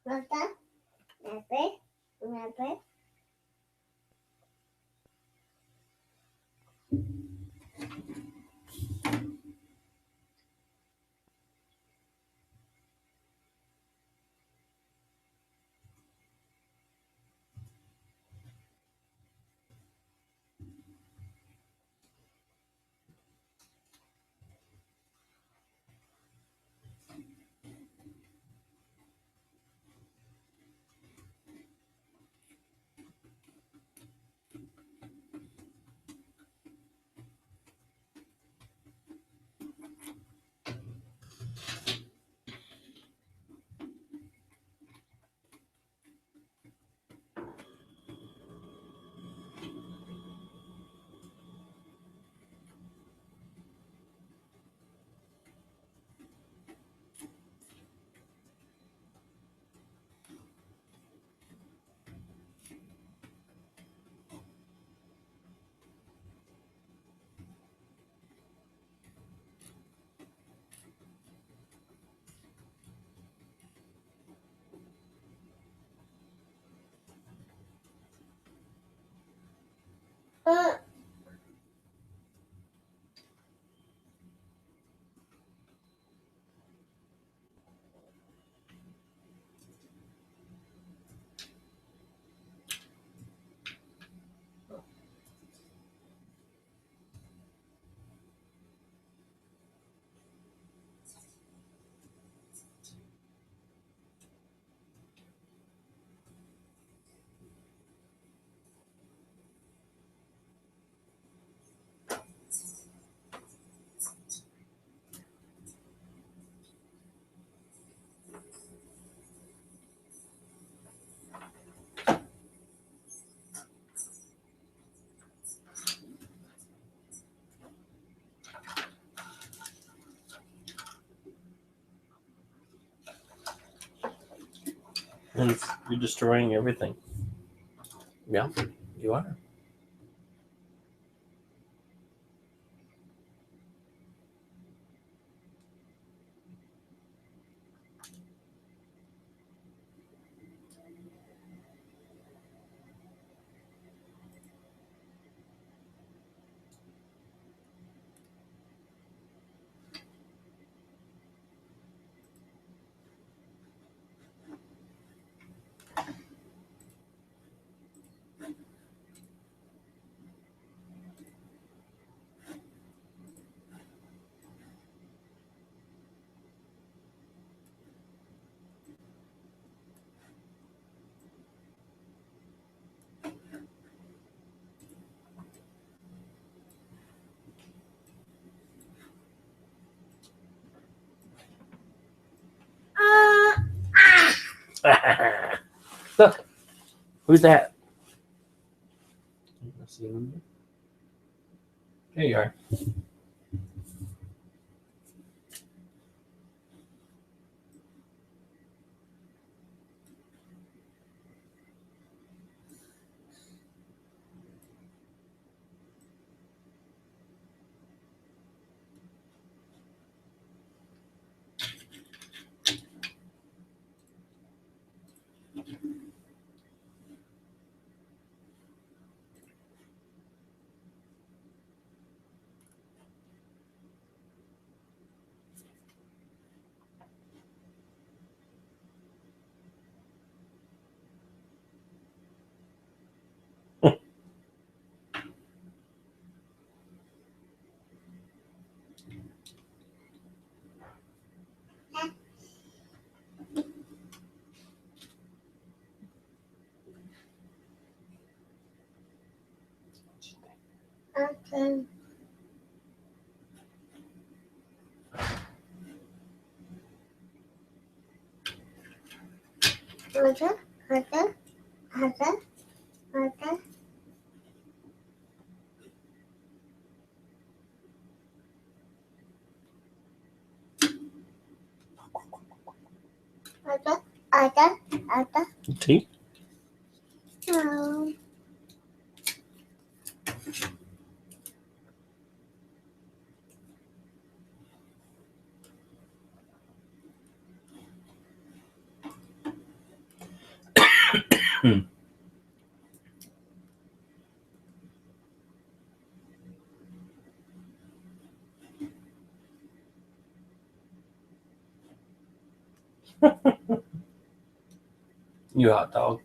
Mata, nape, nape. And you're destroying everything. Yeah, you are. Look, who's that? There you are. Okay. Mata, mata, mata, mata. Mata, mata, mata. See? No. You hot dog.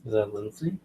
Is that Lindsay?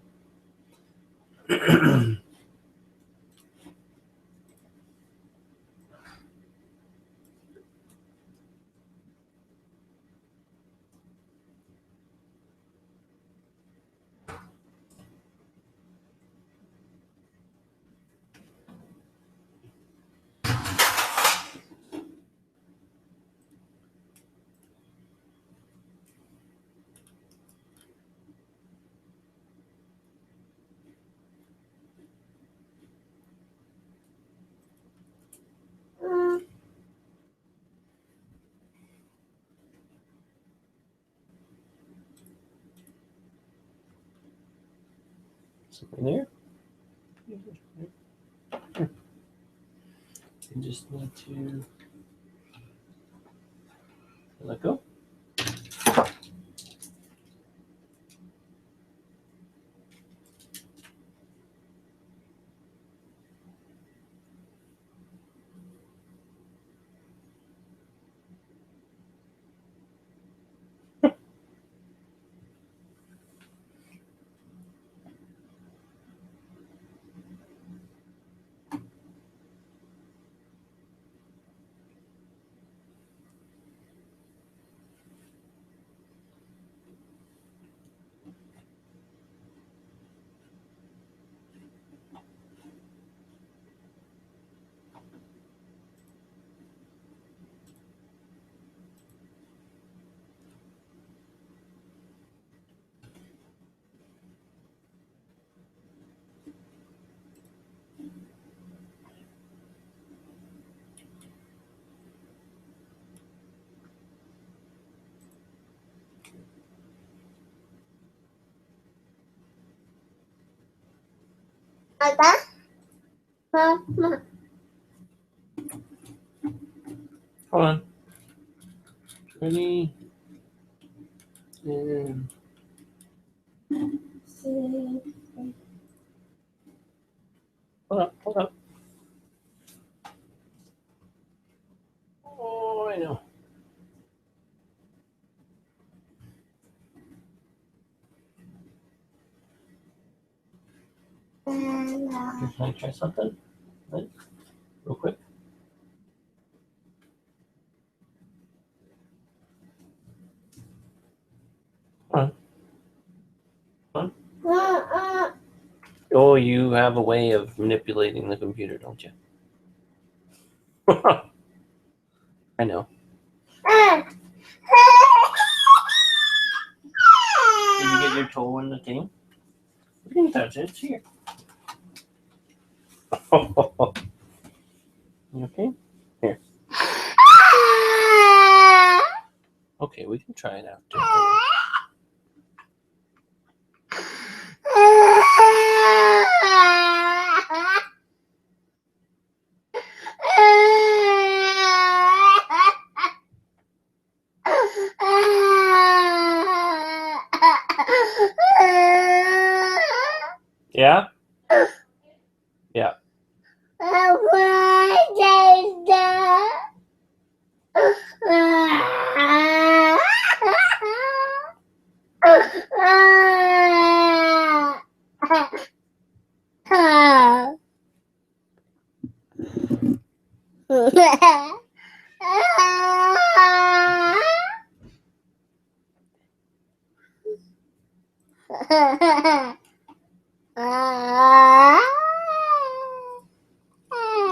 Something there? You just need to let go. Mama. Hold on. Ready? And hold up. Oh, I know. Can I try something? Right? Real quick. Hold on. Oh, you have a way of manipulating the computer, don't you? I know. Did you get your toe in the thing? You can touch it. It's here. You okay? Here. Okay, we can try it after. Yeah? Yeah.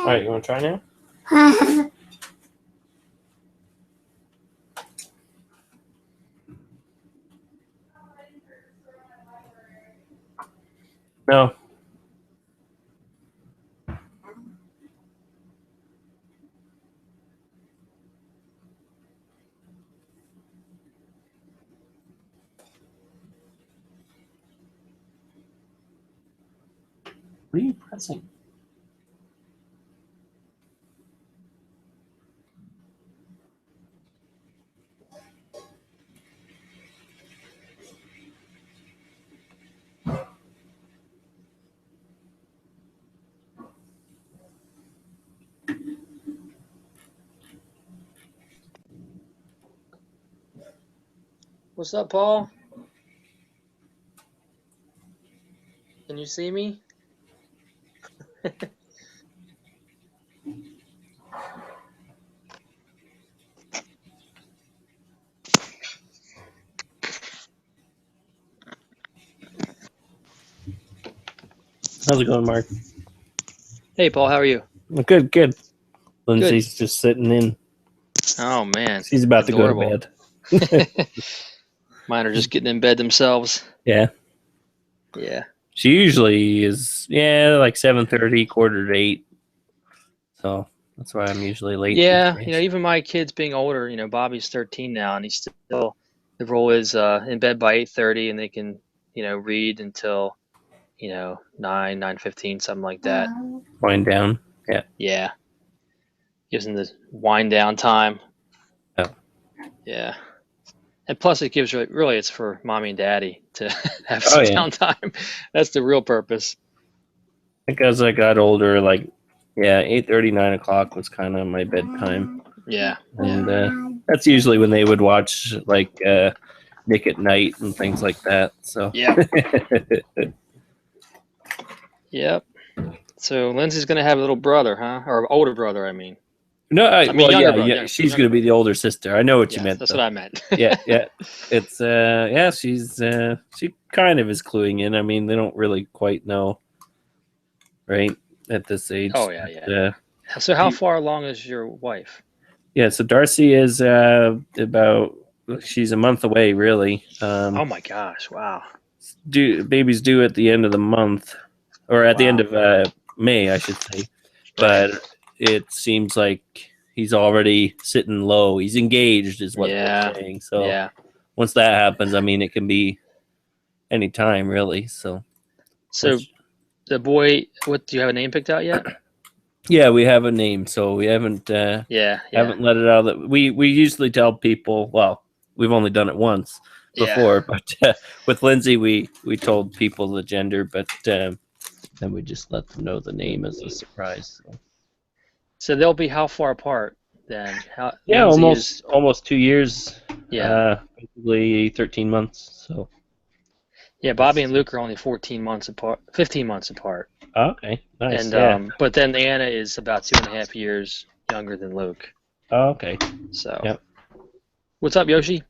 All right, you want to try now? No. What are you pressing? What's up, Paul? Can you see me? How's it going, Mark? Hey, Paul, how are you? Good, good. Good. Lindsay's just sitting in. Oh, man. She's about Adorable. to go to bed. Mine are just getting in bed themselves. Yeah. Yeah. She usually is, like 7:30, 7:45. So that's why I'm usually late. Yeah, these you know, days. even my kids being older, you know, Bobby's 13 now, and he's still, the rule is in bed by 8:30, and they can, you know, read until, you know, 9, 9:15, something like that. Wind down. Yeah. Yeah. Gives them the wind down time. Oh. Yeah. And plus, it gives really it's for mommy and daddy to have Oh, some yeah. downtime. That's the real purpose. I think as I got older, 8:30, 9 o'clock was kind of my bedtime. Yeah. And that's usually when they would watch Nick at Night and things like that. So Yeah. Yep. So Lindsay's gonna have a little brother, huh? Or older brother, I mean. No, I mean, younger brother, yeah. She's going to be the older sister. I know what you Yes, meant. that's though. what I meant. Yeah. It's she kind of is cluing in. I mean, they don't really quite know, right, at this age. Oh, yeah, but, yeah. So how far along is your wife? Yeah, so Darcy is she's a month away, really. Oh my gosh! Wow. Baby's due at the end of the month, or at the end of May, I should say. Right. But it seems like he's already sitting low. He's engaged, is what Yeah. they're saying. So Yeah. once that happens, I mean, it can be any time, really. So the boy, what do you have a name picked out yet? yeah, we have a name, so we haven't Yeah. haven't let it out. That we usually tell people. Well, we've only done it once before, but with Lindsay, we told people the gender, but then we just let them know the name as a surprise. So they'll be how far apart then? Yeah, Lindsay almost 2 years. Yeah. Basically 13 months. So. Yeah, Bobby and Luke are only 14 months apart, 15 months apart. Oh, okay, nice. And but then Anna is about 2.5 years younger than Luke. Oh, okay. So. Yep. What's up, Yoshi?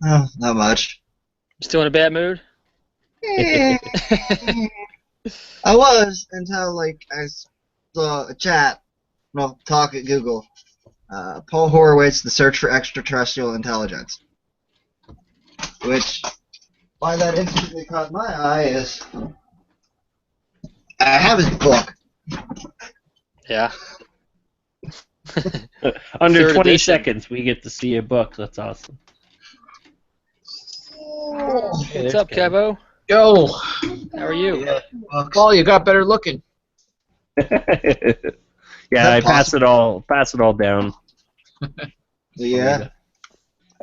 Oh, not much. Still in a bad mood? I was until I saw a chat. Well, talk at Google. Paul Horowitz, The Search for Extraterrestrial Intelligence. Which, why that instantly caught my eye is I have his book. Yeah. Under Third 20 edition. seconds, we get to see a book. That's awesome. What's up, Kevo? Yo, How are you? Yeah, Paul, you got better looking. Yeah, I pass it all down. Yeah.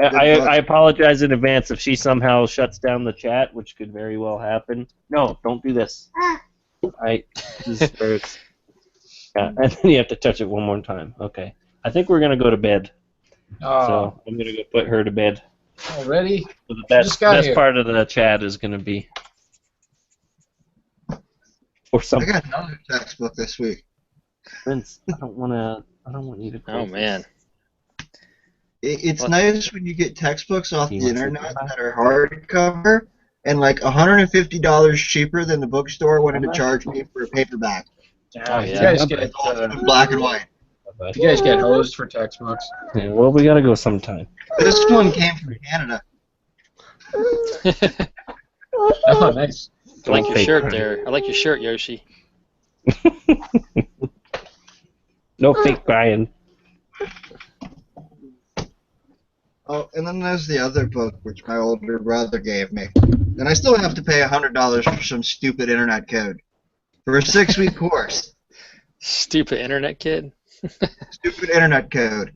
I apologize in advance if she somehow shuts down the chat, which could very well happen. No, don't do this. This is where it's, yeah, and then you have to touch it one more time. Okay. I think we're gonna go to bed. So I'm gonna go put her to bed. Already? So the best here. part of the chat is gonna be or I something. got another textbook this week. Vince, I don't want you to close Oh, man. It's What? nice when you get textbooks off You the want internet something? that are hardcover and like $150 cheaper than the bookstore wanted to Okay. charge me for a paperback. Oh, You yeah. guys get It's all in black and white. you guys get hosed for textbooks. Yeah, well, we gotta go sometime. This one came from Canada. Oh, nice. I like your Fake shirt crying. there. I like your shirt, Yoshi. No fake crying. Oh, and then there's the other book which my older brother gave me. And I still have to pay $100 for some stupid internet code for a 6-week course. Stupid internet kid. Stupid internet code.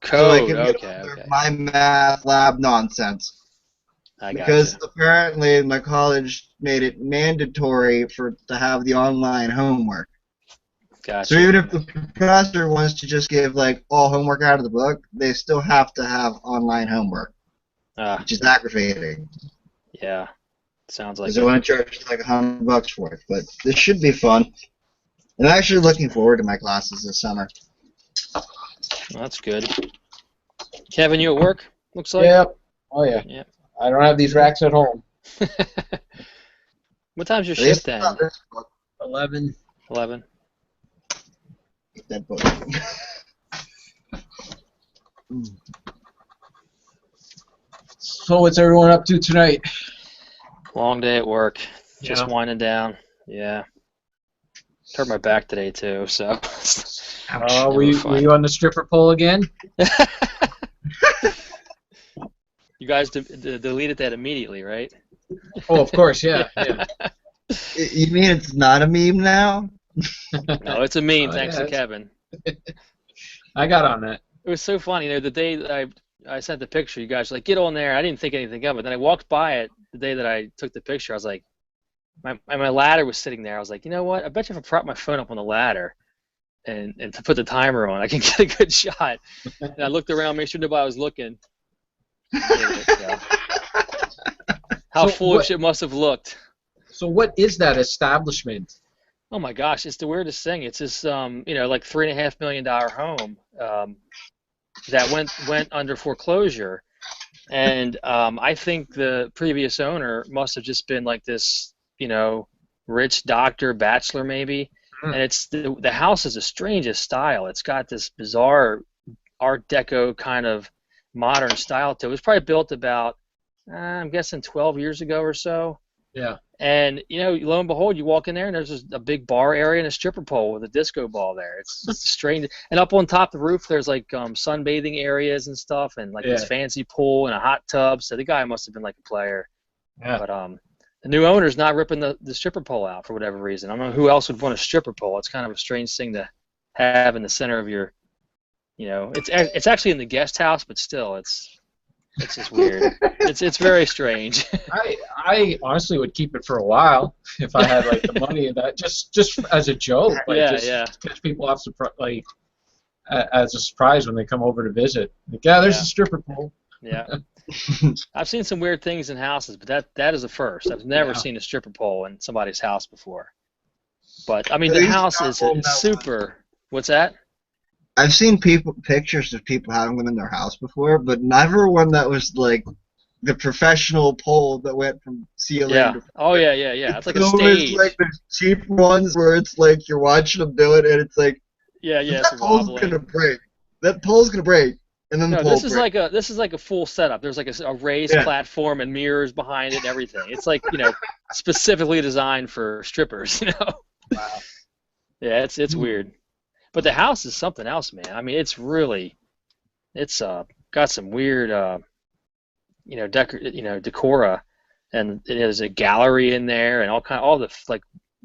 Code. So I can get Okay. all their my math lab nonsense. I got Because you. apparently my college made it mandatory to have the online homework. Gotcha. So even if the professor wants to just give all homework out of the book, they still have to have online homework. which is aggravating. Yeah. Sounds like Because they want to charge like $100 for it. But this should be fun. I'm actually looking forward to my classes this summer. Well, that's good. Kevin, you at work? Looks like. Yep. Oh yeah. Yeah. I don't have these racks at home. What time's your At least shift then? not this book. 11. 11. That book. So what's everyone up to tonight? Long day at work. Just Yeah. winding down. Yeah. Hurt my back today too, so. Were you on the stripper pole again? You guys deleted that immediately, right? Oh, of course, yeah. Yeah. You mean it's not a meme now? No, it's a meme, Oh, thanks yeah, to Kevin. I got on that. It was so funny. You know, the day that I sent the picture, you guys were like, get on there. I didn't think anything of it. Then I walked by it the day that I took the picture. I was like, my ladder was sitting there. I was like, you know what? I bet you if I prop my phone up on the ladder and to put the timer on, I can get a good shot. And I looked around, made sure nobody was looking. How So foolish it must have looked. So what is that establishment? Oh my gosh, it's the weirdest thing. It's this, like $3.5 million home that went under foreclosure, and I think the previous owner must have just been like this, rich doctor, bachelor maybe. Hmm. And it's the house is the strangest style. It's got this bizarre Art Deco kind of modern style to it. It was probably built about, I'm guessing 12 years ago or so. Yeah. And, lo and behold, you walk in there and there's a big bar area and a stripper pole with a disco ball there. It's strange. And up on top of the roof, there's like sunbathing areas and stuff and like this fancy pool and a hot tub. So the guy must have been like a player. Yeah. But the new owner's not ripping the stripper pole out for whatever reason. I don't know who else would want a stripper pole. It's kind of a strange thing to have in the center of your, it's actually in the guest house, but still, it's just weird. It's very strange. I honestly would keep it for a while if I had like the money and that just as a joke, like catch people off as a surprise when they come over to visit. Like, there's a stripper pole. Yeah. I've seen some weird things in houses, but that is a first. I've never seen a stripper pole in somebody's house before. But I mean, the house is super. What's that? I've seen pictures of people having them in their house before, but never one that was like the professional pole that went from ceiling to Oh yeah. It's like a always stage. like the cheap ones where it's like you're watching them do it and it's like that it's pole's wobbly. gonna break. That pole's gonna break. And then the pole this is like a full setup. There's like a raised platform and mirrors behind it and everything. It's like, specifically designed for strippers, Wow. Yeah, it's weird. But the house is something else, man. I mean, it's got some weird decora, and there's a gallery in there and all the like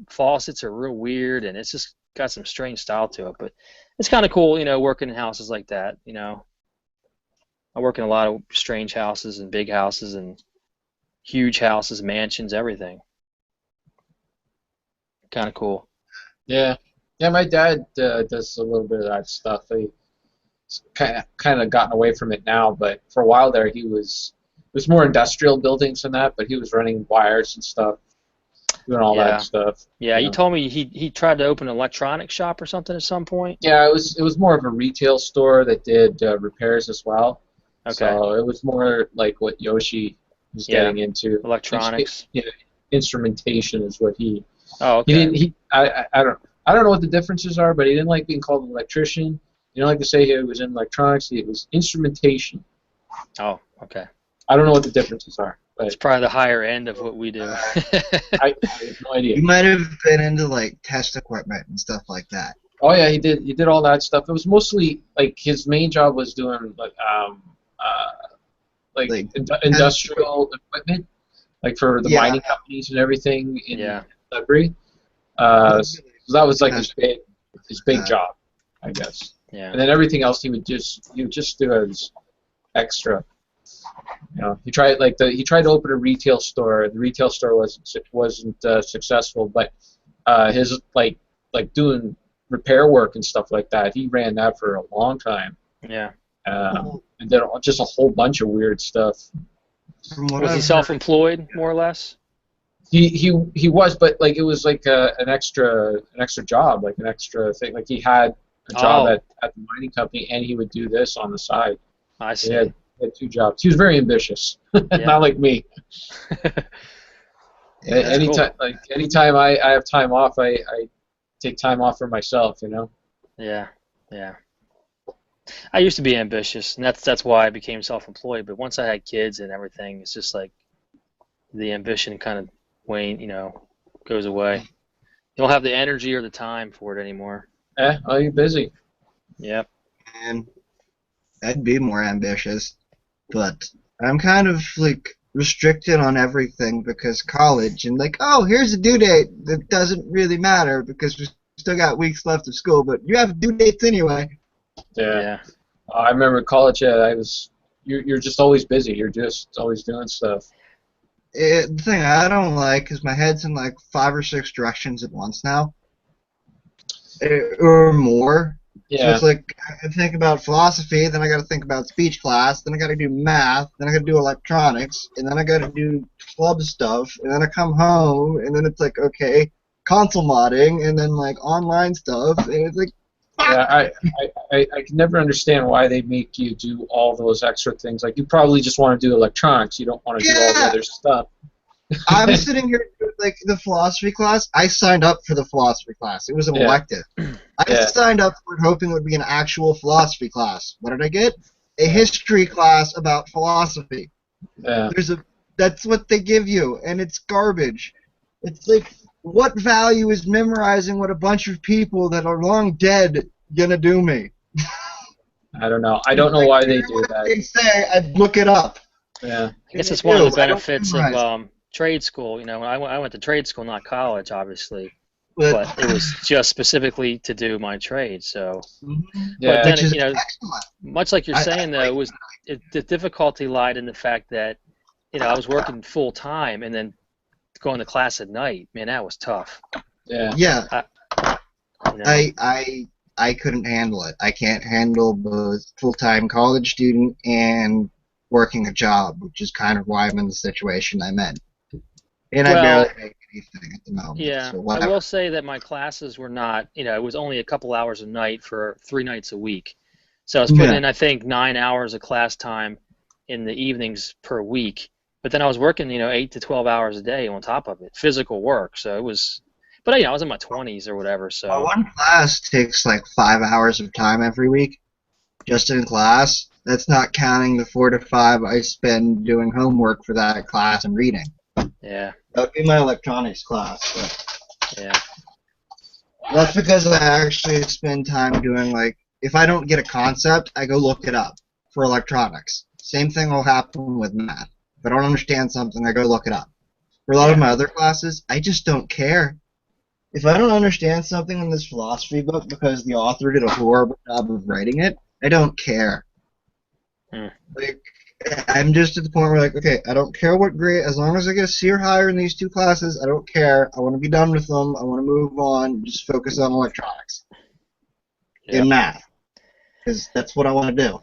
faucets are real weird, and it's just got some strange style to it. But it's kind of cool, working in houses like that, I work in a lot of strange houses and big houses and huge houses, mansions, everything. Kind of cool. Yeah. Yeah, my dad does a little bit of that stuff. He's kind of gotten away from it now, but for a while there it was more industrial buildings than that, but he was running wires and stuff, doing all that stuff. Yeah, you told me he tried to open an electronics shop or something at some point. Yeah, it was more of a retail store that did repairs as well. Okay. So it was more like what Yoshi was getting into. Electronics. Instrumentation is what he. Oh, okay. I don't know what the differences are, but he didn't like being called an electrician. He didn't like to say he was in electronics. It was instrumentation. Oh, okay. I don't know what the differences are. But it's probably the higher end of what we do. I have no idea. You might have been into like test equipment and stuff like that. Oh yeah, he did. He did all that stuff. It was mostly like his main job was doing industrial equipment, like for the mining companies and everything in Sudbury. So that was like his big job, I guess. Yeah. And then everything else he would just do as extra. He tried to open a retail store. The retail store wasn't successful, but his like doing repair work and stuff like that. He ran that for a long time. Yeah. And then just a whole bunch of weird stuff. From what Was he I've heard. self-employed, more or less? He was, but like it was like an extra job, like an extra thing. Like he had a job Oh, at the mining company, and he would do this on the side. I He see. had 2 jobs. He was very ambitious, Yeah. not like me. That's cool. Anytime I have time off, I take time off for myself. You know. Yeah, yeah. I used to be ambitious, and that's why I became self-employed. But once I had kids and everything, it's just like the ambition kind of goes away. You don't have the energy or the time for it anymore. Oh, you're busy. Yep. And I'd be more ambitious, but I'm kind of like restricted on everything because college and like, oh, here's a due date that doesn't really matter because we still got weeks left of school, but you have due dates anyway. Yeah. I remember college. You're just always busy. You're just always doing stuff. The thing I don't like is my head's in like 5 or 6 directions at once now, or more. So Yeah. it's like I think about philosophy, then I got to think about speech class, then I got to do math, then I got to do electronics, and then I got to do club stuff, and then I come home, and then it's like okay, console modding, and then like online stuff, and it's like. Yeah, I can never understand why they make you do all those extra things. Like you probably just want to do electronics. You don't want to do all the other stuff. I'm sitting here like the philosophy class. I signed up for the philosophy class. It was an elective. I signed up for it hoping it would be an actual philosophy class. What did I get? A history class about philosophy. Yeah. That's what they give you, and it's garbage. It's like, what value is memorizing what a bunch of people that are long dead gonna do me? I don't know. I don't know why they do that. They say I'd look it up. Yeah. I guess it's one of the benefits of trade school. I went to trade school, not college, obviously, but it was just specifically to do my trade. So, yeah. But then much like you're saying, though, the difficulty lied in the fact that I was working full time and then going to class at night. Man, that was tough. Yeah. Yeah. I couldn't handle it. I can't handle both full-time college student and working a job, which is kind of why I'm in the situation I'm in. And I barely make anything at the moment. Yeah, so I will say that my classes were not, it was only a couple hours a night for 3 nights a week. So I was putting in, I think, 9 hours of class time in the evenings per week. But then I was working, 8 to 12 hours a day on top of it, physical work. So it was, but I was in my 20s or whatever. So one class takes like 5 hours of time every week, just in class. That's not counting the 4 to 5 I spend doing homework for that class and reading. Yeah. That would be my electronics class. But yeah. That's because I actually spend time doing like, if I don't get a concept, I go look it up for electronics. Same thing will happen with math. If I don't understand something, I go look it up. For a lot of my other classes, I just don't care. If I don't understand something in this philosophy book because the author did a horrible job of writing it, I don't care. Like, I'm just at the point where, like, okay, I don't care what grade, as long as I get a C or higher in these 2 classes, I don't care. I want to be done with them. I want to move on. Just focus on electronics and math, because that's what I want to do.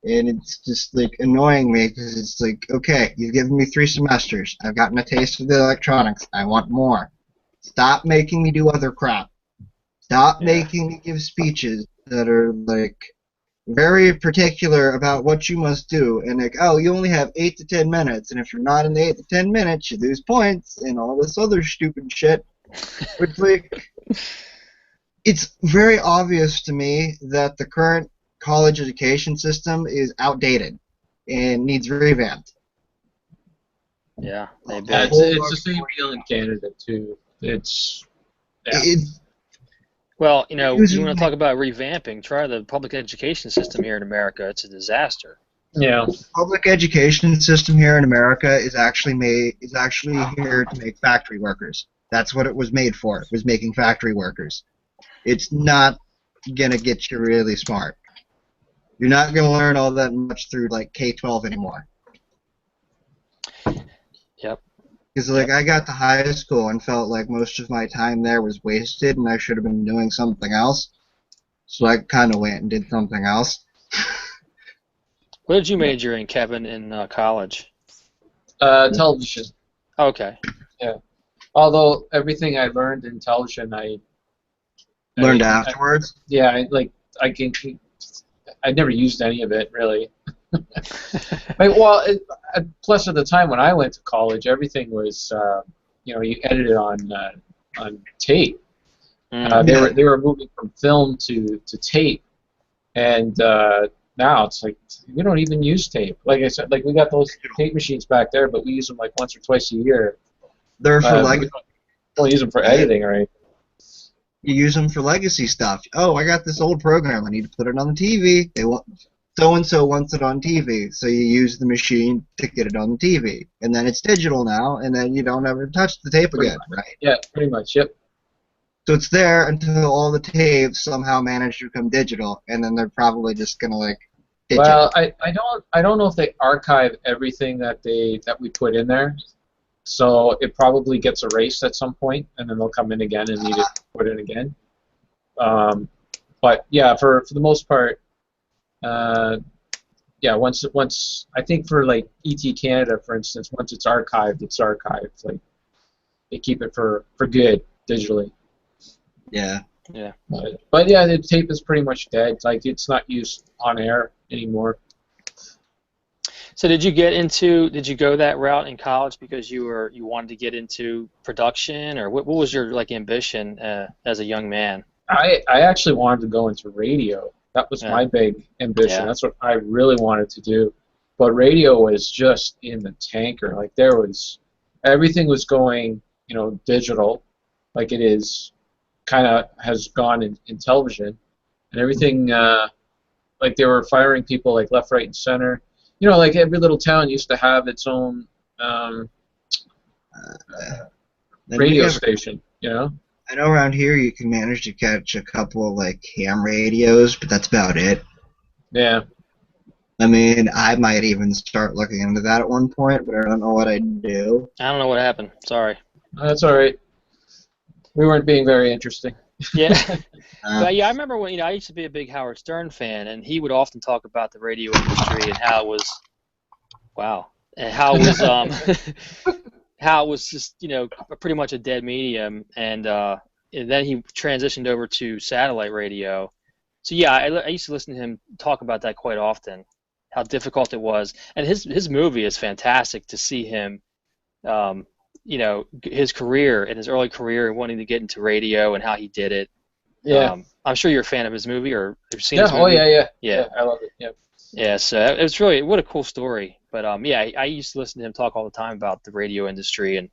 And it's just, like, annoying me because it's like, okay, you've given me 3 semesters. I've gotten a taste of the electronics. I want more. Stop making me do other crap. Stop making me give speeches that are, like, very particular about what you must do. And, like, oh, you only have 8 to 10 minutes. And if you're not in the 8 to 10 minutes, you lose points and all this other stupid shit. It's like, it's very obvious to me that the current college education system is outdated and needs revamped. Yeah, maybe. It's the same deal in Canada too. Well, you want to talk about revamping? Try the public education system here in America. It's a disaster. Yeah. Public education system here in America is actually here to make factory workers. That's what it was made for. It was making factory workers. It's not gonna get you really smart. You're not gonna learn all that much through like K-12 anymore. Yep. Because like I got to high school and felt like most of my time there was wasted and I should have been doing something else. So I kind of went and did something else. What did you major in, Kevin, in college? Television. Okay. Although everything I learned in television, Learned afterwards. I never used any of it really. Well, plus at the time when I went to college, everything was, you edited on tape. They were moving from film to tape, and now it's like we don't even use tape. Like I said, like we got those tape machines back there, but we use them like once or twice a year. They're for We don't use them for editing, right? You use them for legacy stuff. Oh, I got this old program. I need to put it on the TV. They want so and so wants it on TV, so you use the machine to get it on the TV, and then it's digital now, and then you don't ever touch the tape again, right? Yeah, pretty much. Yep. So it's there until all the tapes somehow manage to become digital, and then they're probably just gonna like ditch Well, it. I don't know if they archive everything that we put in there. So it probably gets erased at some point, and then they'll come in again and need it put in again. But yeah, for the most part, yeah. Once I think for like ET Canada, for instance, once it's archived, it's archived. Like they keep it for good digitally. Yeah. Yeah. But yeah, the tape is pretty much dead. Like it's not used on air anymore. So did you go that route in college because you wanted to get into production, or what was your like ambition as a young man? I actually wanted to go into radio. That was my big ambition. Yeah. That's what I really wanted to do. But radio was just in the tanker. Like everything was going, digital, like it is, kind of has gone in television, and everything, like they were firing people like left, right, and center. Like every little town used to have its own radio station. I know around here you can manage to catch a couple of like ham radios, but that's about it. Yeah. I mean, I might even start looking into that at one point, but I don't know what I'd do. I don't know what happened. Sorry. That's all right. We weren't being very interesting. Yeah. But yeah, I remember when I used to be a big Howard Stern fan, and he would often talk about the radio industry and how it was, how it was just pretty much a dead medium, and then he transitioned over to satellite radio. So yeah, I used to listen to him talk about that quite often, how difficult it was, and his movie is fantastic to see him. His career and his early career and wanting to get into radio and how he did it. Yeah. I'm sure you're a fan of his movie, or have you seen his movie? Oh yeah. Yeah, I love it. Yeah. Yeah, so it's really, what a cool story. But yeah, I used to listen to him talk all the time about the radio industry, and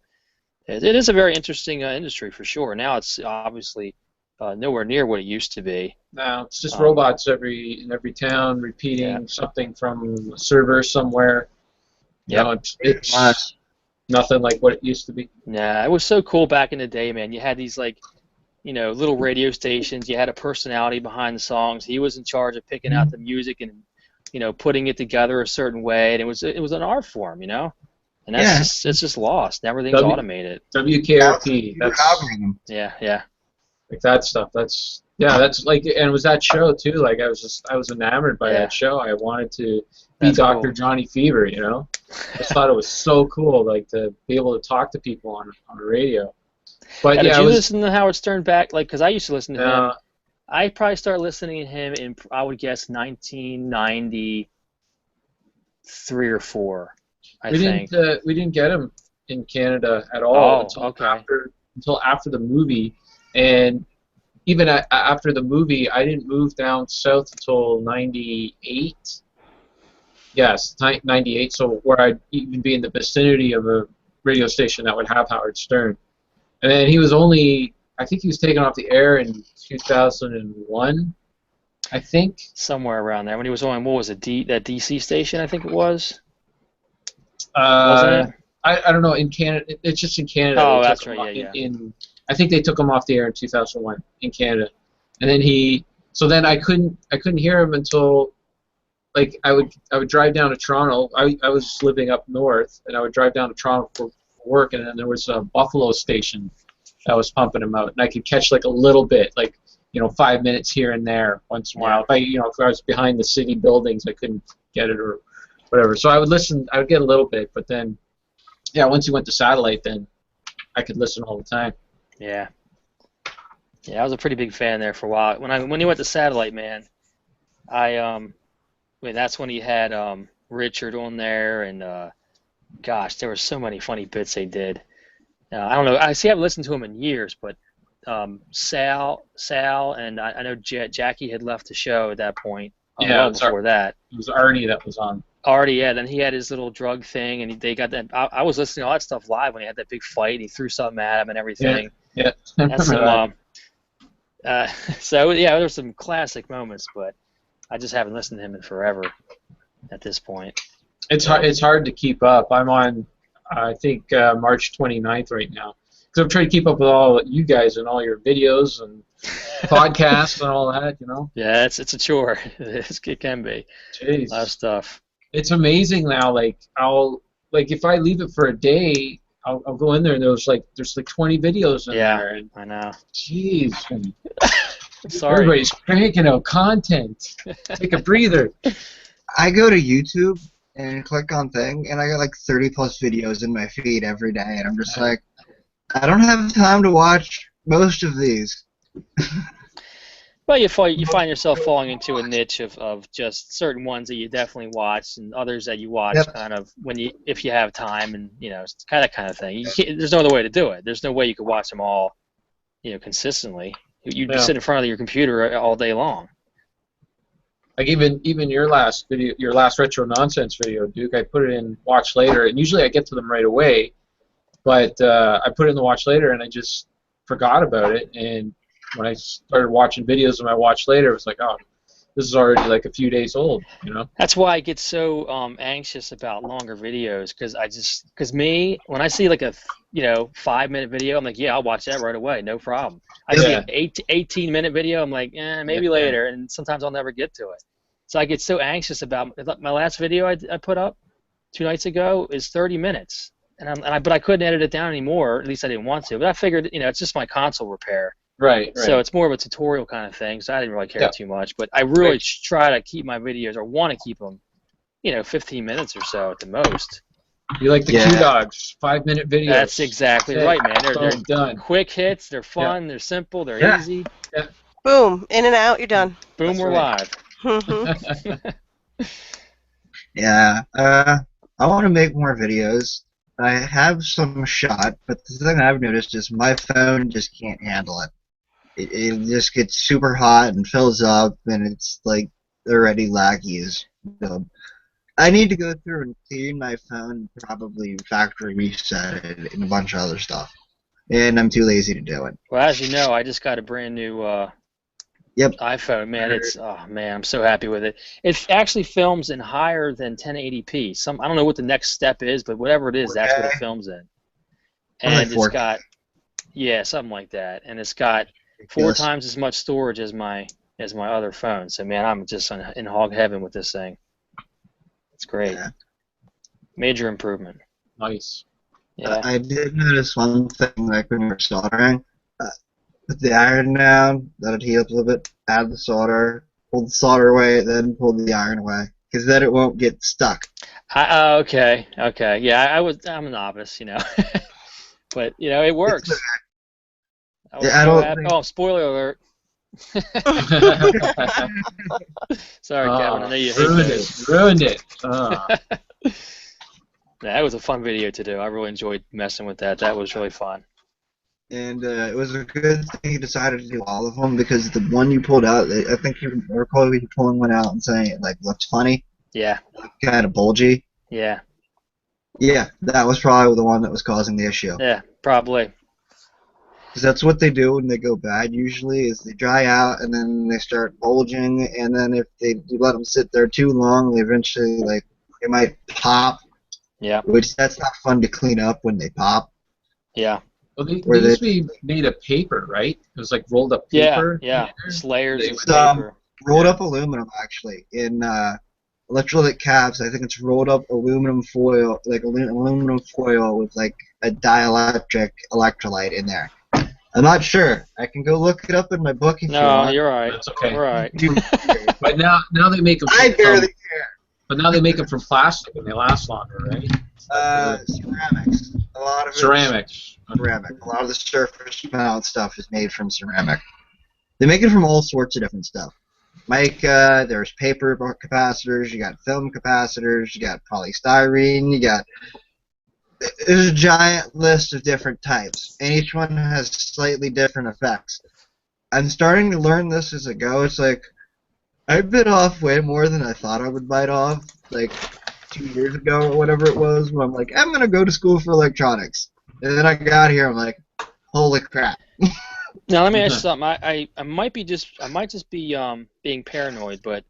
it is a very interesting industry for sure. Now it's obviously nowhere near what it used to be. No, it's just robots in every town repeating something from a server somewhere. It's nothing like what it used to be. Nah, it was so cool back in the day, man. You had these little radio stations. You had a personality behind the songs. He was in charge of picking out the music and putting it together a certain way, and it was an art form, and that's it's just lost. Everything's automated. WKRP. Yeah. Like that stuff. That's like, and it was that show too. Like I was enamored by that show. I wanted to be Dr. Cool. Johnny Fever. I just thought it was so cool, like to be able to talk to people on the radio. But did you listen to Howard Stern back? Like, because I used to listen to him. I probably started listening to him in, I would guess, 1993 or 4. I think. We didn't get him in Canada at all until after the movie, and even after the movie, I didn't move down south until '98. Yes, 98. So where I'd even be in the vicinity of a radio station that would have Howard Stern, and then he was I think he was taken off the air in 2001, I think. Somewhere around there. When he was on, what was it, that DC station, I think it was? Wasn't it? I don't know. In Canada, it's just in Canada. Oh, that's right, yeah. I think they took him off the air in 2001 in Canada. And then I couldn't hear him until, like, I would drive down to Toronto. I was living up north, and I would drive down to Toronto for work, and then there was a Buffalo station that was pumping him out, and I could catch like a little bit, like 5 minutes here and there once in a while. If I was behind the city buildings, I couldn't get it or whatever. So I would listen. I would get a little bit, but then yeah, once he went to satellite, then I could listen all the time. Yeah. Yeah, I was a pretty big fan there for a while. When he went to satellite, man, I mean, that's when he had Richard on there, and gosh, there were so many funny bits they did. I don't know. I haven't listened to him in years, but Sal, and I know Jackie had left the show at that point. Yeah, Well before that. It was Artie that was on. Artie, yeah. Then he had his little drug thing, and they got that. I was listening to all that stuff live when he had that big fight. He threw something at him and everything. Yeah. That's some, so yeah, there's some classic moments, but I just haven't listened to him in forever at this point. It's hard. It's hard to keep up. I'm on, I think, March 29th right now, because I'm trying to keep up with all you guys and all your videos and podcasts and all that. You know. Yeah, it's a chore. It can be. Jeez. A lot of stuff. It's amazing now. Like if I leave it for a day, I'll go in there and there's like 20 videos in there. And, I know. jeez. And Sorry. everybody's cranking out content. Take a breather. I go to YouTube and click on thing, and I got like 30 plus videos in my feed every day, and I'm just like, I don't have time to watch most of these. Well, you find yourself falling into a niche of just certain ones that you definitely watch, and others that you watch kind of if you have time, and it's kind of thing. There's no other way to do it. There's no way you could watch them all, consistently. You'd sit in front of your computer all day long. Like even your last video, your last retro nonsense video, Duke, I put it in watch later, and usually I get to them right away, but I put it in the watch later, and I just forgot about it, and when I started watching videos of my watch later, it was like, oh, this is already like a few days old, That's why I get so anxious about longer videos, because when I see like a 5-minute video, I'm like, yeah, I'll watch that right away, no problem. I see an 18-minute video, I'm like, maybe later, and sometimes I'll never get to it. So I get so anxious about my last video I put up 2 nights ago is 30 minutes, but I couldn't edit it down anymore. At least I didn't want to. But I figured, it's just my console repair. Right. So it's more of a tutorial kind of thing. So I didn't really care too much. But I really try to keep my videos, or want to keep them, 15 minutes or so at the most. You like the Q-Dogs, 5-minute videos. That's exactly right, man. They're done. Quick hits. They're fun. They're simple. They're easy. Yeah. Boom, in and out. You're done. Boom, we're live. Yeah. I want to make more videos. I have some shot, but the thing I've noticed is my phone just can't handle it. It just gets super hot and fills up, and it's like already laggy as I need to go through and clean my phone and probably factory reset it and a bunch of other stuff. And I'm too lazy to do it. Well, as you know, I just got a brand new iPhone, man. I'm so happy with it. It actually films in higher than 1080p. I don't know what the next step is, but whatever it is, that's what it films in. And it's got something like that. And it's got 4 times as much storage as my other phone. So man, I'm just in hog heaven with this thing. It's great. Yeah. Major improvement. Nice. Yeah. I did notice one thing, like when you were soldering. Put the iron down, let it heat up a little bit, add the solder, pull the solder away, then pull the iron away, because then it won't get stuck. Okay. Yeah, I'm a novice, but it works. Spoiler alert. Sorry, Kevin. I know you hate ruined it. That was a fun video to do. I really enjoyed messing with that. That was really fun. And it was a good thing you decided to do all of them, because the one you pulled out, I think you were probably pulling one out and saying it looks funny. Yeah. Kind of bulgy. Yeah. Yeah, that was probably the one that was causing the issue. Yeah, probably. Because that's what they do when they go bad usually, is they dry out and then they start bulging, and then if you let them sit there too long, they eventually, they might pop. Yeah. Which, that's not fun to clean up when they pop. Yeah. Well, they used to be made of paper, right? It was like rolled up paper. Yeah. Just layers of paper. Rolled up aluminum, actually. In electrolytic caps, I think it's rolled up aluminum foil, like aluminum foil with like a dielectric electrolyte in there. I'm not sure. I can go look it up in my book if you want. No, you're right. That's okay. Right. But now they make them. I barely care. But now they make them from plastic and they last longer, right? Ceramics. A lot of it's Ceramics. ceramic. A lot of the surface mount stuff is made from ceramic. They make it from all sorts of different stuff. Mica, there's paper capacitors, you got film capacitors, you got polystyrene, you got... There's a giant list of different types, and each one has slightly different effects. I'm starting to learn this as I go. It's like, I bit off way more than I thought I would bite off, like 2 years ago or whatever it was, when I'm like, I'm going to go to school for electronics. And then I got here, I'm like, holy crap. Now let me ask you something. I might just be being paranoid, but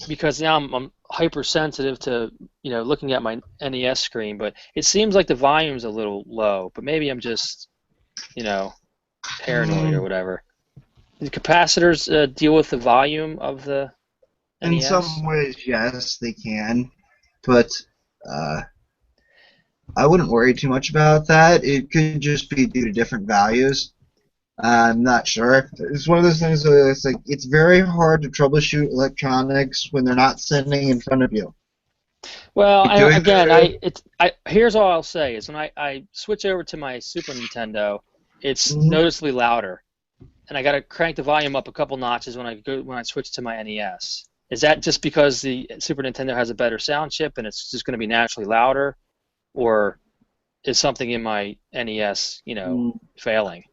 because now I'm hypersensitive to looking at my NES screen, but it seems like the volume's a little low. But maybe I'm just paranoid or whatever. Do capacitors deal with the volume of the NES? In some ways, yes, they can, but I wouldn't worry too much about that. It could just be due to different values. I'm not sure. It's one of those things where it's like it's very hard to troubleshoot electronics when they're not sitting in front of you. Well, here's all I'll say is when I switch over to my Super Nintendo, it's noticeably louder, and I got to crank the volume up a couple notches when I switch to my NES. Is that just because the Super Nintendo has a better sound chip and it's just going to be naturally louder, or is something in my NES, failing?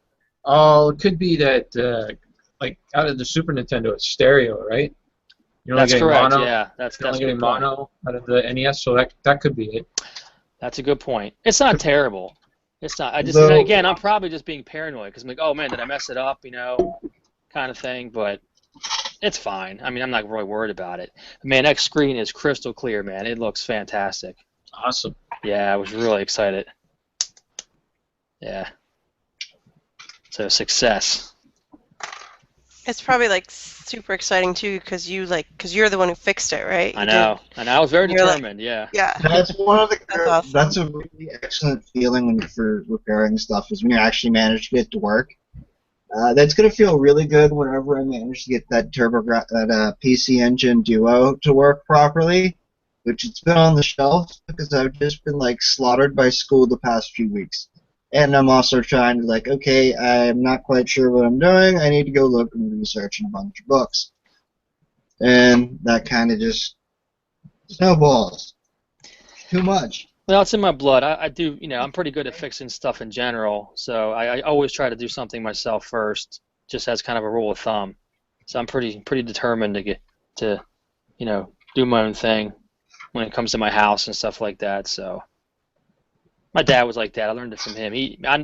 Oh, it could be that, like, out of the Super Nintendo, it's stereo, right? You're That's only getting correct. mono. Yeah, that's You're only a good getting point. mono out of the NES, so that could be it. That's a good point. It's not terrible. It's not. Again, I'm probably just being paranoid because I'm like, oh man, did I mess it up? Kind of thing. But it's fine. I mean, I'm not really worried about it. Man, that screen is crystal clear, man. It looks fantastic. Awesome. Yeah, I was really excited. Yeah. So success. It's probably like super exciting too because you're the one who fixed it, right? I know. And I was very You're like- determined. Yeah. Yeah. That's one of the. That's awesome. That's a really excellent feeling when for repairing stuff is when you actually manage to get it to work. That's gonna feel really good whenever I manage to get that PC Engine Duo to work properly, which it's been on the shelf because I've just been like slaughtered by school the past few weeks. And I'm also trying to okay, I'm not quite sure what I'm doing. I need to go look and research in a bunch of books. And that kind of just snowballs. Too much. Well, it's in my blood. I do, I'm pretty good at fixing stuff in general. So I always try to do something myself first, just as kind of a rule of thumb. So I'm pretty determined to get to, do my own thing when it comes to my house and stuff like that. So. My dad was like that. I learned it from him.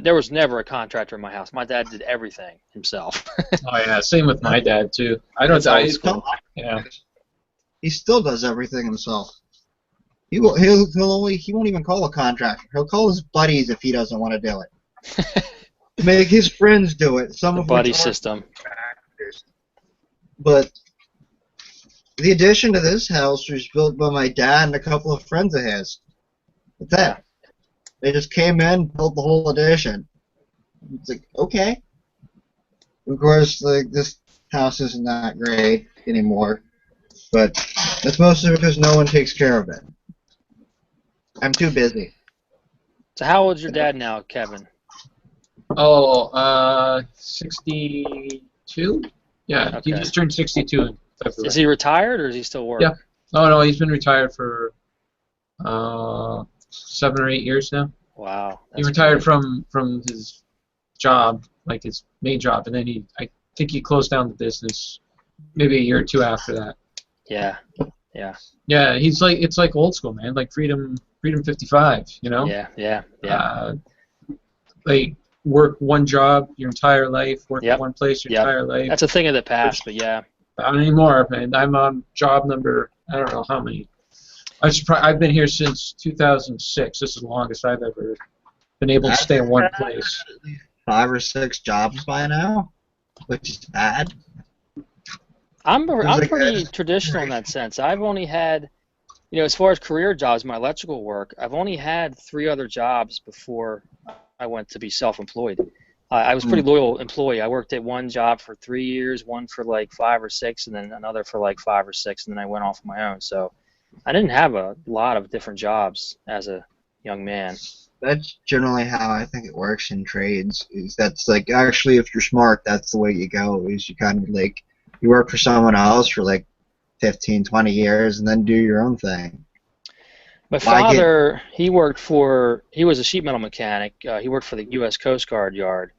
There was never a contractor in my house. My dad did everything himself. Oh yeah, same with my dad too. He still does everything himself. He won't even call a contractor. He'll call his buddies if he doesn't want to do it. Make his friends do it. Some of buddy which are system. contractors. But the addition to this house was built by my dad and a couple of friends of his. That's it. They just came in, built the whole addition. It's like, okay. Of course, this house isn't that great anymore, but that's mostly because no one takes care of it. I'm too busy. So how old's your dad now, Kevin? Oh, 62? Yeah, Okay. he just turned 62 in February. Is he retired or does he still work? Yeah. No, he's been retired for 7 or 8 years now. Wow. He retired from his job, like his main job, and then I think he closed down the business maybe a year or two after that. Yeah. Yeah, it's like old school, man, like Freedom 55, Yeah. Like work one job your entire life, work Yep. in one place your Yep. entire life. That's a thing of the past, but yeah. Not anymore, man. I'm on job number, I don't know how many. I've been here since 2006. This is the longest I've ever been able to stay in one place. 5 or 6 jobs by now, which is bad. I'm like pretty that. traditional in that sense. I've only had, as far as career jobs, my electrical work, I've only had 3 other jobs before I went to be self-employed. I was a pretty loyal employee. I worked at one job for 3 years, one for like 5 or 6, and then another for like 5 or 6, and then I went off on my own. So I didn't have a lot of different jobs as a young man. That's generally how I think it works in trades. Is that's like actually if you're smart, that's the way you go. Is you kind of like you work for someone else for like 15, 20 years, and then do your own thing. My Why get? father, he was a sheet metal mechanic. He worked for the U.S. Coast Guard yard,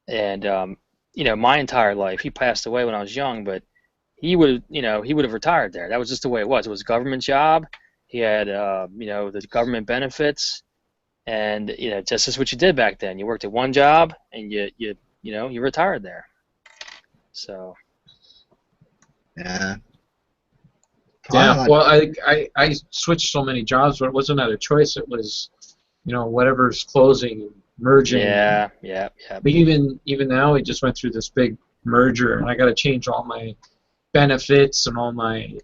and my entire life. He passed away when I was young, but he would have retired there. That was just the way it was. It was a government job. He had the government benefits, and just as what you did back then. You worked at one job, and you retired there. So Yeah. Yeah. Well, I switched so many jobs, but it wasn't out of choice. It was, whatever's closing and merging. yeah. But even now, we just went through this big merger, and I got to change all my benefits and all my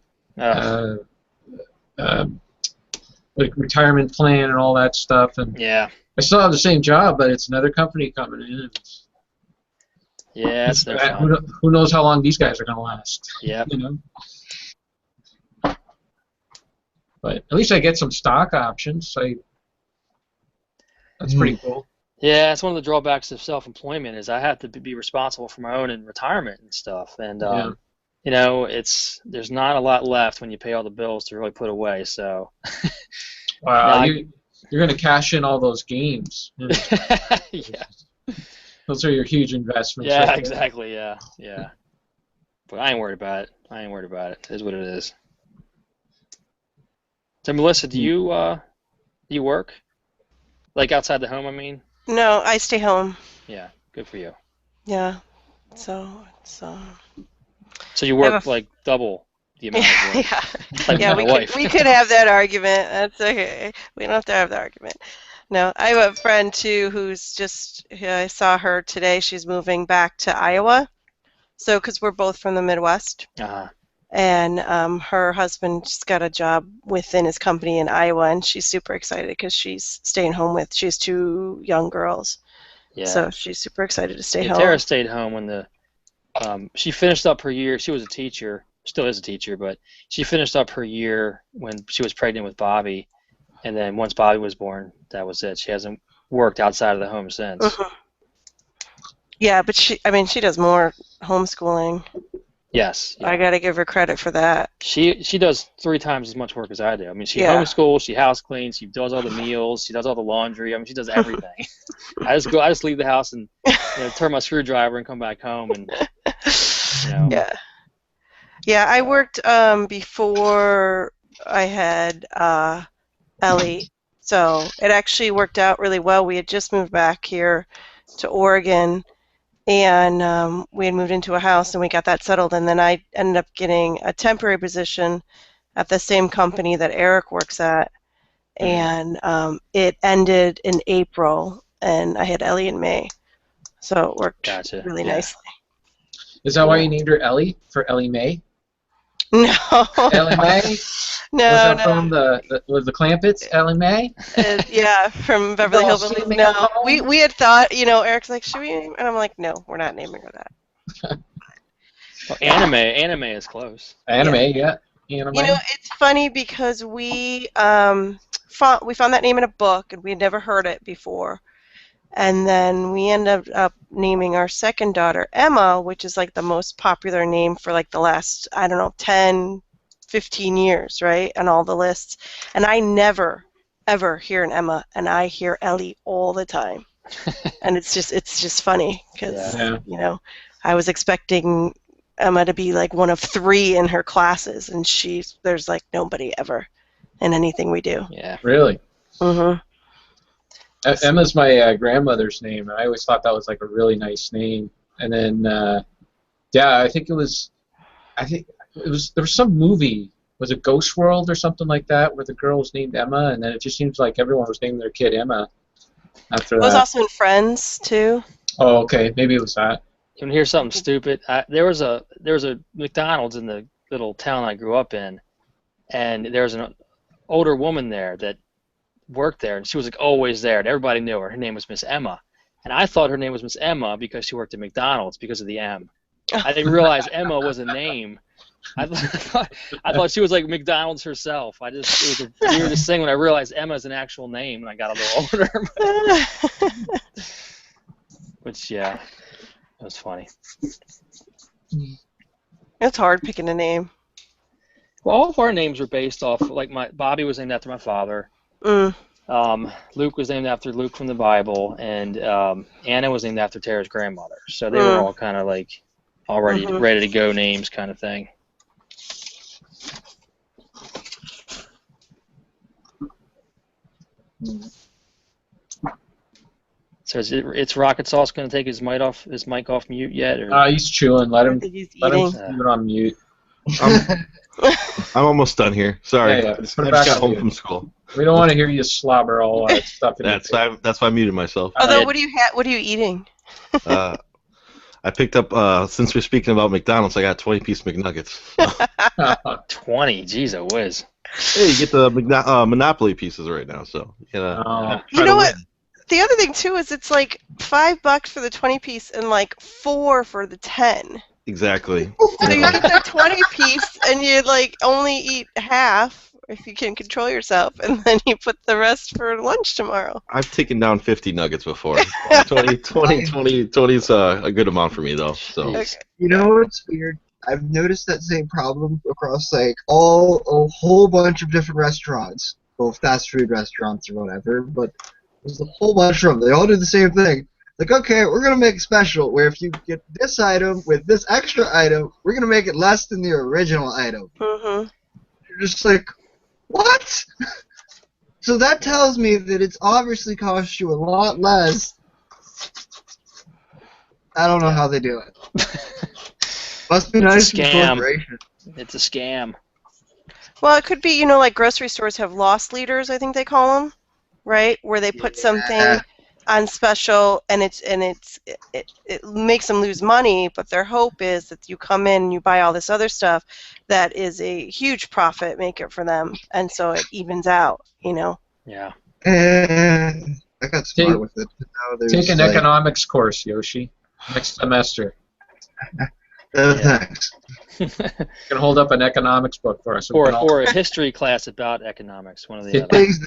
like retirement plan and all that stuff. And Yeah. I still have the same job, but it's another company coming in. And Yeah, it's no fun. who knows how long these guys are going to last? Yep. But at least I get some stock options. That's pretty cool. Yeah, it's one of the drawbacks of self-employment is I have to be responsible for my own in retirement and stuff. And there's not a lot left when you pay all the bills to really put away. So. Wow, you're going to cash in all those games. Yeah. Those are your huge investments. Yeah, right? exactly. Yeah. But I ain't worried about it. It is what it is. So Melissa, do you work? Like outside the home, I mean? No, I stay home. Yeah, good for you. Yeah. So So you work like double the amount of work. Like yeah, my wife. we could have that argument. That's okay. We don't have to have the argument. No, I have a friend too who's I saw her today. She's moving back to Iowa. So, because we're both from the Midwest. Uh-huh. And her husband just got a job within his company in Iowa, and she's super excited because she's staying home she has 2 young girls. Yeah. So she's super excited to stay home. Tara stayed home when she finished up her year. She was a teacher, still is a teacher, but she finished up her year when she was pregnant with Bobby, and then once Bobby was born, that was it. She hasn't worked outside of the home since. Mm-hmm. Yeah, but she does more homeschooling. Yes. Yeah. I got to give her credit for that. She does 3 times as much work as I do. I mean, she homeschools, she house cleans, she does all the meals, she does all the laundry. I mean, she does everything. I just leave the house and turn my screwdriver and come back home and Yeah. Yeah, I worked before I had Ellie, so it actually worked out really well. We had just moved back here to Oregon. And we had moved into a house, and we got that settled. And then I ended up getting a temporary position at the same company that Eric works at. And it ended in April, and I had Ellie in May. So it worked really nicely. Is that why you named her Ellie, for Ellie Mae? No. Ellie Mae? No, was that from the Clampets, Ellie Mae? Yeah, from Beverly Hills. No, we had thought, Eric's like, should we name? And I'm like, no, we're not naming her that. Well, anime is close. Anime, yeah. Anime. It's funny because we found that name in a book, and we had never heard it before. And then we ended up naming our second daughter Emma, which is like the most popular name for like the last, 10, 15 years, right? On all the lists. And I never, ever hear an Emma, and I hear Ellie all the time. And it's just funny because, I was expecting Emma to be like one of 3 in her classes, and there's like nobody ever in anything we do. Yeah. Really? Mm-hmm. Emma's my grandmother's name, and I always thought that was like a really nice name. And then, I think there was some movie, was it Ghost World or something like that, where the girl was named Emma, and then it just seems like everyone was naming their kid Emma after that. It was also in Friends too. Oh, okay, maybe it was that. You want to hear something stupid? There was a McDonald's in the little town I grew up in, and there was an older woman there that worked there, and she was like always there, and everybody knew her. Her name was Miss Emma, and I thought her name was Miss Emma because she worked at McDonald's because of the M. I didn't realize Emma was a name. I thought she was like McDonald's herself. It was the weirdest thing when I realized Emma's an actual name, and I got a little older. Which, yeah, it was funny. It's hard picking a name. Well, all of our names were based off, like Bobby was named after my father. Luke was named after Luke from the Bible, and Anna was named after Tara's grandmother. So they were all kind of like already ready to go names kind of thing. So it's Rocket Sauce going to take his mic off mute yet? Or? He's chewing. Let him keep eating. it on mute. I'm almost done here. Sorry, Yeah. I just Put it back got on home mute. from school. We don't want to hear you slobber all that stuff. That's why I muted myself. Although, what are you eating? I picked up since we're speaking about McDonald's, I got 20-piece McNuggets. 20, geez, a whiz. Hey, you get the Monopoly pieces right now, so You know what? The other thing too is it's like $5 for the 20-piece and like $4 for the 10. Exactly. So you get the 20-piece and you like only eat half if you can control yourself, and then you put the rest for lunch tomorrow. I've taken down 50 nuggets before. 20 is a good amount for me though. So. Okay. You know what's weird? I've noticed that same problem across like a whole bunch of different restaurants, both fast food restaurants or whatever, but there's a whole bunch of them. They all do the same thing. Like, okay, we're going to make a special where if you get this item with this extra item, we're going to make it less than the original item. You're just like, what? So that tells me that it's obviously cost you a lot less. I don't know how they do it. Must be nice It's a for scam. corporations. It's a scam. Well, it could be, like grocery stores have loss leaders, I think they call them, right? Where they put something on special and it makes them lose money, but their hope is that you come in and you buy all this other stuff that is a huge profit maker for them, and so it evens out, Yeah. I got smart with it. Take an economics course, Yoshi, next semester. Thanks. You can hold up an economics book for us. Or a history class about economics, one of the other. Please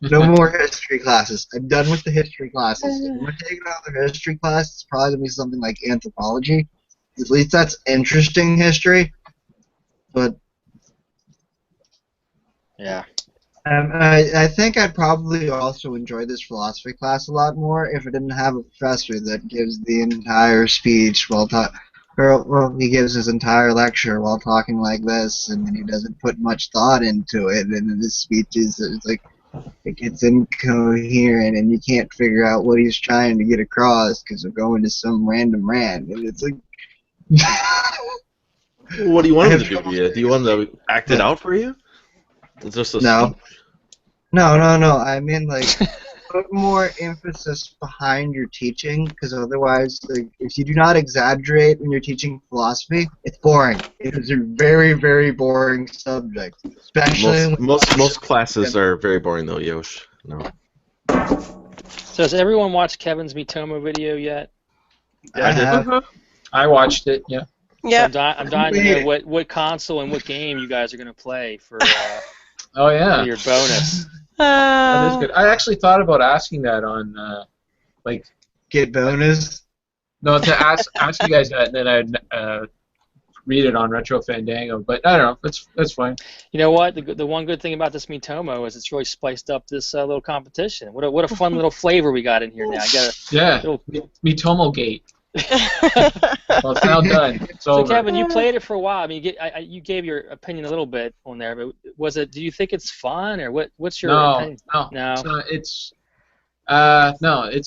no more history classes. I'm done with the history classes. If we're taking another history class, it's probably going to be something like anthropology. At least that's interesting history. But yeah. I think I'd probably also enjoy this philosophy class a lot more if it didn't have a professor that gives the entire speech while he gives his entire lecture while talking like this, and then he doesn't put much thought into it, and his speeches it's like it gets incoherent, and you can't figure out what he's trying to get across because we're going to some random rant, and it's like. What do you want him to do? Do you want him to act it out for you? It's just No. I mean, like, put more emphasis behind your teaching, because otherwise, like, if you do not exaggerate when you're teaching philosophy, it's boring. It is a very, very boring subject. Especially most classes are very boring, though, Yosh. No. So has everyone watched Kevin's Mitomo video yet? I watched it, yeah. Yeah. I'm dying to know what console and what game you guys are going to play for Oh yeah. for your bonus. That is good. I actually thought about asking that on, get bonus. No, to ask you guys that, and then I'd read it on Retro Fandango. But I don't know. That's fine. You know what? The one good thing about this Mitomo is it's really spiced up this little competition. What a fun little flavor we got in here now. Mitomo Gate. Well, it's now done. It's So over. Kevin, you played it for a while. I mean, you gave your opinion a little bit on there, but was it? Do you think it's fun, or what's your opinion? No. It's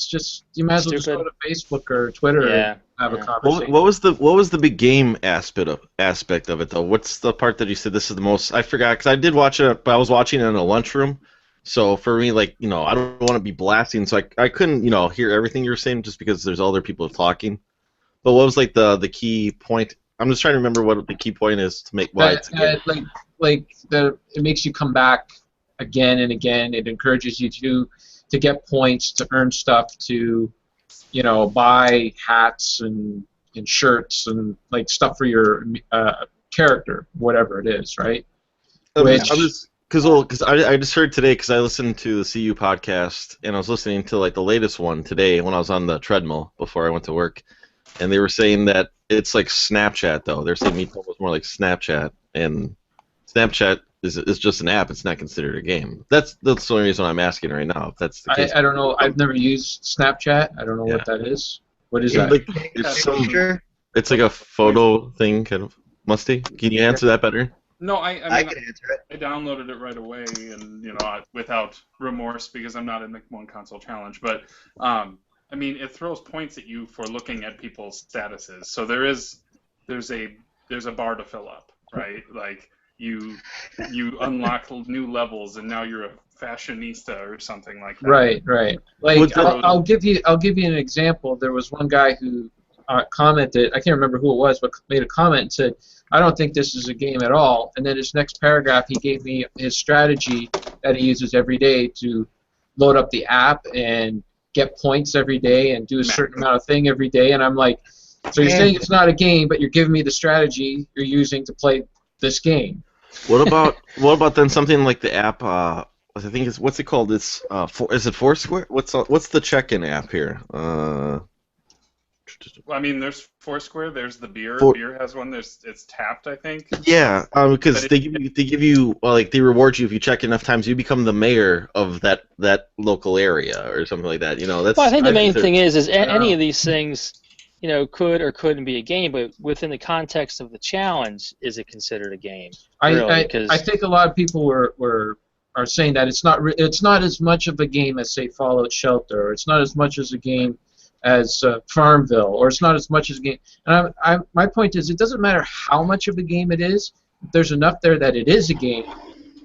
just you might as well just go to Facebook or Twitter and have a conversation. What was the big game aspect of it though? What's the part that you said this is the most? I forgot because I did watch it, but I was watching it in a lunchroom. So for me, I don't want to be blasting, so I couldn't, hear everything you were saying just because there's other people talking. But what was the key point? I'm just trying to remember what the key point is to make why it's a game. It makes you come back again and again. It encourages you to get points, to earn stuff, to buy hats and and shirts and like stuff for your character, whatever it is, right? Which Because I just heard today, because I listened to the CU podcast, and I was listening to like the latest one today when I was on the treadmill before I went to work, and they were saying that it's like Snapchat though. They're saying Meatball was more like Snapchat, and Snapchat is just an app. It's not considered a game. That's the only reason I'm asking right now. If that's the case. I don't know. I've never used Snapchat. I don't know what that is. What is that? Like, it's like a photo thing, kind of. Musty, can you answer that better? No, I I can answer it. I downloaded it right away, and without remorse because I'm not in the One Console Challenge. But I mean, it throws points at you for looking at people's statuses. So there's a bar to fill up, right? Like you unlock new levels, and now you're a fashionista or something like that. Right. Like I'll give you an example. There was one guy who commented. I can't remember who it was, but made a comment and said, "I don't think this is a game at all." And then his next paragraph, he gave me his strategy that he uses every day to load up the app and get points every day and do a certain amount of thing every day. And I'm like, so you're saying it's not a game, but you're giving me the strategy you're using to play this game. What about then something like the app? I think what's it called? It's is it Foursquare? What's the check-in app here? I mean, there's Foursquare. There's the beer. Beer has one. It's Tapped, I think. Yeah, because they give you like they reward you if you check enough times. You become the mayor of that local area or something like that. That's. Well, I think the main thing is any of these things, could or couldn't be a game, but within the context of the challenge, is it considered a game? I think a lot of people are saying that it's not as much of a game as say Fallout Shelter, or it's not as much as a game as Farmville, or it's not as much as a game. And my point is, it doesn't matter how much of a game it is. If there's enough there that it is a game,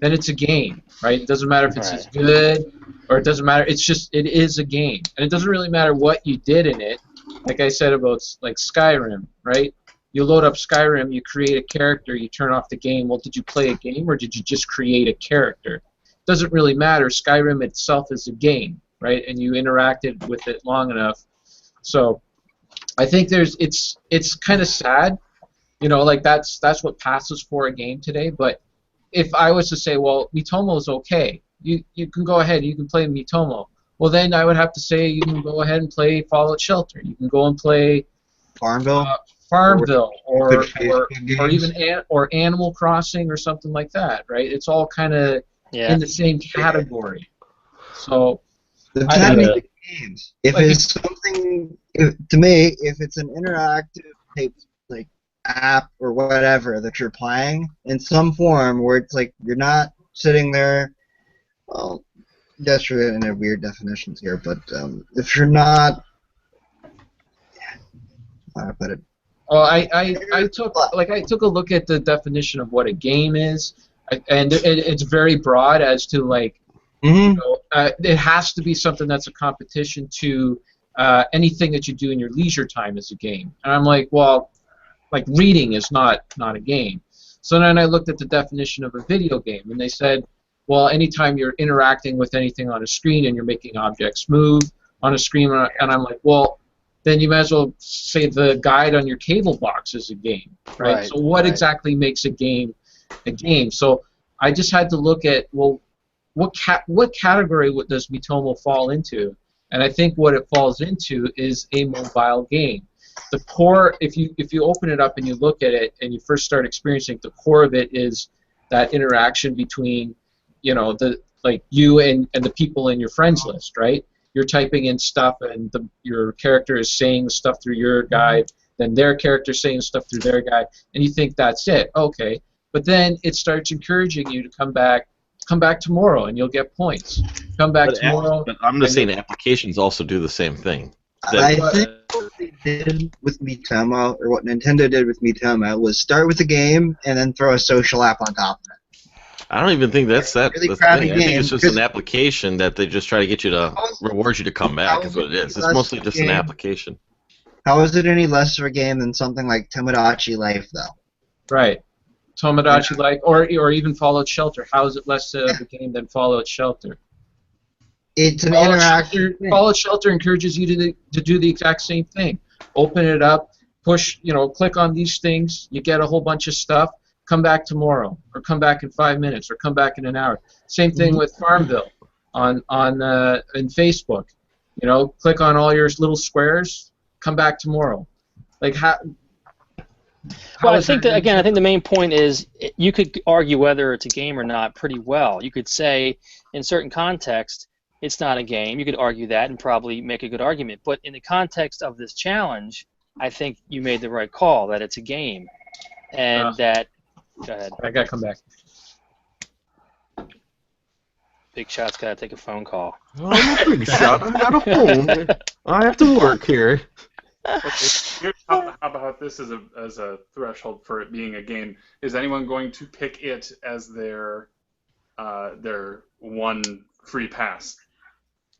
then it's a game, right? It doesn't matter if it's as good, or it doesn't matter. It's just it is a game, and it doesn't really matter what you did in it. Like I said about like Skyrim, right? You load up Skyrim, you create a character, you turn off the game. Well, did you play a game, or did you just create a character? It doesn't really matter. Skyrim itself is a game, right? And you interacted with it long enough. So I think it's kind of sad, like that's what passes for a game today. But if I was to say, well, Miitomo's okay, you can go ahead, you can play Miitomo. Well, then I would have to say you can go ahead and play Fallout Shelter. You can go and play Farmville, or even Animal Crossing or something like that, right? It's all kind of in the same category. So games. If it's something, to me, if it's an interactive type like app or whatever that you're playing in some form where it's like you're not sitting there, well, that's in a weird definitions here, but if you're not, how do I put it? Well, I took a look at the definition of what a game is, and it's very broad as to like. It has to be something that's a competition to anything that you do in your leisure time is a game. And I'm like, well, like reading is not a game. So then I looked at the definition of a video game, and they said, well, anytime you're interacting with anything on a screen and you're making objects move on a screen, and I'm like, well, then you might as well say the guide on your cable box is a game, right? So what exactly makes a game a game? So I just had to look at, well, what category does Miitomo fall into? And I think what it falls into is a mobile game. The core, if you open it up and you look at it and you first start experiencing it, the core of it is that interaction between, you and the people in your friends list, right? You're typing in stuff and your character is saying stuff through your guide, then their character is saying stuff through their guide, and you think that's it, okay. But then it starts encouraging you to come back tomorrow and you'll get points. Come back tomorrow. But I'm just saying applications also do the same thing. I think what they did with Miitomo, or what Nintendo did with Miitomo, was start with a game and then throw a social app on top of it. I don't even think that's that. Really that's crappy the thing. I think game, it's just an application that they just try to get you to reward you to come back. Is what it is. It's mostly just an application. How is it any less of a game than something like Tomodachi Life, though? Right. Tomodachi Life, or even Fallout Shelter. How is it less of a game than Fallout Shelter? It's an interactive thing. Fallout Shelter encourages you to do the exact same thing. Open it up, push, click on these things, you get a whole bunch of stuff. Come back tomorrow, or come back in 5 minutes, or come back in an hour. Same thing with Farmville on in Facebook. Click on all your little squares. Come back tomorrow. Like how? Well, I think the main point is you could argue whether it's a game or not pretty well. You could say in certain context it's not a game. You could argue that and probably make a good argument. But in the context of this challenge, I think you made the right call that it's a game, and that. Go ahead. I gotta come back. Big Shot's gotta take a phone call. Oh, I'm a Big Shot. I got a phone. I have to work here. Okay. How about this as a threshold for it being a game? Is anyone going to pick it as their one free pass?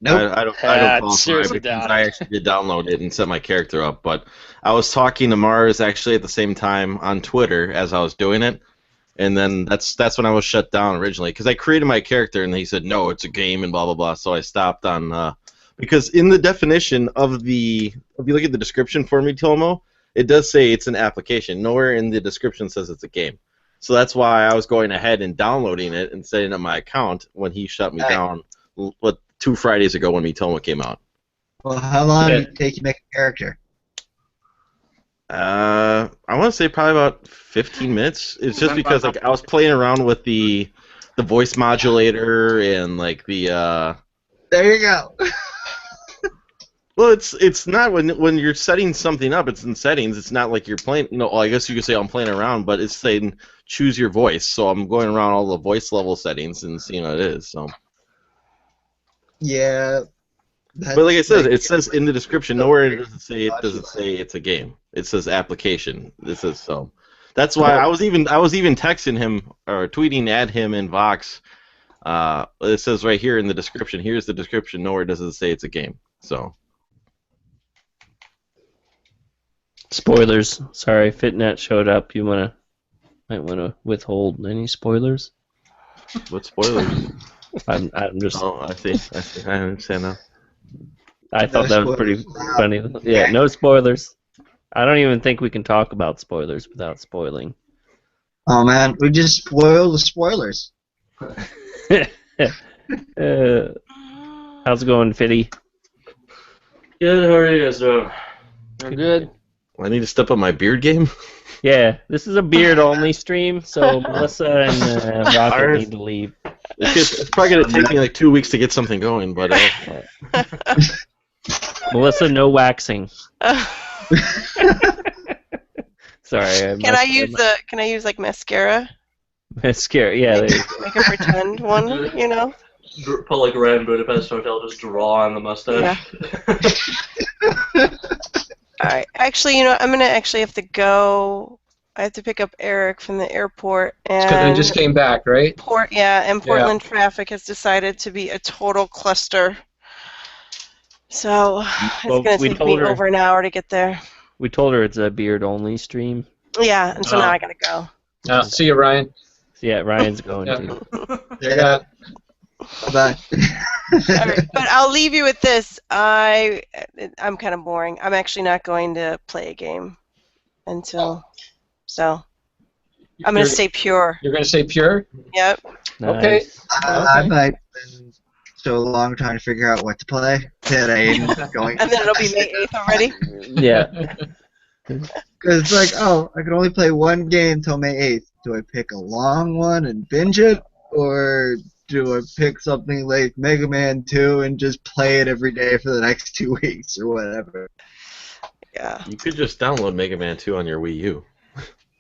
Nope. I don't qualify seriously because doubt I it. actually did download it and set my character up. But I was talking to Mars actually at the same time on Twitter as I was doing it, and then that's when I was shut down originally because I created my character and he said no, it's a game and blah blah blah. So I stopped on because in the definition of if you look at the description for me, Tomo, it does say it's an application. Nowhere in the description says it's a game. So that's why I was going ahead and downloading it and setting up my account when he shut me down. 2 Fridays ago when Mitoma came out. Well, how long did it take you to make a character? I want to say probably about 15 minutes. It's just because I was playing around with the voice modulator and like the. There you go. Well, it's not when you're setting something up. It's in settings. It's not like you're playing. No, I guess you could say I'm playing around, but it's saying choose your voice. So I'm going around all the voice level settings and seeing what it is. So. Yeah. But like I said, it says in the description nowhere does it say it's a game. It says application. This is so. That's why I was even texting him or tweeting at him in Vox. It says right here in the description. Here's the description. Nowhere does it say it's a game. So. Spoilers. Sorry, Fitnet showed up. You might wanna withhold any spoilers. What spoilers? I'm just. Oh, I see. I understand now. I thought that was pretty funny. Yeah, no spoilers. I don't even think we can talk about spoilers without spoiling. Oh man, we just spoiled the spoilers. How's it going, Fitty? Good, how are you guys doing? We're good. I need to step up my beard game. Yeah, this is a beard-only stream, so Melissa and Rocket need to leave. It's probably going to take me like 2 weeks to get something going, but... Melissa, no waxing. Sorry. Can I use like mascara? Mascara, yeah. There you go. Make a pretend one, you know? Put like Ryan Budapest Hotel, just draw on the mustache. Yeah. Alright, actually, you know, I'm gonna actually have to go. I have to pick up Eric from the airport, and I just came back, right? Portland traffic has decided to be a total cluster. So it's gonna take me over an hour to get there. We told her it's a beard-only stream. Yeah, and so now I gotta go. See you, Ryan. Yeah, Ryan's going too. Yeah. Bye. Right, but I'll leave you with this. I'm kind of boring. I'm actually not going to play a game until. So I'm going to stay pure. You're going to stay pure? Yep. Nice. Okay. I might spend so long trying to figure out what to play that I ain't going. And then it'll be May 8th already? Yeah. Because it's like, oh, I can only play one game till May 8th. Do I pick a long one and binge it? Or do I pick something like Mega Man 2 and just play it every day for the next 2 weeks or whatever? Yeah. You could just download Mega Man 2 on your Wii U.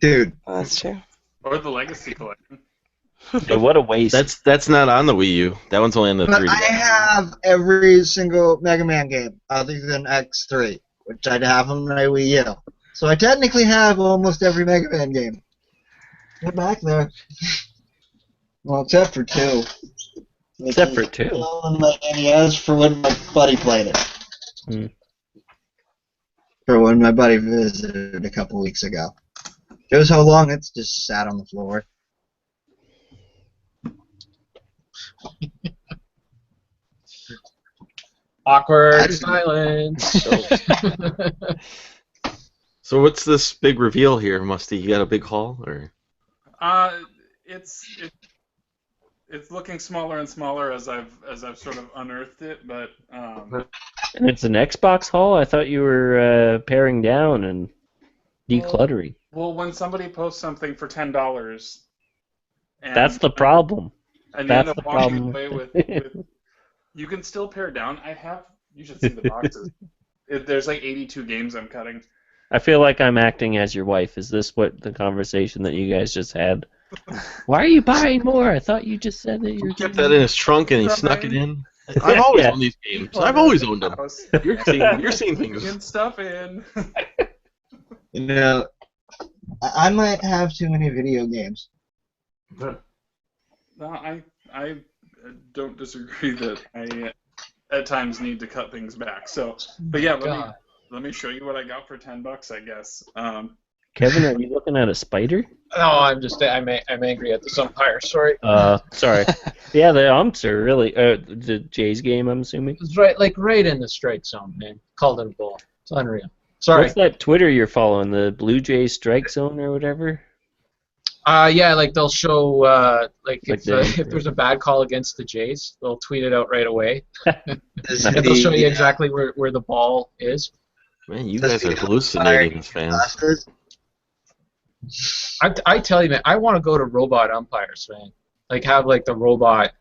Dude. Well, that's true. Or the Legacy Collection. Yeah, what a waste. That's not on the Wii U. That one's only on the 3D. But I have every single Mega Man game other than X3, which I have on my Wii U. So I technically have almost every Mega Man game. Get back there. Well, except for 2. Except for 2. On my NES for when my buddy played it. Hmm. For when my buddy visited a couple weeks ago. Shows how long it's just sat on the floor. Awkward silence. So what's this big reveal here, Musty? You got a big haul, or? It's looking smaller and smaller as I've sort of unearthed it, but And it's an Xbox haul? I thought you were paring down and decluttering. well, when somebody posts something for $10, and That's the problem. and you That's end up the walking problem. away with you can still pare down. You should see the boxes. There's like 82 games I'm cutting. I feel like I'm acting as your wife. Is this what the conversation that you guys just had? Why are you buying more? I thought you just said that He kept that in his trunk and he snuck it in. I've always owned these games. I've always owned them. You're seeing things. Getting stuff in. You know, I might have too many video games. No, I don't disagree that I at times need to cut things back. So, but yeah, let me show you what I got for $10, I guess. Kevin, are you looking at a spider? No, I'm angry at this umpire. Sorry. Sorry. Yeah, the umps are really the Jays game, I'm assuming. It's right in the strike zone, man. Called it a ball. It's unreal. Sorry. What's that Twitter you're following? The Blue Jays strike zone or whatever? Yeah, like they'll show if the- there's a bad call against the Jays, they'll tweet it out right away. Does And they'll show you exactly where the ball is. Man, you guys are hallucinating as fans. I tell you, man, I want to go to robot umpires, man. Like have like the robot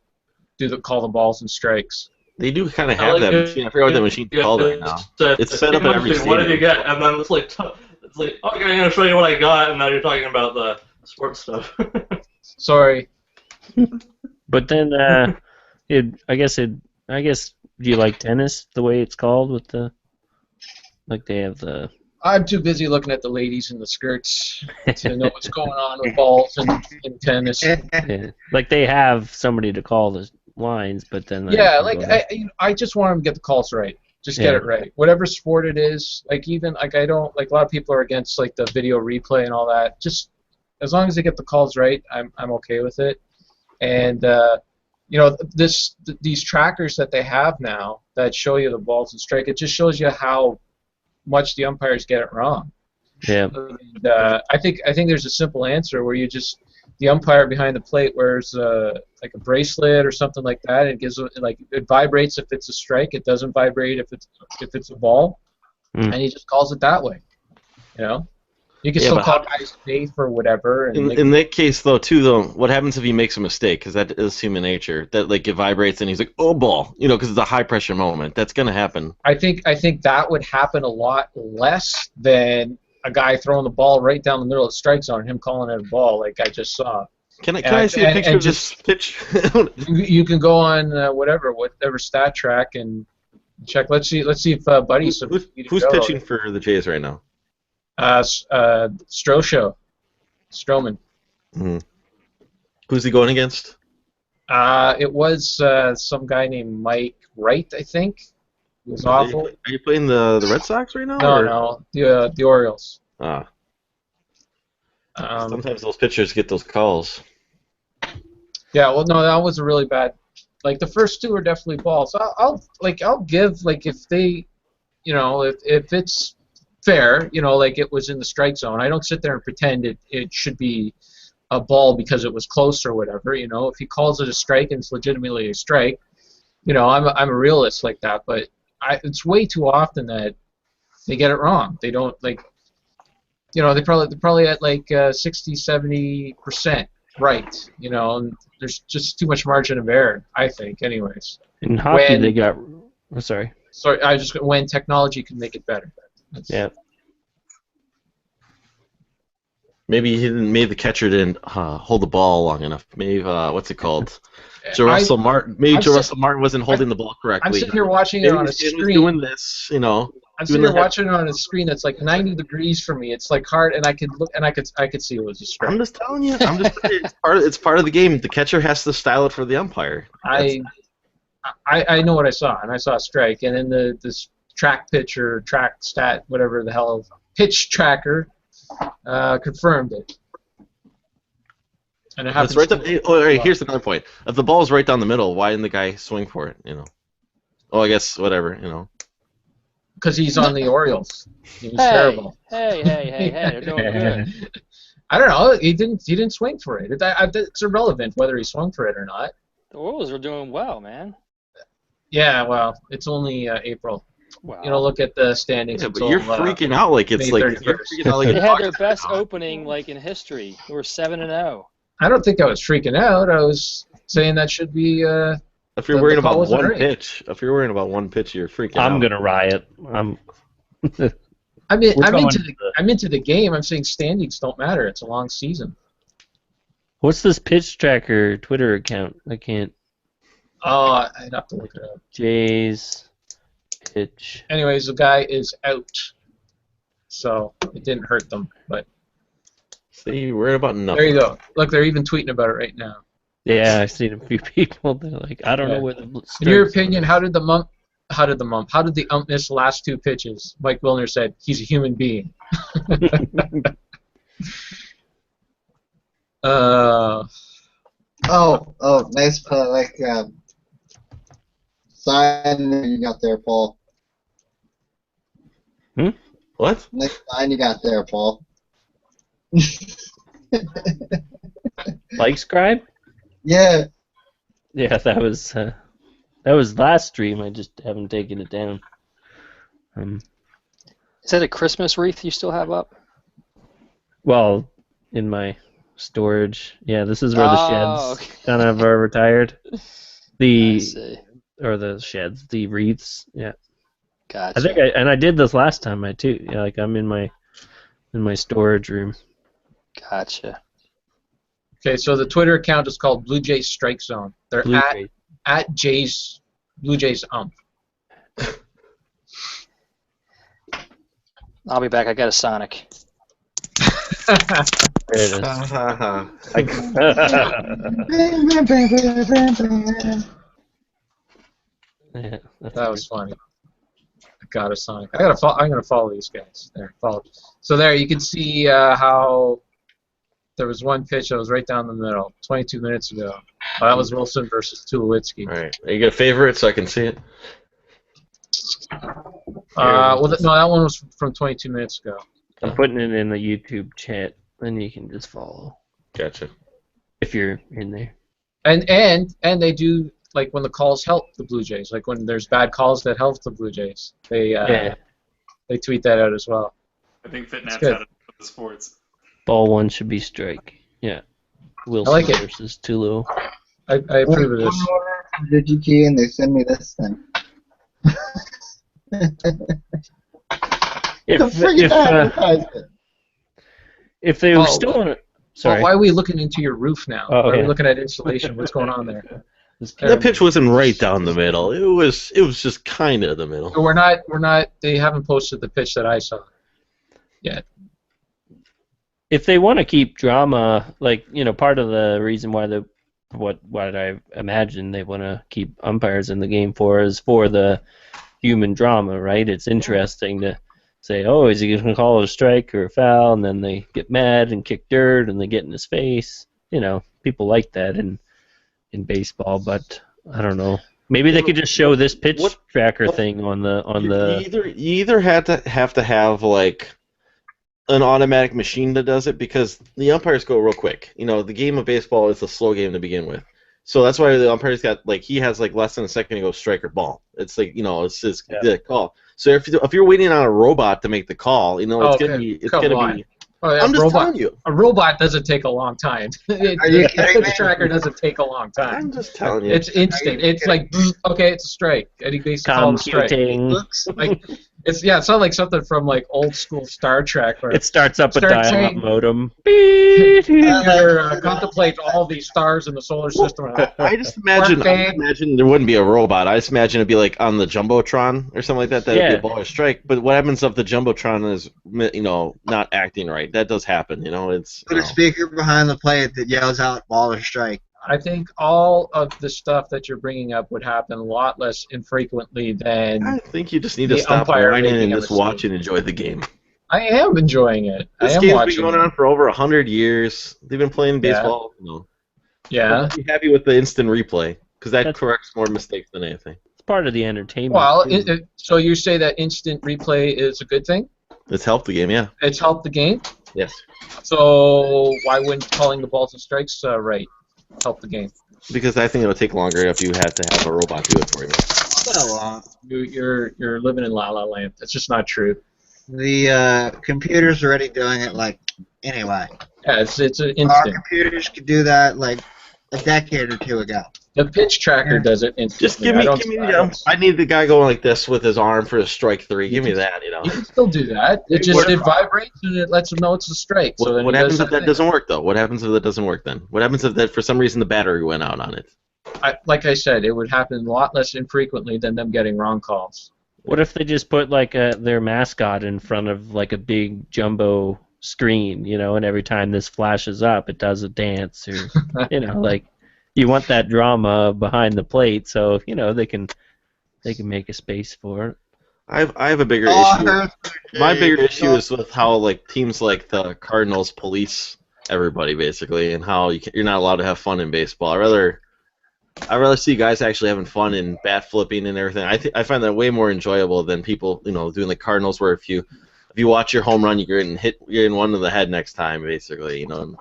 call the balls and strikes. They do kind of have that machine. I forgot what that machine's called right now. It's set up at every What did you stadium. get? And then it's like, okay, I'm gonna show you what I got, and now you're talking about the sports stuff. Sorry. But then, I guess, do you like tennis the way it's called with the, like they have the. I'm too busy looking at the ladies in the skirts to know what's going on with balls and tennis. Yeah, like they have somebody to call the lines, but then. Yeah, I just want them to get the calls right. Just get it right. Whatever sport it is, I don't like a lot of people are against like the video replay and all that. Just as long as they get the calls right, I'm okay with it. And these trackers that they have now that show you the balls and strike, it just shows you how much the umpires get it wrong. Yeah. And, I think there's a simple answer where the umpire behind the plate wears like a bracelet or something like that. And it vibrates if it's a strike. It doesn't vibrate if it's a ball, and he just calls it that way. You know, you can still call guys safe or whatever. And in that case, though, what happens if he makes a mistake? Because that is human nature. That like it vibrates and he's like, oh ball, because it's a high pressure moment. That's gonna happen. I think that would happen a lot less than a guy throwing the ball right down the middle of the strike zone and him calling it a ball like I just saw. Can I see a picture of this pitch? You can go on whatever stat track and check. Let's see if Buddy's who's pitching for the Jays right now? Stroman. Mm-hmm. Who's he going against? It was some guy named Mike Wright, I think. It was awful. Are you playing the Red Sox right now? No, the Orioles. Sometimes those pitchers get those calls. Yeah, well, no, that was a really bad. Like the first two are definitely balls. I'll give if they, if it's fair, like it was in the strike zone. I don't sit there and pretend it should be a ball because it was close or whatever. If he calls it a strike and it's legitimately a strike, I'm a realist like that. But it's way too often that they get it wrong. They don't they're probably at like 60-70% right. And there's just too much margin of error, I think. Anyways. In hockey, they got. Oh, sorry. Sorry, when technology can make it better. Yeah. Maybe the catcher didn't hold the ball long enough. Maybe what's it called? Russell Martin. Maybe Russell Martin wasn't holding the ball correctly. I'm sitting here watching it on a screen. Doing this, I'm sitting here watching it on a screen that's like 90 degrees from me. It's like hard, and I could look, and I could see it was a strike. I'm just telling you. It's part of the game. The catcher has to style it for the umpire. I know what I saw, and I saw a strike, and then this track pitcher, track stat, whatever the hell, pitch tracker confirmed it. And it happens. Here's another point. If the ball is right down the middle, why didn't the guy swing for it? Oh, I guess whatever. Because he's on the Orioles. He was Hey, terrible. hey, they're doing good. I don't know. He didn't swing for it. It's irrelevant whether he swung for it or not. The Orioles are doing well, man. Yeah, well, it's only April. Wow. You know, look at the standings. Yeah, but until, you're freaking out like it's May like 31st. you're freaking out like They it's had their August best now. opening like in history. They were 7-0. I don't think I was freaking out. I was saying that should be. If you're the worrying call about wasn't one right. pitch, you're freaking out. I'm gonna riot. I'm We're going into to the- I'm into the game. I'm saying standings don't matter. It's a long season. What's this pitch tracker Twitter account? I can't. Oh, I'd have to look it up. Jay's pitch. Anyways, the guy is out, so it didn't hurt them. But See, you're worried about nothing. there you go. Look, they're even tweeting about it right now. Yeah, I've seen a few people. They're like, I don't know where the. In your opinion, how did the ump miss the last two pitches? Mike Wilner said he's a human being. Nice sign you got there, Paul. What? Nice sign you got there, Paul. Like scribe? Yeah. Yeah, that was last stream. I just haven't taken it down. Is that a Christmas wreath you still have up? Well, in my storage. Yeah, this is where the Oh, sheds kind of are retired. The I see. or the sheds, the wreaths. Yeah, Gotcha. I think I did this last time. I too. Yeah, like I'm in my storage room. Gotcha. Okay, so the Twitter account is called Blue Jays Strike Zone. They're Blue Jays. at Blue Jays ump. I'll be back. I got a Sonic. There it is. Yeah, that's That was funny. I got a Sonic. I'm gonna follow these guys. There, follow. So there, you can see how there was one pitch that was right down the middle, 22 minutes ago. That was Wilson versus Tulowitzki. All right. You got a favorite so I can see it? No, that one was from 22 minutes ago. I'm putting it in the YouTube chat, then you can just follow Gotcha. if you're in there. And they do, like, when the calls help the Blue Jays, like when there's bad calls that help the Blue Jays, they tweet that out as well. I think Fitnat's good. out of the sports. Ball one should be strike. Yeah. Wilson like it. versus Tulu. I approve of this. Did you key and they send me this thing? If they Oh, still want to, Well, sorry. why are we looking into your roof now? Oh, Why are we yeah. looking at insulation? What's going on there? That pitch wasn't right down the middle. It was just kind of the middle. We're not. They haven't posted the pitch that I saw yet. If they want to keep drama, like, part of the reason why what I imagine they want to keep umpires in the game for is for the human drama, right? It's interesting to say, oh, is he going to call it a strike or a foul? And then they get mad and kick dirt and they get in his face. People like that in baseball, but I don't know. Maybe they could just show this pitch tracker thing on the. You either have to have like an automatic machine that does it, because the umpires go real quick. The game of baseball is a slow game to begin with. So that's why the umpires got, like, he has like less than a second to go strike or ball. It's like, it's just the call. So if you're waiting on a robot to make the call, it's gonna be I'm just telling you. A robot doesn't take a long time. Are you kidding me? The tracker doesn't take a long time. I'm just telling you. It's instant. It's like, okay, it's a strike. And he basically calls a strike. Computing. Like, it's not like something from like old school Star Trek where It starts up a Starts dial-up saying- modem. you contemplate all these stars in the solar system. I just imagine there wouldn't be a robot. I just imagine it'd be like on the Jumbotron or something like that. That'd be a ball or strike. But what happens if the Jumbotron is, not acting right? That does happen. It's Put a speaker behind the plate that yells out ball or strike. I think all of the stuff that you're bringing up would happen a lot less infrequently than. I think you just need to The stop umpire whining making and a just watch and enjoy the game. I am enjoying it. This I am game's watching been going it. on for over 100 years. They've been playing baseball. Yeah. I'm happy with the instant replay because that That's- corrects more mistakes than anything. It's part of the entertainment. Well, too. so you say that instant replay is a good thing? It's helped the game, yeah. It's helped the game? Yes. So why wouldn't calling the balls and strikes right help the game? Because I think it'll take longer if you had to have a robot do it for you. You're living in La La Land. That's just not true. The computer's already doing it like anyway. Yeah, it's an Our instant. computers could do that like a decade or two ago. The pitch tracker does it instantly. Just give me I need the guy going like this with his arm for a strike 3. Give me that, you know. You can still do that. It vibrates and it lets him know it's a strike. So then What he does happens if that thing. doesn't work though? What happens if that doesn't work then? What happens if that for some reason the battery went out on it? Like I said, it would happen a lot less infrequently than them getting wrong calls. What if they just put like their mascot in front of like a big jumbo screen, you know, and every time this flashes up, it does a dance, or you know, like you want that drama behind the plate, so you know they can make a space for it. I have a bigger issue. My bigger issue is with how like teams like the Cardinals police everybody basically, and how you're not allowed to have fun in baseball. I'd rather see guys actually having fun and bat flipping and everything. I find that way more enjoyable than people, you know, doing the Cardinals where if you watch your home run, you're in one to the head next time, basically, you know. And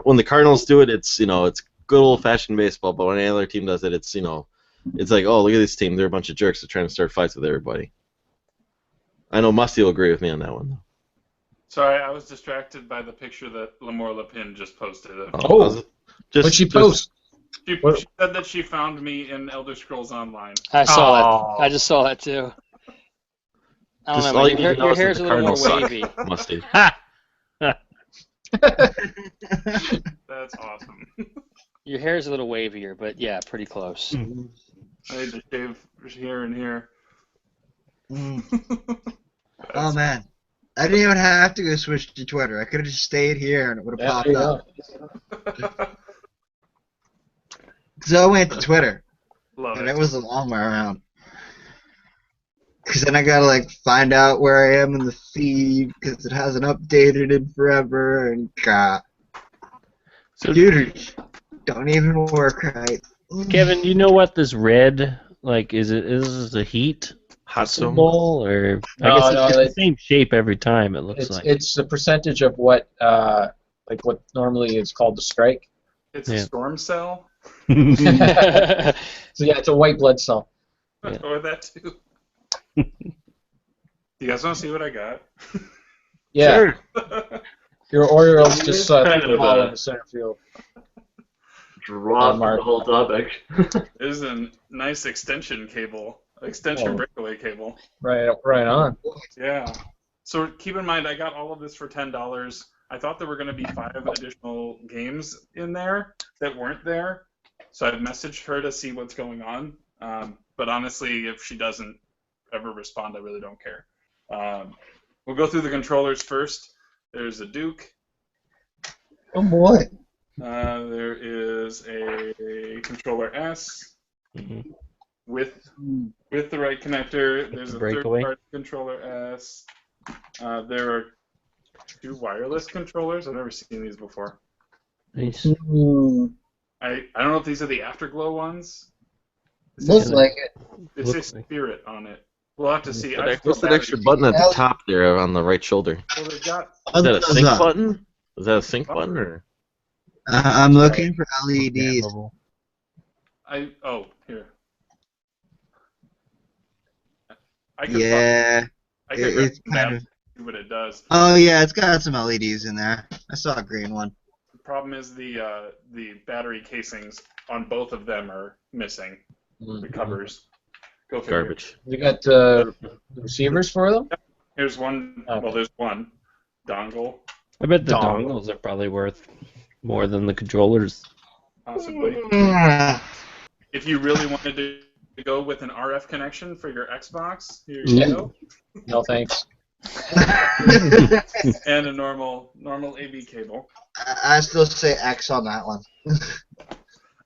when the Cardinals do it, it's, you know, it's good old fashioned baseball. But when any other team does it, it's, you know, it's like, oh, look at this team, they're a bunch of jerks. They're trying to start fights with everybody. I know Musty will agree with me on that one. Sorry, I was distracted by the picture that Lamore Lapin just posted. What'd she post? She said that she found me in Elder Scrolls Online. I saw that. I just saw that too. I don't know. Your hair's a little more wavy. Musty. That's awesome. Your hair's a little wavier, but yeah, pretty close. I had to shave here and here. Oh man, I didn't even have to go switch to Twitter. I could have just stayed here and it would have popped up. So I went to Twitter, and it was a long way around. Because then I gotta like find out where I am in the feed because it hasn't updated in forever, and computers don't even work right. Kevin, you know what this red, like, is this a heat hot symbol, or I guess it's the same shape every time, it looks like. It's the percentage of what what normally is called the strike. It's a storm cell. So yeah, it's a white blood cell. Yeah. Or that too. You guys want to see what I got? Yeah. Sure. Your Orioles just kind threw the of ball in the center field. Drop the whole topic. There's a nice extension breakaway cable. Right on. Yeah. So keep in mind, I got all of this for $10. I thought there were going to be 5 additional games in there that weren't there. So I've messaged her to see what's going on. But honestly, if she doesn't ever respond, I really don't care. We'll go through the controllers first. There's a Duke. Oh boy. There is a controller S with the right connector. There's a third-party controller S. There are 2 wireless controllers. I've never seen these before. Nice. I don't know if these are the Afterglow ones. Looks like it. It says Spirit on it. We'll have to see. What's that extra button at the top there on the right shoulder? Well, they've got. Is that a sync button? Is that a sync button or? I'm looking for LEDs. Here. I can it's kind of. see what it does. Oh yeah, it's got some LEDs in there. I saw a green one. The problem is the battery casings on both of them are missing. The covers. Go figure. Garbage. You got receivers for them? Here's one. Okay. Well, there's one dongle. I bet the dongles are probably worth more than the controllers. Possibly. If you really wanted to go with an RF connection for your Xbox, here you go. No thanks. And a normal AV cable. I still say X on that one.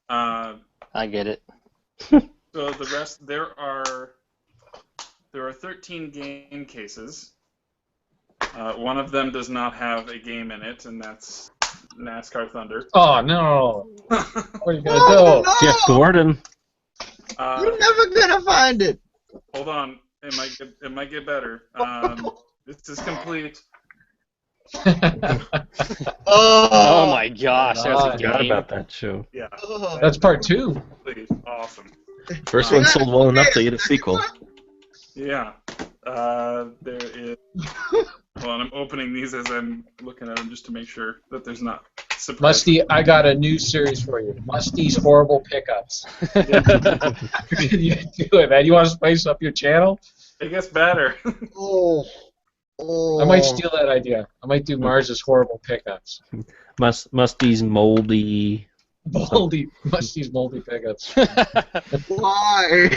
I get it. So the rest, there are 13 game cases. One of them does not have a game in it, and that's NASCAR Thunder. Oh no! What are you gonna do? Jeff Gordon. You're never gonna find it. Hold on. It might get better. This is complete. Oh my gosh, there's a I forgot game. about that show. Yeah. That's part 2. Complete. Awesome. First one sold well enough to get a sequel. Yeah. There is. Hold on, I'm opening these as I'm looking at them just to make sure that there's not surprise. Musty, I got a new series for you. Musty's Horrible Pickups. Can you do it, man? You want to spice up your channel? It gets better. I might steal that idea. I might do Mars's Horrible Pickups. Musty's moldy. Musty's Moldy Pickups. Why?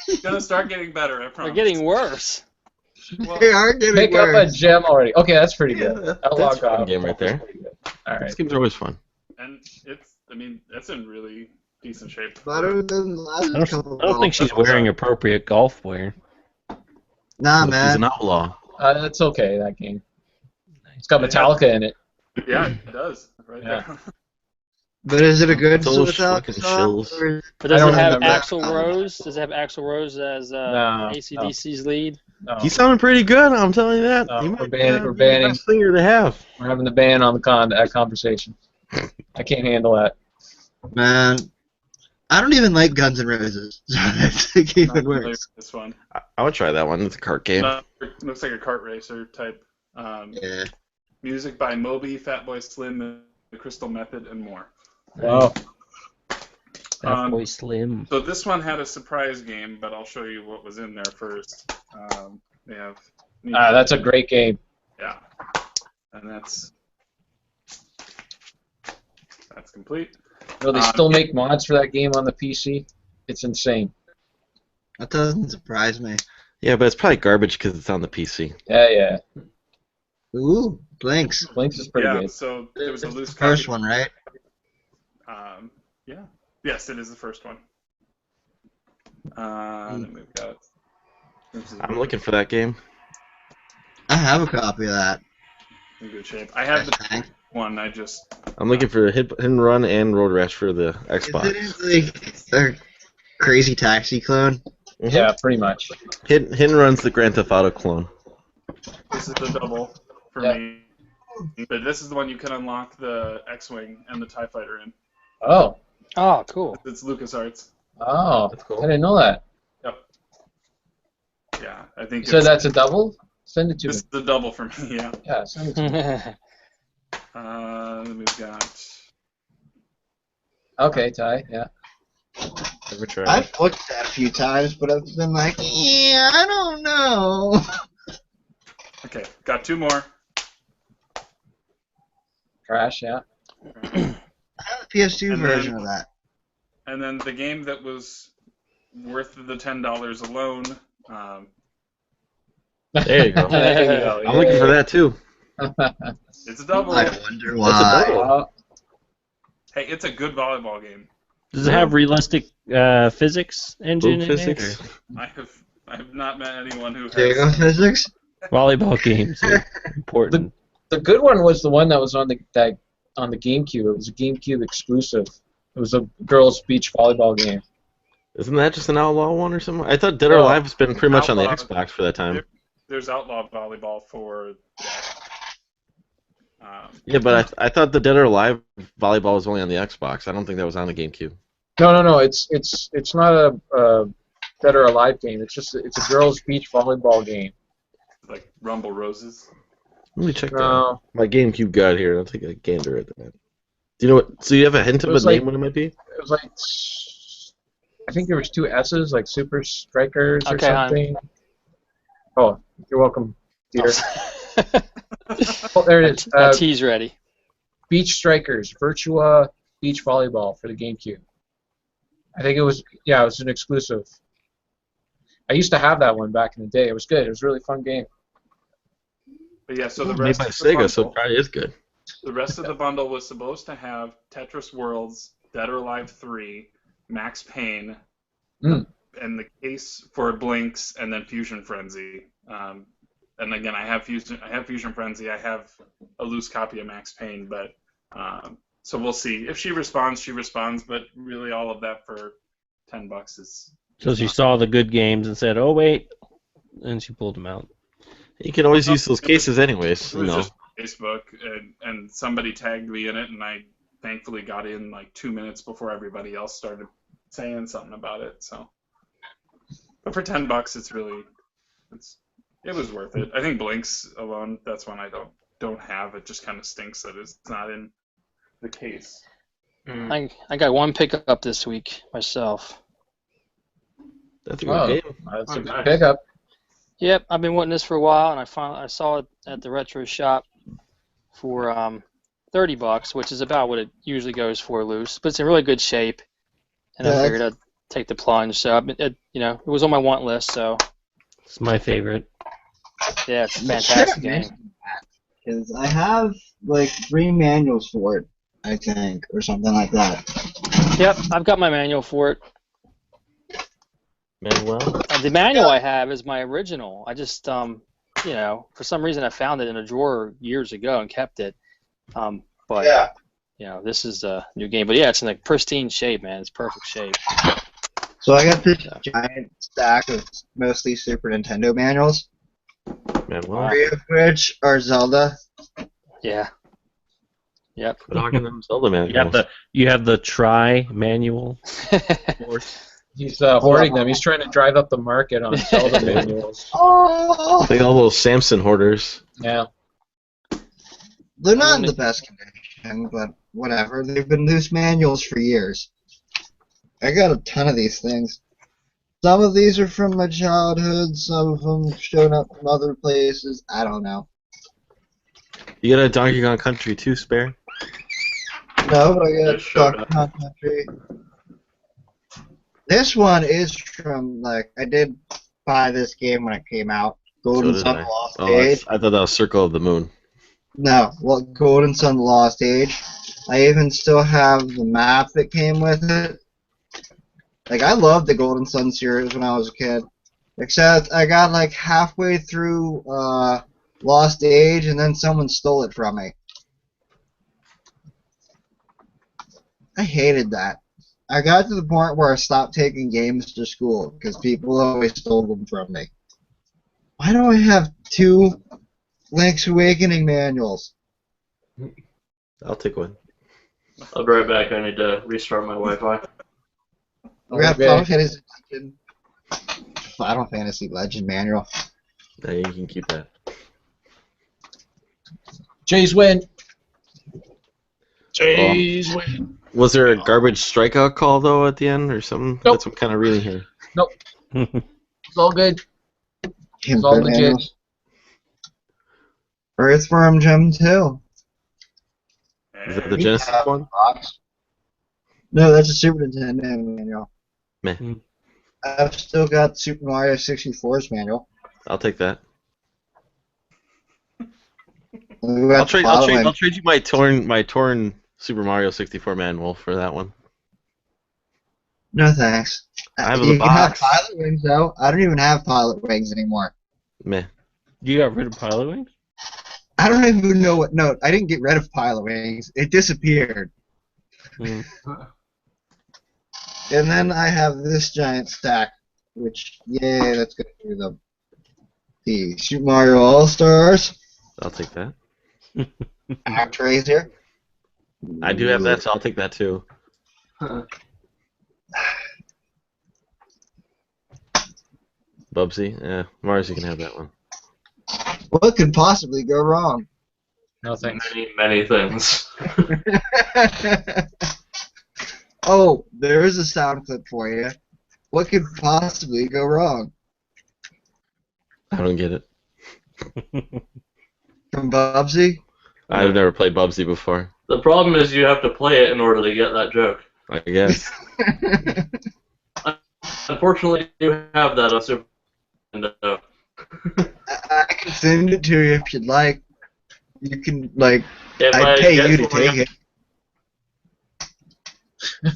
It's gonna start getting better, I They're promise. getting worse. Well, They are getting Pick up a worse. gem already. Okay, that's pretty good. Outlaw That's a fun God. game right there. All right. These games are always fun. and that's in really decent shape. Better than the last I couple. don't think she's wearing appropriate golf wear. Nah, But she's an man. outlaw. That's okay, that game. It's got Metallica in it. Yeah, it does. Right Yeah. there. But is it a good Those Metallica fucking song? shills. or- But does I it don't have remember. Axl Rose? Does it have Axl Rose as No, AC/DC's lead? No. He's sounding pretty good, I'm telling you that. No, He we're might banning- be we're the banning- best singer to have. We're having the ban on that conversation. I can't handle that. Man, I don't even like Guns N' Roses. So that's like Not even familiar worse. with this one. I would try that one. It's a cart game. Looks like a kart racer type. Yeah. Music by Moby, Fatboy Slim, The Crystal Method, and more. Wow. That boy Slim. So this one had a surprise game, but I'll show you what was in there first. They have. That's a great game. Yeah. And that's complete. You know, they still make mods for that game on the PC. It's insane. That doesn't surprise me. Yeah, but it's probably garbage because it's on the PC. Yeah. Ooh, Blinks. Blinks is pretty Yeah. good. So there was a It's loose the first copy. one, right? Yeah. Yes, it is the first one. Then we've got. I'm looking for that game. I have a copy of that. In good shape. I have the Thank- one. I just. I'm looking for Hit and Run and Road Rash for the Xbox. Is it like a crazy taxi clone? Yeah, pretty much. Hit and Run's the Grand Theft Auto clone. This is the double for me. But this is the one you can unlock the X-Wing and the TIE Fighter in. Oh. Oh, cool. It's LucasArts. Oh. That's cool. I didn't know that. Yep. Yeah, I think So that's a double? Send it to this me. is the double for me, yeah. Yeah, send it to me. Then we've got. Okay, Ty, yeah. Never tried. I've looked at that a few times, but I've been like, yeah, I don't know. Okay, got two more. Crash, yeah. I have the PS2 And version then- of that. And then the game that was worth the $10 alone. There you go. There you go. I'm looking for that too. It's a double. I wonder That's a why. double. Hey, it's a good volleyball game. Does it have realistic physics engine Boop in physics. it? I have not met anyone who There you go, has. physics. Volleyball games are important. The good one was the one that was on the GameCube. It was a GameCube exclusive. It was a girls' beach volleyball game. Isn't that just an outlaw one or something? I thought Dead or Oh. Alive has been pretty much on the Outlaw. Xbox for that time. There's outlaw volleyball for that. Yeah, but I thought the Dead or Alive volleyball was only on the Xbox. I don't think that was on the GameCube. No. It's not a Dead or Alive game. It's a girls' beach volleyball game. like Rumble Roses. Let me check that. No, My GameCube guide here. I'll take a gander at that. Do you know what? So you have a hint of It a was name like- what it might be? it was like I think there was two S's, like Super Strikers or Okay, hon. something. Oh, you're welcome, dear. Oh, there it is. My tea's ready. Beach Strikers, Virtua Beach Volleyball for the GameCube. I think it was an exclusive. I used to have that one back in the day. It was good. It was a really fun game. But yeah, so the Made rest by of the Sega, so it bundle, probably is good. the rest of the bundle was supposed to have Tetris Worlds, Dead or Alive 3, Max Payne, Mm. and the case for Blinks, and then Fusion Frenzy. And again, I have Fusion Frenzy. I have a loose copy of Max Payne, but so we'll see. If she responds, she responds. But really, all of that for $10 is So she saw the good games and said, "Oh wait," and she pulled them out. You can always use those cases anyways. It was just Facebook, and somebody tagged me in it, and I thankfully got in like 2 minutes before everybody else started saying something about it. So, but for $10, it was worth it. I think Blinks alone, that's one I don't have. It just kind of stinks that it's not in the case. I got one pickup this week myself. That's a good game. That's a good nice. pickup. Yep, I've been wanting this for a while, and I saw it at the retro shop for $30, which is about what it usually goes for loose, but it's in really good shape. And I figured I'd take the plunge. So it was on my want list. So It's my favorite. yeah, it's a fantastic game. Because I have like 3 manuals for it, I think, or something like that. Yep, I've got my manual for it. Manuel? The manual I have is my original. I just, for some reason I found it in a drawer years ago and kept it. But this is a new game. But yeah, it's in like pristine shape, man. It's perfect shape. So I got this giant stack of mostly Super Nintendo manuals, Manuel? 3 of which are Zelda. Yeah. Yep. Quit hogging them Zelda manuals. You have the Try manual. He's hoarding them. He's trying to drive up the market on Zelda manuals. Oh! Like all those Samson hoarders. Yeah. They're not in the best condition, but whatever. They've been loose manuals for years. I got a ton of these things. Some of these are from my childhood. Some of them shown up from other places. I don't know. You got a Donkey Kong Country 2 spare? No, but I got Just showed Donkey Kong Country. This one is from, like, I did buy this game when it came out. Golden Sun The Lost Age. I thought that was Circle of the Moon. No, Golden Sun The Lost Age. I even still have the map that came with it. Like, I loved the Golden Sun series when I was a kid. Except I got, like, halfway through Lost Age, and then someone stole it from me. I hated that. I got to the point where I stopped taking games to school because people always stole them from me. Why do I have 2 Link's Awakening manuals? I'll take one. I'll be right back. I need to restart my Wi-Fi. I got Final Fantasy Legend manual. Yeah, you can keep that. Jays win. Jays win. Was there a garbage strikeout call, though, at the end or something? Nope. That's what I'm kind of reading here. Nope. It's all good. It's all legit. Earthworm Jim 2. Is that the Genesis one? No, that's a Super Nintendo manual. Meh. I've still got Super Mario 64's manual. I'll take that. I'll trade you my torn Super Mario 64 manual for that one. No thanks. I have You the can have box. Pilot Wings though. I don't even have Pilot Wings anymore. Meh. You got rid of Pilot Wings? I don't even know what. No, I didn't get rid of Pilot Wings. It disappeared. Mm. And then I have this giant stack, which yay, let's go through them. The Super Mario All Stars. I'll take that. Actrays here. I do have that, so I'll take that too. Bubsy, yeah, Mars, you can have that one. What could possibly go wrong? No thanks. Many things. Oh, there is a sound clip for you. What could possibly go wrong? I don't get it. From Bubsy? I've never played Bubsy before. The problem is you have to play it in order to get that joke. I guess. Unfortunately, you have that on Super Nintendo. I can send it to you if you'd like. You can, like, If I'd I pay get you to something take it.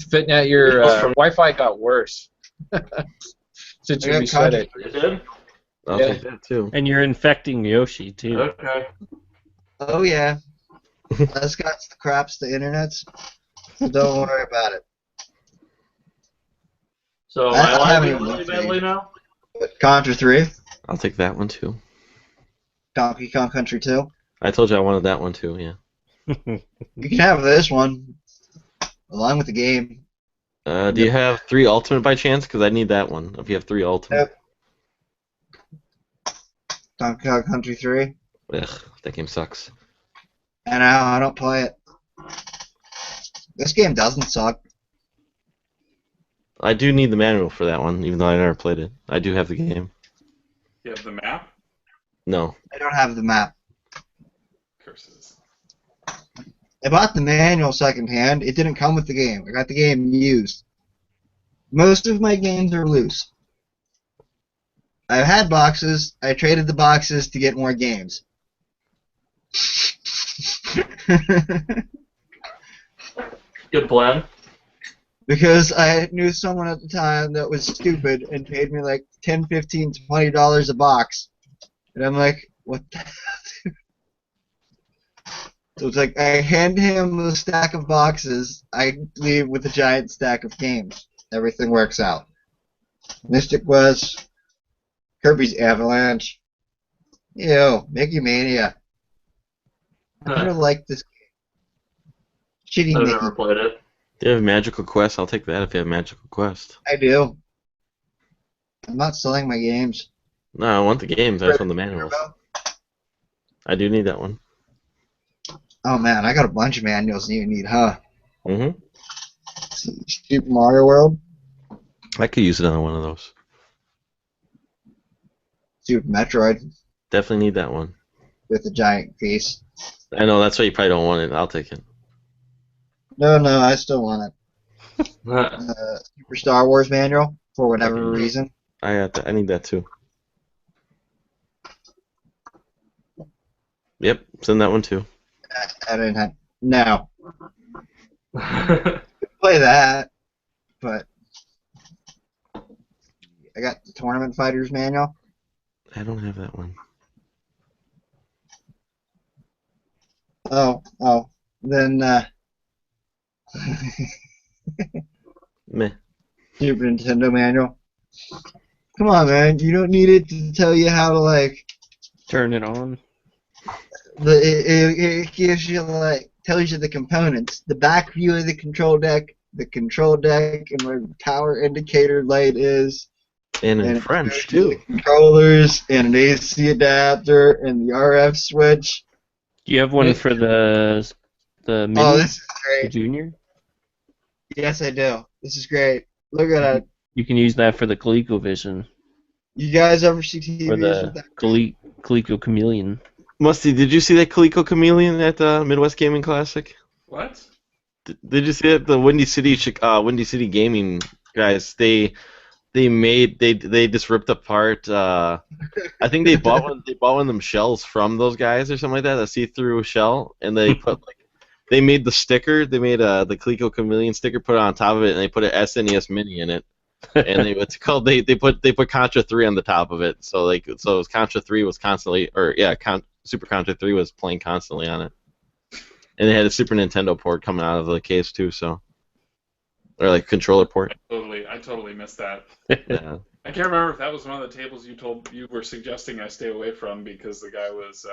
Fitting at your Wi-Fi got worse since you I got reset it. You did? I'll Yeah. take that too. And you're infecting Yoshi, too. Okay. Oh, yeah. That's got the craps, the internets. So don't worry about it. So I I haven't like it even really looked badly at now. Contra 3, I'll take that one too. Donkey Kong Country 2. I told you I wanted that one too. Yeah. You can have this one along with the game. Do you have 3 Ultimate by chance? Because I need that one. If you have 3 Ultimate. Yep. Donkey Kong Country 3. Ugh, that game sucks. And I don't play it. This game doesn't suck. I do need the manual for that one, even though I never played it. I do have the game. You have the map? No. I don't have the map. Curses. I bought the manual secondhand. It didn't come with the game. I got the game used. Most of my games are loose. I've had boxes. I traded the boxes to get more games. Good plan. Because I knew someone at the time that was stupid and paid me like $10, $15, $20 a box. And I'm like, what the hell, dude? So it's like I hand him a stack of boxes, I leave with a giant stack of games. Everything works out. Mystic Quest, Kirby's Avalanche, Mickey Mania. I never liked this game. Shitty I've Mickey. never played it. Do you have Magical Quest? I'll take that if you have Magical Quest. I do. I'm not selling my games. No, I want the games. I just want the manuals. I do need that one. Oh man, I got a bunch of manuals you need, huh? Mm-hmm. Super Mario World, I could use it on one of those. Super Metroid Definitely need that one. with a giant face. I know, that's why you probably don't want it. I'll take it. No, I still want it. Super Star Wars manual for whatever reason. I got that. I need that too. Yep, send that one too. I didn't have. No, play that, but I got the Tournament Fighters manual. I don't have that one. Oh, then Meh. Super Nintendo manual. Come on, man, you don't need it to tell you how to like. Turn it on. It gives you tells you the components, the back view of the control deck, and where the power indicator light is. And in it French shows you too. the controllers and an AC adapter and the RF switch. Do you have one for the mini, Oh, this is the great. junior? Yes, I do. This is great. Look at that. You can use that for the ColecoVision You guys ever see TVs or with the that? Coleco Chameleon. Musty, did you see that Coleco Chameleon at the Midwest Gaming Classic? What? Did you see it? The Windy City Gaming guys, they just ripped apart. I think they bought one of them shells from those guys or something like that, a see-through shell, and they put they made the sticker. They made the Coleco Chameleon sticker, put it on top of it, and they put an SNES Mini in it. And they put Contra 3 on the top of it. So Contra 3 was constantly, Super Contra 3 was playing constantly on it. And they had a Super Nintendo port coming out of the case too, so. Or like controller port. I totally missed that. Yeah. I can't remember if that was one of the tables you were suggesting I stay away from because the guy was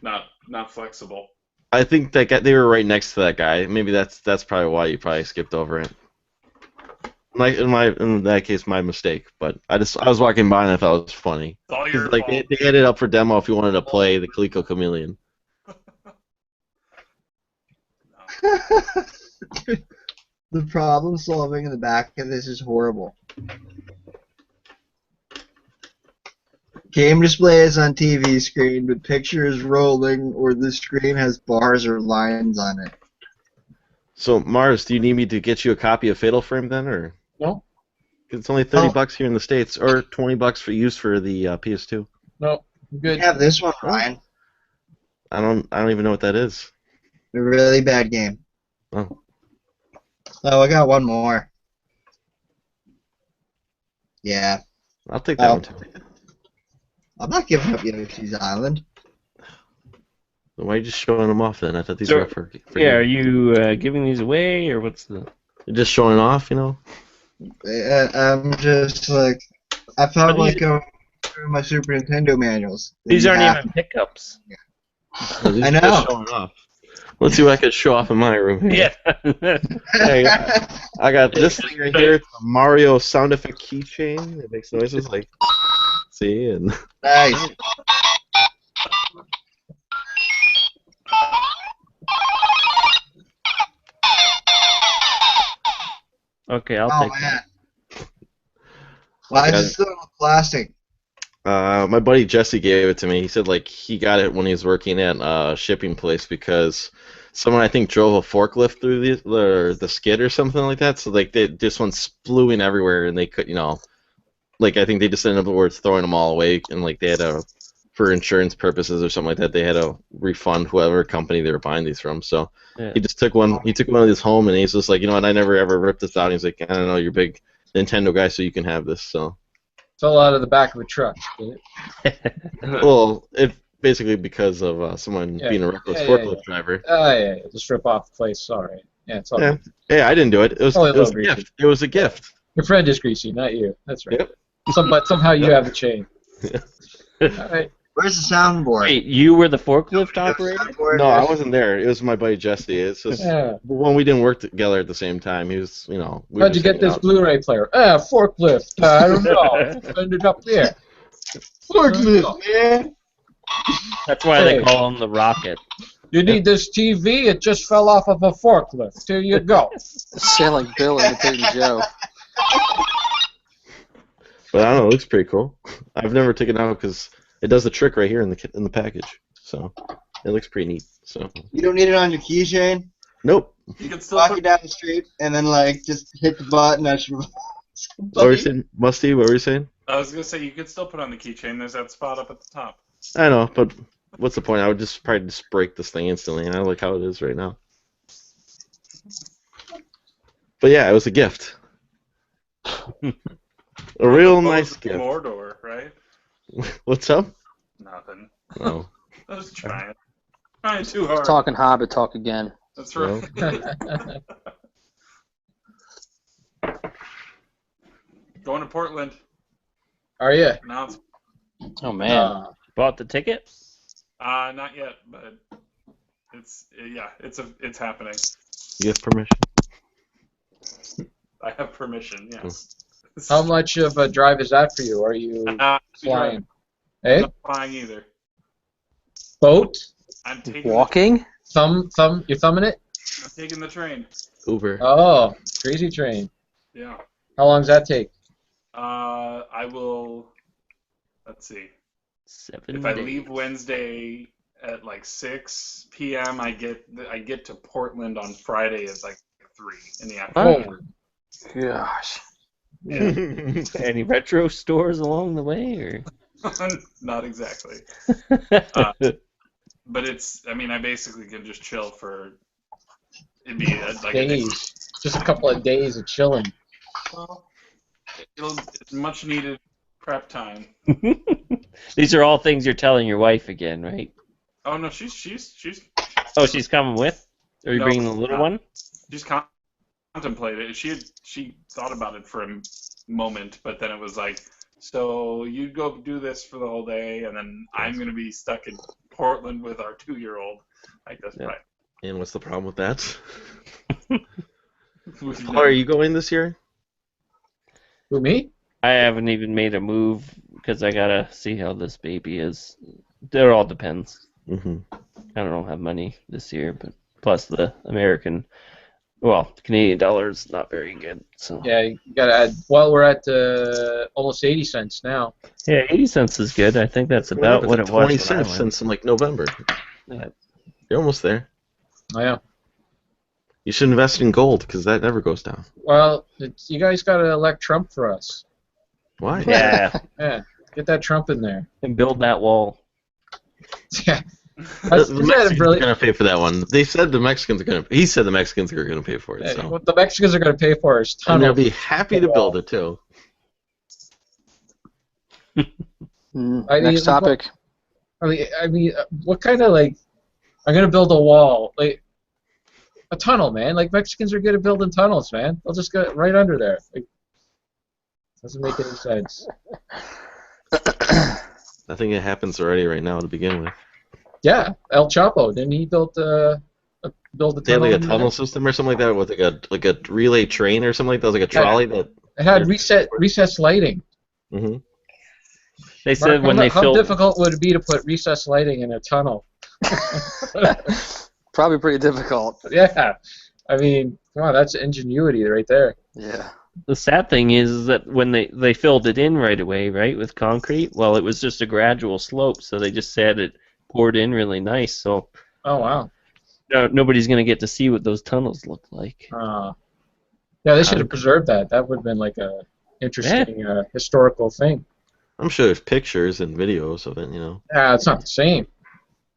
not flexible. I think they were right next to that guy. Maybe that's probably why you probably skipped over it. In that case, my mistake. But I was walking by and I thought it was funny. It's all your Like fault. they had it up for demo if you wanted to play the Coleco Chameleon. The problem solving in the back of this is horrible. Game display is on TV screen, but picture is rolling or the screen has bars or lines on it. So Mars, do you need me to get you a copy of Fatal Frame then, or? No. It's only $30 here in the States, or $20 for use for the PS2. No, I'm good. You have this one, Ryan. I don't even know what that is. A really bad game. Oh. Oh, I got one more. Yeah. I'll take that one too. I'm not giving up Yoshi's Island. Why are you just showing them off then? I thought these So, were up for Yeah, are you. you giving these away, or what's the... You're just showing off, you know? I'm just like, I felt But like going through my Super Nintendo manuals. These You aren't have- even pickups. Well, these I guys know. showing off. Let's see what I can show off in my room here. Yeah. I got this thing right here. It's a Mario sound effect keychain. It makes noises like, see, and Nice. Okay, I'll Oh take man. that. Why Okay. is it still in plastic? my buddy Jesse gave it to me. He said like he got it when he was working at a shipping place because someone I think drove a forklift through the skid or something like that. So like this one spluing everywhere, and they could like I think they just ended up throwing them all away, and like they had to, for insurance purposes or something like that, they had to refund whoever company they were buying these from. So Yeah. he just took one. He took one of these home, and he's just like, you know what? I never ever ripped this out. And he's like, I don't know, you're a big Nintendo guy, so you can have this. So. Fell out of the back of a truck. Did it? Well, it basically because of someone Yeah. being a reckless Yeah, forklift yeah. driver. Oh yeah, just rip off the place. Sorry. Yeah, it's all Yeah. good. Hey, I didn't do it. It was, Only a it was a little gift. It was a gift. Your friend is greasy, not you. That's right. Yep. But somehow you have the chain. All right. Where's the soundboard? Wait, you were the forklift operator? Soundboard No, I is- wasn't there. It was my buddy Jesse. It's just Yeah. when we didn't work together at the same time. He was, we How'd were you just get hanging this out. Blu-ray player? Forklift. I don't know. Ended up there. Forklift, man. That's why they Hey. call him the Rocket. You need this TV? It just fell off of a forklift. Here you go. Sound like Bill imitating Joe. But I don't know. It looks pretty cool. I've never taken it out because it does the trick right here in the package. So it looks pretty neat. So You don't need it on your keychain. nope. You can still Walking put, down the street and then like just hit the button. That's your. What were you saying, Musty? What were you saying? I was gonna say you could still put on the keychain. There's that spot up at the top. I know, but what's the point? I would just probably just break this thing instantly, and I like how it is right now. But yeah, it was a gift. A real nice gift. Mordor, right? What's up? Nothing. Oh, I was trying. Trying too hard. Talking Hobbit talk again. That's right. Going to Portland. Are you? Now it's Oh man. Bought the ticket? not yet, but it's happening. you have permission. I have permission. Yes. How much of a drive is that for you? Are you flying? I'm Hey, not flying either. boat? I'm taking Walking? Thumb? You're thumbing it? I'm taking the train. Uber. Oh, crazy train. Yeah. How long does that take? I will. Let's see. 7 If I days. leave Wednesday at like 6 p.m., I get to Portland on Friday at like 3 in the afternoon. Gosh. Any retro stores along the way, or? Not exactly. But it's. I mean, I basically can just chill for. It'd be like a day. Days. Just a couple of days of chilling. Well, it's much needed prep time. These are all things you're telling your wife again, right? Oh no, she's Oh, she's coming with? Or are you No, bringing the little one? she's contemplated it. She thought about it for a moment, but then it was like, so you go do this for the whole day, and then I'm gonna be stuck in Portland with our 2-year-old. Like that's Yeah. right. And what's the problem with that? We've Paul, are you going this year? Who, me? I haven't even made a move because I gotta see how this baby is. It all depends. Mm-hmm. I don't have money this year, but plus the American, well, the Canadian dollar is not very good. So Yeah, you gotta add. Well, we're at almost 80 cents now. yeah, 80 cents is good. I think that's about what it was. 20 when I cents went. since like November. Yeah. You're almost there. Oh, yeah. You should invest in gold because that never goes down. Well, you guys gotta elect Trump for us. Why? Yeah, Yeah, get that Trump in there. and build that wall. Yeah. The Isn't that Mexicans are brilliant? gonna pay for that one. They said the Mexicans are gonna. He said the Mexicans are gonna pay for it. Hey, So. what the Mexicans are going to pay for is And they'll tunnels. be happy to build it too. I mean, Next topic. I mean, what kind of like? I'm going to build a wall, like a tunnel, man. Like Mexicans are good at building tunnels, man. They'll just go right under there. Like, Doesn't make any sense. I think it happens already right now to begin with. Yeah, El Chapo. Didn't he build a They had tunnel? like a tunnel system or something like that with like a relay train or something like that. It was like a trolley that. It had recessed lighting. Mm-hmm. They said Mark, when they how filled. difficult would it be to put recessed lighting in a tunnel? Probably pretty difficult. Yeah, I mean, come on, that's ingenuity right there. Yeah. The sad thing is that when they filled it in right away, right, with concrete, well, it was just a gradual slope, so they just said it poured in really nice. So Oh wow. nobody's gonna get to see what those tunnels look like. Yeah, they should have preserved that. That would have been like a interesting historical thing. I'm sure there's pictures and videos of it, you know. Yeah, it's not the same.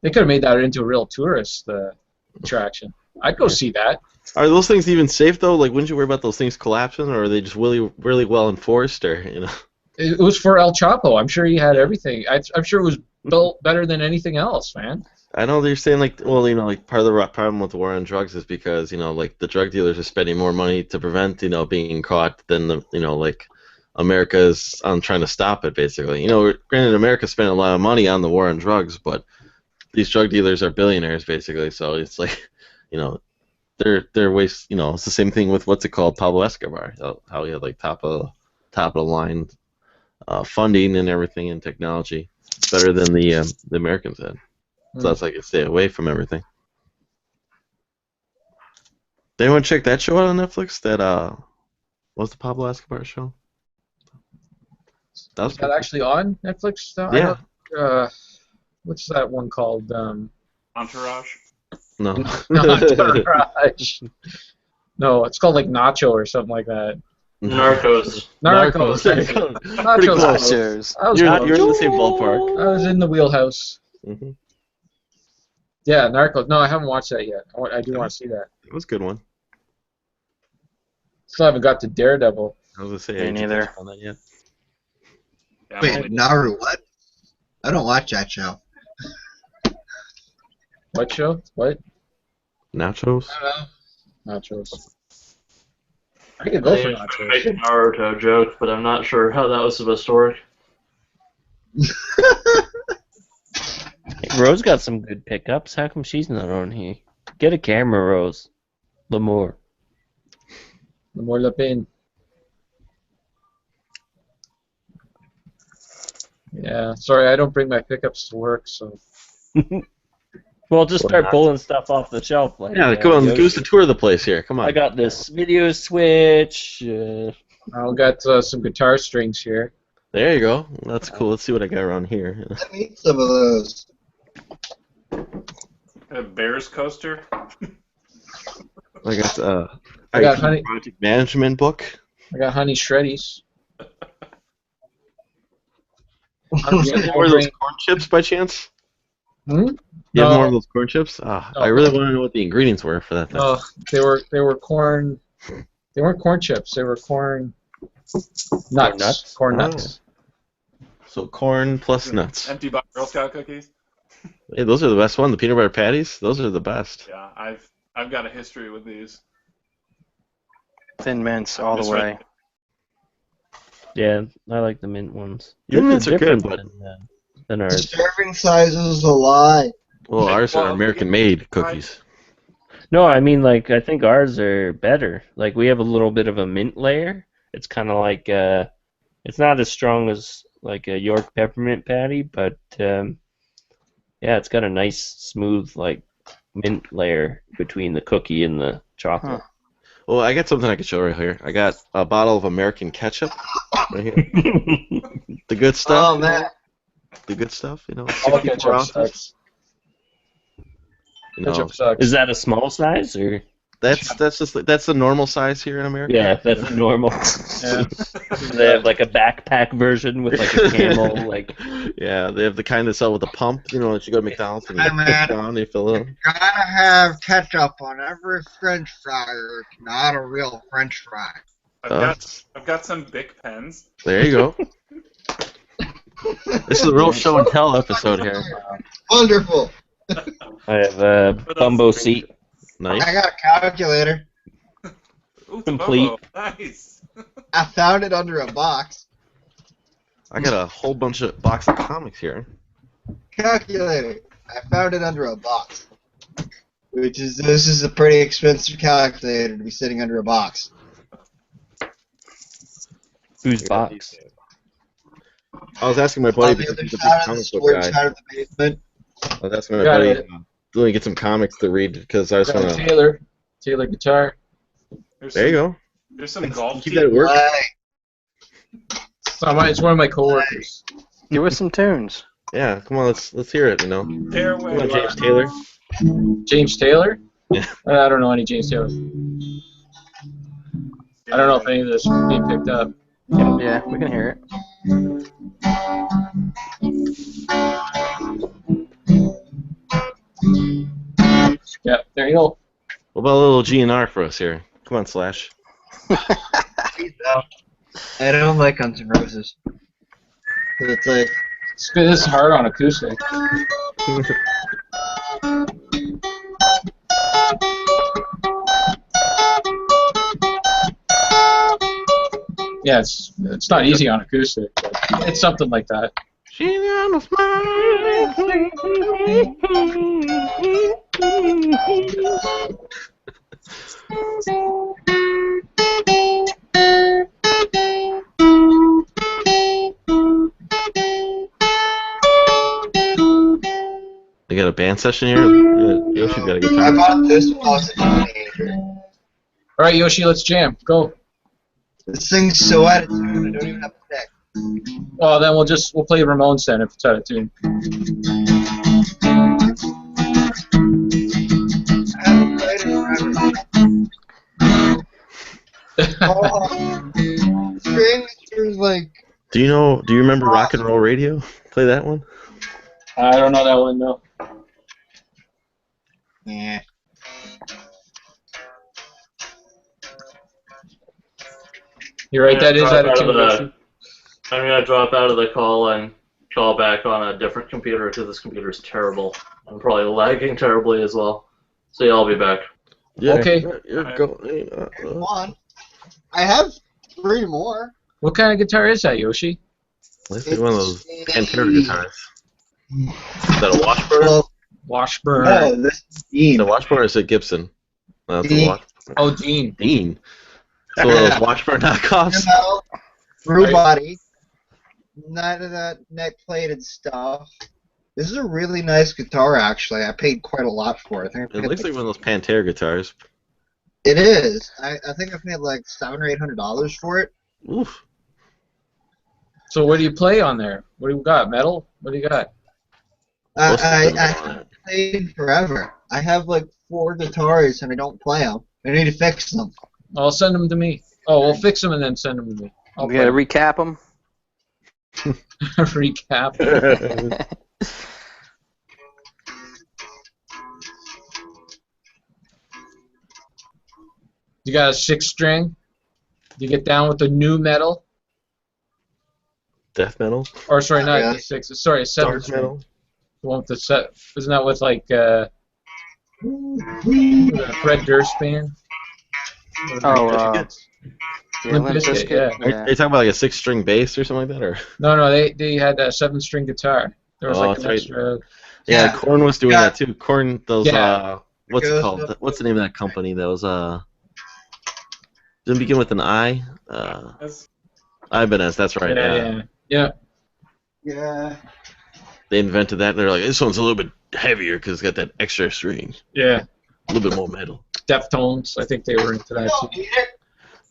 They could have made that into a real tourist attraction. I'd go see that. Are those things even safe though? Like, wouldn't you worry about those things collapsing, or are they just really well enforced, or you know? It was for El Chapo. I'm sure he had everything. I'm sure it was built better than anything else, man. I know they're saying like, well, you know, like part of the problem with the war on drugs is because you know, like the drug dealers are spending more money to prevent you know being caught than the you know like America's on trying to stop it basically. You know, granted, America spent a lot of money on the war on drugs, but these drug dealers are billionaires basically. So it's like, you know. They're waste, you know. It's the same thing with what's it called, Pablo Escobar. How he had like top of the line funding and everything and technology. It's better than the Americans had. So that's like you stay away from everything. Did anyone check that show out on Netflix? That what was the Pablo Escobar show? That was Is that actually on Netflix? Yeah. What's that one called? Entourage. No. Entourage. No, it's called like Nacho or something like that. Narcos. Narcos. Pretty close. Nachos. You're in the same ballpark. I was in the wheelhouse. Mm-hmm. Yeah, Narcos. No, I haven't watched that yet. I do want to see that. It was a good one. Still haven't got to Daredevil. I was gonna say. Me I didn't neither. touch on that yet. Yeah, Wait, Naru, what? I don't watch that show. What show? What? Nachos. I don't know. Nachos. I could go for I'm nachos. making Naruto joke, but I'm not sure how that was supposed to work. Rose got some good pickups. How come she's not on here? Get a camera, Rose. L'Amour. The more Le Pen. Yeah, sorry, I don't bring my pickups to work, so. Well, just start pulling stuff off the shelf. Like, Yeah, come on, give us a tour of the place here. Come on. I got this video switch. I've got some guitar strings here. There you go. That's cool. Let's see what I got around here. I need some of those. A Bears coaster. I got I got IT honey. project management book. I got Honey Shreddies. You have more of those corn chips by chance? Hmm? You have No. more of those corn chips? Ah, No. I really want to know what the ingredients were for that thing. No, they were corn. They weren't corn chips. They were corn nuts. nuts? Corn Oh. nuts. So corn plus nuts. Empty box Girl Scout cookies. Hey, those are the best one. The peanut butter patties. Those are the best. Yeah, I've got a history with these. Thin mints all the That's way. right. Yeah, I like the mint ones. Your Yours mints are good, different but than The ours. serving size is a lie. well, ours are Well, American-made cookies. No, I mean, like, I think ours are better. Like, we have a little bit of a mint layer. It's kind of like, it's not as strong as, like, a York peppermint patty, but, yeah, it's got a nice, smooth, like, mint layer between the cookie and the chocolate. Well, I got something I could show right here. I got a bottle of American ketchup right here. The good stuff. Oh man, The good stuff, you know. All 64 ketchup ounces. sucks. You know, Ketchup sucks. Is that a small size, or? that's the normal size here in America. Yeah, that's normal. Yeah. They have, like, a backpack version with, like, a camel, like... Yeah, they have the kind that sell with a pump, you know, that you go to McDonald's and you Hey, man. push down and you fill it up. gotta have ketchup on every French fry, or it's not a real French fry. I've got some Bic pens. There you go. This is a real show and tell episode here. Wonderful. I have a bumbo seat. Nice. I got a calculator. Ooh, Complete. Bobo. Nice. I found it under a box. I got a whole bunch of box of comics here. Calculator. I found it under a box. This is a pretty expensive calculator to be sitting under a box. Whose box? I was asking my buddy On the because other he's a big side of the comic book storage guy. side of the basement. I was asking my Got buddy, it. let me get some comics to read because I just Got want to. Taylor guitar. There you go. There's some golf Keep that at work. It's one of my coworkers. Give us some tunes. Yeah, come on, let's hear it. You know. Fairway. Come on, James Taylor. James Taylor? Yeah. I don't know any James Taylor. I don't know if any of this is being picked up. Yeah, we can hear it. Yeah, there you go. What about a little GNR for us here? Come on, Slash. I don't like Guns N' Roses. It's like It's good. This is hard on acoustic. Yeah, it's not easy on acoustic, but it's something like that. You got a band session here? Yoshi's got a I guitar. bought this when I was a teenager. All right, Yoshi, let's jam. Go. This thing's so out of tune. I don't even have a neck. Oh, then we'll play Ramones then if it's out of tune. I haven't played it forever. Oh, strings are like. Do you remember Rock and Roll Radio? Play that one? I don't know that one, no. Yeah. You're right, that is out of tune. I'm gonna drop out of the call and call back on a different computer because this computer is terrible. I'm probably lagging terribly as well. So yeah, I'll be back. Yeah. Okay. You're going. Come on. I have 3 more. What kind of guitar is that, Yoshi? Let's take one of those Pantera guitars. Is that a Washburn? Well, Washburn. oh, this is Is Dean. it a Washburn or is it Gibson? No, it's a Dean. Washburn. Oh, Dean. Dean. So those Washburn knockoffs? Through body. None of that neck plated stuff. This is a really nice guitar, actually. I paid quite a lot for it. I think I It paid looks like one of those Pantera guitars. It is. I think I paid like $700 or $800 for it. Oof. So what do you play on there? What do you got? Metal? What do you got? Most of them I are on haven't it. played forever. I have like 4 guitars and I don't play them. I need to fix them. I'll send them to me. Oh, we'll fix them and then send them to me. I'll We gotta recap them. recap. You got a 6-string? You get down with the new metal? Death metal? Or sorry, not Yeah. the 6. Sorry, a 7 Dark string. metal? The one with the set. Isn't that with like Fred Durst band? Oh, Limp yeah, Limp Bizkit, Bizkit, yeah. Are you talking about like a 6-string bass or something like that? Or No, they had a 7-string guitar. There was Oh, like an that's right. extra. yeah, Yeah. Korn was doing that too. Korn, those Yeah. what's it Goes called? up- What's the name of that company? That was didn't begin with an I. Ibanez, that's right. Yeah. Yeah. They invented that. And they're like, this one's a little bit heavier because it's got that extra string, Yeah. a little bit more metal. Deftones. I think they were into that too.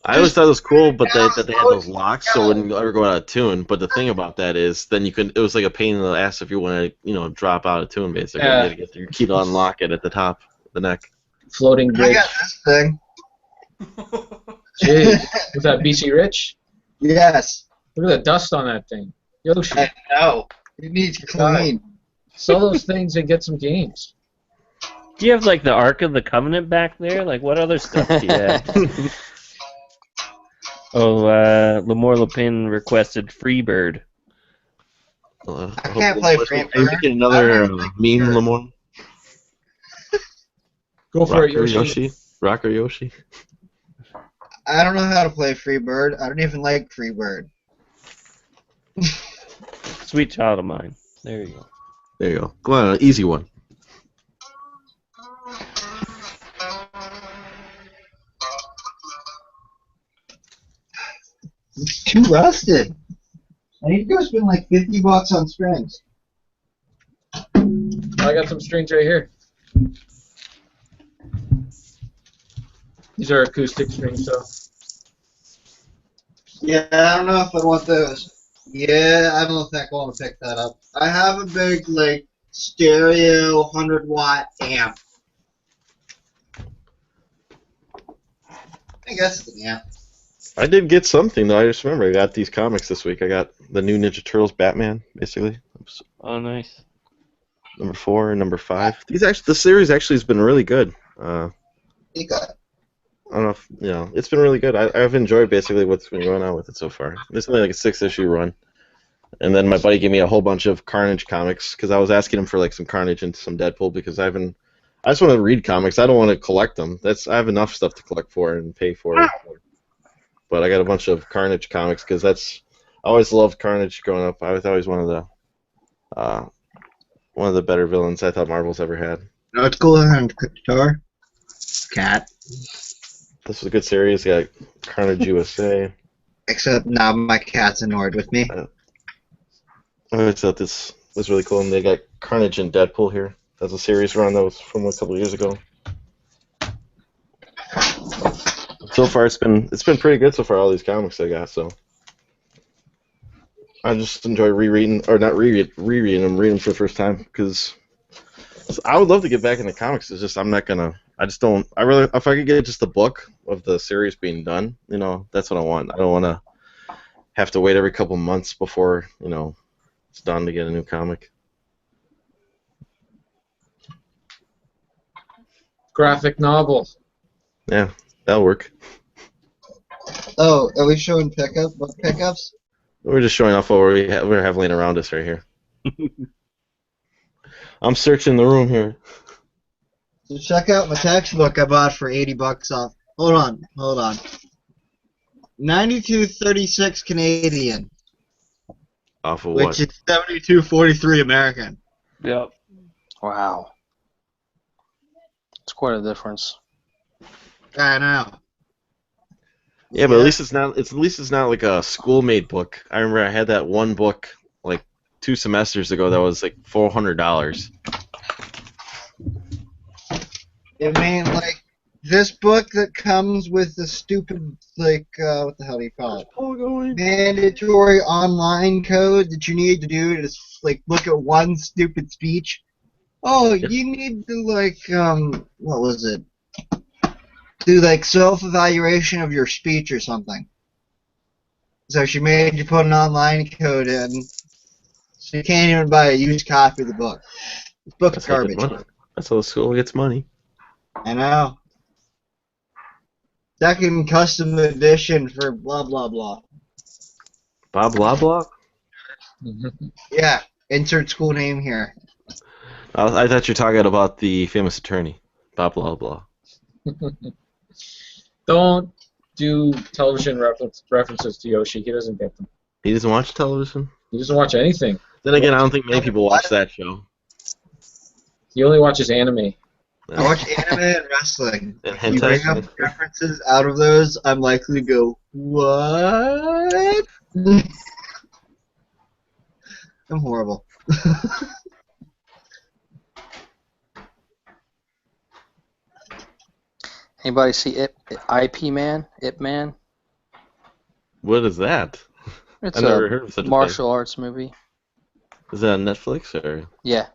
I always thought it was cool, but that they had those locks, so it wouldn't ever go out of tune. But the thing about that is, then you can. It was like a pain in the ass if you want to, drop out of tune. Basically, Yeah. you had to get your key to unlock it at the top of the neck. Floating I bridge. got this thing. Jeez. Was that BC Rich? Yes. Look at the dust on that thing. Yoshi. I know. It needs clean. Sell those things and get some games. Do you have like the Ark of the Covenant back there? Like what other stuff do you have? Oh, Lamore Lepin requested Freebird. I can't play Are you Freebird. making another meme, Lamore? Go for it, Rocker Yoshi. Rocker Yoshi. I don't know how to play Freebird. I don't even like Freebird. Sweet child of mine. There you go. There you go. Go on, an easy one. It's too rusted. I need to go spend like $50 on strings. I got some strings right here. These are acoustic strings, so. Yeah, I don't know if I want those. Yeah, I don't think I want to pick that up. I have a big, like, stereo 100-watt amp. I guess it's an amp. I did get something though. I just remember I got these comics this week. I got the new Ninja Turtles Batman, basically. Oh, nice. Number 4 and number 5. The series actually has been really good. You got it. I don't know if, it's been really good. I've enjoyed basically what's been going on with it so far. It's only like a 6-issue run. And then my buddy gave me a whole bunch of Carnage comics because I was asking him for like some Carnage and some Deadpool because I just want to read comics. I don't want to collect them. I have enough stuff to collect for and pay for. But I got a bunch of Carnage comics because I always loved Carnage growing up. I was always one of the better villains I thought Marvel's ever had. No, it's cool and guitar. Cat. This was a good series. Got Carnage USA. Except now my cat's annoyed with me. I thought this was really cool, and they got Carnage and Deadpool here. That's a series run that was from a couple of years ago. So far, it's been pretty good so far. All these comics I got, so I just enjoy rereading them, reading them for the first time because I would love to get back into comics. It's just if I could get just the book of the series being done, that's what I want. I don't want to have to wait every couple months before it's done to get a new comic. Graphic novel. Yeah, that'll work. Oh, are we showing pickups? We're just showing off what we have laying around us right here. I'm searching the room here. So check out my textbook I bought for $80 off. Hold on. 92.36 Canadian. Off of what? Which is 72.43 American. Yep. Wow. It's quite a difference. I know. Yeah, but at least it's not like a school-made book. I remember I had that one book like 2 semesters ago that was like $400. I mean, like, this book that comes with the stupid, like, what the hell do you call it? Mandatory online code that you need to do to just, like, look at one stupid speech. Oh, you need to, like, what was it? Do, like, self-evaluation of your speech or something. So she made you put an online code in, so you can't even buy a used copy of the book. This book is garbage. That's how the school gets money. I know. Second custom edition for blah blah blah. Blah blah blah? Yeah, insert school name here. I thought you were talking about the famous attorney. Blah blah blah. Don't do television references to Yoshi. He doesn't get them. He doesn't watch television? He doesn't watch anything. Then again, I don't think many people watch that show. He only watches anime. I watch anime and wrestling. And If you bring hentai. up references out of those, I'm likely to go, what? I'm horrible. Anybody see IP Man? Ip Man? What is that? It's I never heard of such a martial arts movie. Is that on Netflix or Yeah.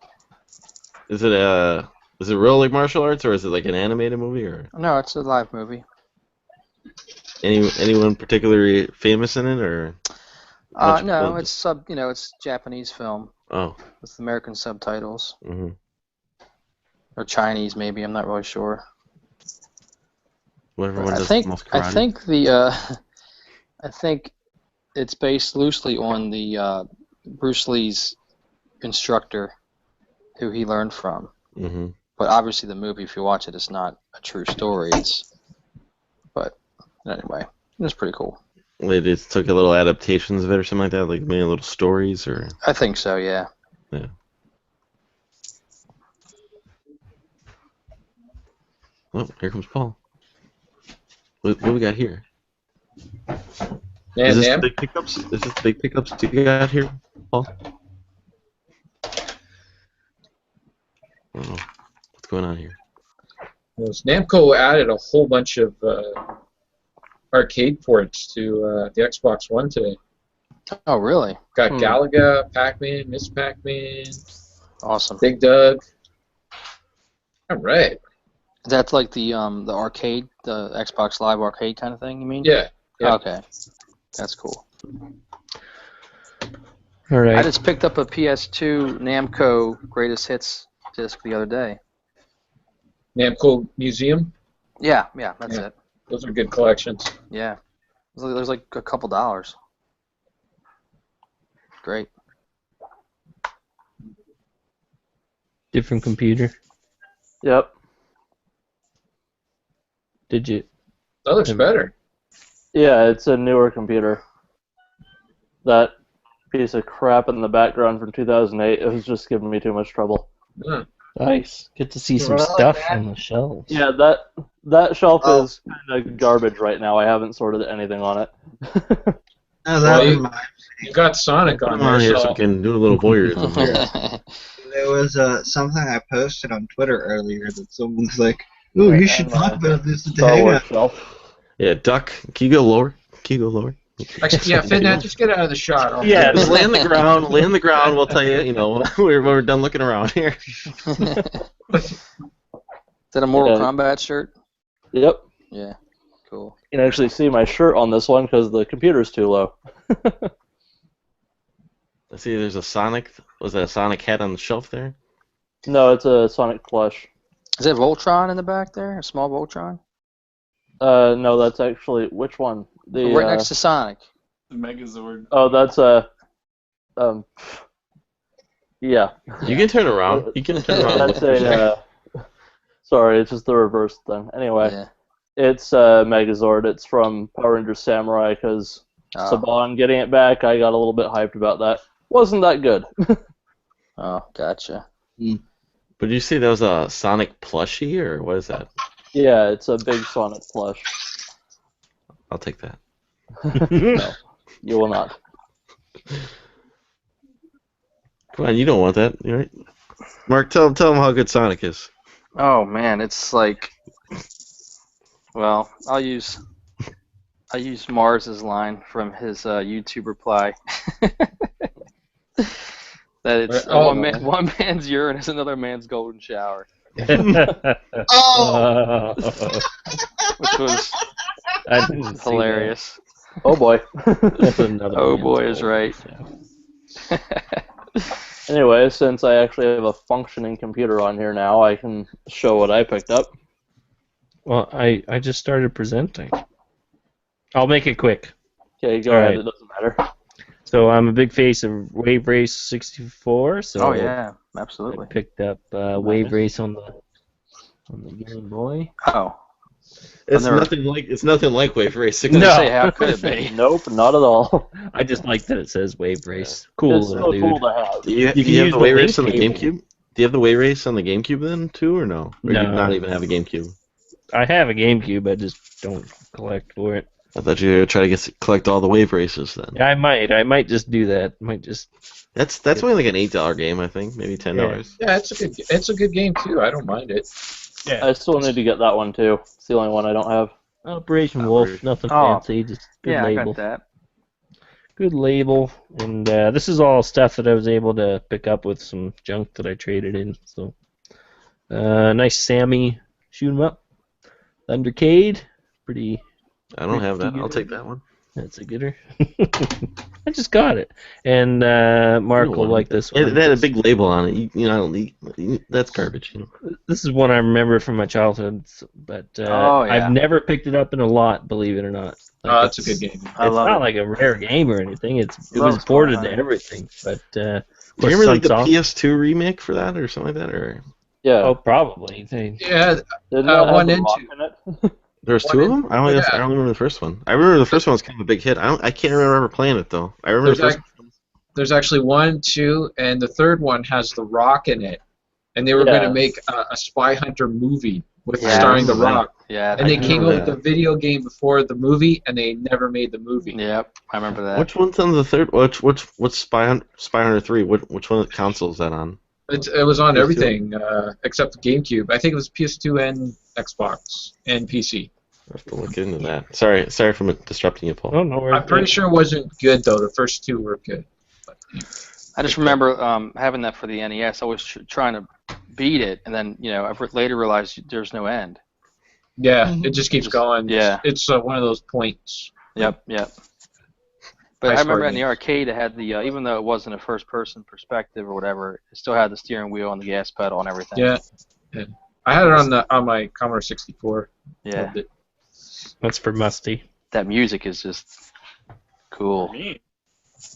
is it real like martial arts or is it like an animated movie or No, it's a live movie. anyone particularly famous in it or? No, it's it's Japanese film Oh. with American subtitles Mhm. or Chinese maybe. I'm not really sure. Whatever one I does think the most karate. I think it's based loosely on the Bruce Lee's instructor, who he learned from. Mm-hmm. But obviously, the movie, if you watch it, it's not a true story. But Anyway, it was pretty cool. They just took a little adaptations of it or something like that, like maybe little stories or. I think so, yeah. Yeah. Oh, here comes Paul. What do we got here? Is this the big pickups? Is this the big pickups you got here, Paul? Oh, what's going on here? Well, Namco added a whole bunch of arcade ports to the Xbox One today. Oh, really? Got Galaga, Pac-Man, Miss Pac-Man, Awesome. Big Doug. All right. That's like the arcade, the Xbox Live arcade kind of thing, you mean? Yeah. Yeah. Okay. That's cool. All right. I just picked up a PS2 Namco Greatest Hits disc the other day. Namco Museum. Yeah, that's Yeah. it. Those are good collections. Yeah. There's like a couple dollars. Great. Different computer. Yep. Did you? That looks better. Yeah, it's a newer computer. That piece of crap in the background from 2008, it was just giving me too much trouble. Huh. Nice. Get to see some stuff on the shelves. Yeah, that shelf is kind of garbage right now. I haven't sorted anything on it. Oh, that Well, you- reminds You got Sonic on Come on there, here so so we can do a little voyeurism here. There was something I posted on Twitter earlier that someone's like, "Ooh, you should talk about this at the Star Wars Hangout." shelf. Yeah, Duck, can you go lower? Can you go lower? actually, yeah, Fidnet, just get out of the shot. I'll- Yeah, just lay on the ground. Lay on the ground. We'll tell you. You know, when we're done looking around here. Is that a Mortal Yeah. Kombat shirt? Yep. Yeah. Cool. You can actually see my shirt on this one because the computer's too low. Let's see. There's a Sonic. Was that a Sonic hat on the shelf there? No, it's a Sonic plush. Is that Voltron in the back there? A small Voltron? No, that's actually which one? The Right next to Sonic. The Megazord. Oh, that's yeah. You can turn around. You can turn around. That's a sorry, it's just the reverse thing. Anyway, Yeah. it's Megazord. It's from Power Rangers Samurai because Oh. Saban getting it back. I got a little bit hyped about that. Wasn't that good? Oh, gotcha. But did you say that was a Sonic plushie, or what is that? Yeah, it's a big Sonic plush. I'll take that. No, you will not. Come on, you don't want that, right? Mark, tell them how good Sonic is. Oh man, it's like, well, I'll use Mars's line from his YouTube reply. That it's one man's urine is another man's golden shower, Oh, which was I didn't see hilarious. Oh boy. that. That's another Oh man's boy is fault. right. Anyway, since I actually have a functioning computer on here now, I can show what I picked up. Well, I just started presenting. I'll make it quick. Okay, go All ahead. right. It doesn't matter. So I'm a big face of Wave Race 64. So Oh yeah, I absolutely. picked up Wave Race on the Game Boy. Oh, It's never- nothing like Wave Race 6. I was gonna say, how could it be? Nope, not at all. I just like that it says Wave Race. Cool, It's little so dude. cool to have. Do you You can have use the the Wave link Race on the cable. GameCube? Do you have the Wave Race on the GameCube then too, or no? Or do you No. not even have a GameCube? I have a GameCube, I just don't collect for it. I thought you were gonna try to collect all the Wave Races then. I might just do that. Might just. That's only like an $8 game, I think, maybe $10. Yeah, it's a good game too. I don't mind it. Yeah. I still need to get that one too. It's the only one I don't have. Operation Wolf, nothing Oh. fancy, just good Yeah, I label. got that. Good label, and this is all stuff that I was able to pick up with some junk that I traded in. So, nice Sammy shoot 'em up. Thundercade, pretty. I don't have that. Pretty I'll good. take that one. That's a gooder. I just got it, and Mark You will want like it. this Yeah, one. that had a big label on it. You know, that's garbage. You know. This is one I remember from my childhood, but Oh, yeah. I've never picked it up in a lot, believe it or not. Oh, that's a it's- good game. I It's love not it. like a rare game or anything. It Love was ported to Spotlight. everything, but Do you remember like the Sunsoft- PS2 remake for that or something like that? Or Yeah. Oh, probably. Yeah, Didn't that have one the and rock two. in it? There's One two of in- them. I don't. yeah. I don't remember the first one. I remember the first one was kind of a big hit. I can't remember ever playing it though. I remember the There's, first. there's actually 1, 2, and the third one has The Rock in it, and they were going to Yes. make a Spy Hunter movie with Yeah. starring The I remember that. Rock. Yeah. And they I came remember out with a video game before the movie, and they never made the movie. Yep. I remember that. Which one's on the third? What's Spy Hunter 3? Which one of the console is that on? It was on PS2? everything except the GameCube. I think it was PS2 and Xbox and PC. I have to look into that. Sorry for disrupting you, Paul. Oh, no worries. I'm pretty sure it wasn't good though. The first 2 were good. But, I just remember having that for the NES. I was trying to beat it, and then I later realized there's no end. yeah, it just keeps going. Yeah. It's one of those points. Yep. But High I remember score in the arcade it had the even though it wasn't a first-person perspective or whatever, it still had the steering wheel and the gas pedal and everything. Yeah. I had it on my Commodore 64. Yeah. Loved it. That's for Musty. That music is just cool. Me.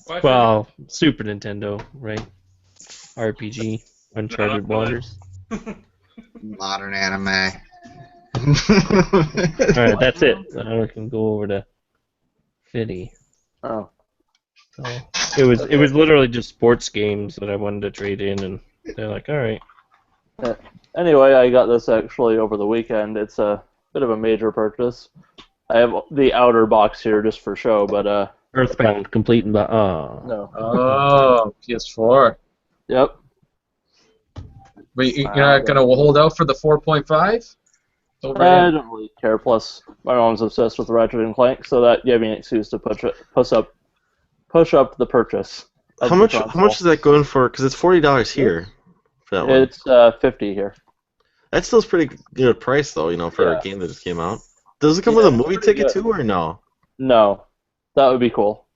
Well, Well, Super Nintendo, right? RPG, Uncharted No, Waters. Modern anime. Alright, that's it. Now we can go over to Fiddy. Oh. So it was literally just sports games that I wanted to trade in, and they're like, all right. Anyway, I got this actually over the weekend. It's a bit of a major purchase. I have the outer box here just for show, but Earthbound complete and no. Oh, PS4. Yep. Wait, you're not gonna hold out for the 4.5? I don't really care. Plus, my mom's obsessed with Ratchet and Clank, so that gave me an excuse to push up the purchase. of How the much console. is that going for? Because it's $40 here for that one. It's 50 here. That still's pretty good price though, for Yeah. a game that just came out. Does it come with a Yeah, movie pretty ticket good. too, or no? No, that would be cool.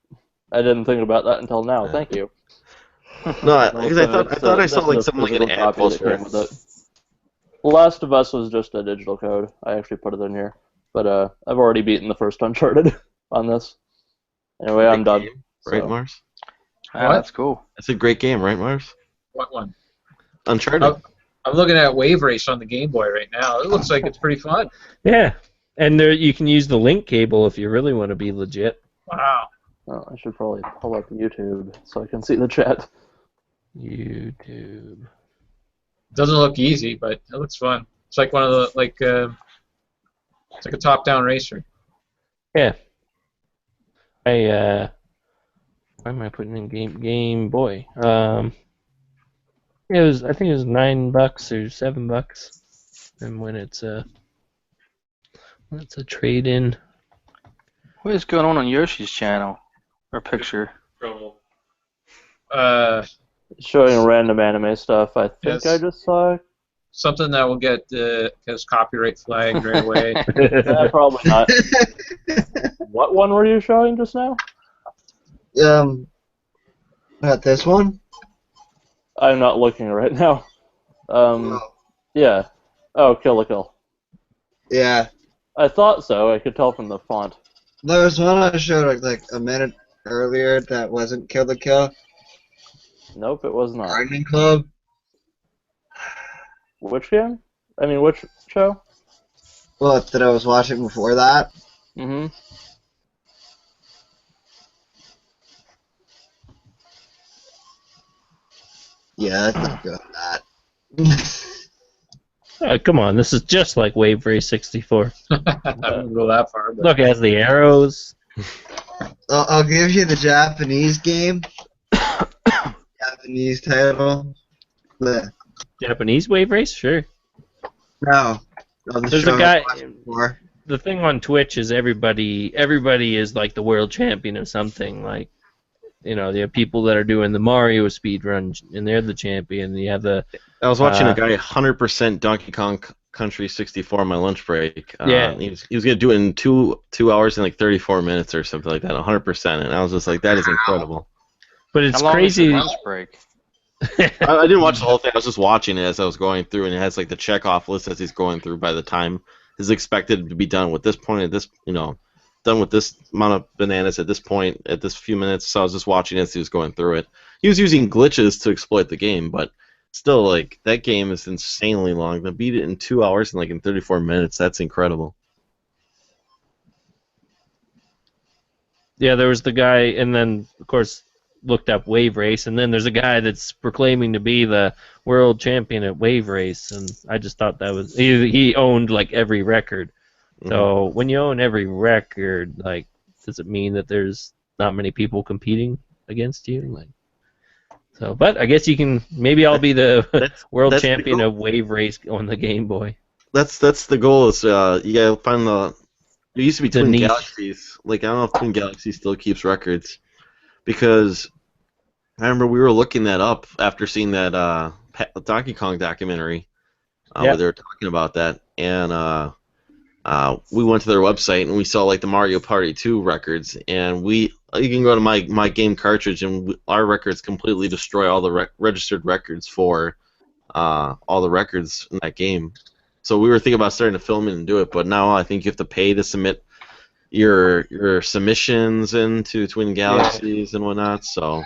I didn't think about that until now. Yeah. Thank you. No, because I thought I saw like that's something like an physical ad copy that poster. came with it. The Last of Us was just a digital code. I actually put it in here, but I've already beaten the first Uncharted on this. Anyway, I'm done. Game, right, So. Mars? Ah, What? that's cool. That's a great game, right, Mars? What one? Uncharted. Oh. I'm looking at Wave Race on the Game Boy right now. It looks like it's pretty fun. Yeah, and there you can use the link cable if you really want to be legit. Wow. Oh, I should probably pull up YouTube so I can see the chat. YouTube. Doesn't look easy, but it looks fun. It's like one of the it's like a top-down racer. Yeah. Why am I putting in Game Boy? I think it was $9 or $7, and when it's a trade in. What is going on Yoshi's channel or picture? Trouble. Showing random anime stuff. I think Yes. I just saw. Something that will get his copyright flagged right away. Probably not. What one were you showing just now? Not this one. I'm not looking right now. Yeah. Oh, Kill la Kill. Yeah. I thought so. I could tell from the font. There was one I showed like a minute earlier that wasn't Kill the Kill. Nope, it was not. Gardening Club. Which game? I mean, which show? Well, that I was watching before that. Mm-hmm. Yeah, that's not good. That. Come on, this is just like Wave Race 64. I wouldn't go that far, but Look, it has the arrows. I'll give you the Japanese game. Japanese title. The, Japanese Wave Race, sure. no. I'll just There's show a you guy. what I watched before. The thing on Twitch is everybody is like the world champion of something. Like, you have people that are doing the Mario speedrun, and they're the champion. You have the I was watching a guy 100% Donkey Kong Country 64 on my lunch break. Yeah. He was gonna do it in two hours and like 34 minutes or something like that, 100%, and I was just like, that is incredible. But it's How long is crazy. your lunch break? I didn't watch the whole thing. I was just watching it as I was going through, and it has like the check-off list as he's going through by the time is expected to be done with this point at this, done with this amount of bananas at this point at this few minutes. So I was just watching as he was going through it. He was using glitches to exploit the game, but still, like, that game is insanely long. To beat it in 2 hours and like in 34 minutes, that's incredible. Yeah, there was the guy, and then of course looked up wave race, and then there's a guy that's proclaiming to be the world champion at wave race, and I just thought that was he owned like every record. So when you own every record, like, does it mean that there's not many people competing against you? Like, so, but I guess you can. Maybe I'll be the world that's the champion goal. of wave race on the Game Boy. That's the goal. Is you gotta find the. It used to be The Twin niche. Galaxies. Like I don't know if Twin Galaxies still keeps records, because I remember we were looking that up after seeing that Donkey Kong documentary where they were talking about that, and we went to their website and we saw like the Mario Party 2 records, and you can go to my game cartridge and our records completely destroy all the registered records for all the records in that game. So we were thinking about starting to film it and do it, but now I think you have to pay to submit your submissions into Twin Galaxies and whatnot. So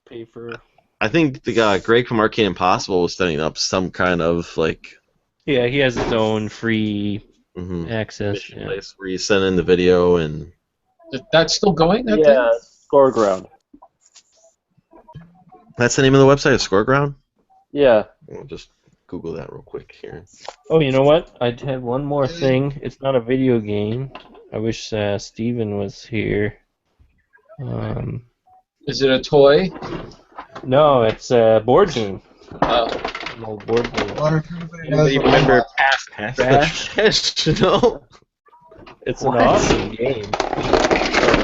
Pay for. I think the guy Greg from Arcade Impossible was setting up some kind of like Yeah, he has his own free access. submission place where you send in the video and. That's still going. That Yeah, Scoreground. That's the name of the website, Scoreground? Yeah. I'll just Google that real quick here. Oh, you know what? I had one more thing. It's not a video game. I wish Steven was here. Is it a toy? No, it's a board game. Oh. An old board game. Wonder if everybody Anybody knows what remember Pass Trash? No. It's an awesome game.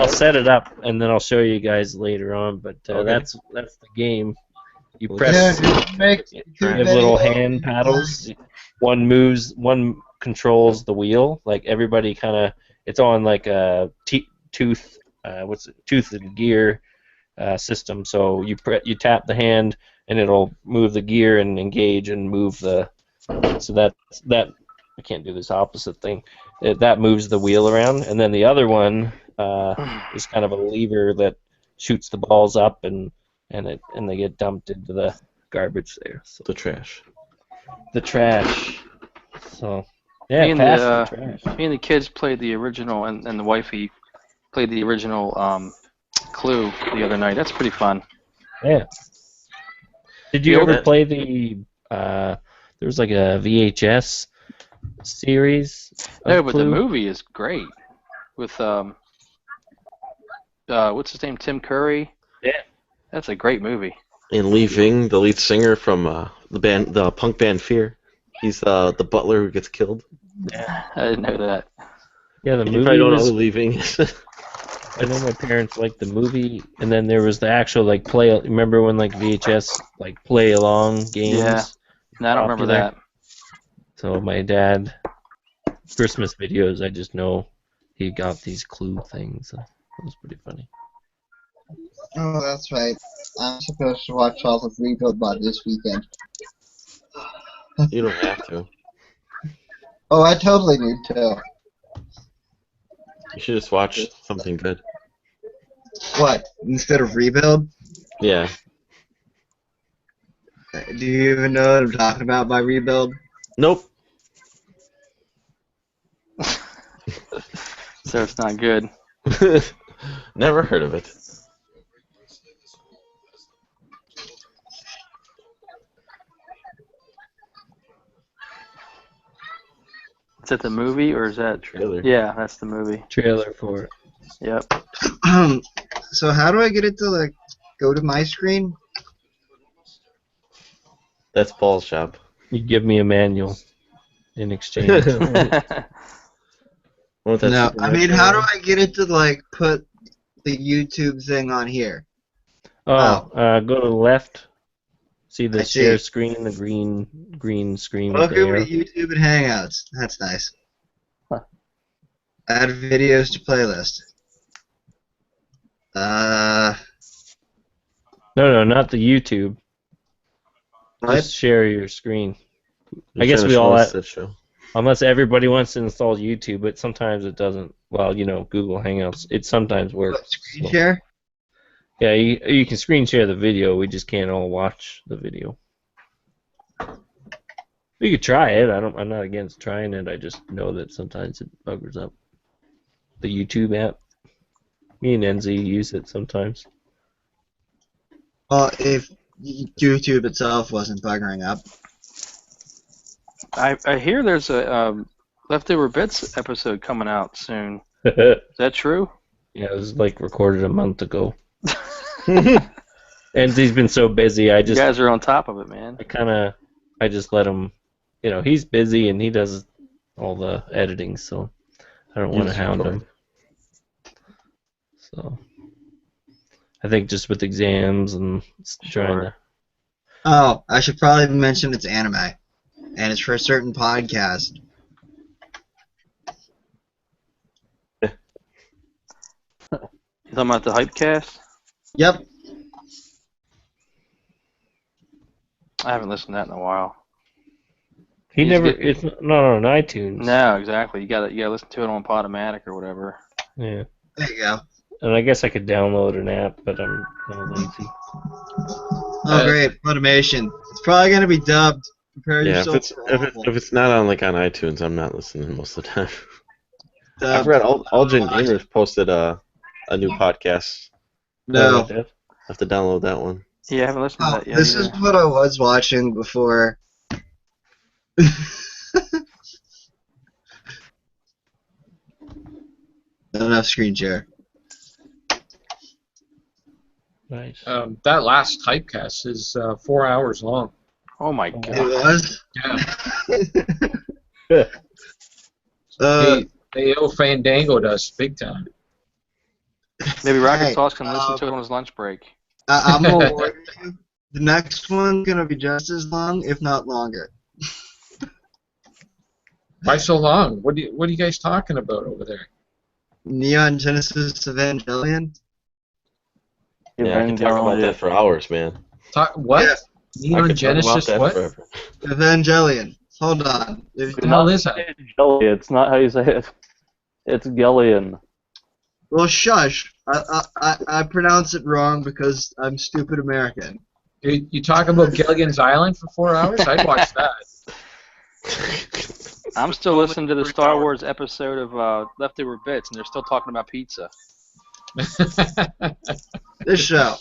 I'll set it up and then I'll show you guys later on. But Okay. that's the game. You Yeah, press. dude, You have little hand paddles. One controls the wheel. Like everybody kind of, it's on like a tooth and gear system. So you tap the hand and it'll move the gear and engage and move the. So that I can't do this opposite thing. That moves the wheel around, and then the other one is kind of a lever that shoots the balls up and they get dumped into the garbage there. So The trash. the trash. So yeah, Me and pass the, the trash. Me and the kids played the original, and the wifey played the original Clue the other night. That's pretty fun. Yeah. Did you The ever older- play the? There was like a VHS series. No, of but the Clue? movie is great with what's his name, Tim Curry. Yeah. That's a great movie. And Lee Ving, the lead singer from the punk band Fear. He's the butler who gets killed. Yeah. I didn't know that. Yeah, the You movie probably don't know was. who Lee Ving is. I know my parents liked the movie, and then there was the actual like play. Remember when like VHS like play along games? Yeah. No, I don't remember Popular. that. So my dad, Christmas videos, I just know he got these Clue things. So it was pretty funny. Oh, that's right. I'm supposed to watch all of Rebuild Mod this weekend. You don't have to. Oh, I totally need to. You should just watch something good. What? Instead of Rebuild? Yeah. Do you even know what I'm talking about by Rebuild? Nope. So it's not good. Never heard of it. Is that the movie or is that Trailer. Yeah, that's the movie. Trailer for it. Yep. So how do I get it to like go to my screen? That's Paul's shop. You give me a manual in exchange. Won't that No, Super I mean, Mario how do one? I get it to like put the YouTube thing on here? Go to the left. See the I see. share screen, the green screen with the Welcome arrow. to YouTube and Hangouts. That's nice. Huh. Add videos to playlist. No, not the YouTube. What? Just share your screen. You're I guess trying we to all show us have- that show. Unless everybody wants to install YouTube, but sometimes it doesn't. Well, Google Hangouts, it sometimes works. What, screen so- share? Yeah, you can screen share the video. We just can't all watch the video. We could try it. I'm not against trying it. I just know that sometimes it buggers up. The YouTube app. Me and Enzy use it sometimes. Well, if YouTube itself wasn't buggering up. I hear there's a Leftover Bits episode coming out soon. Yeah, Is that true? it was like recorded a month ago. Enzy's been so busy. You guys are on top of it, man. I just let him. He's busy and he does all the editing, so I don't want to hound him. So I think just with exams and trying to. Oh, I should probably mention it's anime, and it's for a certain podcast. You talking about the Hypecast? Yep. I haven't listened to that in a while. It's not on iTunes. No, exactly. You gotta listen to it on Podomatic or whatever. Yeah. There you go. And I guess I could download an app, but I'm kind of lazy. Oh, great. Automation. It's probably going to be dubbed. Prepare Yeah, yourself if it's not on iTunes, I'm not listening most of the time. Dubbed. I've read All-Gen Gamers posted a new podcast. No. I have to download that one. Yeah, I haven't listened to that yet. This is what I was watching before. Not enough screen share. Nice. That last Typecast is 4 hours long. Oh my It god. was? Yeah. Uh, They owe Fandango to us big time. Maybe Rocket Hey, Sauce can listen to it on his lunch break. I'm going to warn you. The next one's going to be just as long, if not longer. Why so long? What are you guys talking about over there? Neon Genesis Evangelion? Yeah, I can talk about that for hours, man. What? Yeah. Neon I could Genesis talk about that what? forever. Evangelion. Hold on. What the hell is that? It's not how you say it. It's Gellion. Well, shush. I pronounce it wrong because I'm stupid American. You talk about Gilligan's Island for 4 hours? I'd watch that. I'm still listening to the Star Wars episode of Leftover Bits, and they're still talking about pizza. This show.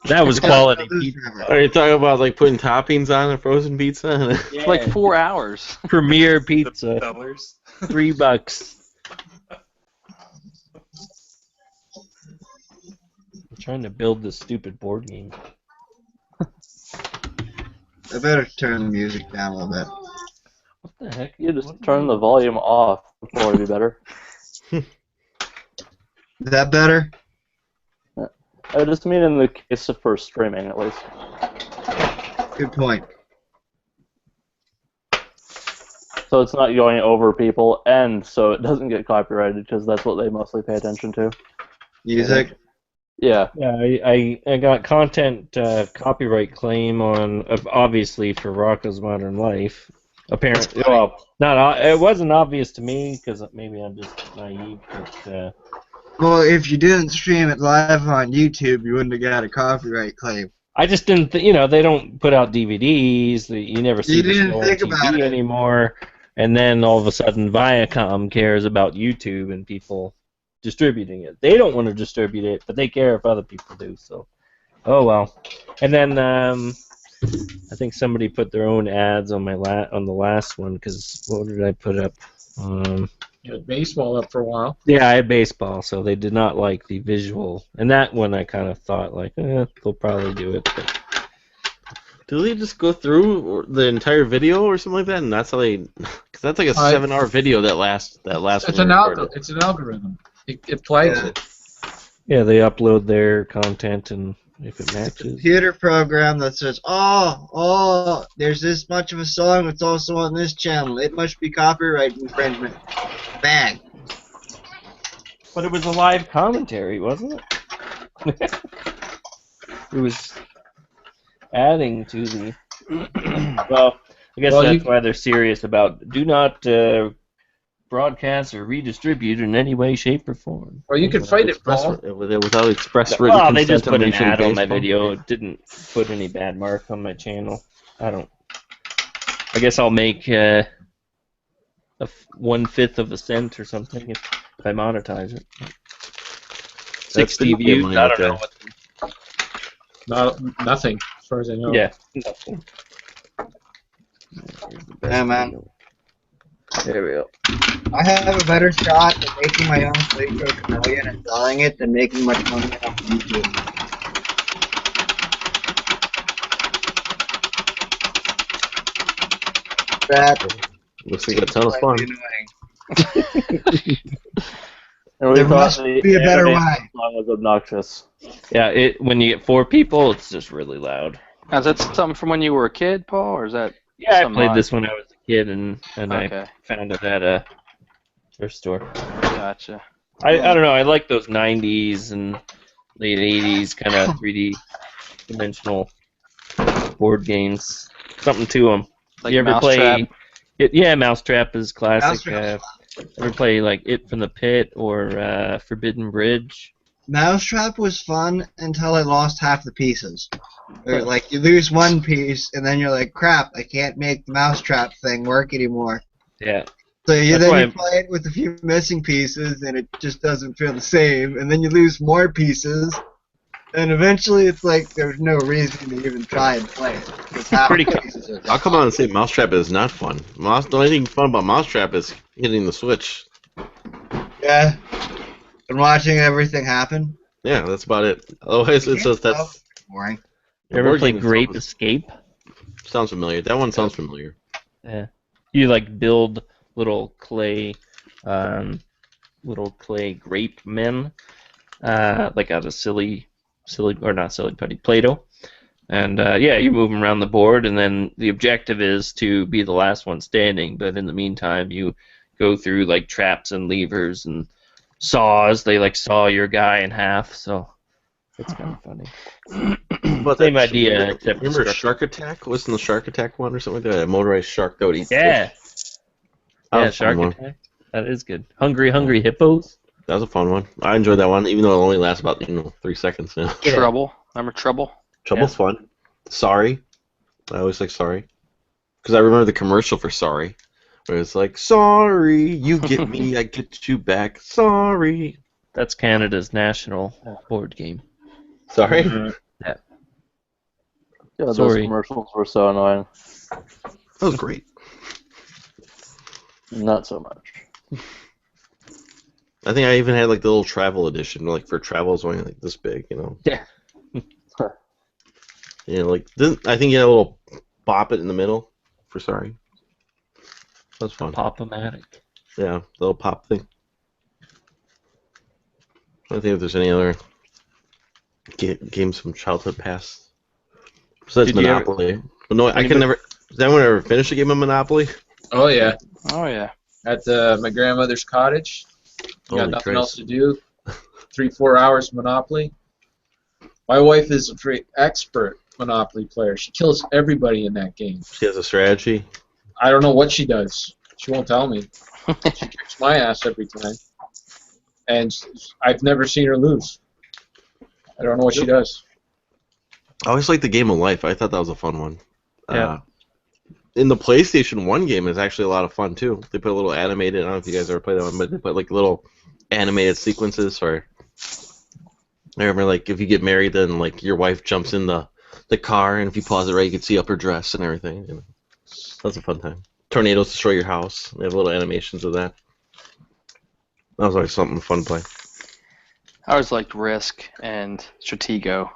That was quality pizza. Are you talking about like putting toppings on a frozen pizza? For like 4 hours. Premier pizza. Sellers. $3. I'm trying to build this stupid board game. I better turn the music down a little bit. What the heck? You just turn the volume off before it'd be better. Is that better? I just mean in the case of for streaming, at least. Good point. So it's not going over people, and so it doesn't get copyrighted, because that's what they mostly pay attention to. Music? Yeah. Yeah, I got content copyright claim on, obviously, for Rocco's Modern Life. Apparently, well, it wasn't obvious to me, because maybe I'm just naive, but... Well, if you didn't stream it live on YouTube, you wouldn't have got a copyright claim. I just didn't, they don't put out DVDs. You never see the show on TV anymore. And then all of a sudden, Viacom cares about YouTube and people distributing it. They don't want to distribute it, but they care if other people do. So, oh well. And then I think somebody put their own ads on on the last one, because what did I put up? You had baseball up for a while. Yeah, I had baseball, so they did not like the visual. And that one I kind of thought, like, they'll probably do it. But... Do they just go through the entire video or something like that? And that's how they... Because that's like a 7-hour video that last It's an algorithm. It flags it. Yeah, they upload their content, and if it It's a matches... computer program that says, oh, there's this much of a song that's also on this channel. It must be copyright infringement. Bang. But it was a live commentary, wasn't it? It was adding to the... Well, I guess that's why they're serious about do not broadcast or redistribute in any way, shape, or form. Or you could fight it, Paul. Without express written Well, they just consent put an Major League ad on my Baseball. video. It didn't put any bad mark on my channel. I guess I'll make 1/5 of a cent or something if I monetize it. That's 60 big game views. money I right don't know there. what. Nothing, as far as I know. Yeah, nothing. Yeah, man. There we go. I have a better shot at making my own Playco Chameleon and selling it than making much money off YouTube. That Looks like a ton of fun. annoying. And we There thought must the be a better animation way. song was obnoxious. Yeah, when you get 4 people, it's just really loud. Now, is that something from when you were a kid, Paul, or is that? Yeah, I some played mod? this when I was a kid, and Okay. I found it at a thrift store. Gotcha. I don't know. I like those 90s and late 80s kind of 3D dimensional board games. Something to them. Like You ever play? Mousetrap? Yeah, Mousetrap is classic. Mousetrap's Ever play like It from the Pit or Forbidden Bridge? Mousetrap was fun until I lost half the pieces. Or, like, you lose one piece, and then you're like, crap, I can't make the Mousetrap thing work anymore. Yeah. So you That's why then you play it with a few missing pieces, and it just doesn't feel the same. And then you lose more pieces, and eventually it's like there's no reason to even try and play it. It's half Pretty the cool. pieces are I'll come out and say Mousetrap is not fun. The only thing fun about Mousetrap is hitting the switch. Yeah. And watching everything happen. Yeah, that's about it. Otherwise, it's just that's Boring. You ever board play game Grape sounds- Escape? Sounds familiar. That one sounds familiar. Yeah. You like build little clay grape men, like out of silly or not silly putty, Play-Doh. And yeah, you move them around the board, and then the objective is to be the last one standing. But in the meantime, you go through like traps and levers and saws. They like saw your guy in half, so it's kind of funny. But Same that- idea, except remember destructive. Shark Attack? Wasn't the Shark Attack one or something like that? A motorized shark that would eat Yeah. fish? That Yeah, was a fun Shark one. Attack. That is good. Hungry Hippos. That was a fun one. I enjoyed that one, even though it only lasts about 3 seconds. You know? Yeah. Trouble. Remember Trouble? Trouble's fun. Sorry. I always like Sorry. Because I remember the commercial for Sorry. Where it's like, sorry, you get me, I get you back. Sorry. That's Canada's national board game. Sorry? Yeah. Yeah, those Sorry. commercials were so annoying. That was great. Not so much. I think I even had like the little travel edition, like for travel it's only like this big, you know. Yeah. You know, like I think you had a little bop it in the middle for Sorry. That's fun. Pop-O-Matic. Yeah, the little pop thing. I don't think if there's any other games from childhood past. Besides Did you ever- Monopoly. But no, I Anybody- can never. Does anyone ever finish a game of Monopoly? Oh yeah, Oh yeah. at my grandmother's cottage. You got Holy nothing Christ. else to do. 3-4 hours of Monopoly. My wife is a very expert Monopoly player. She kills everybody in that game. She has a strategy. I don't know what she does. She won't tell me. She kicks my ass every time. And I've never seen her lose. I don't know what she does. I always liked the Game of Life. I thought that was a fun one. Yeah. In the PlayStation 1 game is actually a lot of fun too. They put a little animated, I don't know if you guys ever played that one, but they put like little animated sequences or I remember like if you get married then like your wife jumps in the car and if you pause it right you can see up her dress and everything. You know. That's a fun time. Tornadoes destroy your house. They have little animations of that. That was always something fun to play. I always liked Risk and Stratego.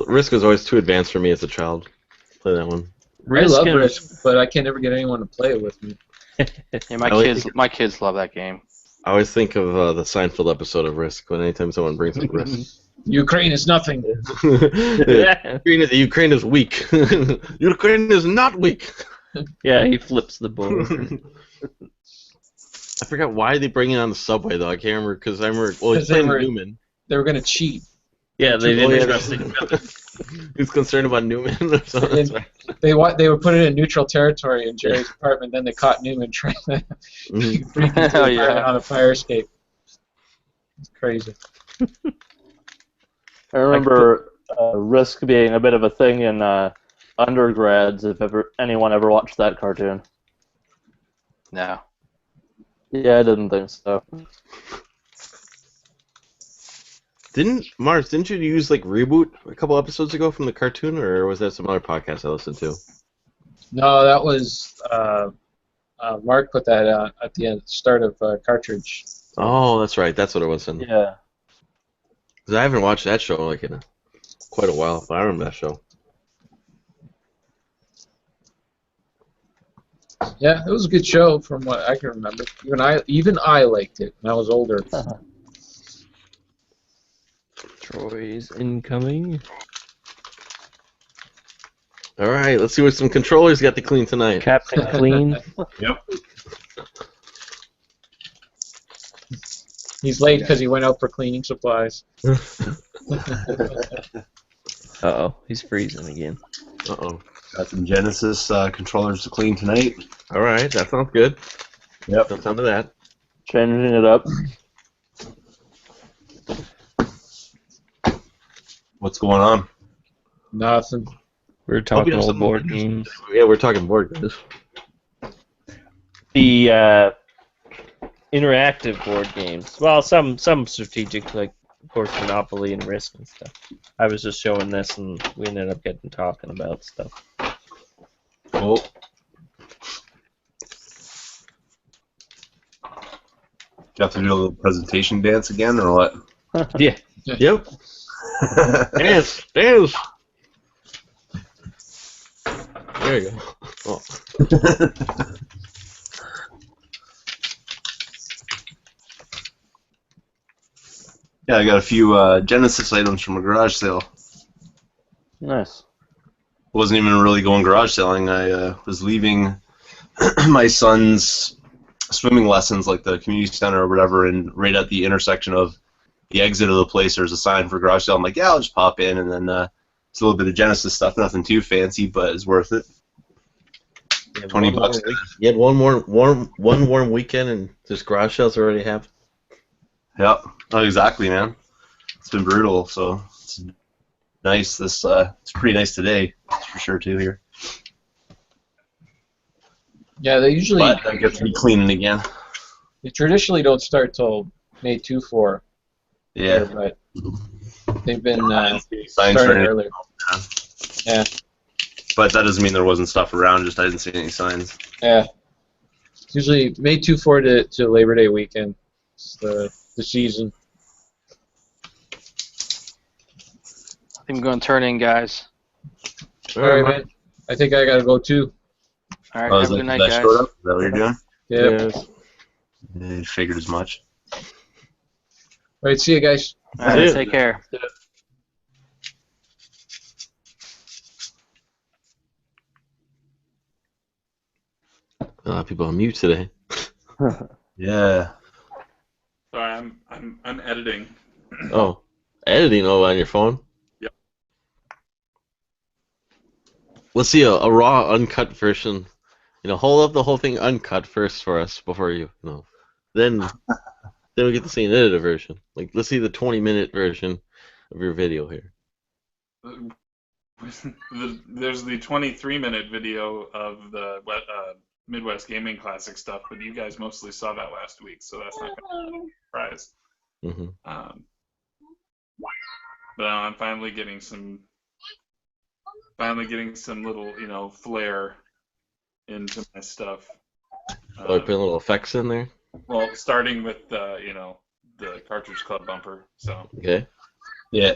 Risk was always too advanced for me as a child. Play that one. I love and- Risk, but I can never get anyone to play it with me. Yeah, I my kids love that game. I always think of the Seinfeld episode of Risk when anytime someone brings up Risk. Ukraine is nothing. Yeah. Ukraine is weak. Ukraine is not weak. Yeah, he flips the board. I forgot why they bring it on the subway though. I can't remember because I remember. Well, he's 'Cause they playing were- Newman. They were going to cheat. Yeah, they Oh, didn't yeah, trust He's concerned about Newman or something. That's right. They would put it in neutral territory in Jerry's apartment. Then they caught Newman trying to Mhm. break into the Oh, apartment yeah. on a fire escape. It's crazy. I remember Risk being a bit of a thing in undergrads. If anyone ever watched that cartoon, No. yeah, I didn't think so. Didn't you use like Reboot a couple episodes ago from the cartoon, or was that some other podcast I listened to? No, that was Mark put that at the start of Cartridge. Oh, that's right. That's what it was. Yeah. Because I haven't watched that show like in quite a while, but I remember that show. Yeah, it was a good show from what I can remember. Even I liked it when I was older. Troy's incoming. All right, let's see what some controllers got to clean tonight. Captain Clean. Yep. He's late because he went out for cleaning supplies. Uh-oh, he's freezing again. Uh-oh. Got some Genesis controllers to clean tonight. All right, that sounds good. Yep. Don't sound to that. Changing it up. What's going on? Nothing. We're talking old board games. Yeah, we're talking board games. The interactive board games. Well, some strategic, like of course Monopoly and Risk and stuff. I was just showing this, and we ended up getting talking about stuff. Cool. You have to do a little presentation dance again, or what? Yeah. Yep. Dance. Dance. There you go. Oh. Yeah, I got a few Genesis items from a garage sale. Nice. Wasn't even really going garage selling. I was leaving my son's swimming lessons, like the community center or whatever, and right at the intersection of the exit of the place, there's a sign for garage sale. I'm like, yeah, I'll just pop in, and then it's a little bit of Genesis stuff, nothing too fancy, but it's worth it. $20. You had one warm weekend, and there's garage sales already have. Yep. Oh, exactly, man. It's been brutal, so it's nice. It's pretty nice today, that's for sure too here. Yeah, they usually. But I get to be cleaning again. They traditionally don't start till May 2-4. Yeah. But they've been Signs starting for any- earlier. Yeah. But that doesn't mean there wasn't stuff around. Just I didn't see any signs. Yeah. It's usually May 2-4 to Labor Day weekend. It's the season. I think I'm going to turn in, guys. All right, man. I think I gotta go too. All right, Oh, have a good night, guys. Is that what you're doing? Yeah. I figured as much. All right, see you guys. All right, take care. A lot of people on mute today. Yeah. Sorry, I'm editing. Oh, editing on your phone? Yep. Let's see a raw, uncut version. Hold up the whole thing uncut first for us before then we get to see an edited version. Like, let's see the 20-minute version of your video here. There's the 23-minute video of the Midwest Gaming Classic stuff, but you guys mostly saw that last week, so that's not going to be a surprise. Mm-hmm. But I'm finally getting some little, flair into my stuff. Oh, I put little effects in there? Well, starting with the Cartridge Club bumper, so. Okay. Yeah.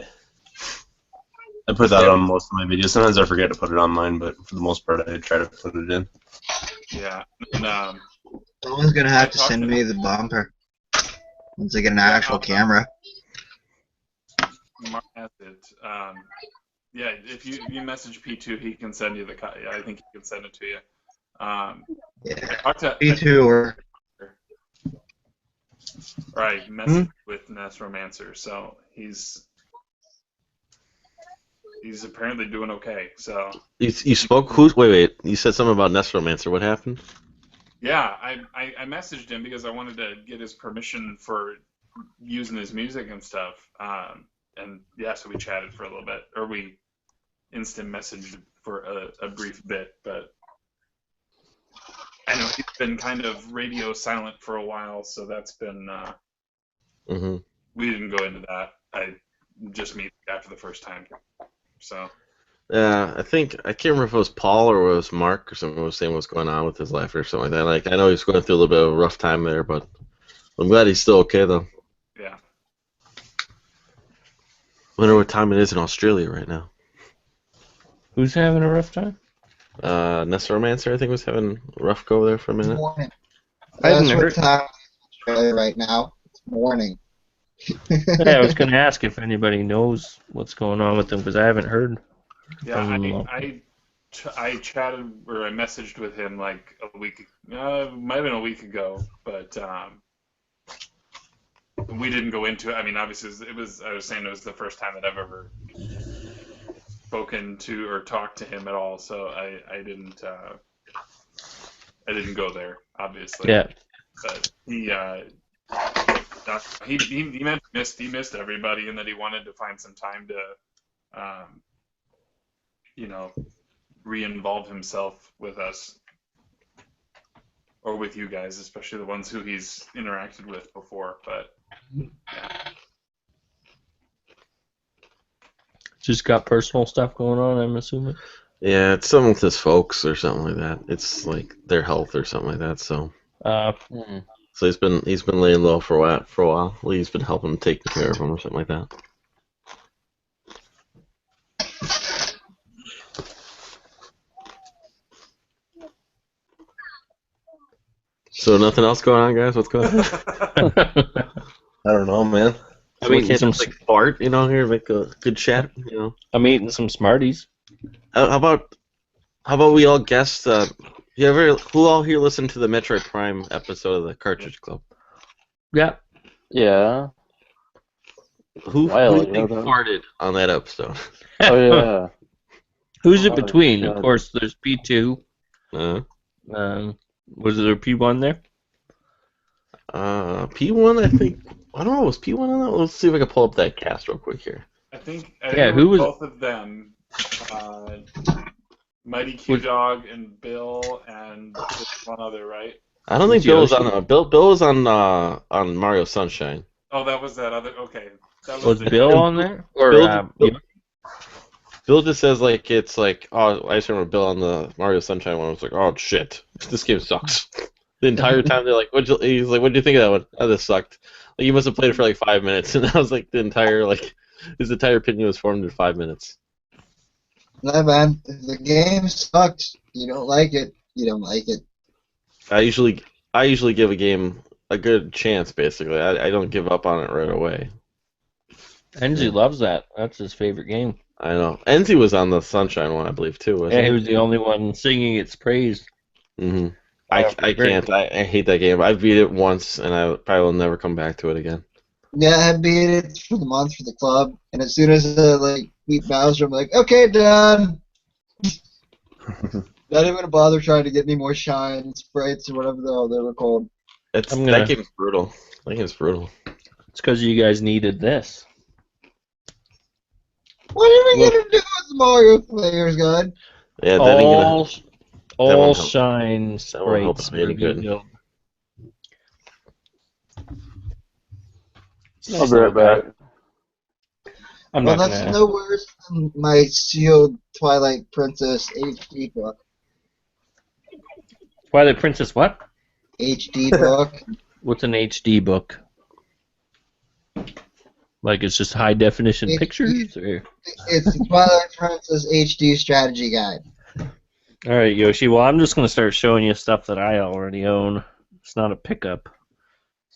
I put that on most of my videos. Sometimes I forget to put it on mine, but for the most part, I try to put it in. Yeah. And, Someone's gonna have to send me the bumper once I get an actual camera. Mark has it. Yeah, if you message P2, he can send you the. I think he can send it to you. Yeah. P2 or. Right, message with Ness Romancer. So he's apparently doing okay. So. You spoke. Wait. You said something about Nestromancer. What happened? Yeah, I messaged him because I wanted to get his permission for using his music and stuff. And yeah, so we chatted for a little bit, or we instant messaged for a brief bit, but I know he's been kind of radio silent for a while, so that's been we didn't go into that. I just meet after the first time. So. I think I can't remember if it was Paul or it was Mark or something was saying what's going on with his life or something like that. Like I know he's going through a little bit of a rough time there, but I'm glad he's still okay though. Yeah. Wonder what time it is in Australia right now. Who's having a rough time? Necromancer, I think, was having a rough go there for a minute. Morning. I That's hadn't what heard. time in Australia right now. It's morning. Yeah, I was going to ask if anybody knows what's going on with him because I haven't heard. Yeah, I chatted or I messaged with him like a week, might have been a week ago, but we didn't go into it. I mean, obviously, I was saying it was the first time that I've ever spoken to or talked to him at all, so I didn't go there, obviously. Yeah. But he missed everybody, and that he wanted to find some time to, re-involve himself with us or with you guys, especially the ones who he's interacted with before. But yeah. Just got personal stuff going on, I'm assuming. Yeah, it's something with his folks or something like that. It's like their health or something like that. So he's been laying low for a while. Lee's been helping taking care of him or something like that. So nothing else going on, guys? What's going on? I don't know, man. I mean, can't just like fart, here, make a good chat, I'm eating some Smarties. How about we all guess? Who all here listened to the Metroid Prime episode of the Cartridge Club? Yeah. Yeah. Who do you think farted on that episode? Oh yeah. Who's it between? God. Of course, there's P2. Was there P1 there? P1, I think. I don't know. Was P1 on that? Let's see if I can pull up that cast real quick here. I think who was both of them? Mighty Q Dog and Bill and one other, right? I don't think Bill was on. Bill was on Mario Sunshine. Oh, that was that other. Okay, that was Bill on there? Or Bill just says like it's like, oh, I just remember Bill on the Mario Sunshine one. I was like, oh shit, this game sucks. The entire time they're like, he's like, what do you think of that one? Oh, this sucked. Like, you must have played it for like 5 minutes, and I was like, his entire opinion was formed in 5 minutes. No, man, if the game sucks, you don't like it. You don't like it. I usually give a game a good chance. Basically, I don't give up on it right away. Enzy loves that. That's his favorite game. I know. Enzy was on the Sunshine one, I believe, too. Wasn't he was the only one singing its praise. Mm-hmm. I can't. I hate that game. I beat it once, and I probably will never come back to it again. Yeah, I beat it for the month for the club, and as soon as I beat Bowser, I'm like, okay, done. Not even gonna bother trying to get any more shine sprites or whatever the hell they were called. That game's brutal. That game's brutal. It's because you guys needed this. What are we gonna do with the Mario Player's Guide? Yeah, all shine sprites, baby. I'll be right back. Well, that's no worse than my sealed Twilight Princess HD book. Twilight Princess what? HD book. What's an HD book? Like it's just high definition pictures? Or? It's the Twilight Princess HD strategy guide. Alright, Yoshi. Well, I'm just going to start showing you stuff that I already own. It's not a pickup.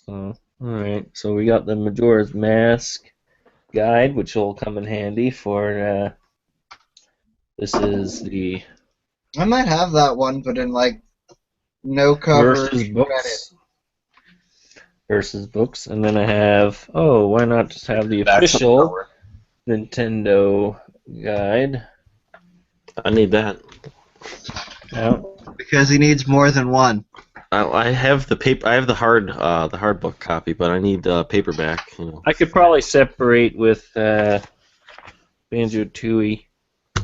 So, alright. So we got the Majora's Mask guide, which will come in handy for, this is the... I might have that one, but in, no cover versus books. Versus books. And then I have, why not just have the official Nintendo guide? I need that. Yeah. Because he needs more than one. I have the paper. I have the hard book copy, but I need paperback. I could probably separate with Banjo-Tooie.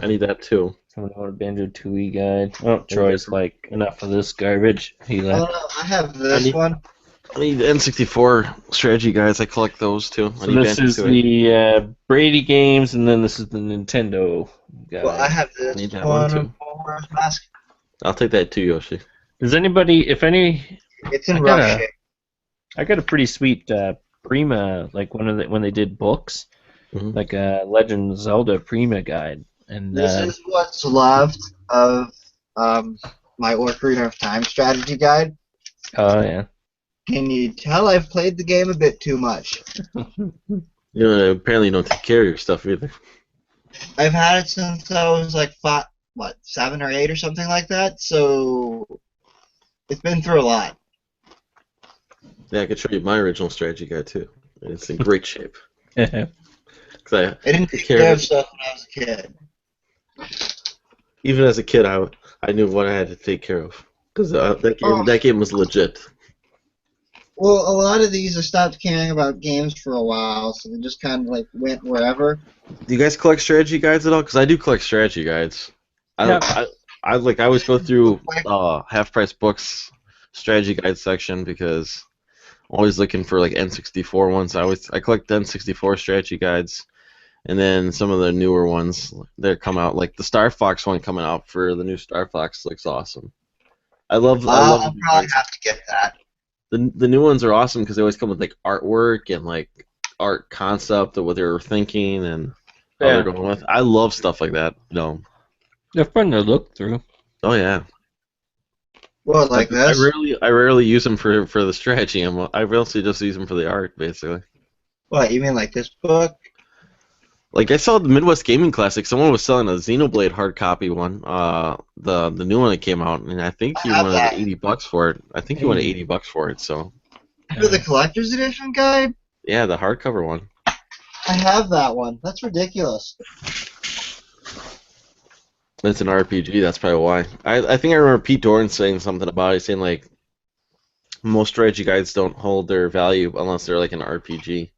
I need that too. Someone want a Banjo-Tooie guide? Oh, Troy's like, enough of this garbage. He left. I have this one. I need N64 strategy guides. I collect those too. I So need this is the Brady games, and then this is the Nintendo guide. Well, I have I this need that one one too. for Mask. I'll take that too, Yoshi. Does anybody, if any, It's in I rough got a- shape. I got a pretty sweet Prima, like when they did books, Mhm. like a Legend of Zelda Prima guide, and This is what's left of my Ocarina of Time strategy guide. oh yeah. Can you tell I've played the game a bit too much? Apparently you don't take care of your stuff either. I've had it since I was like 7 or 8 or something like that, so it's been through a lot. Yeah, I could show you my original strategy guide too. It's in great shape. I didn't take care of stuff when I was a kid. Even as a kid, I knew what I had to take care of because that game was legit. Well, a lot of these I stopped caring about games for a while, so they just kind of like went wherever. Do you guys collect strategy guides at all? Because I do collect strategy guides. I always go through Half Price Books strategy guide section because I'm always looking for like N64 ones. I collect N64 strategy guides, and then some of the newer ones that come out, like the Star Fox one coming out for the new Star Fox looks awesome. I love. I'll probably have to get that. The new ones are awesome because they always come with like artwork and like art concept of what they were thinking and how they're going with. I love stuff like that. They're fun to look through. Oh yeah. Well, like this. I rarely use them for the strategy. I mostly just use them for the art, basically. What, you mean like this book? Like I saw the Midwest Gaming Classic. Someone was selling a Xenoblade hard copy one, the new one that came out, and I think he wanted $80 for it. I think he wanted $80 for it. So. For the collector's edition guide? Yeah, the hardcover one. I have that one. That's ridiculous. It's an RPG. That's probably why. I think I remember Pete Doran saying something about it, saying like most strategy guides don't hold their value unless they're like an RPG.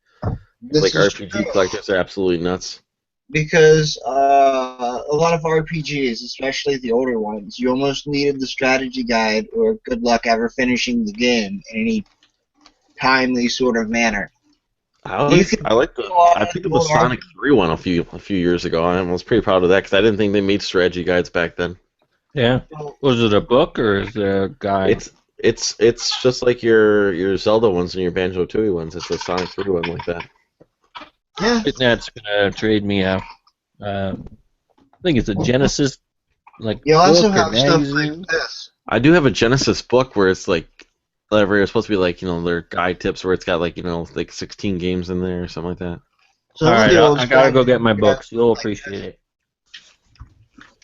Like RPG collectors are absolutely nuts. Because a lot of RPGs, especially the older ones, you almost needed the strategy guide or good luck ever finishing the game in any timely sort of manner. I picked up the Sonic 3 one a few years ago. I was pretty proud of that because I didn't think they made strategy guides back then. Yeah. Was it a book or is it a guide? It's just like your Zelda ones and your Banjo-Tooie ones. It's a Sonic 3 one like that. Yeah. That's gonna trade me a. I think it's a Genesis You also book have or stuff magazine. like this. I do have a Genesis book where it's like whatever it's supposed to be like their guide tips where it's got like like 16 games in there or something like that. So all right, I gotta go get my books. You'll appreciate it.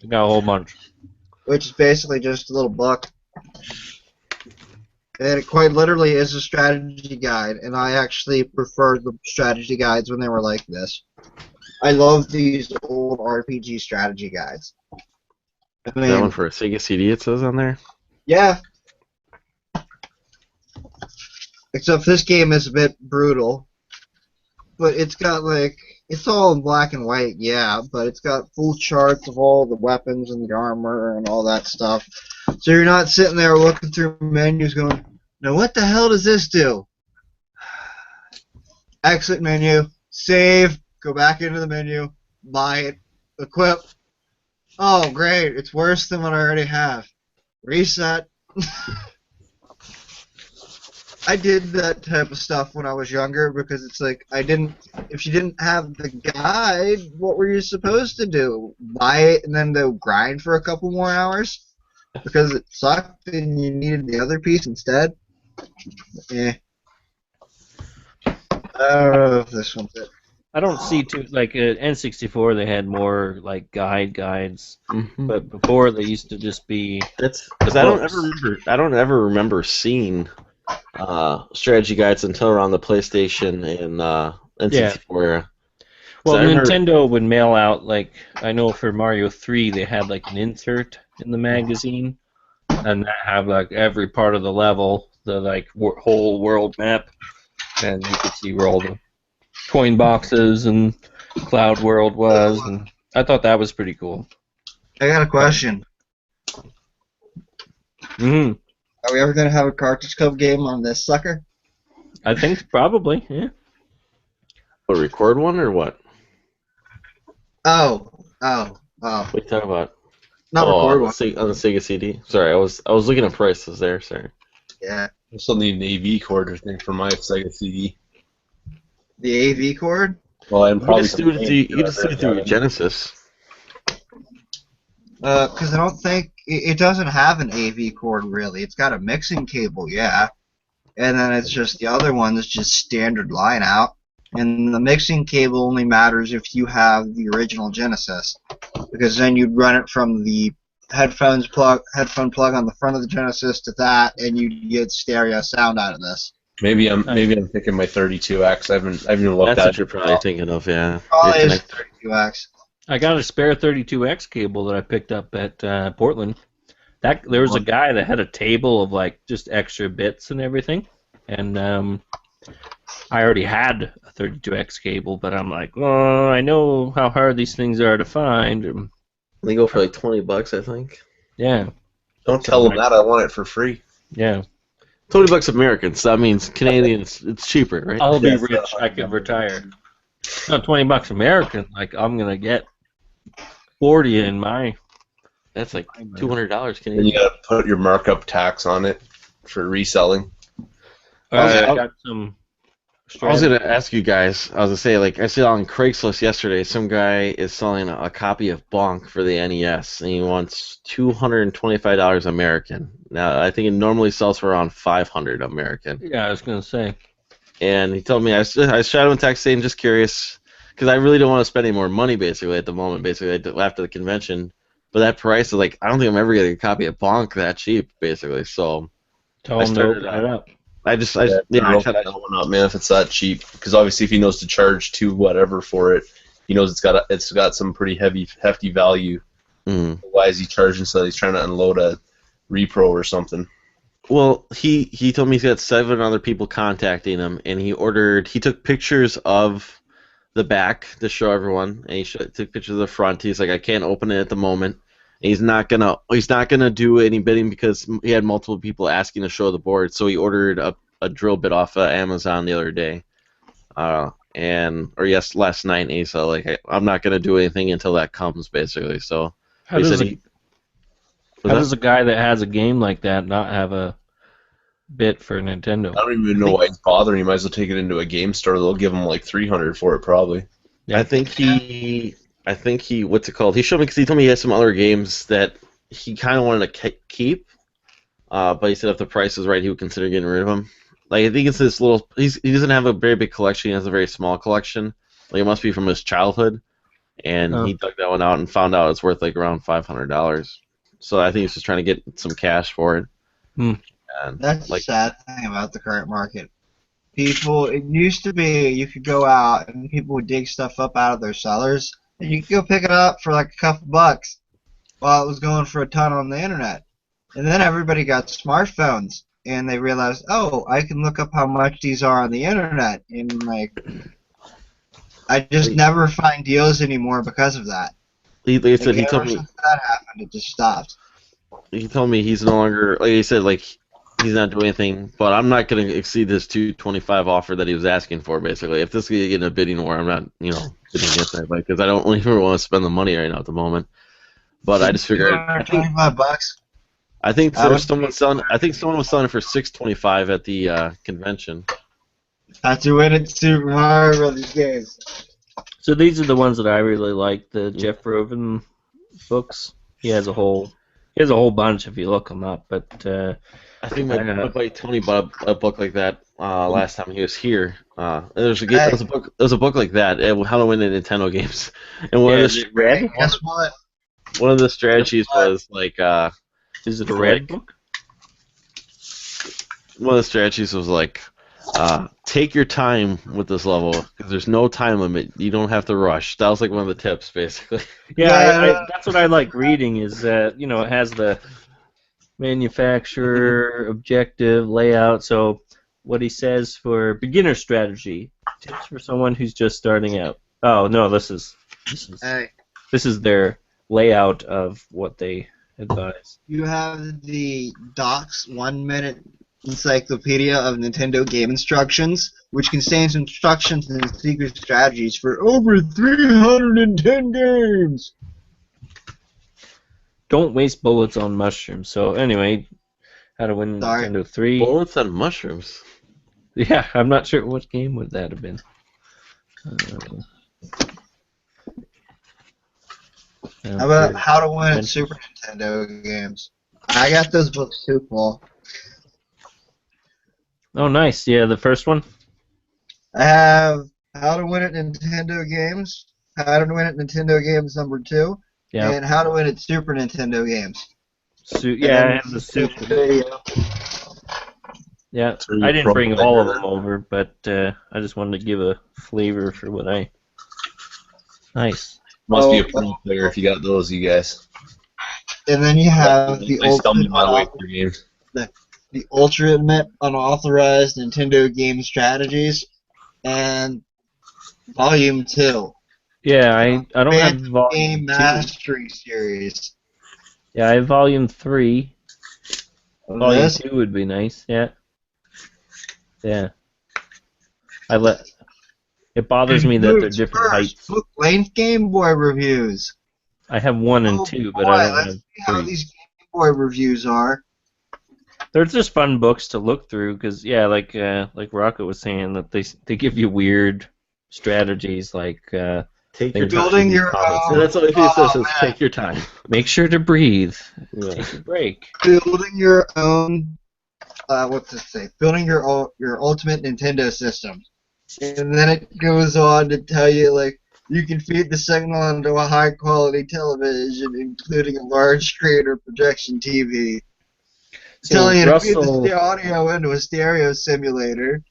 I got a whole bunch. Which is basically just a little book. And it quite literally is a strategy guide, and I actually prefer the strategy guides when they were like this. I love these old RPG strategy guides. I mean, That one for a Sega CD it says on there? Yeah. Except this game is a bit brutal. But it's got it's all in black and white, yeah, but it's got full charts of all the weapons and the armor and all that stuff. So you're not sitting there looking through menus going, now what the hell does this do? Exit menu, save, go back into the menu, buy it, equip. Oh, great, it's worse than what I already have. Reset. I did that type of stuff when I was younger because it's like if you didn't have the guide, what were you supposed to do? Buy it and then go grind for a couple more hours because it sucked and you needed the other piece instead? Yeah. I don't know if this one's it. I don't see too like N64. They had more like guides, but before they used to just be. That's because I don't ever remember seeing strategy guides until around the PlayStation and N64 era. Well, Nintendo would mail out I know for Mario 3 they had like an insert in the magazine, and that have like every part of the level, the whole world map, and you could see where all the coin boxes and Cloud World was, and I thought that was pretty cool. I got a question. Are we ever going to have a Cartridge Club game on this sucker? I think probably, yeah. What, record one or what? Oh. What are you talking about? Not on record the, one. On the Sega CD. Sorry, I was looking at prices there. Sorry. Yeah. I still need an AV cord, I think, for my Sega CD. The AV cord? Well, I'm You probably just do it through your Genesis. Because I don't think it doesn't have an AV cord really. It's got a mixing cable, yeah, and then it's just the other one that's just standard line out. And the mixing cable only matters if you have the original Genesis, because then you'd run it from the headphone plug on the front of the Genesis to that, and you'd get stereo sound out of this. Maybe I'm picking my 32X. I haven't even looked That's at what you're probably thinking of, yeah. Probably is 32X. I got a spare 32X cable that I picked up at Portland. There was a guy that had a table of like just extra bits and everything, and I already had a 32X cable, but I'm like, oh, I know how hard these things are to find. They go for like $20, I think. Yeah. Don't tell them that. I want it for free. Yeah. $20 American, so that means Canadians. It's cheaper, right? I'll be rich. I could retire. No, $20 American. Like I'm gonna get 40 in my. That's like $200 Canadian. And you gotta put your markup tax on it for reselling. I got some. I was gonna ask you guys. I was gonna say, like, I saw on Craigslist yesterday, some guy is selling a copy of Bonk for the NES, and he wants $225 American. Now, I think it normally sells for around $500 American. Yeah, I was gonna say. And he told me I shot him a text saying, just curious, because I really don't want to spend any more money basically at the moment. Basically, after the convention, but that price is like I don't think I'm ever getting a copy of Bonk that cheap, basically. So tell him to open it up. I tried that one up, man. If it's that cheap, because obviously if he knows to charge $2 whatever for it, he knows it's got some pretty hefty value. Mm. Why is he charging? So he's trying to unload a repro or something. Well, he told me he's got 7 other people contacting him, and he took pictures of the back to show everyone, and he took pictures of the front. He's like, I can't open it at the moment. And he's not gonna do any bidding because he had multiple people asking to show the board. So he ordered a drill bit off of Amazon the other day, last night. And he said, like, I'm not gonna do anything until that comes, basically. So How does a guy that has a game like that not have a bit for Nintendo? I don't even know why he's bothering. He might as well take it into a game store. They'll give him like $300 for it, probably. Yeah. I think he what's it called? He showed me because he told me he has some other games that he kind of wanted to keep, but he said if the price is right, he would consider getting rid of them. Like I think it's this little. He doesn't have a very big collection. He has a very small collection. Like it must be from his childhood, and he dug that one out and found out it's worth like around $500. So I think he's just trying to get some cash for it. Hmm. And that's the sad thing about the current market. It used to be you could go out and people would dig stuff up out of their cellars, and you could go pick it up for like a couple bucks while it was going for a ton on the internet. And then everybody got smartphones, and they realized, oh, I can look up how much these are on the internet. And like, I just never find deals anymore because of that. He told me that happened, it just stopped. He told me he's no longer, like he said, like he's not doing anything, but I'm not going to exceed this $225 offer that he was asking for. Basically, if this is getting a bidding war, I'm not, bidding against that, because I don't even want to spend the money right now at the moment. But I just figured, $25. I think there was someone selling. I think someone was selling it for $625 at the convention. Have to win it Super Mario Brothers games. So these are the ones that I really like. The Jeff Roven books. He has a whole bunch if you look them up. But I think my buddy Tony bought a book like that last time he was here. There was a book like that. How to win in Nintendo games. And Guess what? One of the strategies was like. Is it a red book? One of the strategies was like, take your time with this level because there's no time limit. You don't have to rush. That was like one of the tips, basically. Yeah, that's what I like reading. Is it has the manufacturer, objective, layout. So what he says for beginner strategy, tips for someone who's just starting out. Oh no, this is their layout of what they advise. You have the Doc's 1 minute Encyclopedia of Nintendo Game Instructions, which contains instructions and secret strategies for over 310 games. Don't waste bullets on mushrooms. So anyway, how to win Sorry. Nintendo 3. Bullets on mushrooms. Yeah, I'm not sure what game would that have been. How about How to Win at Super Nintendo Games? I got those books too, Paul. Oh, nice. Yeah, the first one. I have How to Win at Nintendo Games, How to Win at Nintendo Games number 2, Yeah. and How to Win at Super Nintendo Games. Yeah, I have the Super video. Yeah, So you I didn't bring probably all of heard them over, but I just wanted to give a flavor for what I. Nice. Must be a Oh, pro player if you got those, you guys. And then you have the I stumbled ultimate, my way through games. the ultimate unauthorized Nintendo game strategies, and Volume 2. Yeah, I don't have Advanced volume Game 2. Mastery Series. Yeah, I have volume 3. Of Volume this. 2 would be nice. Yeah. Yeah. It bothers me that they're Moves different first, heights. Book length Game Boy reviews. I have 1 and 2, but I don't let's have see how 3. these Game Boy reviews are. They're just fun books to look through because, yeah, like Rocket was saying, that they give you weird strategies like Take your things time. Building your And own. that's all it says is man. take your time. make sure to breathe, Yeah. take a break. Building your own. What's it say? Building your ultimate Nintendo system. And then it goes on to tell you, like, you can feed the signal into a high-quality television, including a large screen or projection TV. So Telling you to feed Russell the audio into a stereo simulator.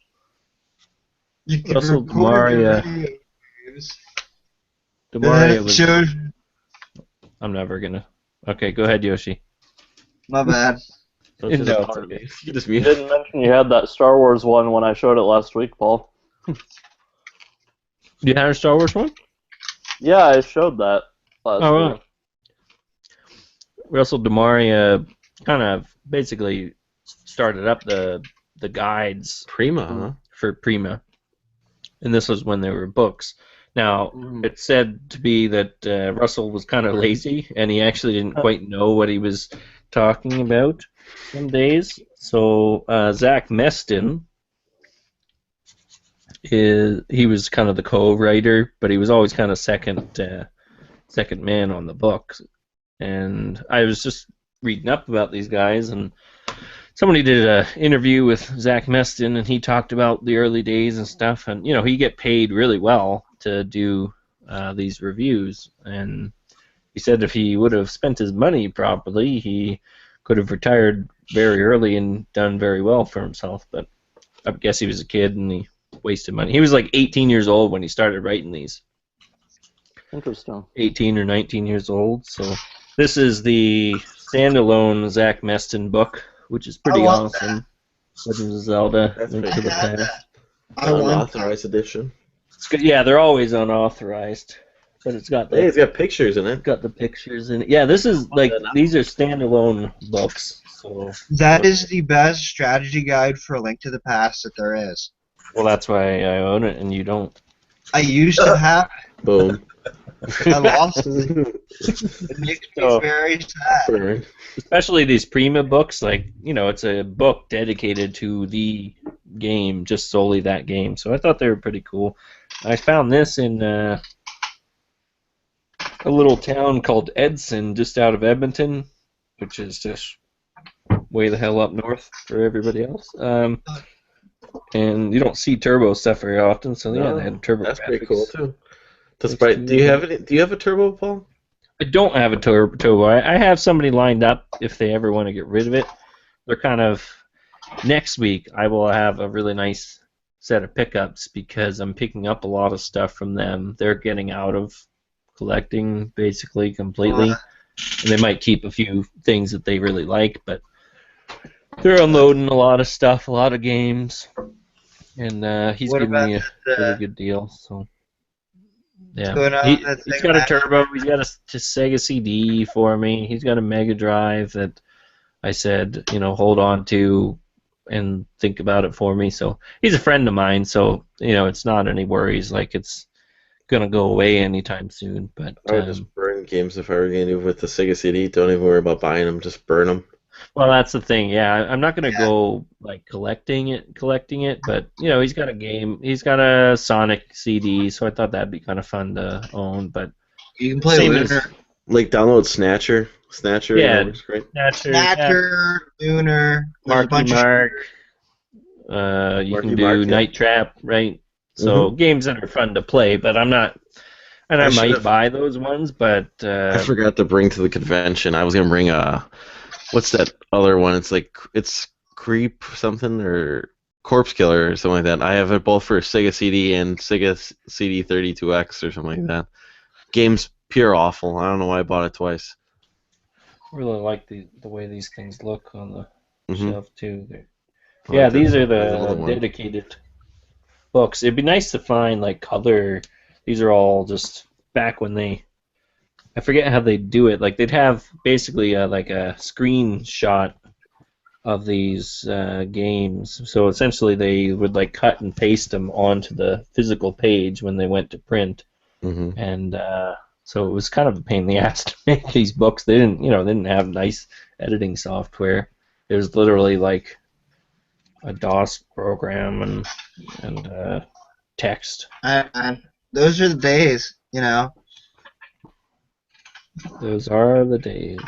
You can Russell record your Demaria video games. Demaria was. Showed, I'm never gonna. Okay, go ahead, Yoshi. my bad. Don't you No, just it's part- okay. You just You mean didn't mention you had that Star Wars one when I showed it last week, Paul. You had a Star Wars one? Yeah, I showed that last Oh, week. right. Russell Demaria kind of basically started up the guides Prima, huh? for Prima, and this was when there were books. Now, it's said to be that Russell was kind of lazy, and he actually didn't quite know what he was talking about some days. So Zach Meston, he was kind of the co-writer, but he was always kind of second man on the book. And I was just reading up about these guys, and somebody did an interview with Zach Meston, and he talked about the early days and stuff. And he get paid really well to do these reviews. And he said if he would have spent his money properly, he could have retired very early and done very well for himself. But I guess he was a kid and he wasted money. He was like 18 years old when he started writing these. Interesting. 18 or 19 years old. So this is the standalone Zach Meston book, which is pretty awesome. Legend of Zelda: That's Link pretty to the cool. Past. Unauthorized edition. It's good. Yeah, they're always unauthorized, but it's got Hey, it's got pictures in it. got the pictures in it. Yeah, this is like these are standalone books. So That is the best strategy guide for A Link to the Past that there is. well, that's why I own it, and you don't. I used to have it. Boom. I lost it. It makes me very sad. Burn. Especially these Prima books, like it's a book dedicated to the game, just solely that game. So I thought they were pretty cool. I found this in a little town called Edson, just out of Edmonton, which is just way the hell up north for everybody else. And you don't see turbo stuff very often, so yeah, they had turbo. That's graphics. pretty cool too. Do you have it? Do you have a turbo, Paul? I don't have a turbo. I have somebody lined up if they ever want to get rid of it. They're kind of next week. I will have a really nice set of pickups because I'm picking up a lot of stuff from them. They're getting out of collecting basically completely, and they might keep a few things that they really like, but they're unloading a lot of stuff, a lot of games, and he's giving me a really good deal. So. Yeah, he's got a turbo. He's got a Sega CD for me. He's got a Mega Drive that I said, hold on to, and think about it for me. So he's a friend of mine, so it's not any worries like it's gonna go away anytime soon. But I would just burn games if I were going to do with the Sega CD. Don't even worry about buying them; just burn them. well, that's the thing. Yeah, I'm not gonna go like collecting it, but he's got a game. He's got a Sonic CD, so I thought that'd be kind of fun to own. But You can play same Lunar. as Like download Snatcher. Yeah. Works great. Snatcher, Lunar, there's a Marky bunch Mark. You Marky can do Mark, yeah. Night Trap, right? So games that are fun to play, but I'm not. And I might should've- buy those ones, but I forgot to bring to the convention. I was gonna bring what's that other one? It's Creep something or Corpse Killer or something like that. I have it both for Sega CD and Sega CD 32X or something like that. Game's pure awful. I don't know why I bought it twice. really like the way these things look on the Mhm. shelf too. I Yeah, like these are the other the one. dedicated books. It'd be nice to find like color. These are all just back when I forget how they do it. Like they'd have basically like a screenshot of these games. So essentially, they would like cut and paste them onto the physical page when they went to print, Mhm. and so it was kind of a pain in the ass to make these books. They didn't have nice editing software. It was literally like a DOS program and text. Those are the days, Those are the days.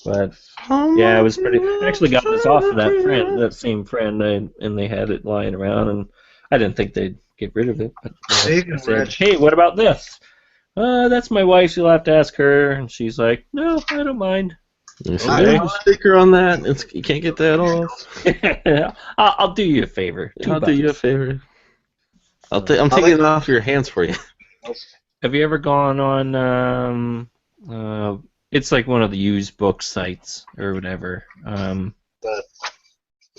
But yeah, it was pretty. I actually got this off of that same friend, and they had it lying around, and I didn't think they'd get rid of it. But I said, "Hey, what about this?" That's my wife. You'll have to ask her. And she's like, "No, I don't mind." There's a sticker on that. You can't get that off. I'll do you a favor. I'll do you a favor. I'm taking it off your hands for you. Have you ever gone on? It's like one of the used book sites or whatever.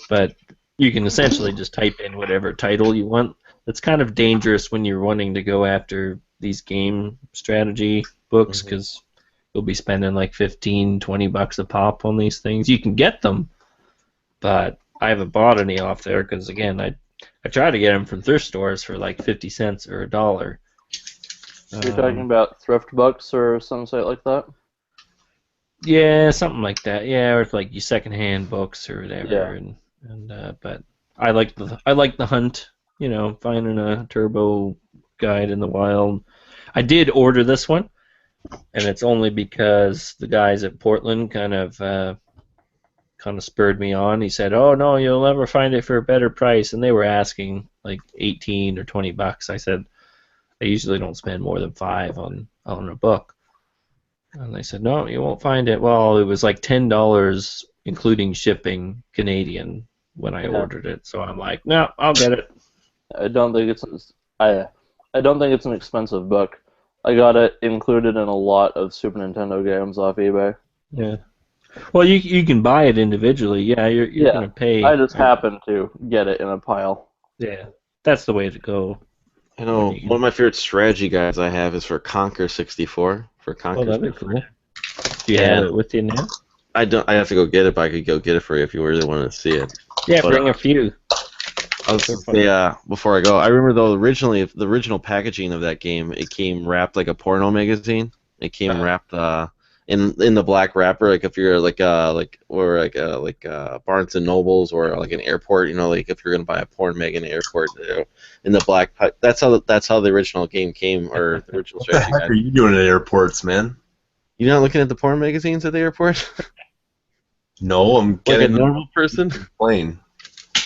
But you can essentially just type in whatever title you want. It's kind of dangerous when you're wanting to go after these game strategy books because you'll be spending like $15-20 a pop on these things. You can get them, but I haven't bought any off there because again, I try to get them from thrift stores for like 50 cents or $1. You're talking about thrift books or some site like that? Yeah, something like that. Yeah, or it's like your secondhand books or whatever. Yeah. But I like the hunt. Finding a turbo guide in the wild. I did order this one, and it's only because the guys at Portland kind of spurred me on. He said, "Oh no, you'll never find it for a better price," and they were asking like $18 or $20. I said, I usually don't spend more than $5 on a book. And they said, no, you won't find it. Well, it was like $10, including shipping Canadian, when I ordered it. So I'm like, no, I'll get it. I don't think it's an expensive book. I got it included in a lot of Super Nintendo games off eBay. Yeah. Well, you can buy it individually. Yeah, you're gonna pay. I just happened to get it in a pile. Yeah, that's the way to go. I know one of my favorite strategy guides I have is for Conquer 64. For Conquer. Oh, that'd be cool. Do you have it with you now? I don't. I have to go get it, but I could go get it for you if you really wanted to see it. Yeah, bring a few. I was gonna say, before I go, I remember though originally the original packaging of that game, it came wrapped like a porno magazine. It came wrapped in the black wrapper, like if you're like Barnes and Nobles or like an airport, like if you're gonna buy a porn mag in an airport, in the black. That's how the original game came, or the original strategy. What the heck are you doing at airports, man? You're not looking at the porn magazines at the airport? No, I'm getting like a normal person. Plane.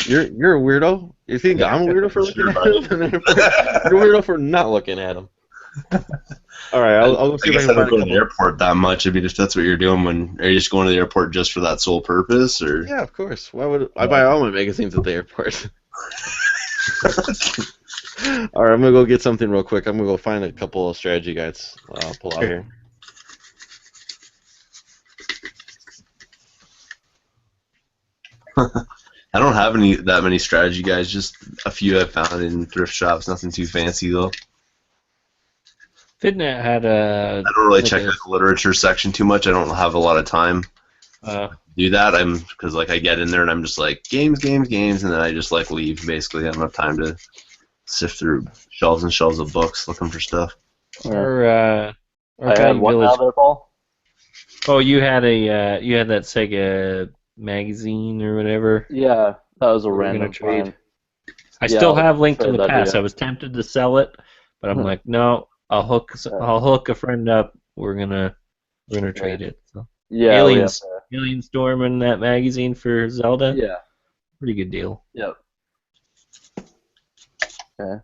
You're a weirdo. You think I'm a weirdo for looking at them? You're a weirdo for not looking at them. All right, I'll go see if I can don't find go to the airport that much. If that's what you're doing, are you just going to the airport just for that sole purpose, or? Yeah, of course. Why would I buy all my magazines at the airport? All right, I'm gonna go get something real quick. I'm gonna go find a couple of strategy guides. I'll pull out here. I don't have that many strategy guides. Just a few I've found in thrift shops. Nothing too fancy though. Fitnet had a. I don't really check the literature section too much. I don't have a lot of time. do that. Because like I get in there and I'm just like games, and then I just like leave. Basically, I don't have time to sift through shelves and shelves of books looking for stuff. Our I guy had one Village. now there, Paul. Oh, you had that Sega magazine or whatever. Yeah, that was a We were random gonna trade. find. I Yeah, still I'll have Link to trade the that to Past. you. I was tempted to sell it, but I'm like, no, I'll hook a friend up. We're gonna trade it. So. Yeah, we have Alien Storm in that magazine for Zelda. Yeah. Pretty good deal. Yep. Okay.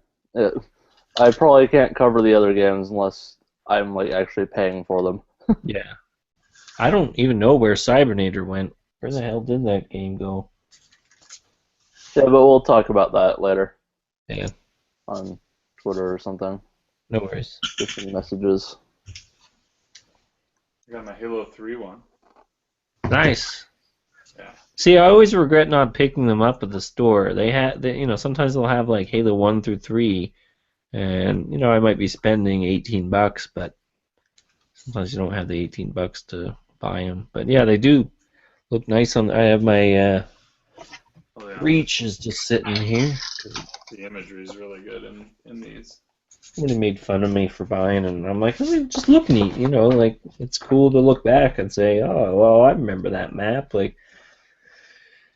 I probably can't cover the other games unless I'm like actually paying for them. Yeah. I don't even know where Cybernator went. Where the hell did that game go? Yeah, but we'll talk about that later. Yeah. On Twitter or something. No worries. Different messages. I got my Halo 3 one. Nice. Yeah. See, I always regret not picking them up at the store. Sometimes they'll have like Halo 1 through 3, and I might be spending $18, but sometimes you don't have the $18 to buy them. But yeah, they do look nice on. I have my Reach is just sitting here. The imagery is really good in these. Somebody made fun of me for buying, and I'm like, just look neat, like it's cool to look back and say, oh, well, I remember that map. Like,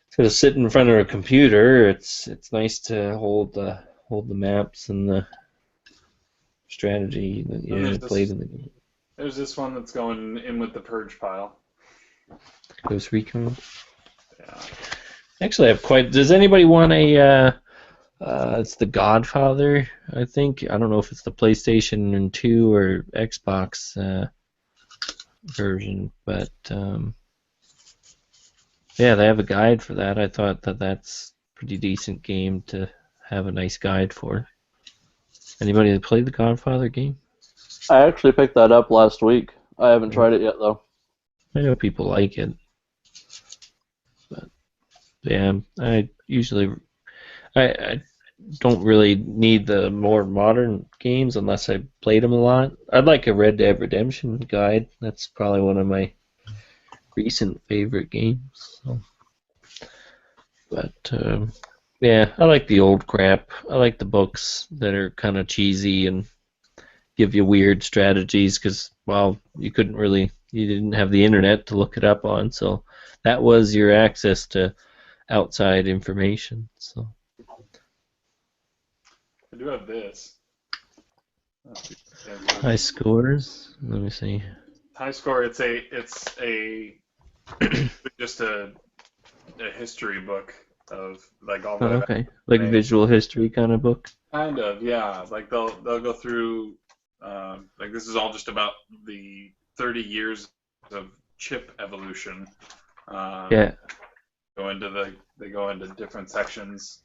instead of sitting in front of a computer, it's nice to hold the maps and the strategy that you played in the game. There's this one that's going in with the Purge pile. Ghost Recon. Yeah. Actually, I have quite. Does anybody want a? It's the Godfather, I think. I don't know if it's the PlayStation 2 or Xbox version, but yeah, they have a guide for that. I thought that's a pretty decent game to have a nice guide for. Anybody that played the Godfather game? I actually picked that up last week. I haven't tried it yet, though. I know people like it. But yeah, I don't really need the more modern games unless I played them a lot. I'd like a Red Dead Redemption guide. That's probably one of my recent favorite games. So. But yeah, I like the old crap. I like the books that are kind of cheesy and give you weird strategies because, well, you didn't have the internet to look it up on, so that was your access to outside information. So. I do have this. High scores. Let me see. High score. It's a just a history book of like all the. Okay, like a visual history kind of book. Kind of, yeah. Like they'll go through. Like this is all just about the 30 years of chip evolution. Yeah. They go into different sections.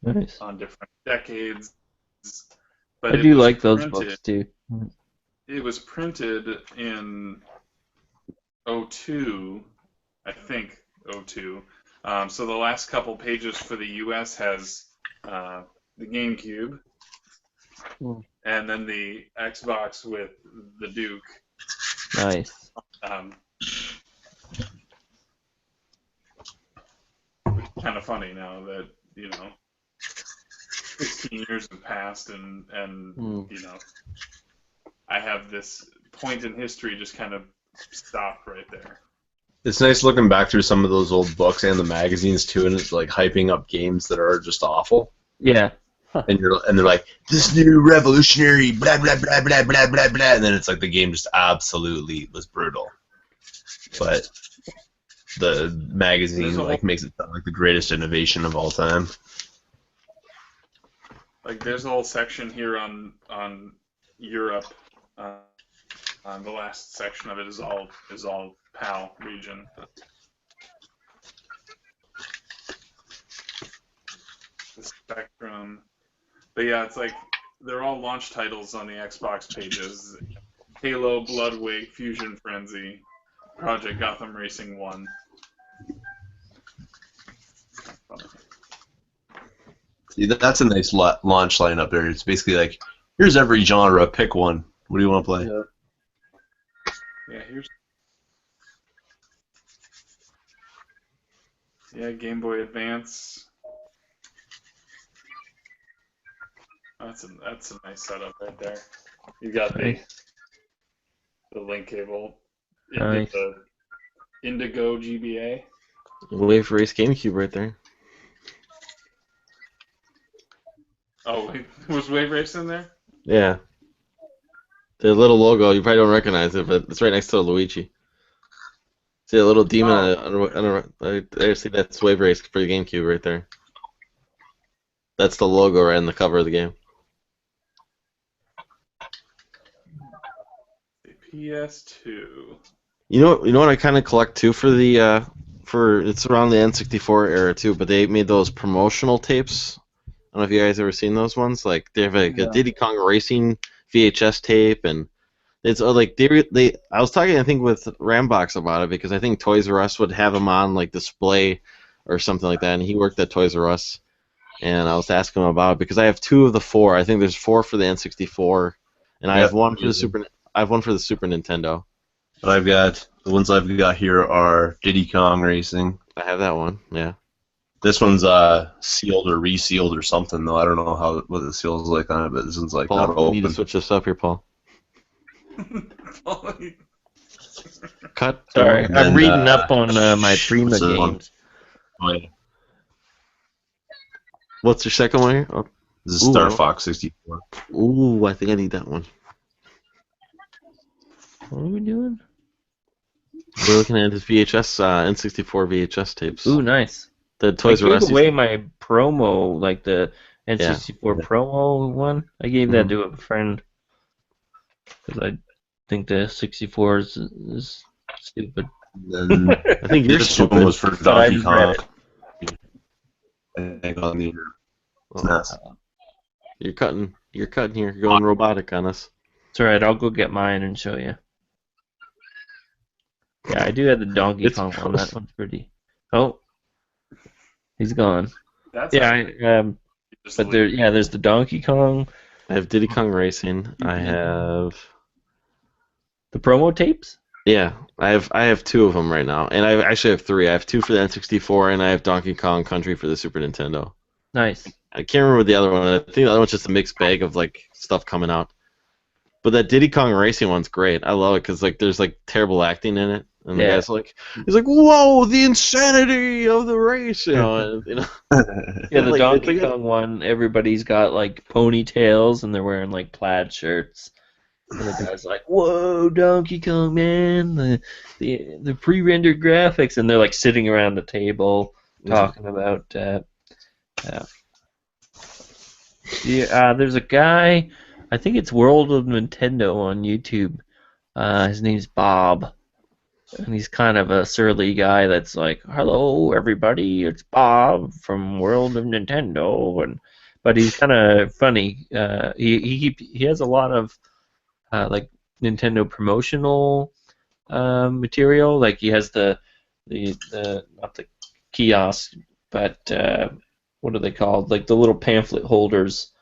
Nice. On different decades. But I do like those books too. It was printed in 02, I think 02. So the last couple pages for the U.S. has the GameCube, and then the Xbox with the Duke. Nice. Kind of funny now that 16 years have passed, and I have this point in history just kind of stopped right there. It's nice looking back through some of those old books and the magazines too, and it's like hyping up games that are just awful. Yeah. And they're like, this new revolutionary blah blah blah blah blah blah blah, and then it's like the game just absolutely was brutal. But the magazine makes it sound like the greatest innovation of all time. Like there's a whole section here on Europe. The last section of it is all PAL region. The Spectrum, but yeah, it's like they're all launch titles on the Xbox pages: Halo, Bloodwake, Fusion Frenzy, Project Gotham Racing 1. See, that's a nice launch lineup there. It's basically like, here's every genre, pick one. What do you want to play? Yeah, here's. Yeah, Game Boy Advance. That's a nice setup right there. You got Nice. the link cable. Nice. The Indigo GBA. Wave Race GameCube right there. Oh, was Wave Race in there? Yeah. The little logo, you probably don't recognize it, but it's right next to Luigi. See a little demon? I see that's Wave Race for the GameCube right there. That's the logo right in the cover of the game. The PS2. You know what I kind of collect too for the it's around the N64 era too, but they made those promotional tapes. I don't know if you guys ever seen those ones. Like they have like a Diddy Kong Racing VHS tape, and it's like they. I was talking I think with Rambox about it because I think Toys R Us would have them on like display or something like that, and he worked at Toys R Us, and I was asking him about it because I have 2 of the 4. I think there's 4 for the N64, and I have one for the Super. I have one for the Super Nintendo. But the ones I've got here are Diddy Kong Racing. I have that one. Yeah. This one's sealed or resealed or something though. I don't know what the seal is like on it, but this one's like Paul, not you open. need to switch this up here, Paul. Cut. Sorry, And I'm then, reading up on my Prima what's the other one? games. Oh, yeah. What's your second one here? Oh. This is Star Fox 64. Ooh, I think I need that one. What are we doing? We're looking at his VHS, N64 VHS tapes. Ooh, nice. The Toys R I Us. gave away my promo, like the N64 Yeah. promo one. I gave that to a friend because I think the 64 is stupid. And then I think you're this one stupid. was for But I Donkey regret Kong. On the SNES. You're cutting here. You're going robotic on us. It's alright, I'll go get mine and show you. Yeah, I do have the Donkey Kong one. That one's pretty. Oh, he's gone. That's but there's the Donkey Kong. I have Diddy Kong Racing. I have the promo tapes. Yeah, I have 2 of them right now, and I actually have 3. I have 2 for the N64, and I have Donkey Kong Country for the Super Nintendo. Nice. I can't remember the other one. I think the other one's just a mixed bag of like stuff coming out. But that Diddy Kong Racing one's great. I love it because like there's like terrible acting in it, and the guy's like, he's like, "Whoa, the insanity of the race!" Yeah, the like, Donkey Kong one. Everybody's got like ponytails, and they're wearing like plaid shirts. And the guy's like, "Whoa, Donkey Kong, man! The pre-rendered graphics," and they're like sitting around the table talking about. There's a guy. I think it's World of Nintendo on YouTube. His name's Bob, and he's kind of a surly guy that's like, "Hello, everybody, it's Bob from World of Nintendo," but he's kind of funny. He has a lot of like Nintendo promotional material. Like he has the not the kiosk, but what are they called? Like the little pamphlet holders.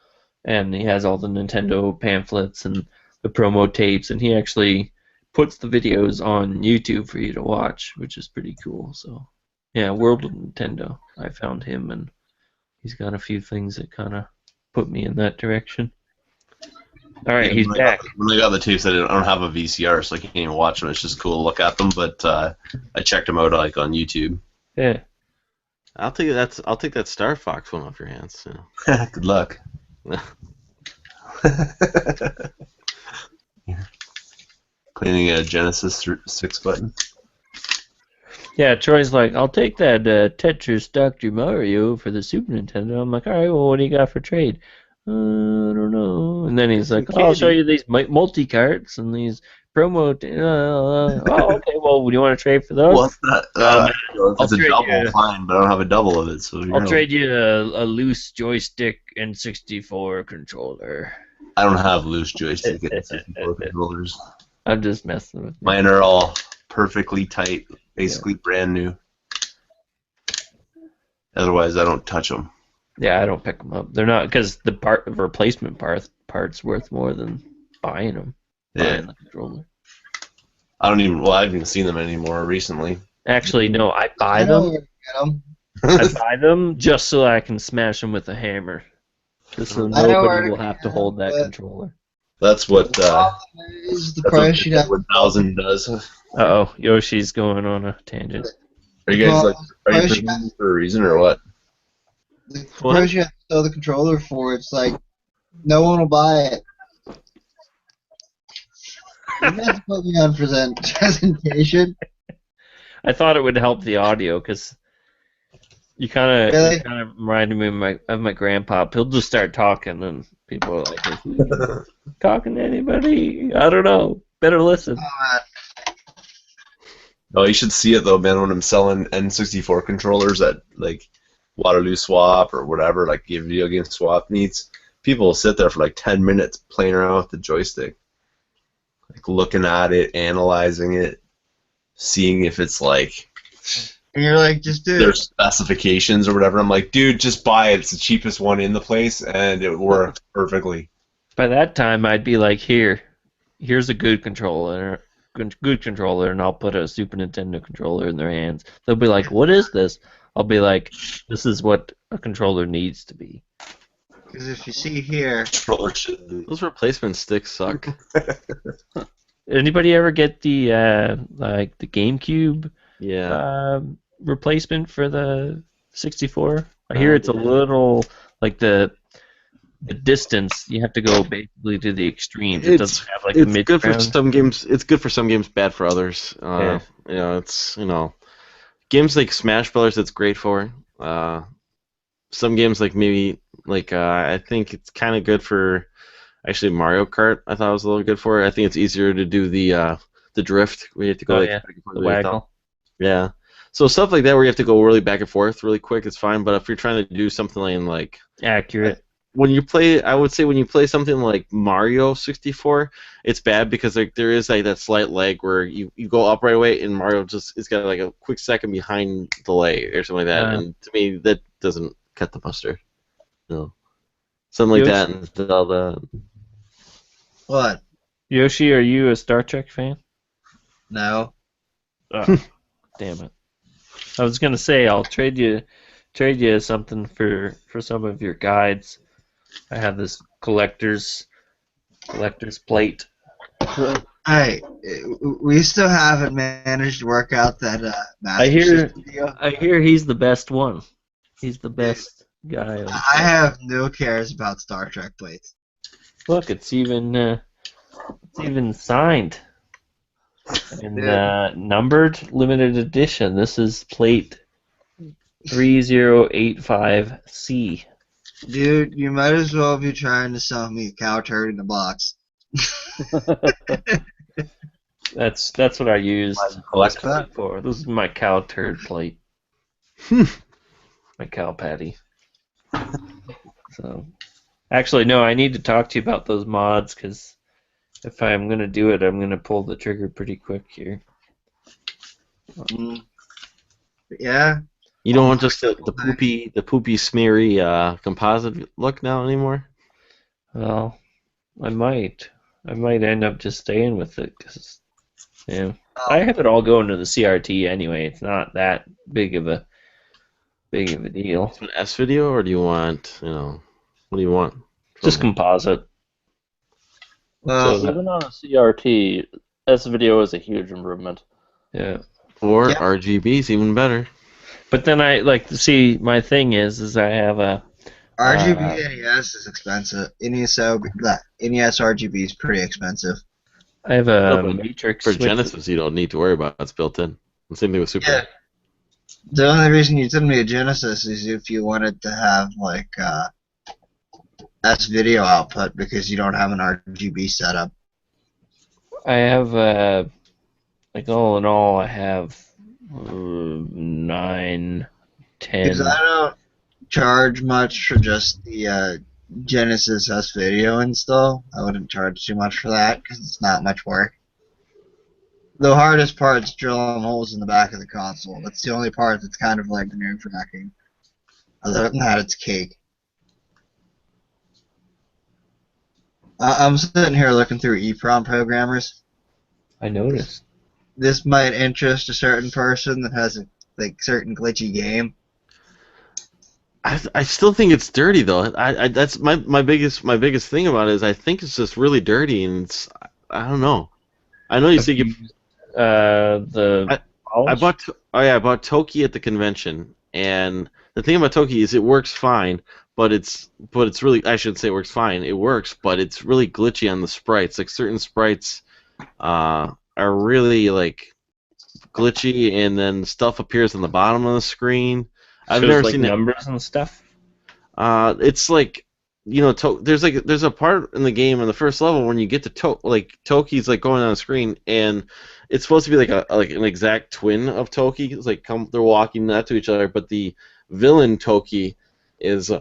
And he has all the Nintendo pamphlets and the promo tapes, and he actually puts the videos on YouTube for you to watch, which is pretty cool. So, yeah, World of Nintendo. I found him, and he's got a few things that kind of put me in that direction. All right, he's back. When I got the tapes, I don't have a VCR, so I can't even watch them. It's just cool to look at them, but I checked them out like on YouTube. Yeah. I'll take that Star Fox one off your hands. You know. Good luck. Cleaning a Genesis 6 button. Yeah, Troy's like, "I'll take that Tetris Dr. Mario for the Super Nintendo." I'm like, "All right, well, what do you got for trade?" I don't know. And then he's like, "Oh, I'll show you these multi-carts and these promo. Oh, okay. Well, do you want to trade for those?" Well, it's not, if it's a double, fine, but I don't have a double of it, so I'll trade you a loose joystick N64 controller. I don't have loose joystick N64 controllers. I'm just messing with you. Mine are all perfectly tight, basically brand new. Otherwise, I don't touch them. Yeah, I don't pick them up. They're not, because the replacement part's worth more than buying them. Yeah. Buying the controller. I haven't even seen them anymore recently. Actually, no, I buy them. I buy them just so I can smash them with a hammer. Just so I know nobody where will have to hold that but- controller. That's what The problem is the that's what price you'd have. 1000 does. Uh-oh, Yoshi's going on a tangent. Are you guys like are you Price you presenting for a reason or what? The price you have to sell the controller for, it's like no one will buy it. You guys put me on presentation. I thought it would help the audio because you kind of Really? reminded me of my grandpa. He'll just start talking and people are like, "Is he talking to anybody? I don't know. Better listen." Oh, you should see it though, man. When I'm selling N64 controllers at like Waterloo Swap or whatever, like your video game swap meets, people will sit there for like 10 minutes playing around with the joystick, like looking at it, analyzing it, seeing if it's like And you're like, just do their it. specifications or whatever. I'm like, dude, just buy it. It's the cheapest one in the place, and it works perfectly. By that time, I'd be like, here's a good controller, and I'll put a Super Nintendo controller in their hands. They'll be like, "What is this?" I'll be like, "This is what a controller needs to be." Because if you see here, Controller should be. Those replacement sticks suck. Anybody ever get the like the GameCube Yeah. replacement for the 64? I hear it's a little like the distance. You have to go basically to the extremes. It doesn't have like a it's mid good for ground. some games. It's good for some games, bad for others. Yeah. You know, it's games like Smash Brothers. It's great for. Some games like maybe like I think it's kind of good for. Actually, Mario Kart I thought it was a little good for. I think it's easier to do the drift where you have to go Oh, like yeah. back and forth The really waggle. fast. Yeah. So stuff like that where you have to go really back and forth really quick is fine. But if you're trying to do something like Accurate. when you play, I would say when you play something like Mario 64, it's bad because like there is like that slight lag where you go up right away and Mario it's got like a quick second behind delay or something like that, and to me that doesn't cut the mustard. No, something like that. And the what? Yoshi, are you a Star Trek fan? No. Oh, damn it! I was gonna say I'll trade you something for some of your guides. I have this collector's plate. Hey, we still haven't managed to work out that Master I System deal. hear he's the best one. He's the best guy. I have no cares about Star Trek plates. Look, it's even signed and numbered, limited edition. This is plate 3085C. Dude, you might as well be trying to sell me a cow turd in a box. That's what I used Collect that. for. This is my cow turd plate. My cow patty. So, actually, no, I need to talk to you about those mods because if I'm gonna do it, I'm gonna pull the trigger pretty quick here. Yeah. you don't want just the poopy smeary composite look now anymore. Well, I might end up just staying with it because, I have it all going to the CRT anyway. It's not that big of a deal. An S video, or do you want what do you want? Just composite. Well, So Even on a CRT, S video is a huge improvement. yeah. Or Yeah. RGB's even better. But then I like to see. My thing is I have a RGB NES is expensive. NES RGB is pretty expensive. I have a No, but matrix For switch. Genesis, you don't need to worry about it. It's built in. The same thing with Super. Yeah. The only reason you didn't need a Genesis is if you wanted to have like S video output because you don't have an RGB setup. I have like all in all, I have 9, 10. Because I don't charge much for just the Genesis S video install. I wouldn't charge too much for that because it's not much work. The hardest part is drilling holes in the back of the console. That's the only part that's kind of like nerve-wracking. Other than that, it's cake. I'm sitting here looking through EEPROM programmers. I noticed. This might interest a certain person that has a certain glitchy game. I still think it's dirty though. That's my biggest thing about it is I think it's just really dirty and I don't know. I know you say you. The I bought Toki at the convention, and the thing about Toki is it works fine, but it's really, I shouldn't say it works fine. It works, but it's really glitchy on the sprites. Like certain sprites are really like glitchy, and then stuff appears on the bottom of the screen. I've shows never like seen numbers and stuff. it's like there's a part in the game in the first level when you get to Toki's like going on the screen, and it's supposed to be like an exact twin of Toki. It's like they're walking not to each other, but the villain Toki is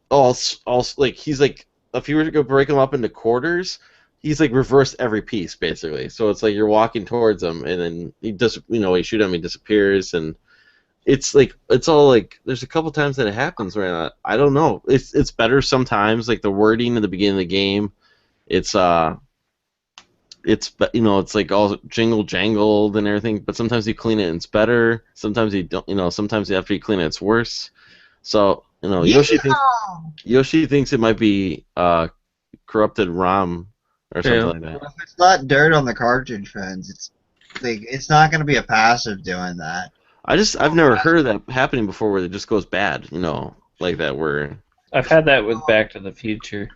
all like he's like if you were to break him up into quarters, he's like reversed every piece basically. So it's like you're walking towards him, and then he just you shoot him, he disappears, and it's like it's all like there's a couple times that it happens where I don't know. It's better sometimes, like the wording at the beginning of the game. It's it's like all jingle jangled and everything, but sometimes you clean it and it's better. Sometimes you don't. Sometimes after you clean it, it's worse. So Yoshi thinks it might be corrupted ROM or something like that. If it's not dirt on the cartridge fans, it's not going to be a passive doing that. I've never heard of that happening before where it just goes bad, like that where I've had that with Back to the Future.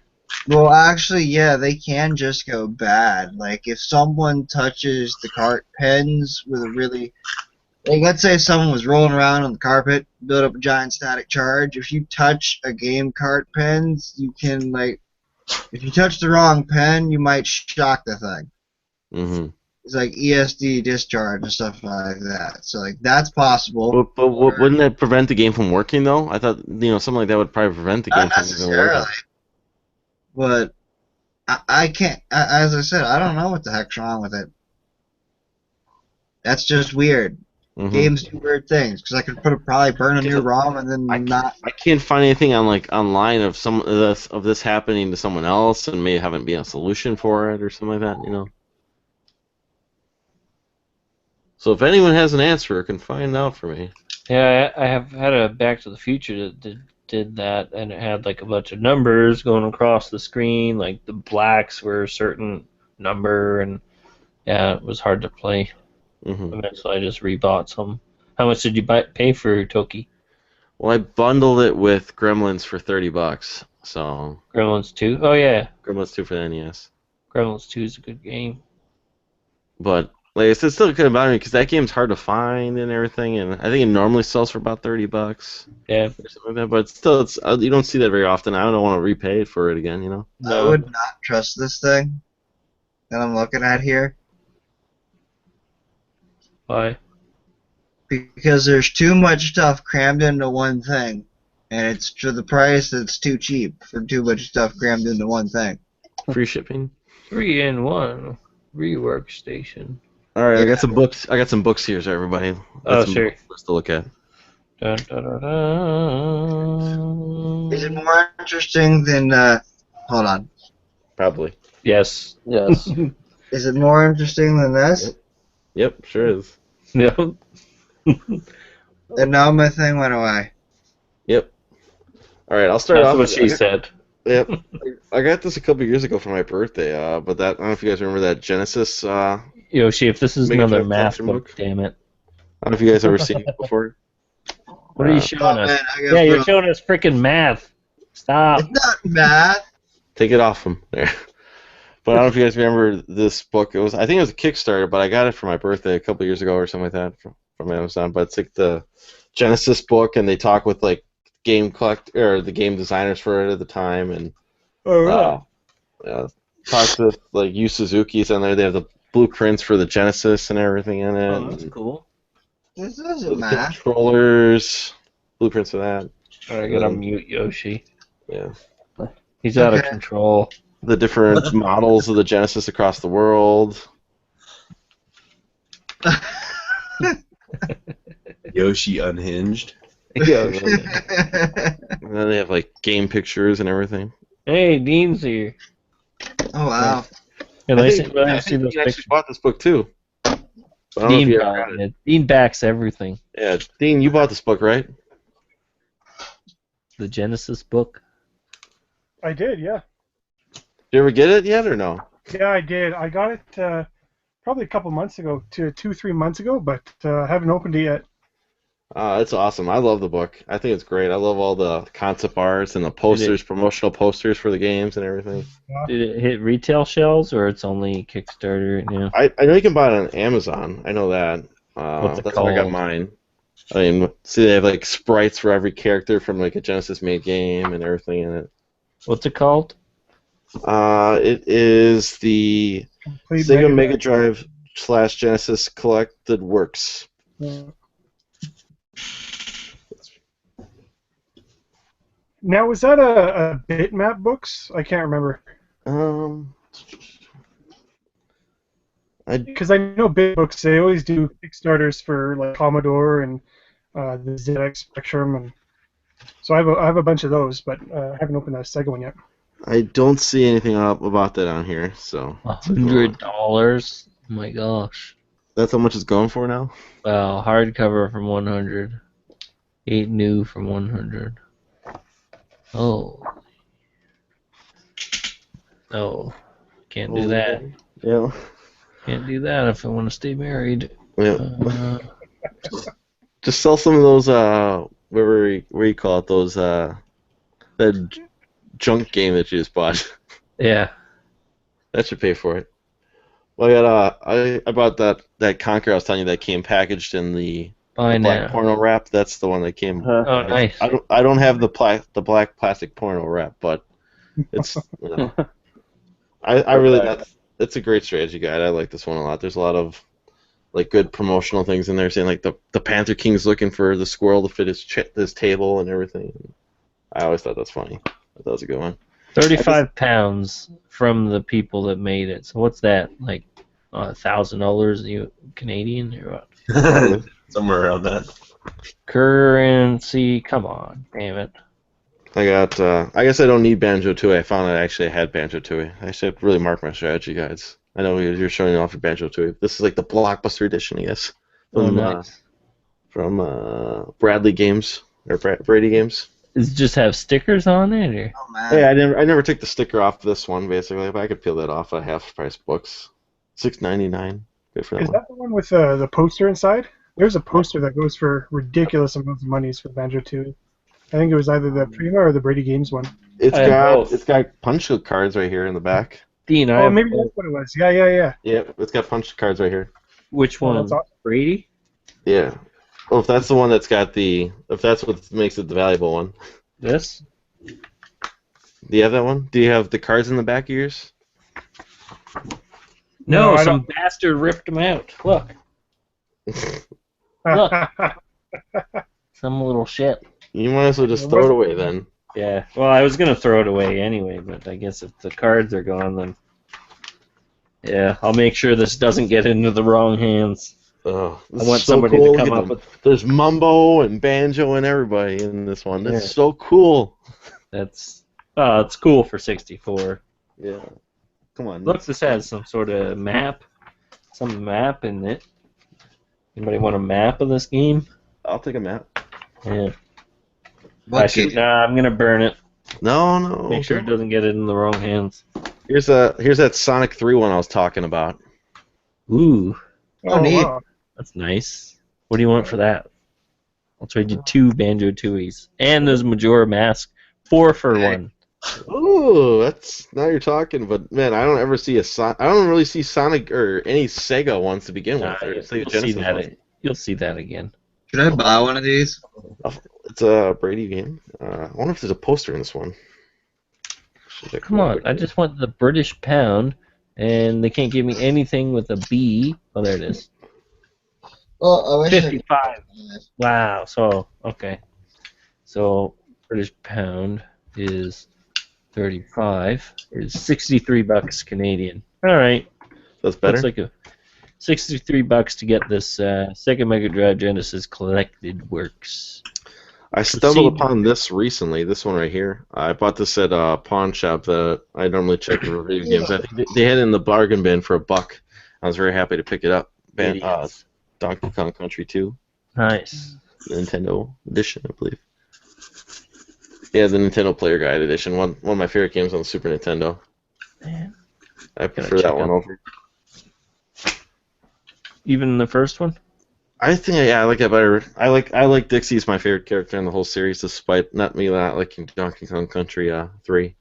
Well, actually, yeah, they can just go bad. Like if someone touches the cart pens with a really let's say someone was rolling around on the carpet, build up a giant static charge. If you touch a game cart pens, you can if you touch the wrong pen, you might shock the thing. Mm-hmm. It's like ESD discharge and stuff like that. So that's possible. But wouldn't that prevent the game from working though? I thought something like that would probably prevent the game from working. But I can't. As I said, I don't know what the heck's wrong with it. That's just weird. Mm-hmm. Games do weird things because I could probably burn a new ROM and then not. I can't find anything online of some of this happening to someone else and maybe haven't been a solution for it or something like that. So if anyone has an answer, can find out for me. Yeah, I have had a Back to the Future that did that, and it had like a bunch of numbers going across the screen. Like the blacks were a certain number, and yeah, it was hard to play. Mm-hmm. Eventually, I just rebought some. How much did you pay for Toki? Well, I bundled it with Gremlins for $30. So Gremlins 2? Oh yeah, Gremlins 2 for the NES. Gremlins 2 is a good game. But like I said, it still couldn't bother me because that game's hard to find and everything, and I think it normally sells for about $30. Yeah. Or something like that. But still, you don't see that very often. I don't want to repay it for it again. No. I would not trust this thing that I'm looking at here. Why? Because there's too much stuff crammed into one thing, and it's for the price that's too cheap for too much stuff crammed into one thing. Free shipping. 3-in-1 rework station. All right, I got some books. I got some books here, so everybody. Oh, sure. Books to look at. Dun, dun, dun, dun. Is it more interesting than? Hold on. Probably. Yes. Yes. Is it more interesting than this? Yep, sure is. Yep. And now my thing went away. Yep. All right, I'll start That's off. what she said. Yep. I got this a couple years ago for my birthday. But I don't know if you guys remember that Genesis. Yoshi, if this is Mega another Drive math collection book, book. damn it. I don't know if you guys ever seen it before. What are you showing us? Man, Yeah, you're showing us freaking math. Stop. It's not math. Take it off them there. But I don't know if you guys remember this book. I think it was a Kickstarter, but I got it for my birthday a couple years ago or something like that from Amazon. But it's like the Genesis book, and they talk with like the game designers for it at the time, and talk to like Yu Suzuki's on there. They have the blueprints for the Genesis and everything in it. Oh, that's cool. This isn't math. Controllers, blueprints for that. Alright, I gotta mute Yoshi. Yeah. He's out of control. The different models of the Genesis across the world. Yoshi unhinged. Yeah. And then they have like game pictures and everything. Hey, Dean's here. Oh wow. Can I see I those think Dean actually pictures? bought this book too. I don't know if you ever got it. Dean backs everything. Yeah, Dean, you bought this book, right? the Genesis book? I did, yeah. Did you ever get it yet or no? Yeah, I did. I got it probably a couple months ago, 2-3 months ago, but I haven't opened it yet. It's awesome. I love the book. I think it's great. I love all the concept arts and the posters, promotional posters for the games and everything. Did it hit retail shelves or it's only Kickstarter? You know? I know you can buy it on Amazon. I know that. What's it That's how I got called? mine. I mean, see, they have like sprites for every character from like a Genesis-made game and everything in it. What's it called? It is the Complete Sega Mega Mega Drive / Genesis Collected Works. Now, was that a bitmap books? I can't remember. Because I know BitBooks, they always do Kickstarters for like Commodore and the ZX Spectrum, and so I have a bunch of those, but I haven't opened that Sega one yet. I don't see anything up about that on here, so. $100. Oh my gosh. That's how much it's going for now? Well, hardcover from 100. 8 new from 100. Oh. No. Can't do that. Yeah. Can't do that if I want to stay married. Yeah. Just sell some of those, where you call it, those, that junk game that you just bought. Yeah. That should pay for it. Well, I bought that Conquer I was telling you that came packaged in the black porno wrap. That's the one that came. Oh, nice. I don't have the black plastic porno wrap, but it's. You know, I really that's a great strategy guide. I like this one a lot. There's a lot of like good promotional things in there, saying like the Panther King's looking for the squirrel to fit his table and everything. I always thought that's funny. I thought that was a good one. 35 pounds from the people that made it. So what's that? Like $1,000 Canadian or what? Somewhere around that. Currency. Come on, damn it. I got. I guess I don't need Banjo-Tooie. I found I actually had Banjo-Tooie. I should really mark my strategy guides. I know you're showing off your Banjo-Tooie. This is like the blockbuster edition, I guess. From, nice. From Bradley Games or Brady Games. Does it just have stickers on it, or? Oh man. Hey, I never took the sticker off this one basically, but I could peel that off at half-price books. $6.99. Good for that Is one. that the one with the poster inside? There's a poster that goes for ridiculous amounts of monies for Banjo-Tooie. I think it was either the Prima or the Brady Games one. It's got punch cards right here in the back. Dean, Oh, maybe that's what it was. Yeah. Yeah, it's got punch cards right here. Which one? that's awesome. Brady? Yeah. Well, if that's the one that's got if that's what makes it the valuable one. This? Do you have that one? Do you have the cards in the back of yours? No, I some bastard ripped them out. Look. Look. Some little shit. You might as well just throw it away then. Yeah. Well, I was gonna throw it away anyway, but I guess if the cards are gone, then yeah, I'll make sure this doesn't get into the wrong hands. Oh, I want somebody to come up with. There's Mumbo and Banjo and everybody in this one. That's Yeah. so cool. That's it's cool for 64. Yeah. Come on. Look, this has some sort of map. Some map in it. Anybody want a map of this game? I'll take a map. Yeah. What I'm gonna burn it. No. Make sure it doesn't get it in the wrong hands. Here's that Sonic 3 one I was talking about. Ooh, Oh, neat. wow. that's nice. What do you want for that? I'll trade you 2 Banjo-Tooies. And there's Majora Mask. 4 for 1. Ooh, now you're talking. But man, I don't ever see I don't really see Sonic or any Sega ones to begin with. Or Sega Genesis ones. You'll see that again. Should I buy one of these? It's a Brady game. I wonder if there's a poster in this one. Come on, I just want the British pound, and they can't give me anything with a B. Oh, there it is. Oh, I wish 55. Wow. So okay. So British pound is 35. Is $63 Canadian. All right. That's better. That's like a $63 to get this Sega Mega Drive Genesis Collected Works. I stumbled upon this recently. This one right here. I bought this at a pawn shop that I normally check for video games. I think they had it in the bargain bin for $1. I was very happy to pick it up. Donkey Kong Country 2. Nice. Nintendo edition, I believe. Yeah, the Nintendo Player Guide Edition. One of my favorite games on the Super Nintendo. Man, I prefer that one over. Even the first one? I think I like that better. I like Dixie's my favorite character in the whole series, despite not liking Donkey Kong Country 3.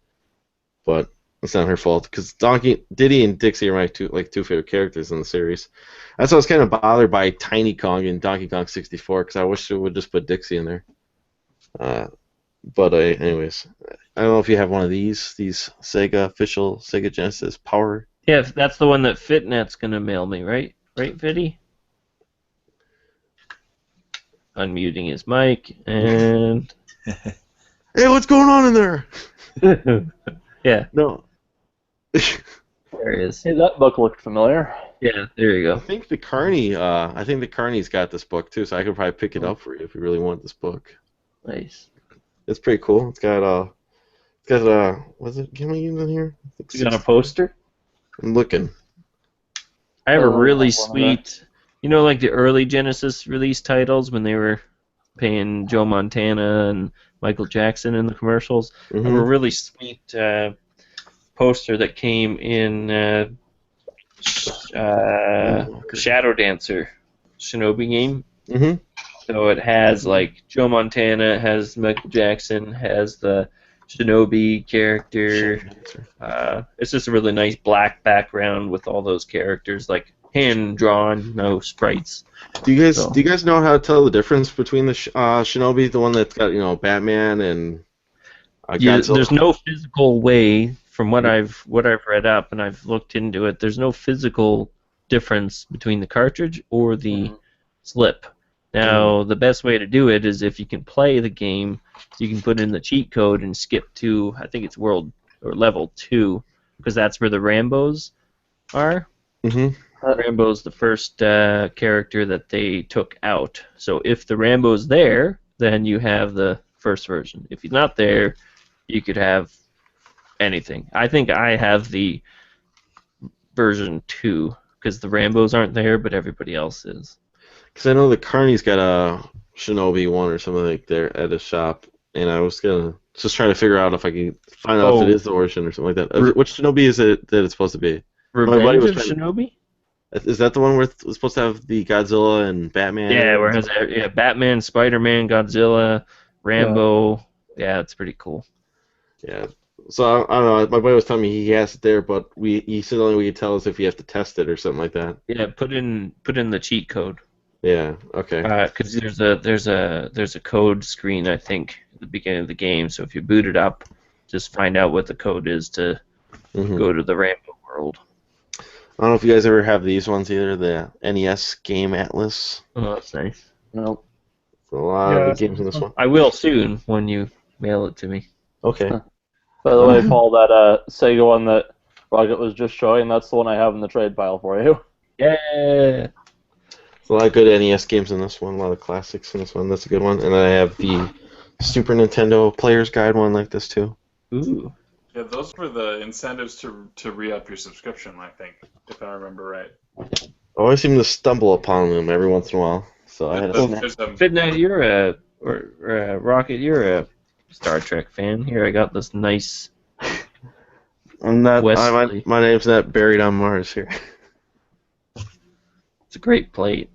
But it's not her fault because Diddy and Dixie are my two favorite characters in the series. That's why I was kind of bothered by Tiny Kong in Donkey Kong 64 because I wish it would just put Dixie in there. But anyways, I don't know if you have one of these official Sega Genesis Power. Yeah, that's the one that FitNet's gonna mail me, right? Right, Fitty? Unmuting his mic and. Hey, what's going on in there? Yeah. No. There he is. Hey, that book looked familiar. Yeah, there you I go. think the Carney's got this book too, so I could probably pick it up for you if you really want this book. Nice. It's pretty cool. It's got what's it? Can we use in here? You got a poster? I'm looking. I have a really have one of that. sweet, like the early Genesis release titles when they were paying Joe Montana and Michael Jackson in the commercials. I have a really sweet poster that came in Shadow Dancer Shinobi game. Mm-hmm. So it has like Joe Montana, it has Michael Jackson, has the Shinobi character. It's just a really nice black background with all those characters, like hand drawn, no sprites. Do you guys know how to tell the difference between the Shinobi, the one that's got Batman and Godzilla? There's no physical way, from what I've read up and I've looked into it. There's no physical difference between the cartridge or the slip. Now, the best way to do it is if you can play the game, you can put in the cheat code and skip to, I think it's world or level 2, because that's where the Rambos are. Mm-hmm. Rambo's the first character that they took out. So if the Rambo's there, then you have the first version. If he's not there, you could have anything. I think I have the version 2, because the Rambos aren't there, but everybody else is. Because I know the Carney's got a Shinobi 1 or something like there at a shop, and I was just trying to figure out if I could find out if it is the origin or something like that. Which Shinobi is it that it's supposed to be? Revenge of Shinobi? Is that the one where it's supposed to have the Godzilla and Batman? Yeah, where it has Batman, Spider-Man, Godzilla, Rambo. Yeah, it's pretty cool. Yeah. So I don't know. My buddy was telling me he has it there, but he said only we could tell us if you have to test it or something like that. Yeah, put in the cheat code. Yeah. Okay. Because there's a code screen, I think, at the beginning of the game. So if you boot it up, just find out what the code is to go to the Rambo world. I don't know if you guys ever have these ones either. The NES Game Atlas. Oh, that's nice. Nope. A lot of games in this one. I will soon when you mail it to me. Okay. By the way, Paul, that Sega one that Rocket was just showing, that's the one I have in the trade pile for you. Yeah. A lot of good NES games in this one, a lot of classics in this one. That's a good one. And then I have the Super Nintendo Player's Guide one like this too. Ooh. Yeah, those were the incentives to re-up your subscription, I think, if I remember right. I always seem to stumble upon them every once in a while. So I had a Midnight, you're Rocket, you're a Star Trek fan. Here, I got this nice. I'm not. My name's not buried on Mars here. It's a great plate.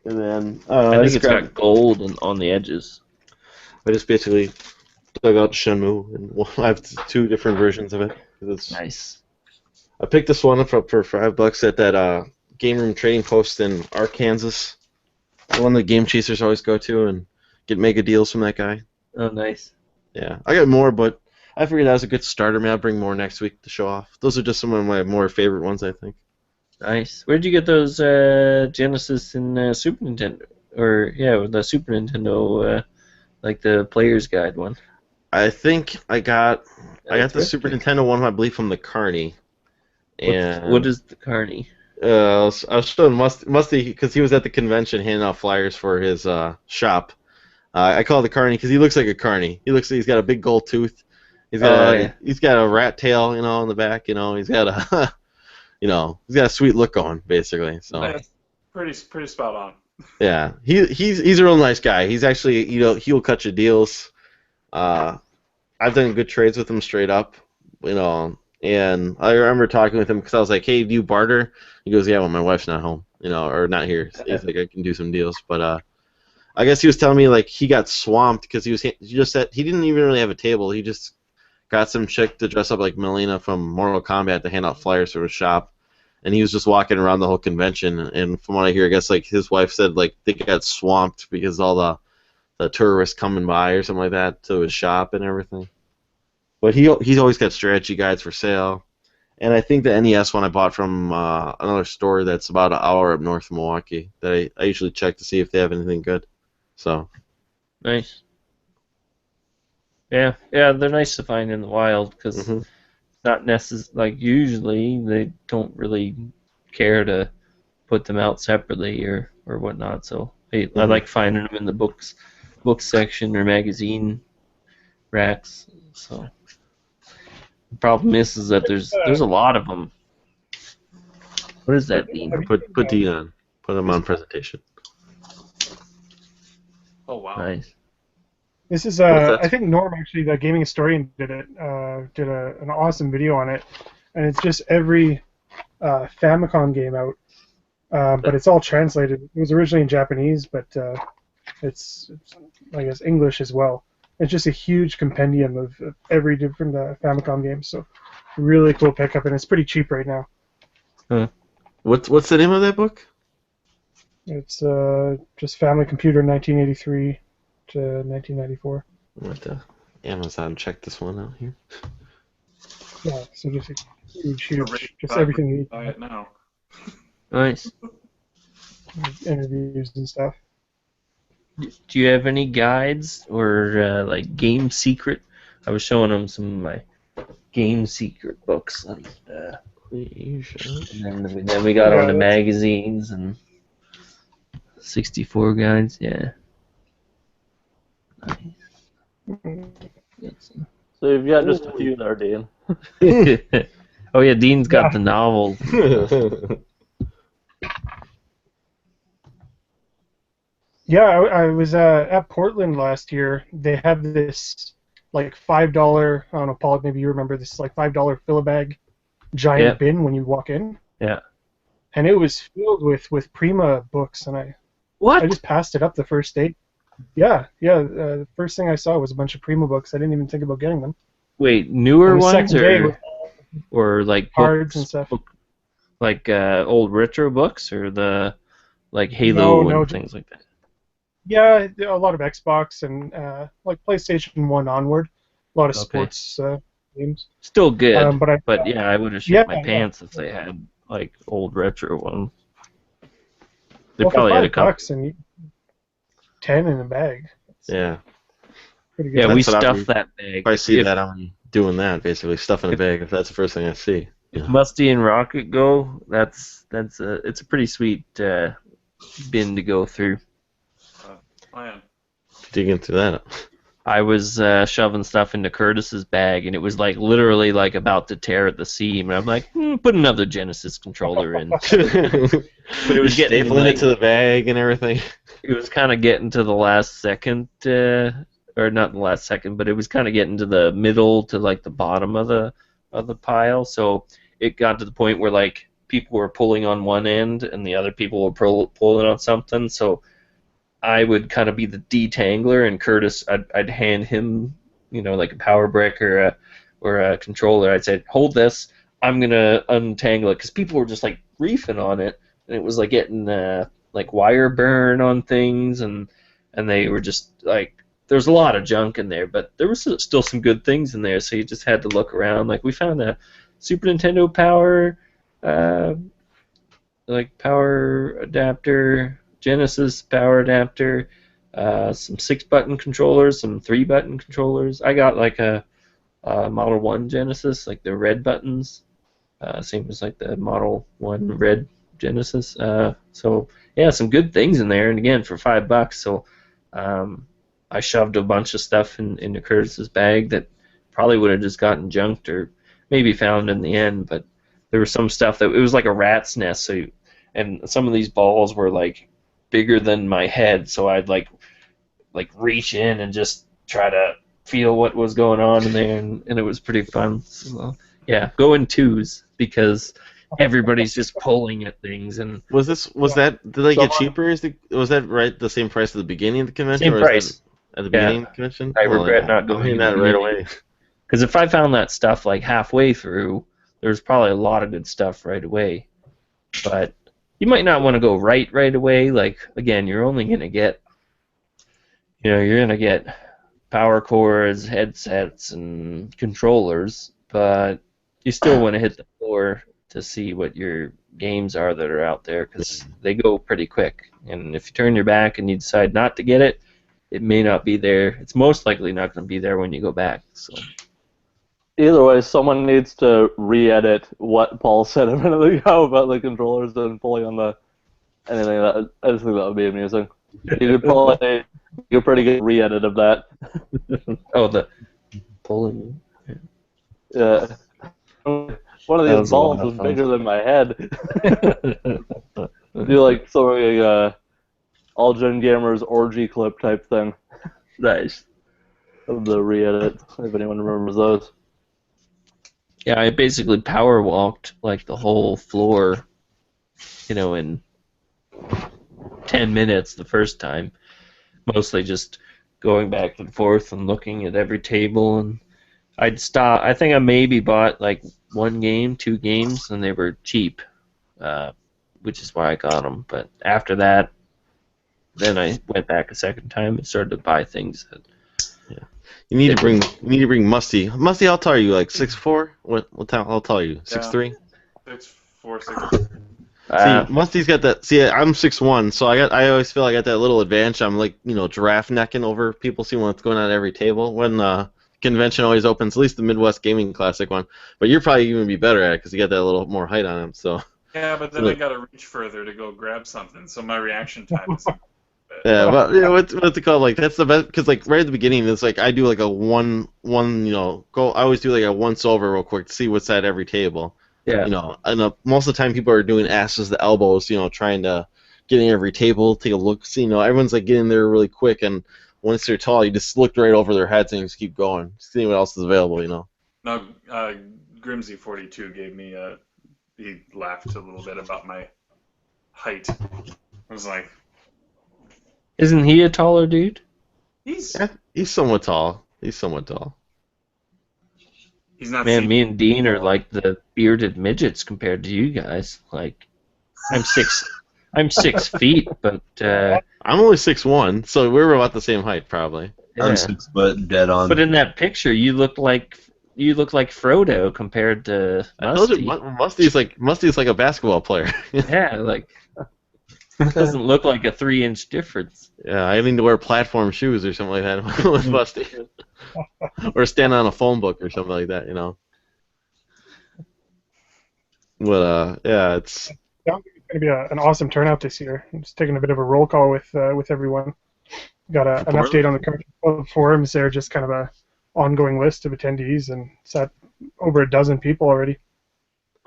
And then I think it's got gold on the edges. I just basically dug out Shenmue, and I have 2 different versions of it. It's nice. I picked this one up for $5 at that Game Room Trading Post in Arkansas. The one that Game Chasers always go to and get mega deals from that guy. Oh, nice. Yeah, I got more, but I figured that was a good starter. Maybe I'll bring more next week to show off. Those are just some of my more favorite ones, I think. Nice. Where'd you get those Genesis and Super Nintendo? Or, yeah, the Super Nintendo, like the Player's Guide one? I think I got the Super Nintendo one, I believe, from the Carney. And what is the Carney? I was showing Musty because he was at the convention handing out flyers for his shop. I call it the Carney because he looks like a Carney. He's got a big gold tooth. He's got a rat tail, in the back. He's got a he's got a sweet look going, basically. So That's pretty spot on. Yeah, he's a real nice guy. He's actually, he'll cut you deals. I've done good trades with him straight up, you know. And I remember talking with him because I was like, "Hey, do you barter?" He goes, "Yeah, well, my wife's not home, you know, or not here." He's like, "I can do some deals," but I guess he was telling me like he got swamped because he just said he didn't even really have a table. He just got some chick to dress up like Melina from Mortal Kombat to hand out flyers for his shop, and he was just walking around the whole convention. And from what I hear, I guess like his wife said like they got swamped because all the tourists coming by or something like that to his shop and everything. But he's always got strategy guides for sale. And I think the NES one I bought from another store that's about an hour up north from Milwaukee that I usually check to see if they have anything good. So Nice. Yeah, they're nice to find in the wild because not like usually they don't really care to put them out separately or whatnot. So I like finding them in the book section or magazine racks. So the problem is that there's a lot of them. What does that mean? Put D on. Put them on presentation. Oh wow. Nice. This is I think Norm actually, the gaming historian, did it. Did an awesome video on it, and it's just every Famicom game out, but it's all translated. It was originally in Japanese, but it's I guess English as well. It's just a huge compendium of every different Famicom game. So really cool pickup, and it's pretty cheap right now. Huh. What's the name of that book? It's just Family Computer 1983 to 1994. I'm going to Amazon check this one out here. Yeah, so just a huge, just everything you need. Buy it now. Nice. Interviews and stuff. Do you have any guides or like game secret? I was showing them some of my game secret books, and then we got on the magazines and 64 guides. Yeah. Nice. So you've got just a few there, Dean. Oh yeah, Dean's got the novels. Yeah, I was at Portland last year. They have this like $5. I don't know, Paul. Maybe you remember this like $5 fill-a-bag giant bin when you walk in. Yeah. And it was filled with Prima books, and I just passed it up the first day. Yeah. The first thing I saw was a bunch of Prima books. I didn't even think about getting them. Wait, newer And the ones second day or like cards books, and stuff. like old retro books or the like Halo and things like that. Yeah, a lot of Xbox and like PlayStation 1 onward. A lot of sports games. Still good, but yeah, I would have shit my pants if they had like old retro ones. They probably had a couple. $5 and 10 in a bag. Yeah. Pretty good. Yeah, we stuff that bag. If I see that, I'm doing that basically, stuffing a bag. If that's the first thing I see. If Musty and Rocket go, it's a pretty sweet bin to go through. Dig into that. I was shoving stuff into Curtis's bag, and it was like literally like about to tear at the seam. And I'm like, put another Genesis controller in. But it was getting stapling it to the bag and everything. It was kind of getting to the last second, or not the last second, but it was kind of getting to the middle to like the bottom of the pile. So it got to the point where like people were pulling on one end, and the other people were pulling on something. So I would kind of be the detangler, and Curtis, I'd hand him, like a power brick or a controller. I'd say, hold this, I'm gonna untangle it, because people were just like reefing on it, and it was like getting like wire burn on things, and they were just like, there's a lot of junk in there, but there was still some good things in there, so you just had to look around. Like we found a Super Nintendo power, like power adapter. Genesis power adapter, some 6-button controllers, some 3-button controllers. I got like a Model 1 Genesis, like the red buttons, same as like the Model 1 red Genesis. So yeah, some good things in there, and again for $5. So I shoved a bunch of stuff into Curtis's bag that probably would have just gotten junked or maybe found in the end. But there was some stuff that it was like a rat's nest. And some of these balls were like bigger than my head, so I'd like reach in and just try to feel what was going on in there, and it was pretty fun. So, yeah, go in twos because everybody's just pulling at things. And Was that? Did they get cheaper? Was that right? The same price at the beginning of the convention? Same or price. Is that at the beginning of the convention? I regret not I'm going hitting at that the right beginning. away. Because if I found that stuff like halfway through, there's probably a lot of good stuff right away. But you might not want to go right away. Like, again, you're only going to get, you're going to get power cords, headsets, and controllers, but you still want to hit the floor to see what your games are that are out there, because they go pretty quick. And if you turn your back and you decide not to get it, it may not be there. It's most likely not going to be there when you go back. So. Either way, someone needs to re-edit what Paul said a minute ago about the controllers and pulling on the anything. That I just think that would be amusing. You could pretty good re-edit of that. Oh, the pulling. Yeah. One of these balls is bigger than my head. Do like some all Gen Gamers orgy clip type thing. Nice. Of the re-edit, if anyone remembers those. Yeah, I basically power walked like the whole floor, in 10 minutes the first time. Mostly just going back and forth and looking at every table, and I'd stop. I think I maybe bought like 1 game, 2 games, and they were cheap, which is why I got them. But after that, then I went back a second time and started to buy things. You need to bring Musty. Musty, how tall are you? Like 6'4"? How tall are you? 6'3"? 6'4", 6'3". See, Musty's got that. See, I'm 6'1", so I always feel I got that little advantage. I'm like, giraffe necking over people, seeing what's going on at every table. When convention always opens, at least the Midwest Gaming Classic one. But you're probably even be better at it because you got that little more height on him. So. Yeah, but then I gotta reach further to go grab something, so my reaction time is. Yeah, well, what's it called? Like that's the best because like right at the beginning, it's like I do like a one go. I always do like a once over real quick to see what's at every table. Yeah. And most of the time people are doing asses to elbows, trying to get in every table, take a look. See, everyone's like getting there really quick, and once they're tall, you just look right over their heads and you just keep going, see what else is available. No, Grimsy42 gave me he laughed a little bit about my height. I was like. Isn't he a taller dude? He's somewhat tall. He's somewhat tall. He's not. Man, me and Dean are like the bearded midgets compared to you guys. Like, I'm 6 feet, but I'm only 6'1", so we're about the same height probably. Yeah. I'm 6 foot, dead on. But in that picture, you look like Frodo compared to Musty. I told you, Musty's like a basketball player. Yeah, like. Doesn't look like a 3-inch difference. Yeah, I need to wear platform shoes or something like that with Musty. Or stand on a phone book or something like that, But, yeah, it's... Sounds like it's going to be an awesome turnout this year. I'm just taking a bit of a roll call with everyone. Got an update on the Commercial forums there, just kind of a ongoing list of attendees, and it's at over a dozen people already.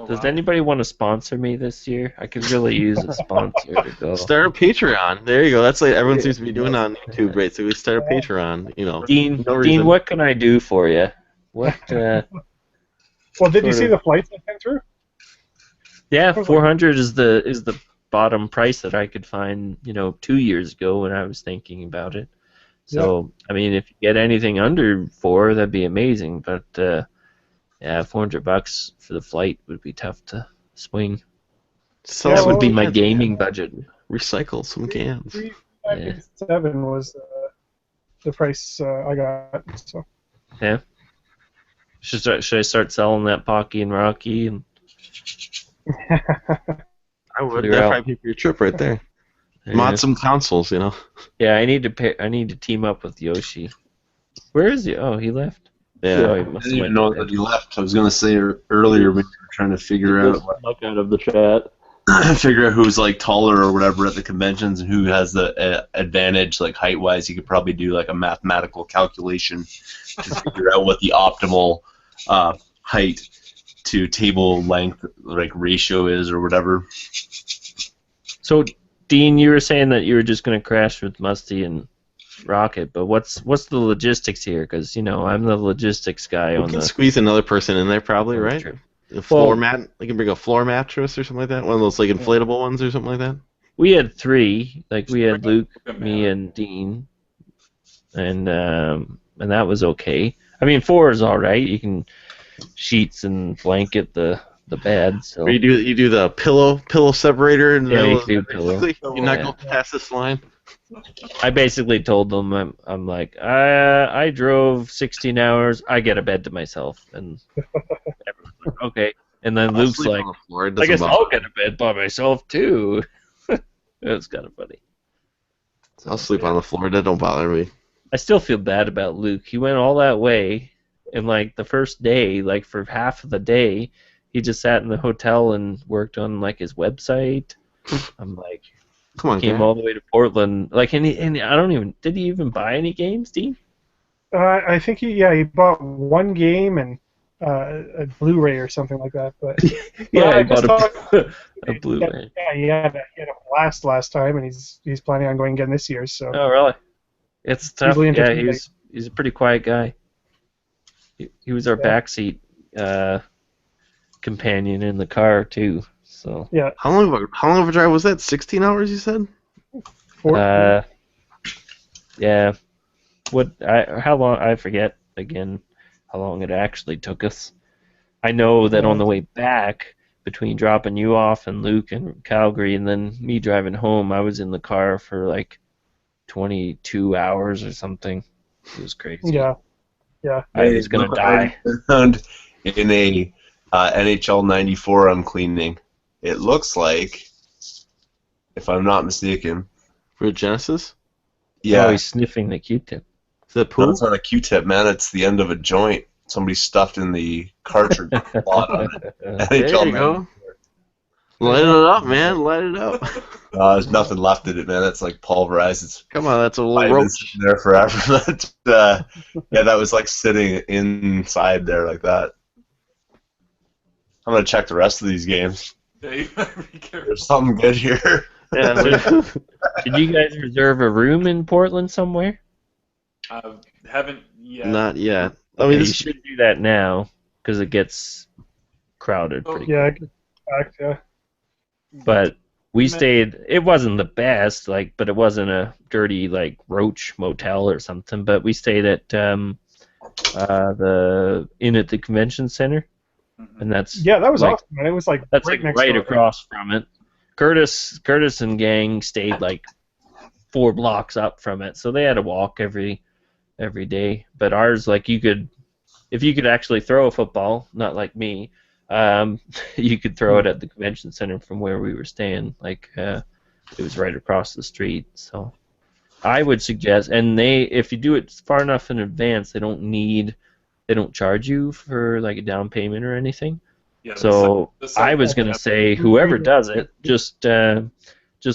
Does anybody want to sponsor me this year? I could really use a sponsor to go. Start a Patreon. There you go. That's like everyone seems to be doing on YouTube, right? So we start a Patreon. Dean, what can I do for you? What? Well, did you see the flights that came through? Yeah, 400 is the bottom price that I could find, 2 years ago when I was thinking about it. So I mean, if you get anything under 4, that'd be amazing. But yeah, $400 for the flight would be tough to swing. So that would be my gaming budget. Recycle some cans. $357 was the price I got. So. Yeah. Should I start selling that Pocky and Rocky? And I would. That'd probably be your trip right there. Mod some consoles, Yeah, I need to team up with Yoshi. Where is he? Oh, he left. Yeah, I didn't even know that he left. I was going to say earlier we were trying to figure out out of the chat. figure out who's like taller or whatever at the conventions and who has the advantage, like height wise. You could probably do like a mathematical calculation to figure out what the optimal height to table length like ratio is or whatever. So Dean, you were saying that you were just going to crash with Musty and Rocket, but what's the logistics here? Because I'm the logistics guy We on can the squeeze another person in there, probably, on the right? trip. A floor Well, mat. They can bring a floor mattress or something like that. One of those like inflatable ones or something like that. we had three. Like we had Bring Luke, a me, man. and Dean, and that was okay. I mean, 4 is all right. You can sheets and blanket the bed. So Or you do the pillow separator in the yeah, middle you of can do pillow. you not Yeah. go past this line. I basically told them I'm like I drove 16 hours. I get a bed to myself, and everyone's like, okay. And then I'll Luke's sleep like, on the floor. It I doesn't guess bother I'll me. get a bed by myself too. It was kind of funny. I'll sleep on the floor. That don't bother me. I still feel bad about Luke. He went all that way, and like the first day, like for half of the day, he just sat in the hotel and worked on like his website. I'm like, Come on, came Dad. all the way to Portland. Like, and I don't even. Did he even buy any games, Dean? I think he bought one game and a Blu-ray or something like that. But Yeah, he I just bought thought, a Blu-ray. yeah, he had a blast last time, and he's planning on going again this year. So Oh, really? It's tough. Usually Yeah, entertaining. he's a pretty quiet guy. He was our Yeah. backseat companion in the car too. So yeah, How long of a drive was that? 16 hours, you said? yeah. How long? I forget again how long it actually took us. I know that on the way back, between dropping you off and Luke in Calgary, and then me driving home, I was in the car for like 22 hours or something. It was crazy. yeah. I was gonna die. Found in a NHL 94 I'm cleaning. It looks like, if I'm not mistaken, For Genesis? yeah, Oh, he's sniffing the Q-tip. Is that no, poo? it's not a Q-tip, man. It's the end of a joint. Somebody stuffed in the cartridge slot on it. There you go. Light it up, man. Light it up. There's nothing left in it, man. That's like pulverized. It's Come on, that's a little probably been roach. sitting there forever. Yeah, that was like sitting inside there like that. I'm gonna check the rest of these games. Yeah, you better be careful. There's something good here. Yeah. Did you guys reserve a room in Portland somewhere? Haven't yet. Not yet. I Okay, mean, you this should do that now because it gets crowded pretty Yeah, quick. yeah. But we stayed. It wasn't the best, like, but it wasn't a dirty like Roach motel or something. But we stayed at the inn at the convention center, and that's That was like, awesome, man. It was like that's right like next right door. across from it. Curtis and gang stayed like 4 blocks up from it, so they had to walk every day. But ours, like, if you could actually throw a football, not like me, you could throw it at the convention center from where we were staying. Like, it was right across the street. So I would suggest, and if you do it far enough in advance, they don't charge you for like a down payment or anything. Yeah, So the site I was gonna say, whoever does it, just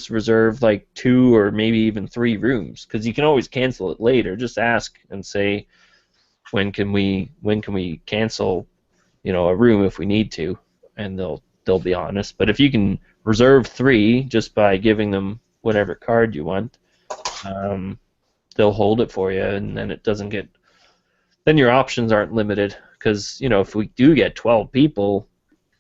reserve like 2 or maybe even 3 rooms, because you can always cancel it later. Just ask and say, when can we cancel, a room if we need to, and they'll be honest. But if you can reserve 3 just by giving them whatever card you want, they'll hold it for you, and then it doesn't get. Then your options aren't limited, because if we do get 12 people,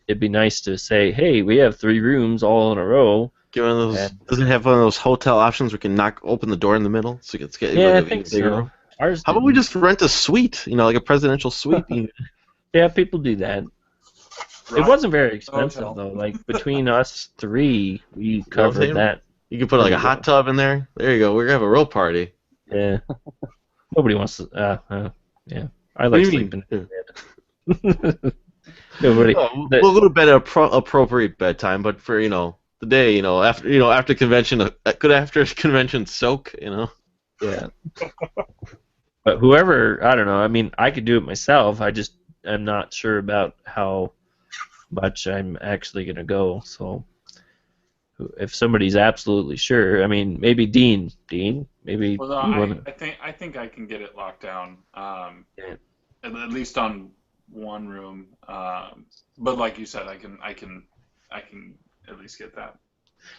it'd be nice to say, hey, we have 3 rooms all in a row. get one of those. Does it have one of those hotel options where you can open the door in the middle, so you can get Yeah, I like a think bigger so. room? Ours How about we didn't. just rent a suite? Like a presidential suite. Yeah, people do that. It Right. wasn't very expensive Hotel. though. Like between us 3, we saying? covered that. You can put like a hot tub in there. There you go. We're gonna have a real party. Yeah. Nobody wants to. Yeah. I What like do you mean? sleeping in bed. Nobody. Oh, we'll go to bed at appropriate bedtime, but for the day, after convention, a good after convention soak, Yeah. But whoever, I don't know. I mean, I could do it myself. I'm not sure about how much I'm actually gonna go. So, if somebody's absolutely sure, I mean, maybe Dean, maybe Well, no, you wanna. I think I can get it locked down. Yeah. At least on one room. But like you said, I can at least get that.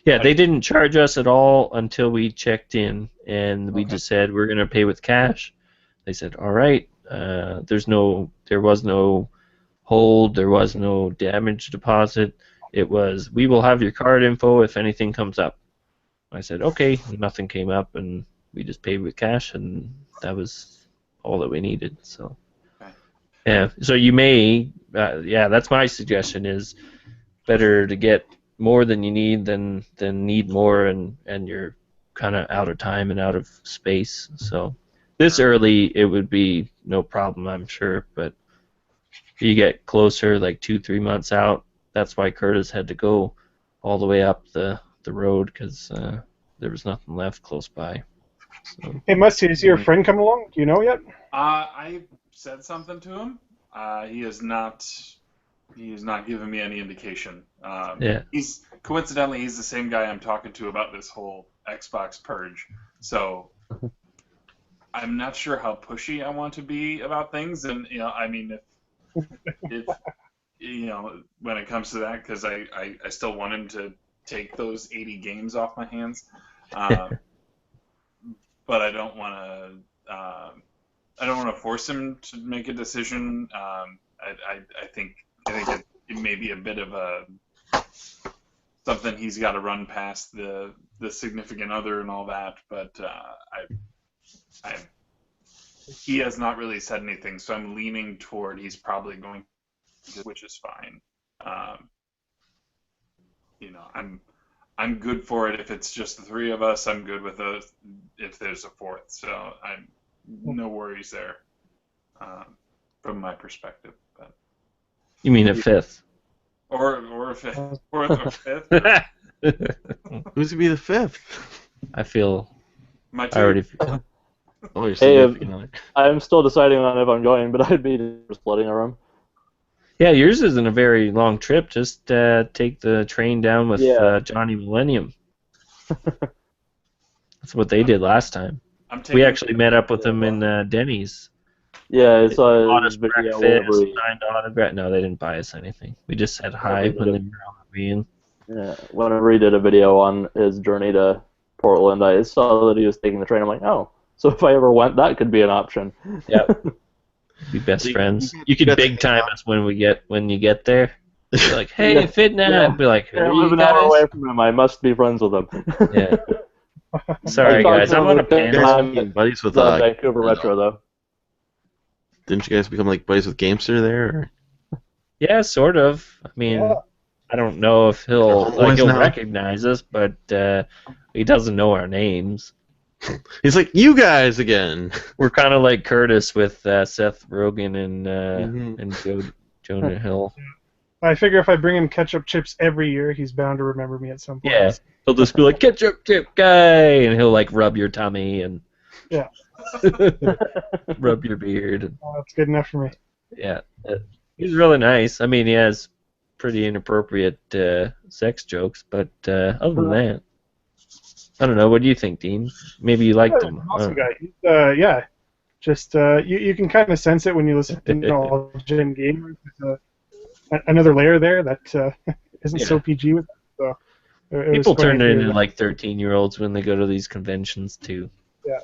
Yeah, they didn't charge us at all until we checked in, and we just said we're gonna pay with cash. They said, all right. There was no hold, there was no damage deposit. It was, we will have your card info if anything comes up. I said, okay. Nothing came up, and we just paid with cash, and that was all that we needed. So, yeah. So you may, that's my suggestion. Is better to get more than you need than need more, and you're kind of out of time and out of space. So this early, it would be no problem, I'm sure. But you get closer, like 2-3 months out. That's why Curtis had to go all the way up the road, because there was nothing left close by. So. Hey, Musty, is your friend coming along? Do you know yet? I said something to him. He has not given me any indication. He's the same guy I'm talking to about this whole Xbox purge. So I'm not sure how pushy I want to be about things, and I mean, if when it comes to that, because I still want him to take those 80 games off my hands, but I don't want to force him to make a decision. I think it may be a bit of something he's got to run past the significant other and all that, but he has not really said anything, so I'm leaning toward he's probably going to, which is fine. I'm good for it if it's just the three of us. I'm good with it if there's a fourth, so I'm no worries there from my perspective. But you mean a fifth? Or a fifth? Fourth or fifth? Who's gonna be the fifth? I feel. My I already feel. Oh, you're hey, I'm still deciding on if I'm going, but I'd be splitting a room. Yeah, yours isn't a very long trip. Just take the train down with Johnny Millennium. That's what they did last time. We actually met up with them in Denny's. Yeah, it's bought us breakfast, signed autograph. No, they didn't buy us anything. We just said hi when they were on the in. Yeah, whenever he did a video on his journey to Portland, I saw that he was taking the train. I'm like, oh, so if I ever went, that could be an option. Yeah. Be best friends. You could big time us when you get there. Be like, hey, Fitnat. Yeah. Be like, who I are live you an hour guys? away from him. I must be friends with him. Yeah. Sorry, guys. I'm on a panel. I'm buddies with Vancouver Metro, though. Didn't you guys become like buddies with Gamester there? Or? Yeah, sort of. I mean, I don't know if he'll recognize us, but he doesn't know our names. He's like, you guys again. We're kind of like Curtis with Seth Rogen and Jonah Hill. I figure if I bring him ketchup chips every year, he's bound to remember me at some point. Yeah, he'll just be like, ketchup chip guy, and he'll like rub your tummy and rub your beard. That's good enough for me. Yeah, he's really nice. I mean, he has pretty inappropriate sex jokes, but other than that, I don't know. What do you think, Dean? Maybe you liked him. Awesome guy. He's, just you can kind of sense it when you listen to Knowledge-Gen Gamers. There's another layer there that isn't so PG with it. So people turn it into like 13-year-olds when they go to these conventions too. Yeah.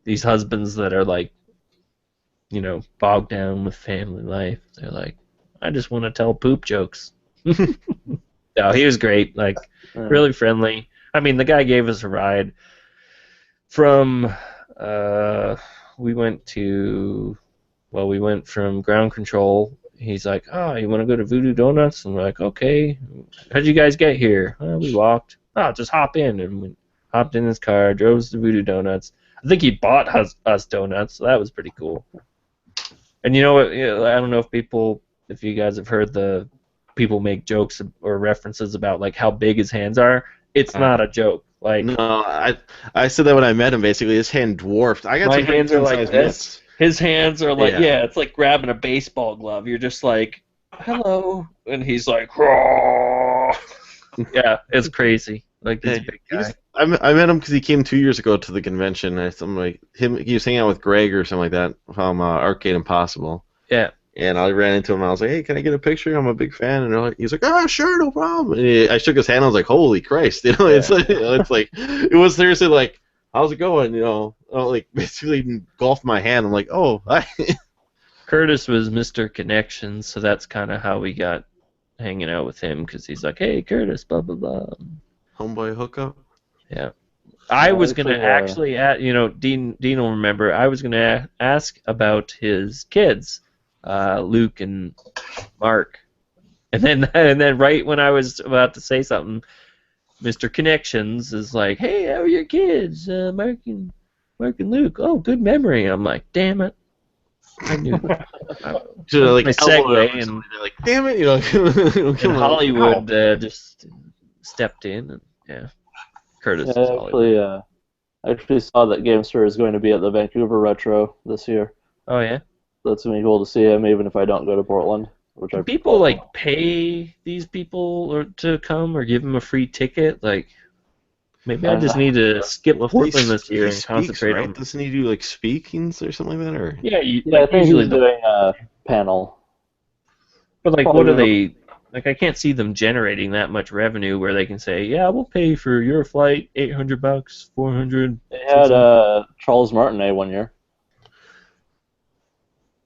These husbands that are like, bogged down with family life. They're like, I just want to tell poop jokes. No, he was great. Like, really friendly. I mean, the guy gave us a ride from. We went from ground control. He's like, oh, you want to go to Voodoo Donuts? And we're like, okay. How'd you guys get here? We walked. Oh, just hop in. And we hopped in his car, drove us to Voodoo Donuts. I think he bought us donuts, so that was pretty cool. And you know what? I don't know if you guys have heard the people make jokes or references about like how big his hands are. It's not a joke. Like, no, I said that when I met him. Basically, his hand dwarfed. I got my some hands are like this. Mitts. His hands are like it's like grabbing a baseball glove. You're just like, hello, and he's like, raw. Yeah, it's crazy. Like this big guy. I met him because he came 2 years ago to the convention. And he was hanging out with Greg or something like that from Arcade Impossible. Yeah. And I ran into him and I was like, hey, can I get a picture? I'm a big fan. And he's like, oh, sure, no problem. And I shook his hand. I was like, holy Christ. It's like, it's like, it was seriously like, how's it going? Like basically engulfed my hand. I'm like, oh, hi. Curtis was Mr. Connections, so that's kind of how we got hanging out with him, because he's like, hey, Curtis, blah, blah, blah. Homeboy hookup? Yeah. I was going to actually, Dean will remember, I was going to ask about his kids, Luke and Mark. And then right when I was about to say something, Mr. Connections is like, hey, how are your kids, Mark and Luke? Oh, good memory. I'm like, damn it. I knew. Like my segue, and they're like, damn it, and Hollywood just stepped in, and yeah, Curtis. I actually saw that Gamester is going to be at the Vancouver Retro this year. Oh yeah, that's gonna be cool to see him, even if I don't go to Portland. Do people like pay these people to come or give them a free ticket? Like, maybe I just need to skip Portland this year and concentrate on. Doesn't he do like speakings or something like that? Or yeah, I think he's doing a panel. But like, what are they? Like, I can't see them generating that much revenue where they can say, yeah, we'll pay for your flight $800, $400. They had Charles Martinet one year.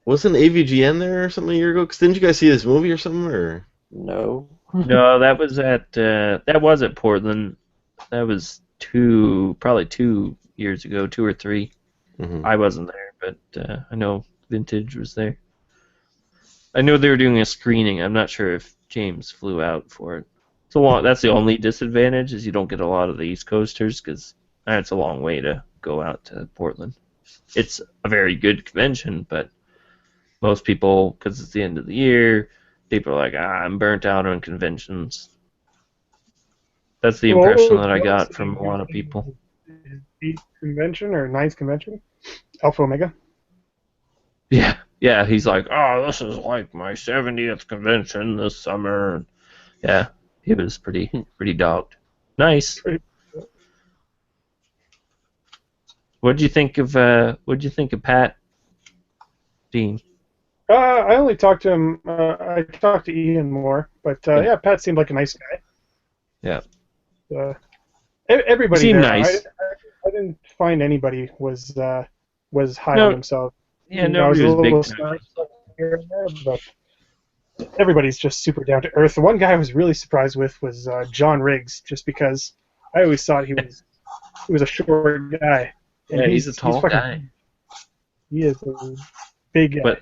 Wasn't AVGN there or something a year ago? Cause didn't you guys see this movie or something? Or no. No, that was at Portland. That was probably 2 years ago, 2 or 3. Mm-hmm. I wasn't there, but I know Vintage was there. I know they were doing a screening. I'm not sure if James flew out for it. That's the only disadvantage, is you don't get a lot of the East Coasters, because it's a long way to go out to Portland. It's a very good convention, but most people, because it's the end of the year, people are like, I'm burnt out on conventions. That's the impression that I got from a lot of people. Eighth convention or 9th convention? Alpha Omega? Yeah, he's like, oh, this is like my 70th convention this summer. Yeah, he was pretty dogged. Nice. What'd you think of Pat, Dean? I only talked to him. I talked to Ian more, but yeah, Pat seemed like a nice guy. Yeah. Everybody seemed there, nice. I didn't find anybody was high on himself. Yeah, nobody was big time. Here and there, but everybody's just super down to earth. The one guy I was really surprised with was John Riggs, just because I always thought he was a short guy. And yeah, he's a tall guy. He is a big guy. But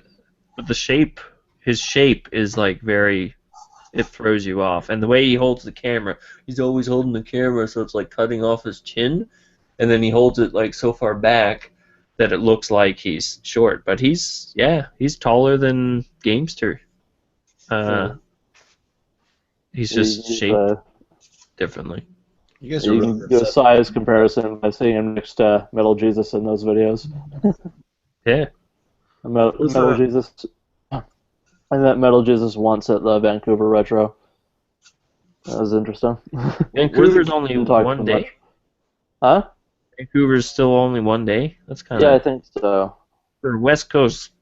his shape is like it throws you off. And the way he holds the camera, he's always holding the camera so it's like cutting off his chin, and then he holds it like so far back that it looks like he's short. But he's taller than Gamester. He's just shaped differently. You can do a size comparison by seeing him next to Metal Jesus in those videos. Yeah. Metal Jesus. I met Metal Jesus once at the Vancouver Retro. That was interesting. Vancouver's only one day? Huh? Vancouver's still only one day? That's kind of... Yeah, I think so. For West Coast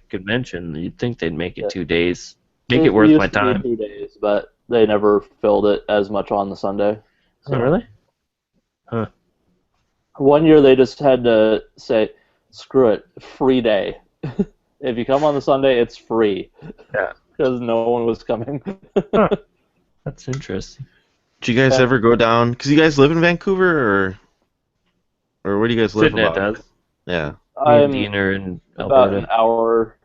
convention, you'd think they'd make it 2 days. Make it worth my time. 2 days, but they never filled it as much on the Sunday. So. Oh, really? Huh. One year they just had to say, screw it, free day. If you come on the Sunday, it's free. Yeah. Because no one was coming. Huh. That's interesting. Did you guys ever go down? Because you guys live in Vancouver, or where do you guys live? Sydney does. Yeah. I'm in about an hour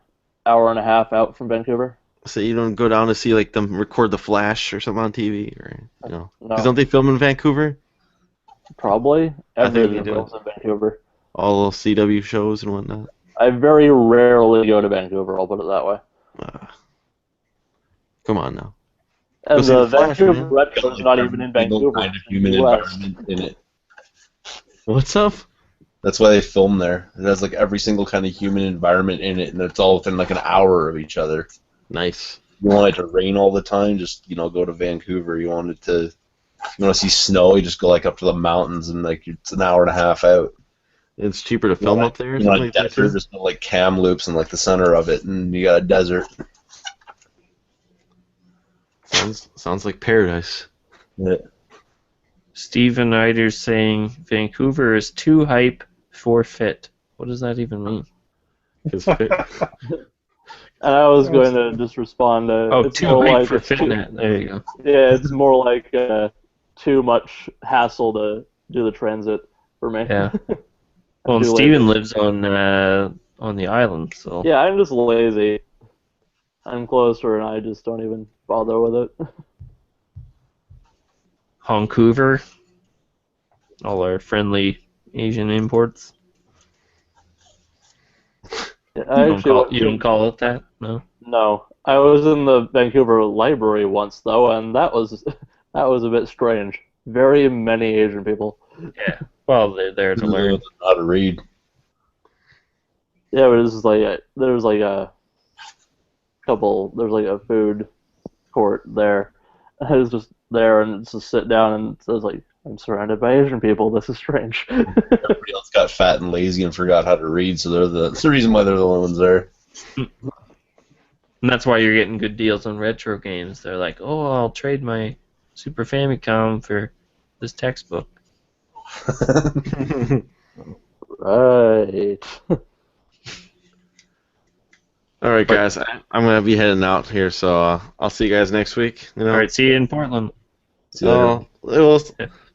and a half out from Vancouver. So you don't go down to see them record the Flash or something on TV, or No. Because don't they film in Vancouver? Probably. Everything do. films in Vancouver. All CW shows and whatnot. I very rarely go to Vancouver, I'll put it that way. Come on now. And the Vancouver Retro is not even in Vancouver. Kind of human environment in it. What's up? That's why they film there. It has every single kind of human environment in it, and it's all within an hour of each other. Nice. You want it to rain all the time, just go to Vancouver. You want to see snow, you just go up to the mountains, and it's an hour and a half out. It's cheaper to film up there or You know, something like like that desert, too? just put, like cam loops in like the center of it, and you got a desert. Sounds like paradise. Yeah. Steven Eider's saying Vancouver is too hype for fit. What does that even mean? And I was going to just respond. It's too more hype like for it's too, fitnet. There you go. yeah, it's more like too much hassle to do the transit for me. Yeah. Well, and Too Steven lazy. lives on the island, so Yeah, I'm just lazy. I'm closer, and I just don't even bother with it. Vancouver, all our friendly Asian imports. Yeah, You don't call it that, no? No, I was in the Vancouver library once though, and that was a bit strange. Very many Asian people. Yeah. Well, they're there to learn how to read. Yeah, but this is like there's like a couple. There's like a food court there. I was just there and it's just sit down and it says like I'm surrounded by Asian people. This is strange. Everybody else got fat and lazy and forgot how to read, so that's the reason why they're the only ones there. And that's why you're getting good deals on retro games. They're like, oh, I'll trade my Super Famicom for this textbook. Right. All right, guys. I'm gonna be heading out here, so I'll see you guys next week. You know? All right, see you in Portland.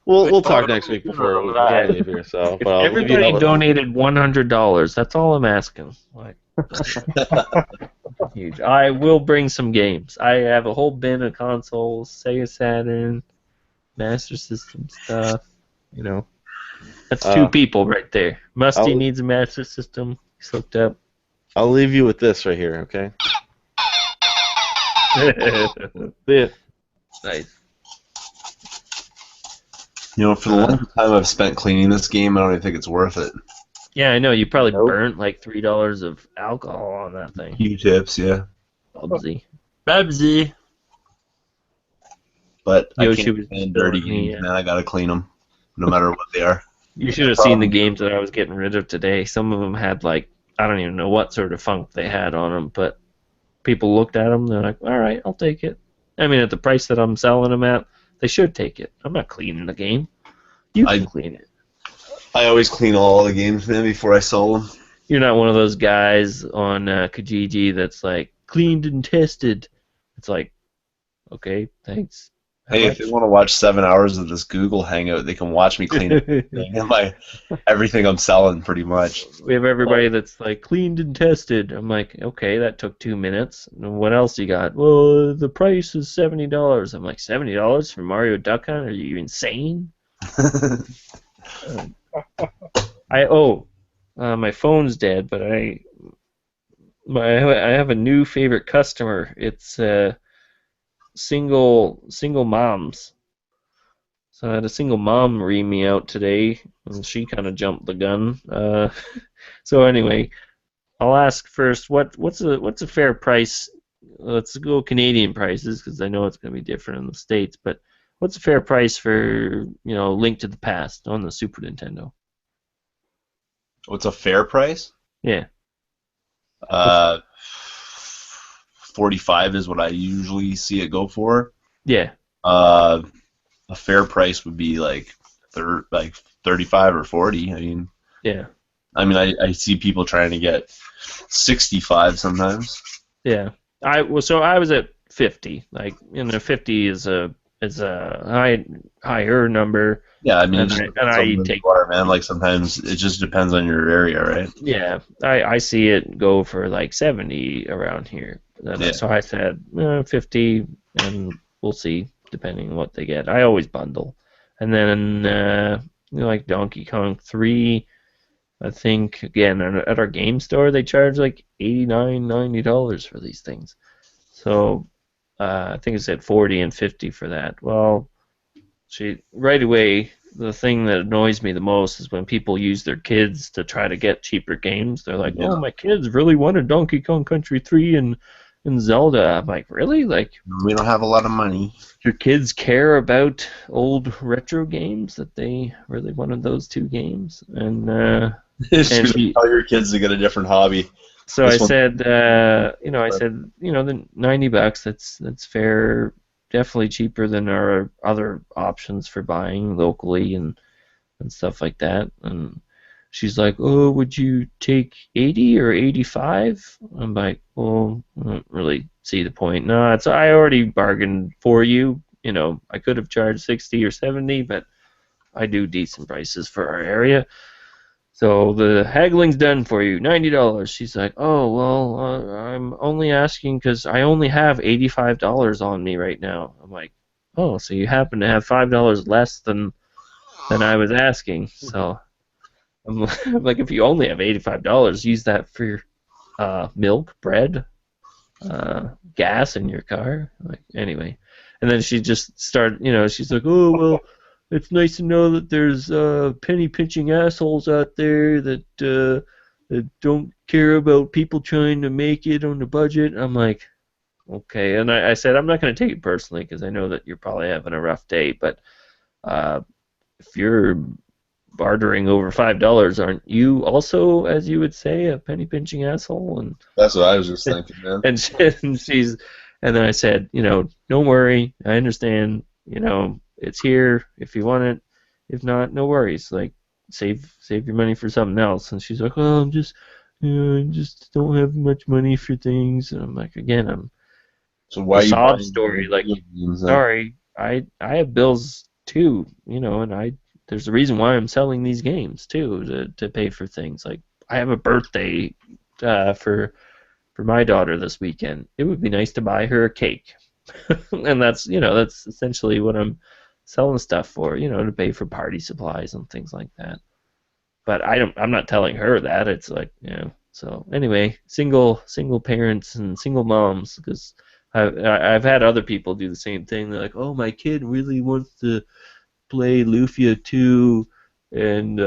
We'll talk next week before we leave here. So, If but I'll leave you everybody out with- donated $100, that's all I'm asking. Like, huge. I will bring some games. I have a whole bin of consoles, Sega Saturn, Master System stuff. You know, that's two people right there. Musty needs a Master System. He's hooked up. I'll leave you with this right here, okay? Yeah. Nice. You know, for the length of time I've spent cleaning this game, I don't even think it's worth it. Yeah, I know. You probably burnt like $3 of alcohol on that thing. Q-tips, yeah. Bubsy. But I Yoshi can't was stand dirty telling me, games, man. I gotta clean them, no matter what they are. You should have seen the games that I was getting rid of today. Some of them had like, I don't even know what sort of funk they had on them, but people looked at them, they're like, all right, I'll take it. I mean, at the price that I'm selling them at, they should take it. I'm not cleaning the game. You can clean it. I always clean all the games, man, before I sell them. You're not one of those guys on Kijiji that's like, cleaned and tested. It's like, okay, thanks. Hey, if they want to watch 7 hours of this Google Hangout, they can watch me clean everything I'm selling, pretty much. We have everybody that's like, cleaned and tested. I'm like, okay, that took 2 minutes. And what else you got? Well, the price is $70. I'm like, $70 for Mario Duck Hunt? Are you insane? My phone's dead, but I have a new favorite customer. It's single moms. So I had a single mom read me out today, and she kind of jumped the gun. So anyway, I'll ask first, what's a fair price? Let's go Canadian prices because I know it's going to be different in the States. But what's a fair price for Link to the Past on the Super Nintendo? What's a fair price? Yeah. 45 is what I usually see it go for. Yeah. A fair price would be like 35 or 40. I mean. Yeah. I see people trying to get 65 sometimes. Yeah. I was at 50. Like 50 is a higher number. Yeah, I mean, I take water, man. Like sometimes it just depends on your area, right? Yeah, I see it go for like 70 around here. So I said 50, and we'll see depending on what they get. I always bundle, and then like Donkey Kong 3. I think again at our game store they charge like $89, $90 for these things. So I think it said 40 and 50 for that. Well, right away, the thing that annoys me the most is when people use their kids to try to get cheaper games. They're like, "Oh, my kids really wanted Donkey Kong Country 3 and Zelda." I'm like, "Really? Like, we don't have a lot of money. Your kids care about old retro games that they really wanted those two games?" And And she, tell your kids to get a different hobby. so I This one- said, $90. That's fair. Definitely cheaper than our other options for buying locally and stuff like that. And she's like, "Oh, would you take 80 or 85?" I'm like, "Well, I don't really see the point. No, I already bargained for you. I could have charged 60 or 70, but I do decent prices for our area. So the haggling's done for you, $90." She's like, "Oh, well, I'm only asking because I only have $85 on me right now." I'm like, "Oh, so you happen to have $5 less than I was asking." So I'm like, if you only have $85, use that for milk, bread, gas in your car. Like, anyway. And then she just started, she's like, "Oh, well, it's nice to know that there's penny pinching assholes out there that don't care about people trying to make it on the budget." I'm like, okay. And I said, I'm not going to take it personally because I know that you're probably having a rough day, but if you're bartering over $5, aren't you also, as you would say, a penny pinching asshole? And That's what I was just thinking, man. and then I said, don't worry, I understand, it's here if you want it. If not, no worries. Like, save your money for something else. And she's like, "Oh, I'm just, I just don't have much money for things." And I'm like, again, So why the you sob buying story. Like, games then? sorry, I have bills too, and there's a reason why I'm selling these games too, to pay for things. Like, I have a birthday for my daughter this weekend. It would be nice to buy her a cake. And that's essentially what I'm selling stuff for, to pay for party supplies and things like that. But I'm not telling her that. It's like, so anyway, single parents and single moms, because I've had other people do the same thing. They're like, "Oh, my kid really wants to play Lufia 2 and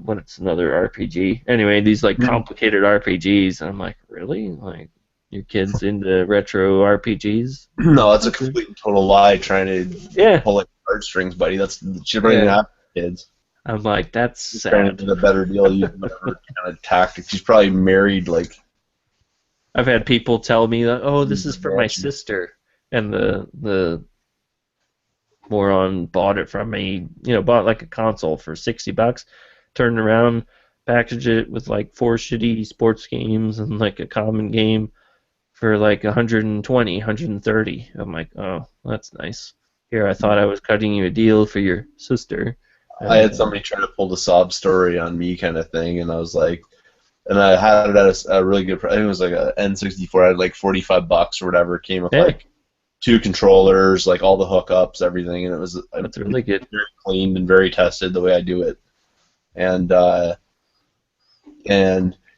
what's another RPG?" Anyway, these like complicated RPGs, and I'm like, really? Like, your kid's into retro RPGs? No, that's a complete and total lie. Trying to pull like heartstrings, buddy. She don't even have kids. I'm like, that's She's sad. trying to get a better deal. Using whatever kind of tactic. She's probably married. Like, I've had people tell me that, "Oh, this is for my sister," and the moron bought it from me. Bought like a console for $60, turned around, packaged it with like 4 shitty sports games and like a common game for like 120, 130. I'm like, "Oh, that's nice. Here, I thought I was cutting you a deal for your sister." I had somebody try to pull the sob story on me, kind of thing, and I was like, and I had it at a really good price. I think it was like a N64. I had like $45 or whatever. It came with like 2 controllers, like all the hookups, everything, and it was that's really good. Very cleaned and very tested the way I do it. And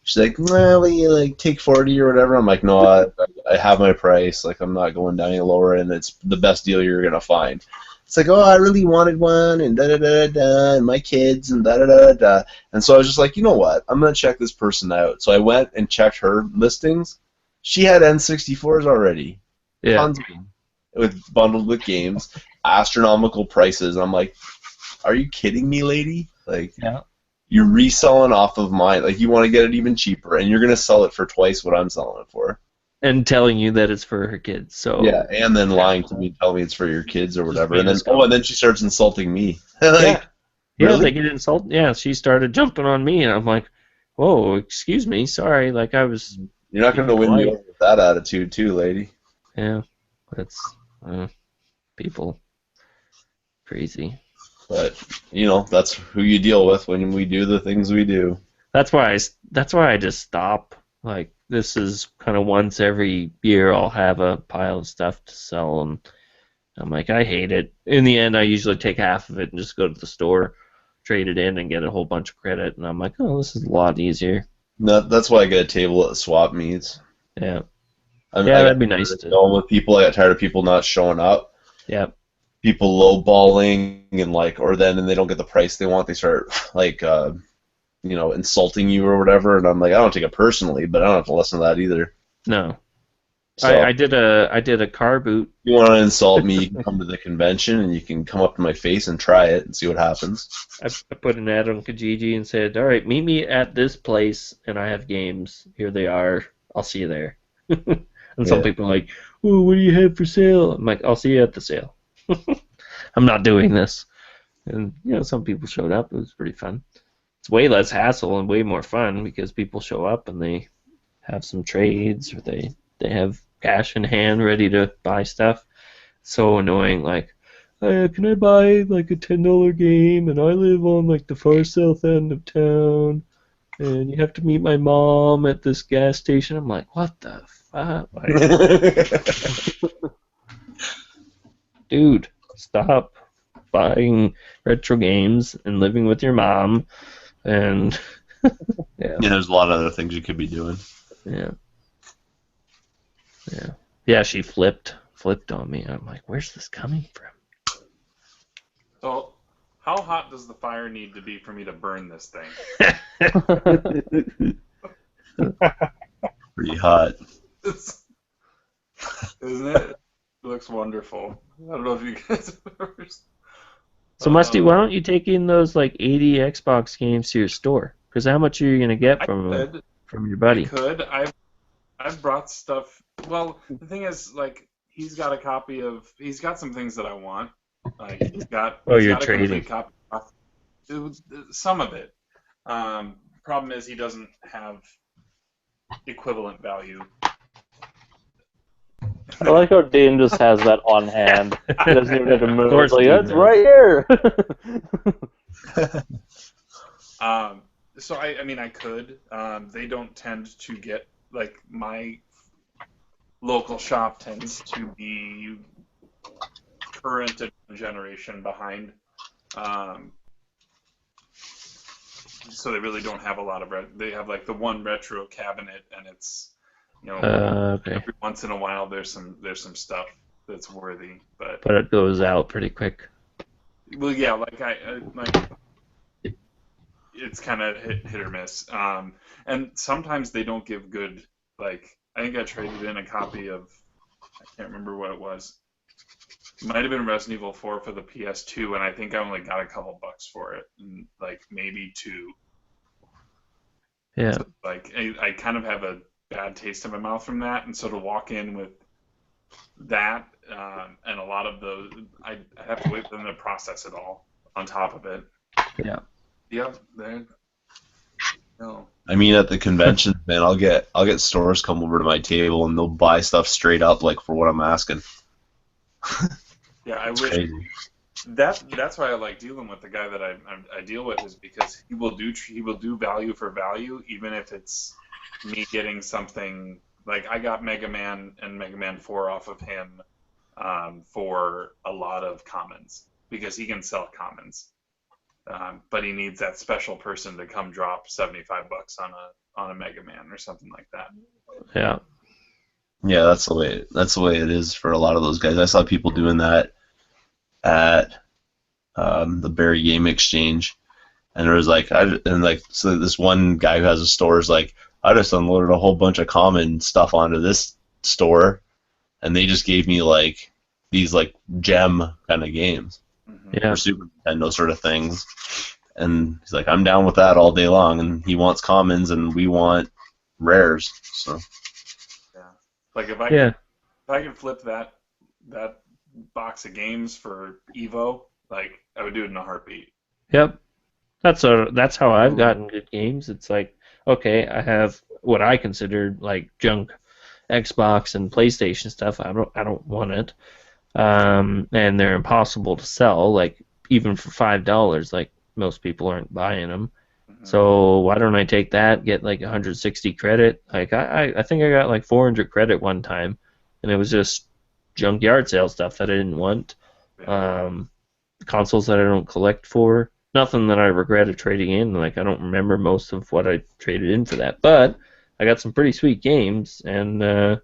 she's like, "Well, you like take 40 or whatever." I'm like, "No, I have my price. Like, I'm not going down any lower, and it's the best deal you're gonna find." It's like, "Oh, I really wanted one, and da da da da, and my kids, and da da da da." And so I was just like, you know what? I'm gonna check this person out. So I went and checked her listings. She had N64s already. Yeah. Tons of them, bundled with games, astronomical prices. I'm like, are you kidding me, lady? Like, you're reselling off of mine. Like, you want to get it even cheaper, and you're gonna sell it for twice what I'm selling it for. And telling you that it's for her kids. So yeah, and then lying to me, telling me it's for your kids or whatever, and then and then she starts insulting me. Like, really? They get insulted. Yeah, she started jumping on me, and I'm like, "Whoa, excuse me, sorry." Like, I was. You're not gonna win me over with that attitude, too, lady. Yeah, that's people crazy. But that's who you deal with when we do the things we do. That's why I just stop. Like, this is kind of once every year I'll have a pile of stuff to sell, and I'm like, I hate it. In the end, I usually take half of it and just go to the store, trade it in, and get a whole bunch of credit. And I'm like, oh, this is a lot easier. No, that's why I get a table at the swap meets. Yeah. That'd be nice. With people, I got tired of people not showing up. Yeah. People lowballing and they don't get the price they want. They start like insulting you or whatever, and I'm like, I don't take it personally, but I don't have to listen to that either. No. So I did a car boot. you want to insult me, you can come to the convention and you can come up to my face and try it and see what happens. I put an ad on Kijiji and said, "All right, meet me at this place, and I have games. Here they are. I'll see you there." And some Yeah. people are like, "Oh, what do you have for sale?" I'm like, "I'll see you at the sale." I'm not doing this. And some people showed up. It was pretty fun. It's way less hassle and way more fun because people show up and they have some trades or they have cash in hand ready to buy stuff. So annoying, like, can I buy like a $10 game and I live on like the far south end of town and you have to meet my mom at this gas station. I'm like, what the fuck? Dude, stop buying retro games and living with your mom and Yeah, there's a lot of other things you could be doing. Yeah, she flipped on me. I'm like, where's this coming from? So, how hot does the fire need to be for me to burn this thing? Pretty hot. Isn't it? It looks wonderful. I don't know if you guys have ever. So Musty, why don't you take in those like 80 Xbox games to your store? Because how much are you gonna get from your buddy? I could. I've brought stuff. Well, the thing is, like, he's got some things that I want. Like he's got. Oh, he's you're got a trading. complete copy. Some of it. Problem is, he doesn't have equivalent value. I like how Dean just has that on hand. He doesn't even have to move. course It's like, Dean that's does. right here. So I mean, I could. They don't tend to get, like, my local shop tends to be current generation behind. So they really don't have a lot of. They have like the one retro cabinet, and it's Okay. every once in a while there's some stuff that's worthy, but It goes out pretty quick. well, yeah, like it's kind of hit or miss. And sometimes they don't give good. Like, I think I traded in a copy of, I can't remember what it was. It might have been Resident Evil 4 for the PS2, and I think I only got a couple bucks for it, and like maybe two. Yeah. So, like, I kind of have a bad taste in my mouth from that, and so to walk in with that and a lot of those, I have to wait for them to process it all on top of it. Yeah. Yep. No. I mean, at the convention, man, I'll get stores come over to my table and they'll buy stuff straight up, like, for what I'm asking. Yeah, I It's wish. crazy. That's why I like dealing with the guy that I deal with, is because he will do value for value, even if it's me getting something. Like, I got Mega Man and Mega Man 4 off of him for a lot of commons, because he can sell commons, but he needs that special person to come drop $75 on a Mega Man or something like that. Yeah. Yeah, that's the way it is for a lot of those guys. I saw people doing that at the Barry Game Exchange, and there was so this one guy who has a store is like, I just unloaded a whole bunch of common stuff onto this store, and they just gave me like these like gem kind of games, Yeah. or Super Nintendo sort of things, and he's like, I'm down with that all day long, and he wants commons and we want rares, so. Like, if I could flip that box of games for Evo, like, I would do it in a heartbeat. Yep. That's how I've gotten good games. It's like, okay, I have what I consider like junk Xbox and PlayStation stuff. I don't want it. And they're impossible to sell, like even for $5, like most people aren't buying them. So why don't I take that, get like 160 credit? Like I think I got like 400 credit one time, and it was just junk yard sale stuff that I didn't want. Consoles that I don't collect for. Nothing that I regretted trading in. Like, I don't remember most of what I traded in for that, but I got some pretty sweet games, and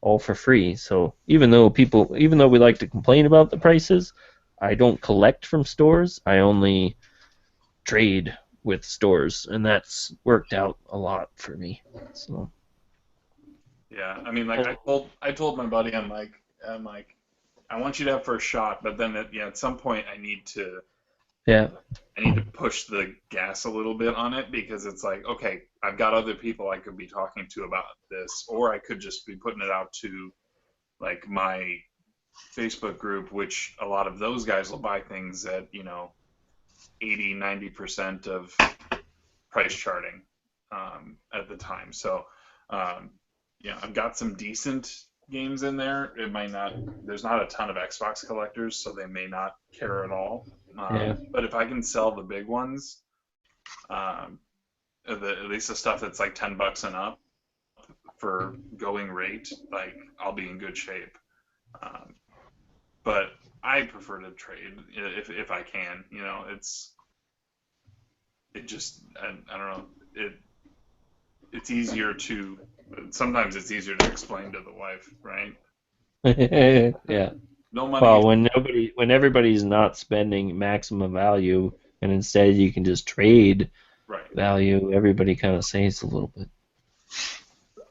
all for free. So even though we like to complain about the prices, I don't collect from stores. I only trade with stores, and that's worked out a lot for me. So Yeah, I mean, like I told my buddy, I'm like, I want you to have first shot, but then at some point Yeah. I need to push the gas a little bit on it because it's like, okay, I've got other people I could be talking to about this, or I could just be putting it out to like my Facebook group, which a lot of those guys will buy things at 80-90% of price charting at the time. So I've got some decent games in there. There's not a ton of Xbox collectors, so they may not care at all. Yeah. But if I can sell the big ones, at least the stuff that's like $10 and up for going rate, like I'll be in good shape. But I prefer to trade if I can. I don't know. It's easier to sometimes it's easier to explain to the wife, right? Yeah. No money. Well, when everybody's not spending maximum value, and instead you can just trade value, everybody kind of saves a little bit.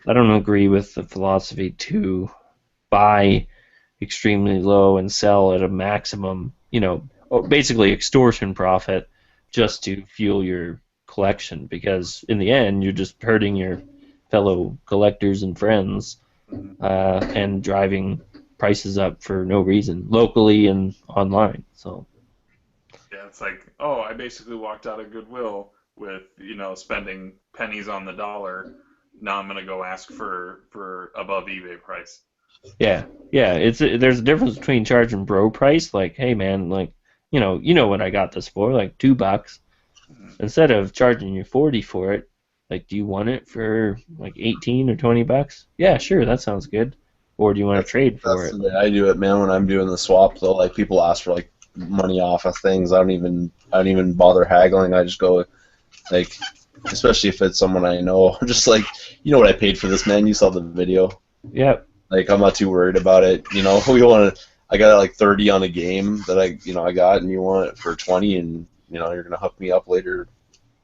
I don't agree with the philosophy to buy extremely low and sell at a maximum, basically extortion profit just to fuel your collection, because in the end you're just hurting your fellow collectors and friends and driving prices up for no reason, locally and online. So yeah, it's like, oh, I basically walked out of Goodwill with spending pennies on the dollar. Now I'm gonna go ask for above eBay price. Yeah, there's a difference between charging bro price, like, hey man, like, you know what I got this for, like $2, instead of charging you 40 for it. Like, do you want it for like 18 or $20? Yeah, sure, that sounds good. Or do you want to trade for it? That's the way I do it, man. When I'm doing the swap, though, like people ask for like money off of things, I don't even bother haggling. I just go, like, especially if it's someone I know, just like, what I paid for this, man. You saw the video. Yep. Like, I'm not too worried about it. We want to. I got like 30 on a game that I got, and you want it for 20, and you're gonna hook me up later.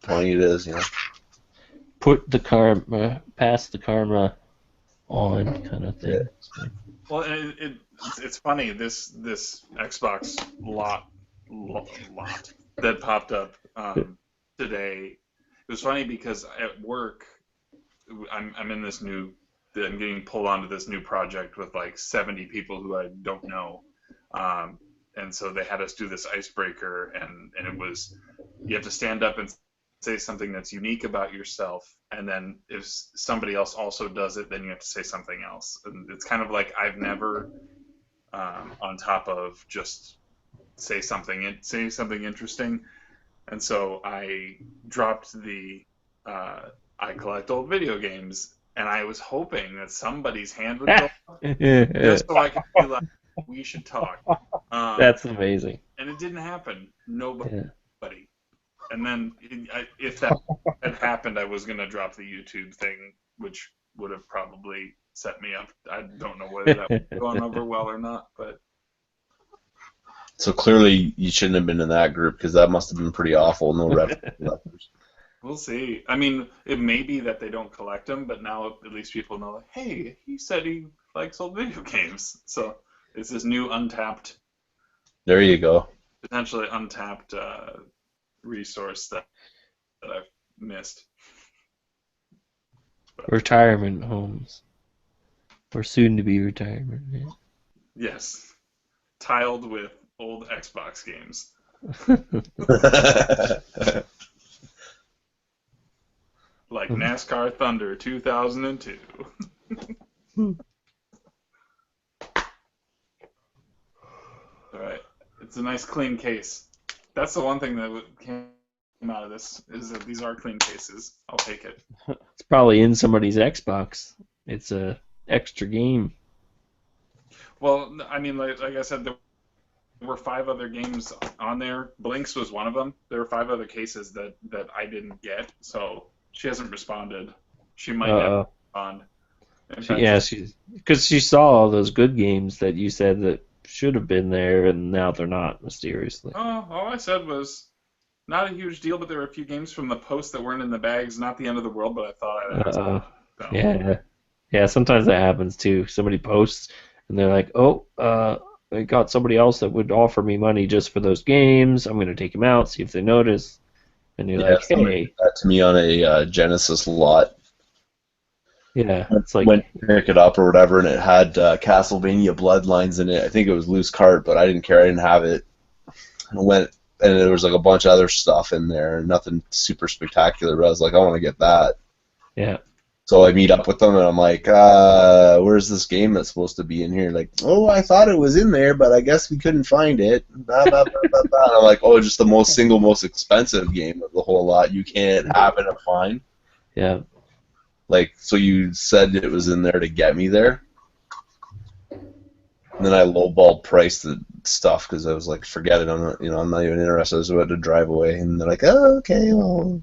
20 it is, Put the karma, pass the karma on, kind of thing. Yeah. Well, it's funny, this Xbox lot that popped up today. It was funny because at work, I'm in this I'm getting pulled onto this new project with like 70 people who I don't know, and so they had us do this icebreaker, and it was, you have to stand up and say something that's unique about yourself, and then if somebody else also does it, then you have to say something else. And it's kind of like I've never, on top of just say something interesting, and so I dropped I collect old video games, and I was hoping that somebody's hand would go up just so I could be like, we should talk. That's amazing. And it didn't happen. Nobody. Yeah. And then if that had happened, I was going to drop the YouTube thing, which would have probably set me up. I don't know whether that was going over well or not, but. So clearly you shouldn't have been in that group, because that must have been pretty awful. No reference. We'll see. I mean, it may be that they don't collect them, but now at least people know, like, hey, he said he likes old video games. So it's this new untapped. There you go. Potentially untapped resource that I've missed. But, retirement homes. Or soon to be retirement. Yeah. Yes. Tiled with old Xbox games. Like NASCAR Thunder 2002. Alright. It's a nice clean case. That's the one thing that came out of this, is that these are clean cases. I'll take it. It's probably in somebody's Xbox. It's a extra game. Well, I mean, like I said, there were 5 other games on there. Blinks was one of them. There were 5 other cases that I didn't get, so she hasn't responded. She might not respond. Because she saw all those good games that you said that should have been there, and now they're not, mysteriously. Oh, all I said was, not a huge deal, but there were a few games from the post that weren't in the bags. Not the end of the world, but I thought I'd ask. Yeah. Yeah, sometimes that happens too. Somebody posts and they're like, "Oh, I got somebody else that would offer me money just for those games. I'm gonna take them out, see if they notice." And you're Yeah, like, somebody "Hey, did that to me on a Genesis lot. yeah, it's like, Went to pick it up or whatever, and it had Castlevania Bloodlines in it. I think it was loose cart, but I didn't care. I didn't have it. And and there was like a bunch of other stuff in there, nothing super spectacular. But I was like, I want to get that. yeah, So I meet up with them, and I'm like, where's this game that's supposed to be in here? Like, oh, I thought it was in there, but I guess we couldn't find it. Blah, blah, blah, blah, blah. And I'm like, oh, just the most expensive game of the whole lot. You can't have it or find. yeah." Like, so you said it was in there to get me there? And then I lowball priced the stuff because I was like, forget it, I'm not even interested. I was about to drive away, and they're like, oh, okay, well,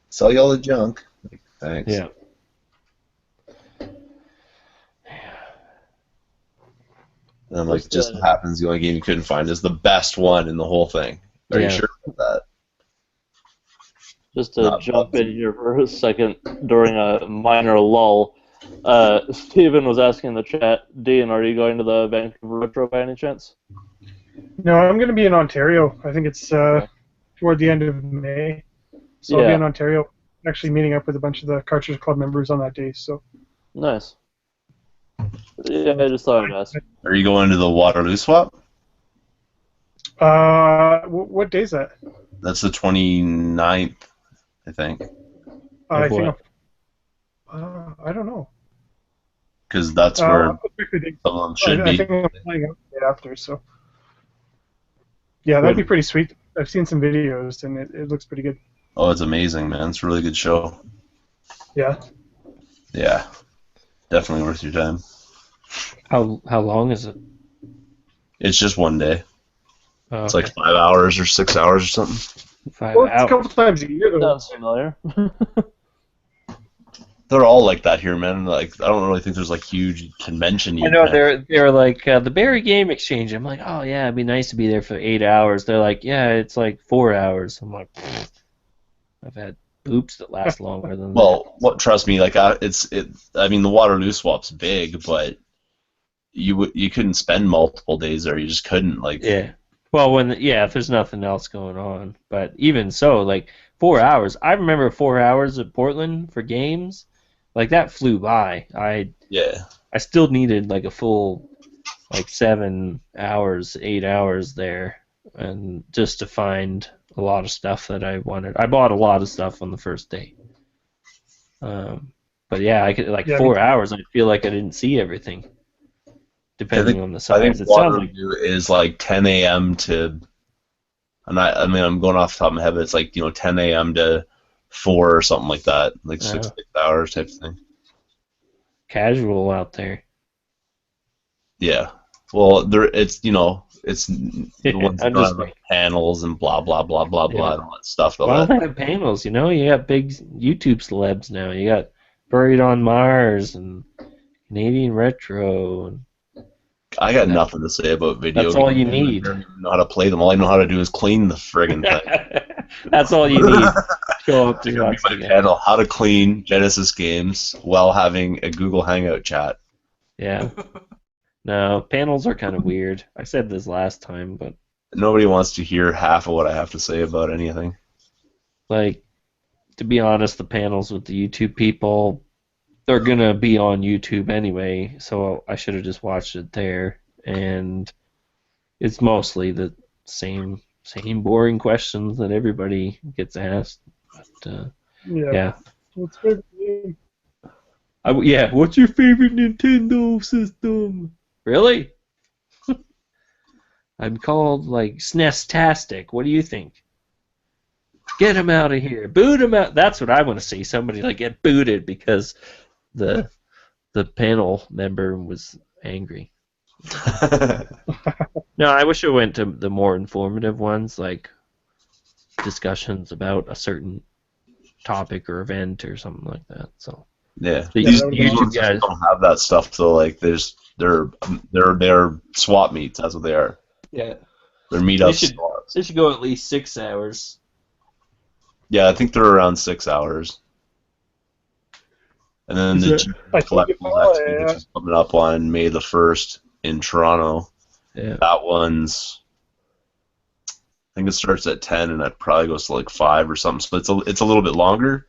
sell you all the junk. Like, thanks. Yeah. And I'm like, just so happens the only game you couldn't find is the best one in the whole thing. Are you sure about that? Just to jump in here for a second during a minor lull, Steven was asking in the chat, Dean, are you going to the Vancouver Retro by any chance? No, I'm going to be in Ontario. I think it's toward the end of May. So I'll be in Ontario, actually meeting up with a bunch of the Cartridge Club members on that day. So nice. Yeah, I just thought I'd ask. Are you going to the Waterloo swap? What day is that? That's the 29th, I think. I think I don't know. Because that's where some of them should be. I think I'm flying out the day after, so. Yeah, that'd be pretty sweet. I've seen some videos, and it looks pretty good. Oh, it's amazing, man. It's a really good show. Yeah. Yeah. Definitely worth your time. How long is it? It's just one day. Oh, it's like 5 hours or 6 hours or something. 5 well, it's hours. a couple times a year, though. Sounds familiar. They're all like that here, man. Like, I don't really think there's like huge convention. I know they're like the Barrie Game Exchange. I'm like, oh yeah, it'd be nice to be there for 8 hours. They're like, yeah, it's like 4 hours. I'm like, I've had boops that last longer than that. Trust me, like I mean, the Waterloo swap's big, but you couldn't spend multiple days there. You just couldn't, like. Yeah. Well, if there's nothing else going on, but even so, like 4 hours. I remember 4 hours at Portland for games. Like that flew by. I still needed like a full, like 7 hours, 8 hours there, and just to find a lot of stuff that I wanted. I bought a lot of stuff on the first day. But yeah, I could 4 hours. I feel like I didn't see everything, depending on the size. I think Waterloo is like 10 a.m. to. I'm going off the top of my head, but it's like 10 a.m. to 4 or something like that, like 6 hours type of thing. Casual out there. Yeah. Well, it's the ones that have like panels and blah blah blah blah blah and all that stuff. Well, they have panels, you got big YouTube celebs now. You got Buried on Mars and Canadian Retro. And I got nothing to say about video games. That's all you need. I don't even know how to play them. All I know how to do is clean the friggin' thing. That's all you need. Show up to my channel, how to clean Genesis games while having a Google Hangout chat. Yeah. No, panels are kind of weird. I said this last time, but nobody wants to hear half of what I have to say about anything. Like, to be honest, the panels with the YouTube people, they're gonna be on YouTube anyway, so I should have just watched it there. And it's mostly the same boring questions that everybody gets asked. But, yeah. What's your favorite game? What's your favorite Nintendo system? Really? I'm called like SNES-tastic. What do you think? Get him out of here. Boot him out. That's what I want to see. Somebody like get booted because the panel member was angry. No, I wish I went to the more informative ones, like discussions about a certain topic or event or something like that. So yeah, these YouTube guys don't have that stuff. So like, they're swap meets. That's what they are. Yeah, they're meetups. They should go at least 6 hours. Yeah, I think they're around 6 hours. And then the Jeep collectibles expo is coming up on May the 1st in Toronto. Yeah. That one's, I think it starts at 10 and it probably goes to like 5 or something. So it's a little bit longer.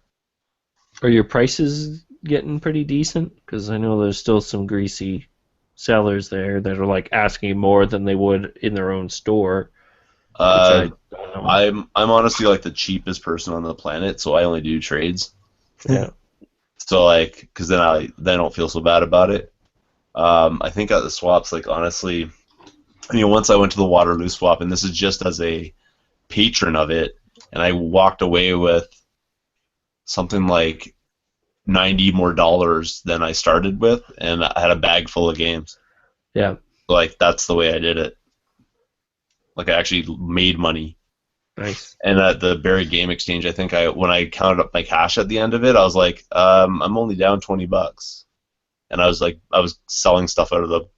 Are your prices getting pretty decent? Because I know there's still some greasy sellers there that are like asking more than they would in their own store. I'm honestly like the cheapest person on the planet, so I only do trades. Yeah. So like, because then I don't feel so bad about it. I think at the swaps, like honestly, once I went to the Waterloo swap, and this is just as a patron of it, and I walked away with something like $90 more than I started with, and I had a bag full of games. Yeah. Like that's the way I did it. Like I actually made money. Nice. And at the Barrie Game Exchange, I think when I counted up my cash at the end of it, I was like, I'm only down $20. And I was selling stuff out of the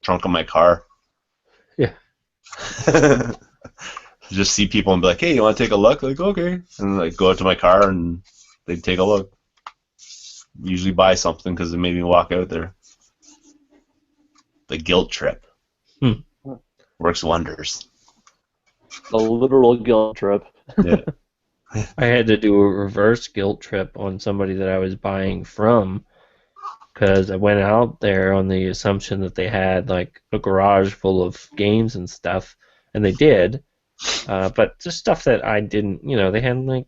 trunk of my car. Yeah. Just see people and be like, hey, you want to take a look? Like, okay. And like go out to my car and they'd take a look. Usually buy something because it made me walk out there. The guilt trip. Works wonders. A literal guilt trip. Yeah. I had to do a reverse guilt trip on somebody that I was buying from because I went out there on the assumption that they had like a garage full of games and stuff, and they did, but just stuff that I didn't, they had like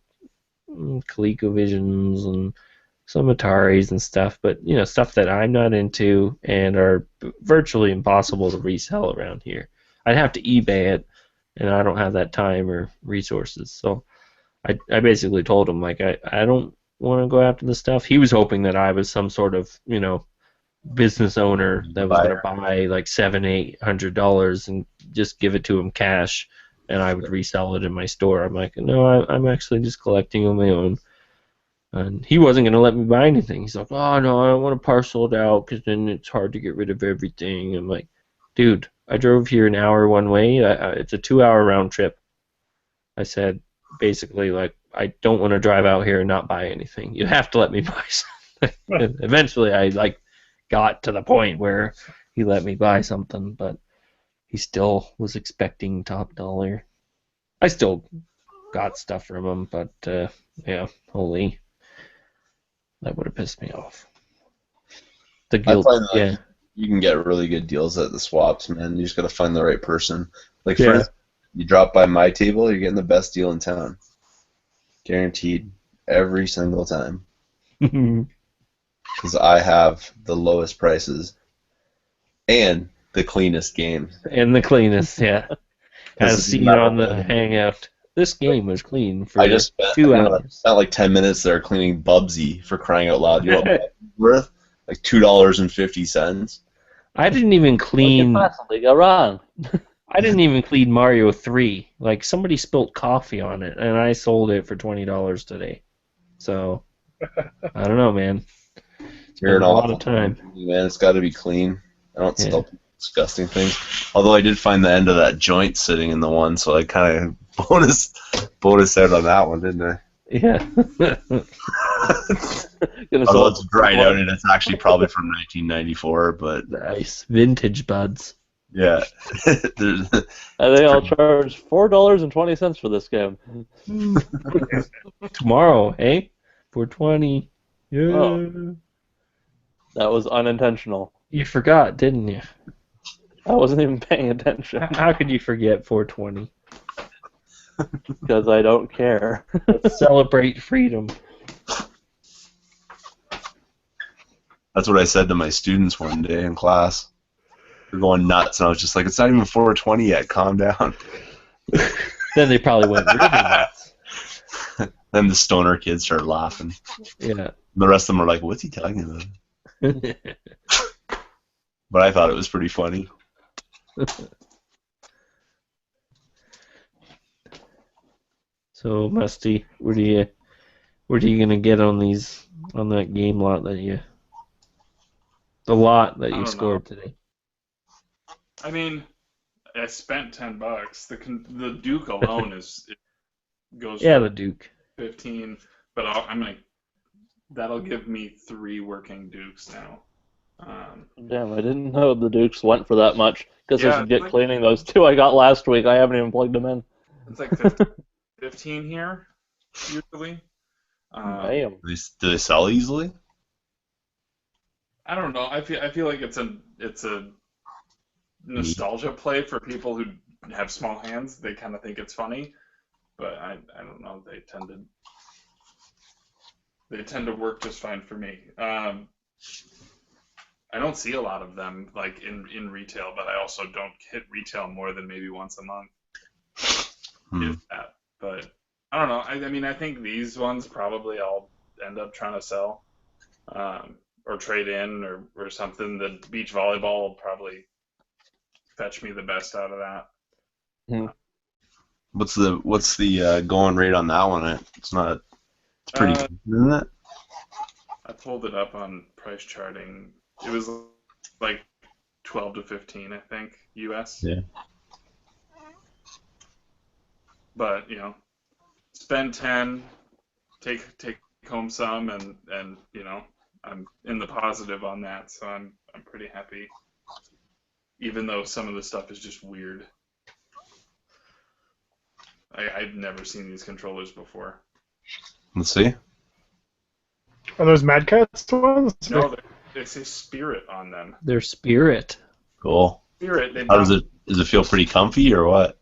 ColecoVisions and some Ataris and stuff, but stuff that I'm not into and are virtually impossible to resell around here. I'd have to eBay it, and I don't have that time or resources. So I basically told him, like, I don't want to go after this stuff. He was hoping that I was some sort of, business owner that was going to buy like $700-800 and just give it to him cash, and I would resell it in my store. I'm like, no, I'm actually just collecting on my own. And he wasn't going to let me buy anything. He's like, oh, no, I don't want to parcel it out because then it's hard to get rid of everything. I'm like, dude, I drove here an hour one way. It's a 2-hour round trip. I said, basically, like, I don't want to drive out here and not buy anything. You have to let me buy something. And eventually, I got to the point where he let me buy something, but he still was expecting top dollar. I still got stuff from him, but yeah, holy, that would have pissed me off. The guilt, yeah. You can get really good deals at the swaps, man. You just gotta find the right person. Like, Yeah. for instance, you drop by my table, you're getting the best deal in town. Guaranteed. Every single time. Because I have the lowest prices. And the cleanest games. And the cleanest, yeah. As seen on the Hangout. This game was clean for 2 hours. I spent like 10 minutes there cleaning Bubsy, for crying out loud. You know what Bubsy's worth? Like $2.50. I didn't even clean. Go wrong. I didn't even clean Mario 3. Like, somebody spilled coffee on it, and I sold it for $20 today. So, I don't know, man. It's been a lot of time. Man, it's got to be clean. I don't sell disgusting things. Although I did find the end of that joint sitting in the one, so I kind of bonus out on that one, didn't I? Yeah. Although it's dried out and it's actually probably from 1994, but nice vintage buds. Yeah. And they all charge $4.20 for this game. Tomorrow, eh? $4.20. Yeah. Oh. That was unintentional. You forgot, didn't you? I wasn't even paying attention. How could you forget $4.20? Because I don't care. Let's celebrate freedom. That's what I said to my students one day in class. They're going nuts, and I was just like, it's not even 4:20 yet, calm down. Then they probably went really nuts. Then the stoner kids started laughing. Yeah. The rest of them were like, what's he talking about? But I thought it was pretty funny. So, Musty, what are you gonna get on that game lot that you scored today? I mean, I spent $10. The Duke alone goes. Yeah, the Duke. 15, but I'm gonna that'll give me 3 working Dukes now. Damn, I didn't know the Dukes went for that much. Guess I Yeah, should get like- cleaning those 2 I got last week. I haven't even plugged them in. It's like 15 here, usually. Damn. Do they sell easily? I don't know. I feel like it's a nostalgia play for people who have small hands. They kind of think it's funny, but I don't know. They tend to work just fine for me. I don't see a lot of them like in retail, but I also don't hit retail more than maybe once a month. If that. But I don't know. I mean, I think these ones probably I'll end up trying to sell, or trade in, or something. The beach volleyball will probably fetch me the best out of that. What's the going rate on that one? It's pretty good, isn't it? I pulled it up on price charting. It was like 12 to 15, I think, US. Yeah. But spend 10, take home some, and I'm in the positive on that, so I'm pretty happy. Even though some of the stuff is just weird. I've never seen these controllers before. Let's see. Are those Mad Cats ones? No, they say Spirit on them. They're Spirit. Cool. Spirit. How does it feel pretty comfy or what?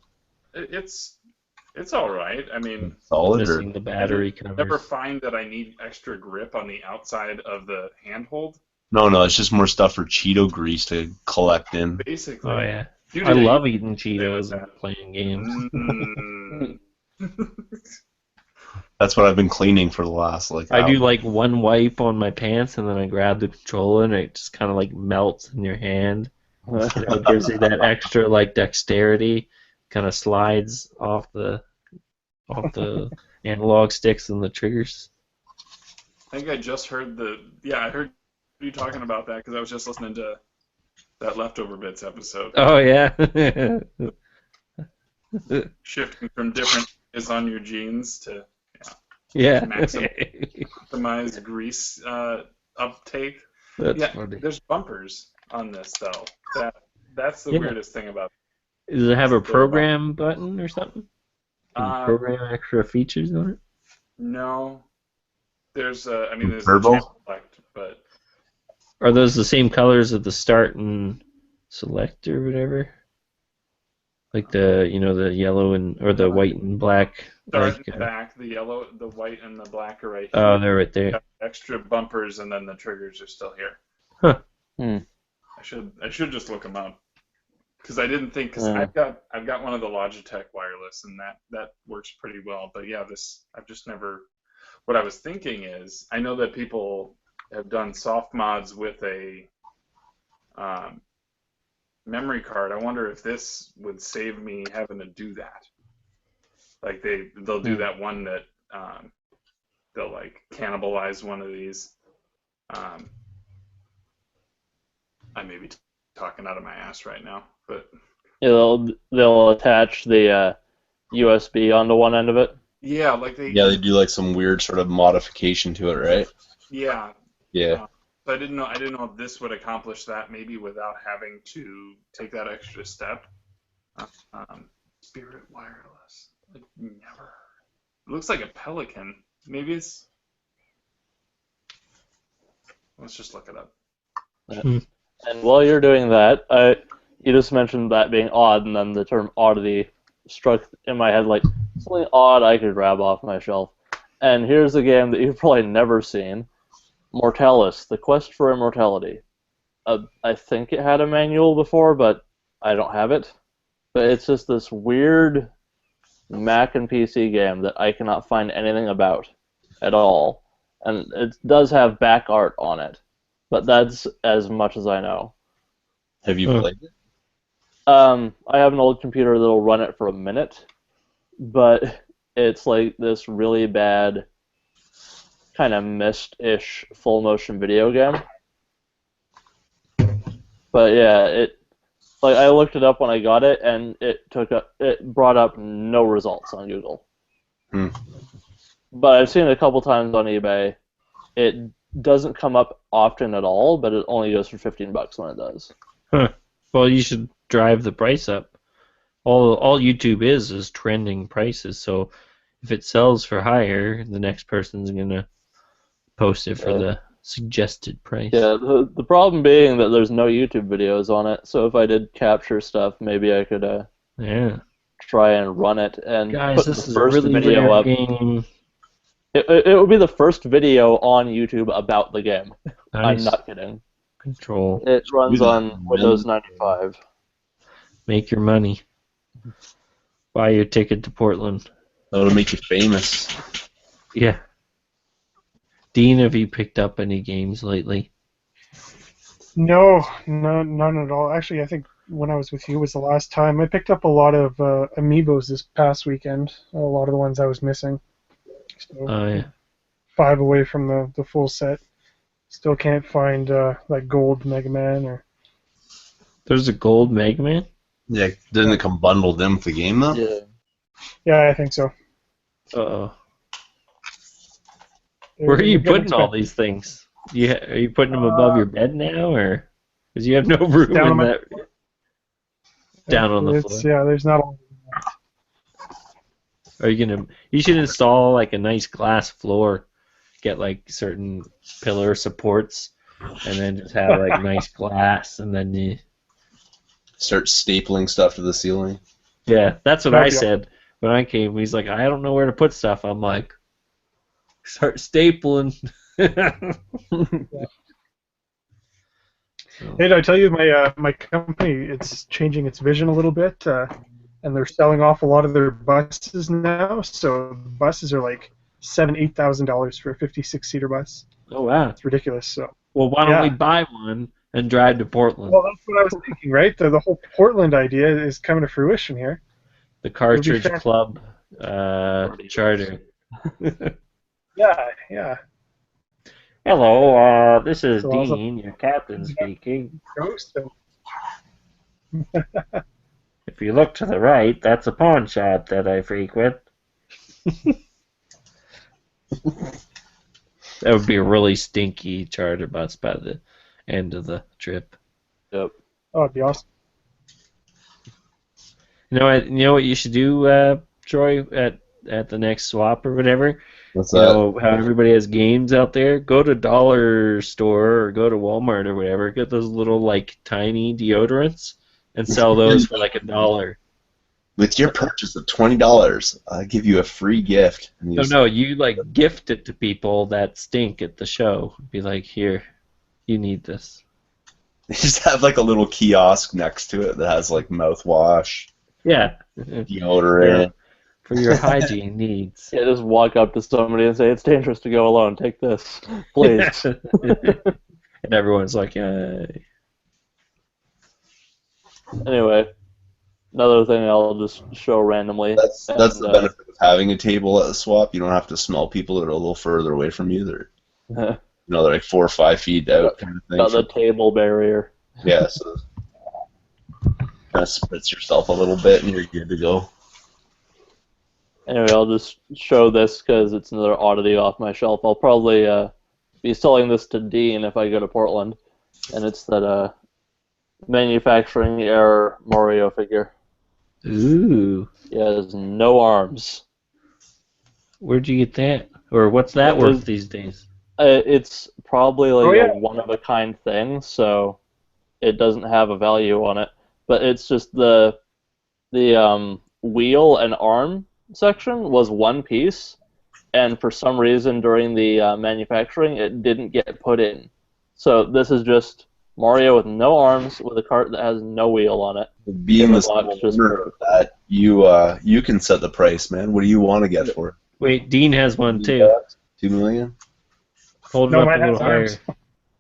It's all right. I mean, solid or missing the battery covers. I never find that I need extra grip on the outside of the handhold. No, it's just more stuff for Cheeto grease to collect in. Basically. Oh yeah. Dude, I love eating Cheetos and playing games. That's what I've been cleaning for the last I do like one wipe on my pants, and then I grab the controller, and it just kind of like melts in your hand. It gives you that extra like dexterity. Kind of slides off the analog sticks and the triggers. I think I just heard I heard you talking about that because I was just listening to that Leftover Bits episode. Oh yeah. Shifting from different is on your jeans to maximize grease uptake. That's funny. There's bumpers on this though. That's the weirdest thing about it. Does it have a program button or something? Can you program extra features on it? No. There's a Turbo? channel select, but Are those the same colors at the start and select or whatever? Like the yellow or the white and black. Start in the back, the yellow, the white, and the black are right here. Oh, they're right there. Extra bumpers, and then the triggers are still here. Huh. I should just look them up because I didn't think I've got one of the Logitech wireless, and that works pretty well. But yeah, I've just never. What I was thinking is I know that people have done soft mods with a memory card. I wonder if this would save me having to do that. Like they'll do that one that they'll like cannibalize one of these. I may be talking out of my ass right now, but yeah, they'll attach the USB onto one end of it. Yeah, like they do like some weird sort of modification to it, right? Yeah. Yeah. So I didn't know if this would accomplish that maybe without having to take that extra step. Spirit wireless. I've never heard. It looks like a Pelican. Maybe it's. Let's just look it up. And while you're doing that, you just mentioned that being odd, and then the term oddity struck in my head like something odd I could grab off my shelf. And here's a game that you've probably never seen, Mortalis: The Quest for Immortality. I think it had a manual before, but I don't have it. But it's just this weird Mac and PC game that I cannot find anything about at all. And it does have back art on it, but that's as much as I know. Have you played it? I have an old computer that'll run it for a minute, but it's like this really bad kind of Myst-ish full motion video game. But yeah, I looked it up when I got it, and it brought up no results on Google. But I've seen it a couple times on eBay, it doesn't come up often at all, but it only goes for $15 when it does. Huh. Well, you should drive the price up. All YouTube is trending prices. So if it sells for higher, the next person's gonna post it for the suggested price. Yeah, the problem being that there's no YouTube videos on it, so if I did capture stuff, maybe I could try and run it and Guys, put this the is a first really video rare up. game. It would be the first video on YouTube about the game. I'm Nice. not kidding. Control. It runs on Windows 95. Make your money. Buy your ticket to Portland. That'll make you famous. Yeah. Dean, have you picked up any games lately? No, none at all. Actually, I think when I was with you was the last time. I picked up a lot of amiibos this past weekend. A lot of the ones I was missing. So, Yeah. 5 away from the full set. Still can't find like gold Mega Man or. There's a gold Mega Man? Yeah, doesn't it come bundled in with the game though? Yeah. Yeah, I think so. Uh-oh. Where are you putting all these things? Are you putting them above your bed now, or because you have no room down in on my- that? Down on the floor. Yeah, there's not. Are you gonna? You should install like a nice glass floor. Get like certain pillar supports, and then just have like nice glass, and then you start stapling stuff to the ceiling. Yeah, that's what That'd I be said when I came. He's like, I don't know where to put stuff. I'm like, start stapling. Hey, did I tell you my company? It's changing its vision a little bit, and they're selling off a lot of their buses now. So buses are like $8,000 for a 56-seater bus. Oh wow, it's ridiculous. So well, why don't we buy one and drive to Portland? well, that's what I was thinking, right? The whole Portland idea is coming to fruition here. The Cartridge fantastic. Club charter. Yeah. Hello, this is So also- Dean, your captain speaking. So- If you look to the right, that's a pawn shop that I frequent. That would be a really stinky charter bus by the end of the trip. Yep. Oh, it'd be awesome. You know what you should do, Troy, at the next swap or whatever? What's You that? know how everybody has games out there? Go to Dollar Store or go to Walmart or whatever. Get those little like tiny deodorants and sell those for like $1. With your purchase of $20, I'll give you a free gift. And No, you like gift it to people that stink at the show. Be like, here, you need this. They just have like a little kiosk next to it that has like mouthwash, Yeah. deodorant. For your hygiene needs. Yeah, just walk up to somebody and say, it's dangerous to go alone. Take this, please. And everyone's like, Anyway, another thing I'll just show randomly. That's the benefit of having a table at the swap. You don't have to smell people that are a little further away from you. They're they're like 4 or 5 feet out kind of thing. Got the table barrier. Yeah, so kind of splits yourself a little bit and you're good to go. Anyway, I'll just show this because it's another oddity off my shelf. I'll probably be selling this to Dean if I go to Portland, and it's that manufacturing error Mario figure. ooh, He has no arms. where'd you get that? Or what's that It worth was- these days? It's probably like Oh, yeah. a one-of-a-kind thing, so it doesn't have a value on it. But it's just the wheel and arm section was one piece, and for some reason during the manufacturing it didn't get put in. So this is just Mario with no arms with a cart that has no wheel on it. Being the Box just owner of that, you can set the price, man. What do you want to get for it? Wait, Dean has one too. $2 million? Hold No, it up mine a has little higher. arms.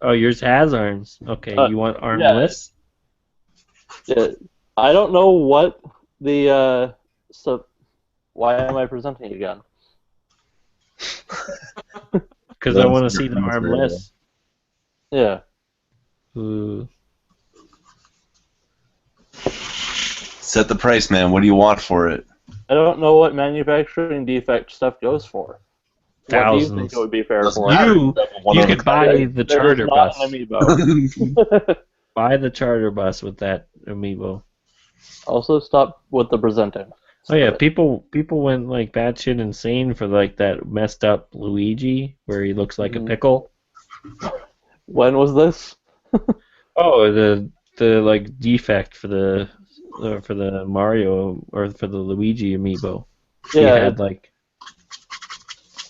Oh, yours has arms. Okay, you want armless? Yeah, I don't know what the so. Why am I presenting again? Because I want to see the armless. Yeah. Ooh. Set the price, man. What do you want for it? I don't know what manufacturing defect stuff goes for. What do you think thousands. it would be fair Doesn't for? matter. You One you of a could buy kind. the That is charter not bus. an amiibo. Buy the charter bus with that amiibo. Also, stop with the presenting. Oh yeah, Stop it. people went like batshit insane for like that messed up Luigi where he looks like a pickle. When was this? Oh, the like defect for the Mario or for the Luigi amiibo. He Yeah, had like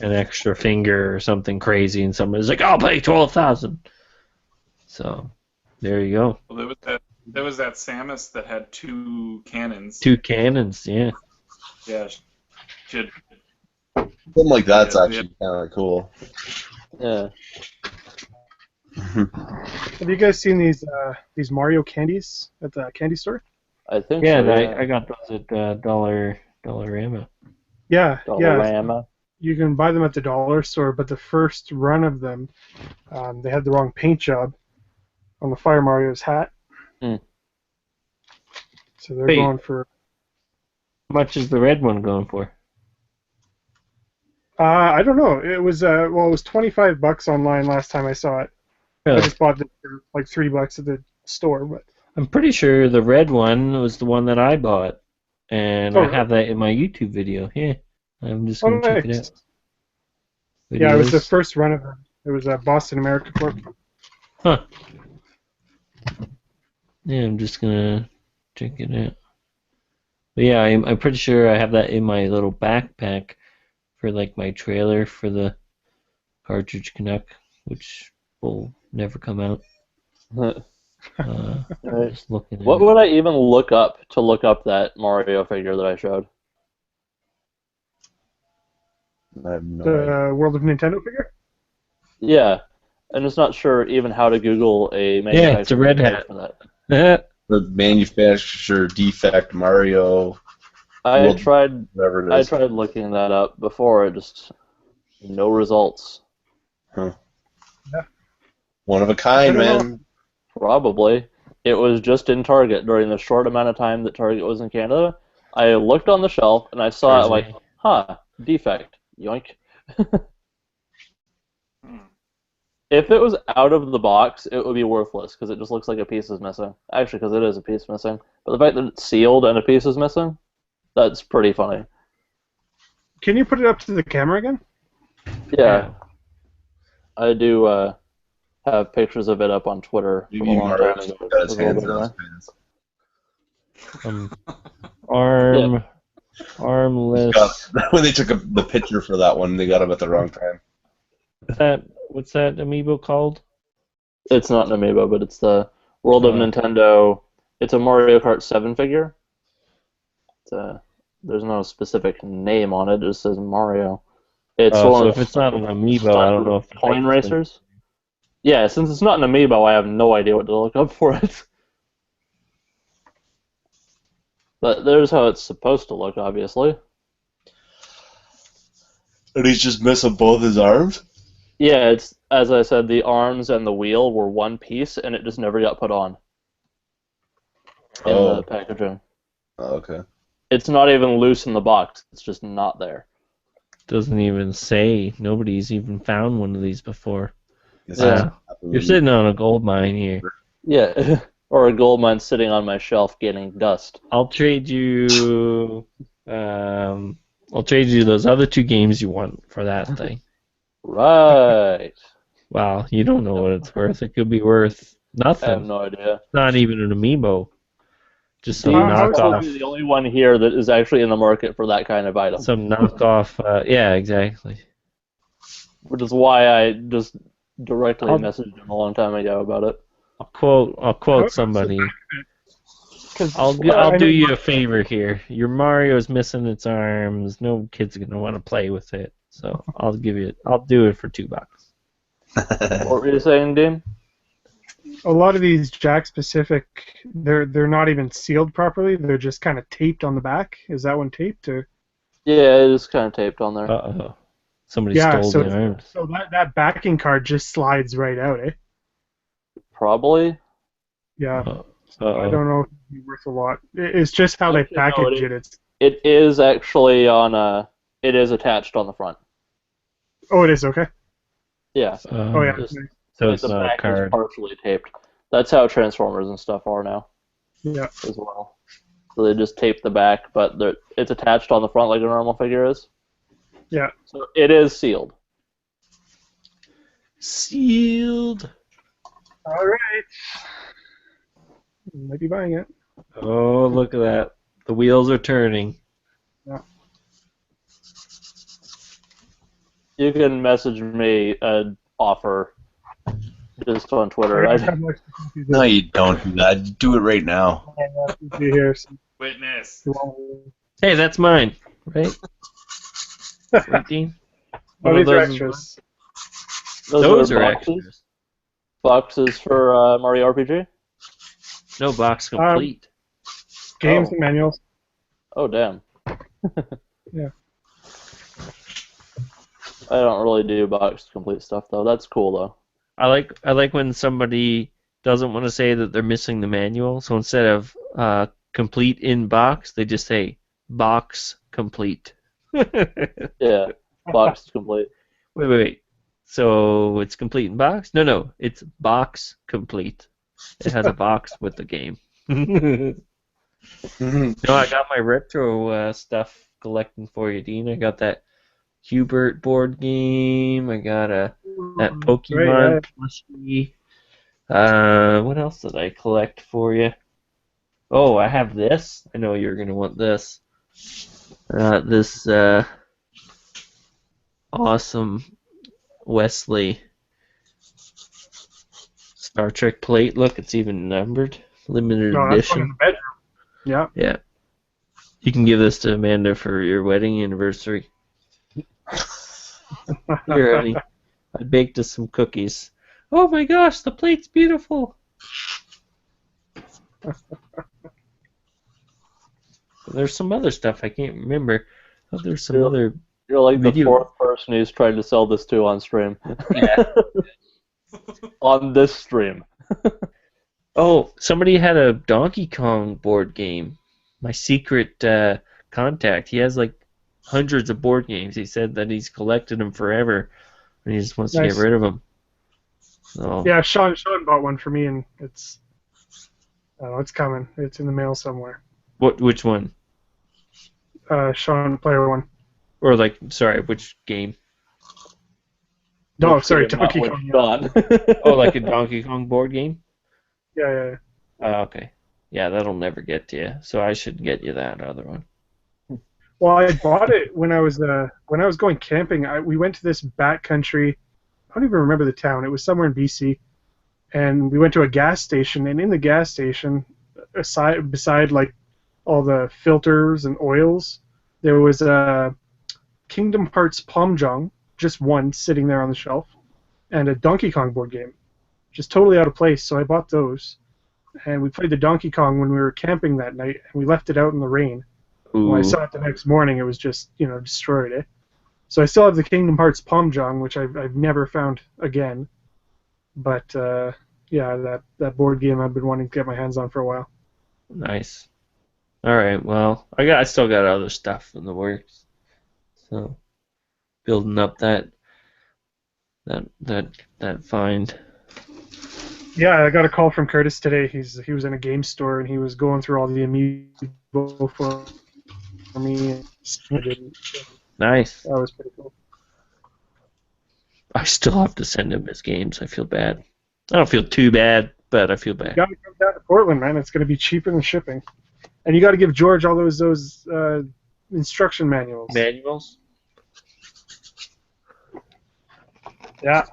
an extra finger or something crazy, and somebody's like, "I'll pay 12,000." So there you go. Well, there was that Samus that had 2 cannons. 2 cannons, yeah. Yeah. Should. Something like that's Yeah, actually kind of cool. yeah. Have you guys seen these Mario candies at the candy store? I think Yeah, so. Yeah. I got those at Dollarama. Yeah, yeah. Dollarama. You can buy them at the dollar store, but the first run of them, they had the wrong paint job on the Fire Mario's hat. Hmm. So they're Wait. going for. How much is the red one going for? I don't know. It was it was $25 online last time I saw it. I Really? just bought it for like $3 at the store, but. I'm pretty sure the red one was the one that I bought, and Oh, I have that in my YouTube video. Yeah, I'm just gonna check it out. Yeah, it was the Videos. first run of them. It was Boston America Corp. Huh. Yeah, I'm just gonna check it out. But yeah, I'm pretty sure I have that in my little backpack for like my trailer for the Cartridge Canuck, which will never come out. Right. Just looking at What it. would I even look up to look up that Mario figure that I showed? I have no idea. The World of Nintendo figure? Yeah, I'm just not sure even how to Google a Yeah, it's a red page hat. for that. The manufacturer defect Mario, I Well, tried whatever it I is. tried looking that up before. It just no results. One of a kind, I don't know. man. Probably. It was just in Target during the short amount of time that Target was in Canada. I looked on the shelf and I saw it like, huh, defect. Yoink. If it was out of the box, it would be worthless because it just looks like a piece is missing. Actually, because it is a piece missing. But the fact that it's sealed and a piece is missing, that's pretty funny. Can you put it up to the camera again? Yeah. I do have pictures of it up on Twitter from a long time ago. Got his It was a hands little in bit his more. pants. Armless. When they took the picture for that one, they got him at the wrong time. What's that amiibo called? It's not an amiibo, but it's the World of Nintendo. It's a Mario Kart 7 figure. There's no specific name on it. It just says Mario. It's one So of if it's not an amiibo, I don't know if coin racers. Yeah, since it's not an amiibo, I have no idea what to look up for it. But there's how it's supposed to look, obviously. And he's just missing both his arms? Yeah, it's as I said, the arms and the wheel were one piece, and it just never got put on in the packaging. Oh, okay. It's not even loose in the box. It's just not there. Doesn't even say. Nobody's even found one of these before. Yeah. You're sitting on a gold mine here. Yeah, or a gold mine sitting on my shelf getting dust. I'll trade you. I'll trade you those other 2 games you want for that thing. Right. Wow, you don't know what it's worth. It could be worth nothing. I have no idea. Not even an amiibo. Just some Dean's probably knockoff. the only one here that is actually in the market for that kind of item. Some knockoff. Yeah, exactly. Which is why I just directly I'll- messaged him a long time ago about it. I'll quote somebody. I'll do you a favor here. Your Mario's missing its arms. No kid's gonna want to play with it. So I'll do it for $2. What were you saying, Dean? A lot of these Jack specific, they're not even sealed properly. They're just kind of taped on the back. Is that one taped or? Yeah, it is kind of taped on there. Uh-oh. Somebody stole the arms. So that backing card just slides right out, eh? Probably. Yeah. Uh-oh. I don't know if it'd be worth a lot. It's just how they Actually, no, package it. It is actually on it is attached on the front. Oh, it is okay. Yeah. Oh yeah. Just, So like, it's the not a back is card. partially taped. That's how Transformers and stuff are now. Yeah. As well. So they just tape the back, but it's attached on the front like a normal figure is. Yeah. So it is sealed. Sealed. All right. Might be buying it. Oh, look at that. The wheels are turning. Yeah. You can message me an offer just on Twitter. No, you don't do that. Do it right now. Here, so Witness. Hey, that's mine, right? Right, Dean? Oh, One of these are those is extras. Those are boxes. extras. Boxes for Mario RPG? No box complete. Games and manuals. Oh, damn. Yeah. I don't really do box complete stuff, though. That's cool, though. I like when somebody doesn't want to say that they're missing the manual, so instead of complete in box, they just say box complete. Yeah, box complete. Wait. So it's complete in box? No, it's box complete. It has a box with the game. No, I got my retro stuff collecting for you, Dean. I got that Hubert board game. I got that Pokemon plushie. What else did I collect for you? Oh, I have this. I know you're gonna want this. This awesome Wesley Star Trek plate. Look, it's even numbered. Limited No, that's one in edition. the bedroom. Yeah. Yeah. You can give this to Amanda for your wedding anniversary. Here, honey. I baked us some cookies. Oh my gosh, the plate's beautiful. There's some other stuff I can't remember. Oh, there's some other. You're like the video. fourth person who's trying to sell this to on stream. Yeah. On this stream. Oh, somebody had a Donkey Kong board game. My secret contact. He has like hundreds of board games. He said that he's collected them forever, and he just wants to Nice. get rid of them. So. Yeah, Sean bought one for me, and it's it's coming. It's in the mail somewhere. Which one? Sean player one. Or like, sorry, which game? No, sorry, Donkey Kong. Oh, like a Donkey Kong board game? Yeah. Okay. Yeah, that'll never get to you. So I should get you that other one. Well, I bought it when I was going camping. We went to this backcountry. I don't even remember the town. It was somewhere in BC, and we went to a gas station. And in the gas station, beside like all the filters and oils, there was a Kingdom Hearts Palmjong, just one sitting there on the shelf, and a Donkey Kong board game, just totally out of place. So I bought those, and we played the Donkey Kong when we were camping that night, and we left it out in the rain. Ooh. When I saw it the next morning, it was just destroyed. Eh? So I still have the Kingdom Hearts Palmjong, which I've never found again. But yeah, that board game I've been wanting to get my hands on for a while. Nice. All right. Well, I still got other stuff in the works. So building up that find. Yeah, I got a call from Curtis today. He was in a game store and he was going through all the amiibo for me. Nice. That was pretty cool. I still have to send him his games. I feel bad. I don't feel too bad, but I feel bad. You got to come down to Portland, man. It's going to be cheaper than shipping. And you got to give George all those instruction manuals. Manuals? Yeah.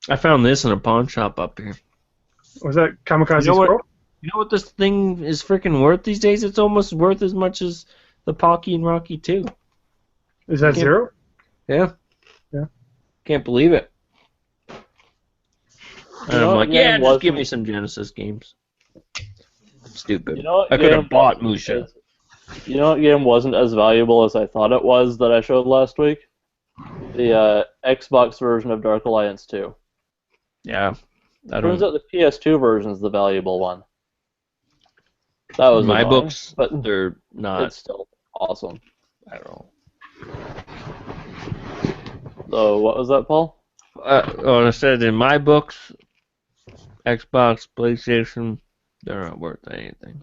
I found this in a pawn shop up here. Was that Kamikaze You know what? Squirrel? You know what this thing is freaking worth these days? It's almost worth as much as the Pocky and Rocky 2. Is that zero? Yeah. Yeah. Can't believe it. And You know I'm what like, yeah, game just give wasn't- me some Genesis games. I'm stupid. You know what I could have game bought wasn't Musha. as- You know what game wasn't as valuable as I thought it was that I showed last week? The Xbox version of Dark Alliance 2. Yeah. I Turns don't. out the PS2 version is the valuable one. That was My annoying, books, but they're not. it's still awesome. I don't know. So what was that, Paul? I said in my books, Xbox, PlayStation, they're not worth anything.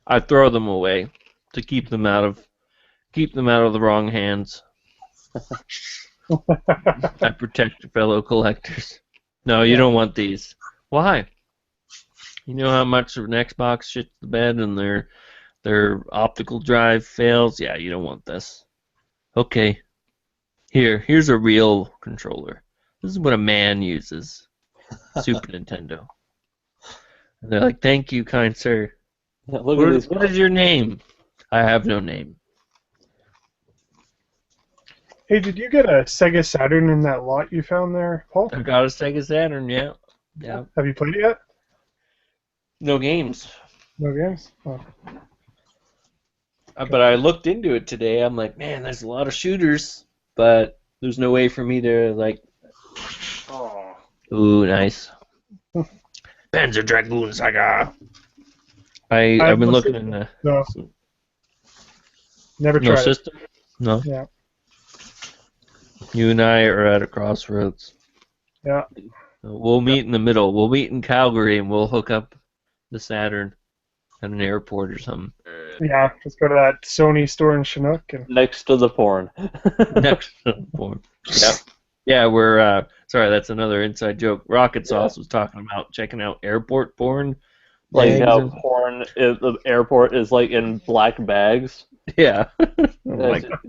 I throw them away to keep them out of the wrong hands. I protect fellow collectors. No, you don't want these. Why? You know how much an Xbox shits the bed and their optical drive fails? Yeah, you don't want this. Okay. Here's a real controller. This is what a man uses. Super Nintendo. And they're like, thank you, kind sir. Yeah, look at these. What is your name? I have no name. Hey, did you get a Sega Saturn in that lot you found there, Paul? I got a Sega Saturn, yeah. Yeah. Have you played it yet? No games. No games? Oh. But I looked into it today. I'm like, man, there's a lot of shooters, but there's no way for me to, like... Oh. Ooh, nice. Panzer Dragoon Saga. I've been looking in the... No. Never tried No system? No? Yeah. You and I are at a crossroads. Yeah. We'll meet in the middle. We'll meet in Calgary and we'll hook up the Saturn at an airport or something. Yeah, let's go to that Sony store in Chinook. And... Next to the porn. Next to the porn. Yep. Yeah, we're, sorry, that's another inside joke. Rocket Sauce was talking about checking out airport porn. Like how porn, the airport is like in black bags. Yeah.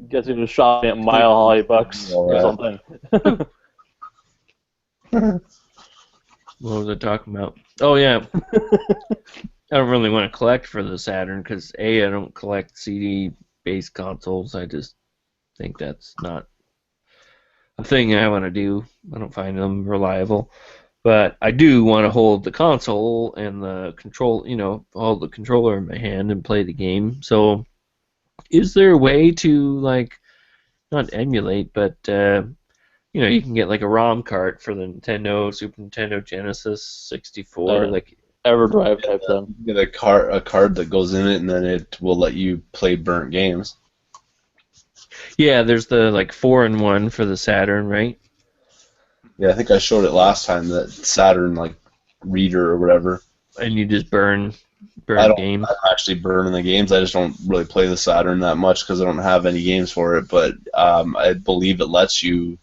Gets you to shop at Mile High Bucks or something. What was I talking about? Oh, yeah. I don't really want to collect for the Saturn because, A, I don't collect CD-based consoles. I just think that's not a thing I want to do. I don't find them reliable. But I do want to hold the console and the control, hold the controller in my hand and play the game. So, is there a way to, like, not emulate, but, you can get, like, a ROM cart for the Nintendo, Super Nintendo, Genesis, 64, like... EverDrive type thing. You get a card that goes in it, and then it will let you play burnt games. Yeah, there's the, like, 4-in-1 for the Saturn, right? Yeah, I think I showed it last time, that Saturn, like, reader or whatever. And you just burn games? I'm actually burning the games. I just don't really play the Saturn that much because I don't have any games for it, but I believe it lets you,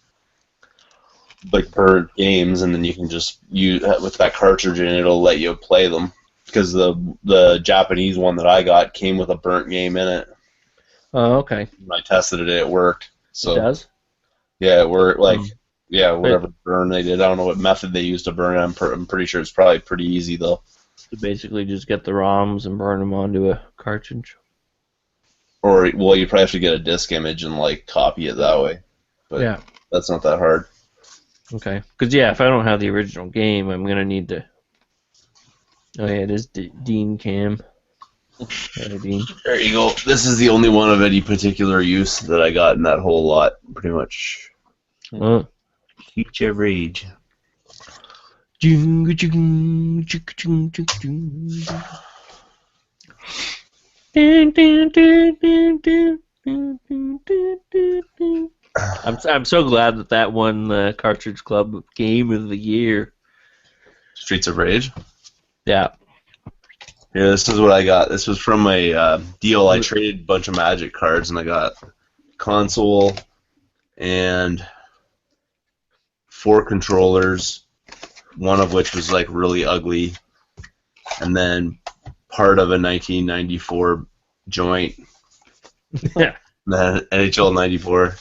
like, burn games, and then you can just use with that cartridge, and it'll let you play them. Because the Japanese one that I got came with a burnt game in it. Oh, okay. When I tested it, it worked. So it does? Yeah, it worked. Like, yeah, whatever burn they did. I don't know what method they used to burn it. I'm pretty sure it's probably pretty easy, though. To basically just get the ROMs and burn them onto a cartridge. Or, well, you probably have to get a disk image and, like, copy it that way. But yeah. That's not that hard. Okay. Because, yeah, if I don't have the original game, I'm going to need to... Oh, yeah, it is Dean Cam. Hey, Dean. There you go. This is the only one of any particular use that I got in that whole lot, pretty much. Oh. Teach every age. I'm so glad that won the Cartridge Club Game of the Year. Streets of Rage? Yeah. Yeah, this is what I got. This was from a deal. I traded a bunch of Magic cards, and I got console and 4 controllers, one of which was, like, really ugly, and then part of a 1994 joint. Yeah. Then NHL 94.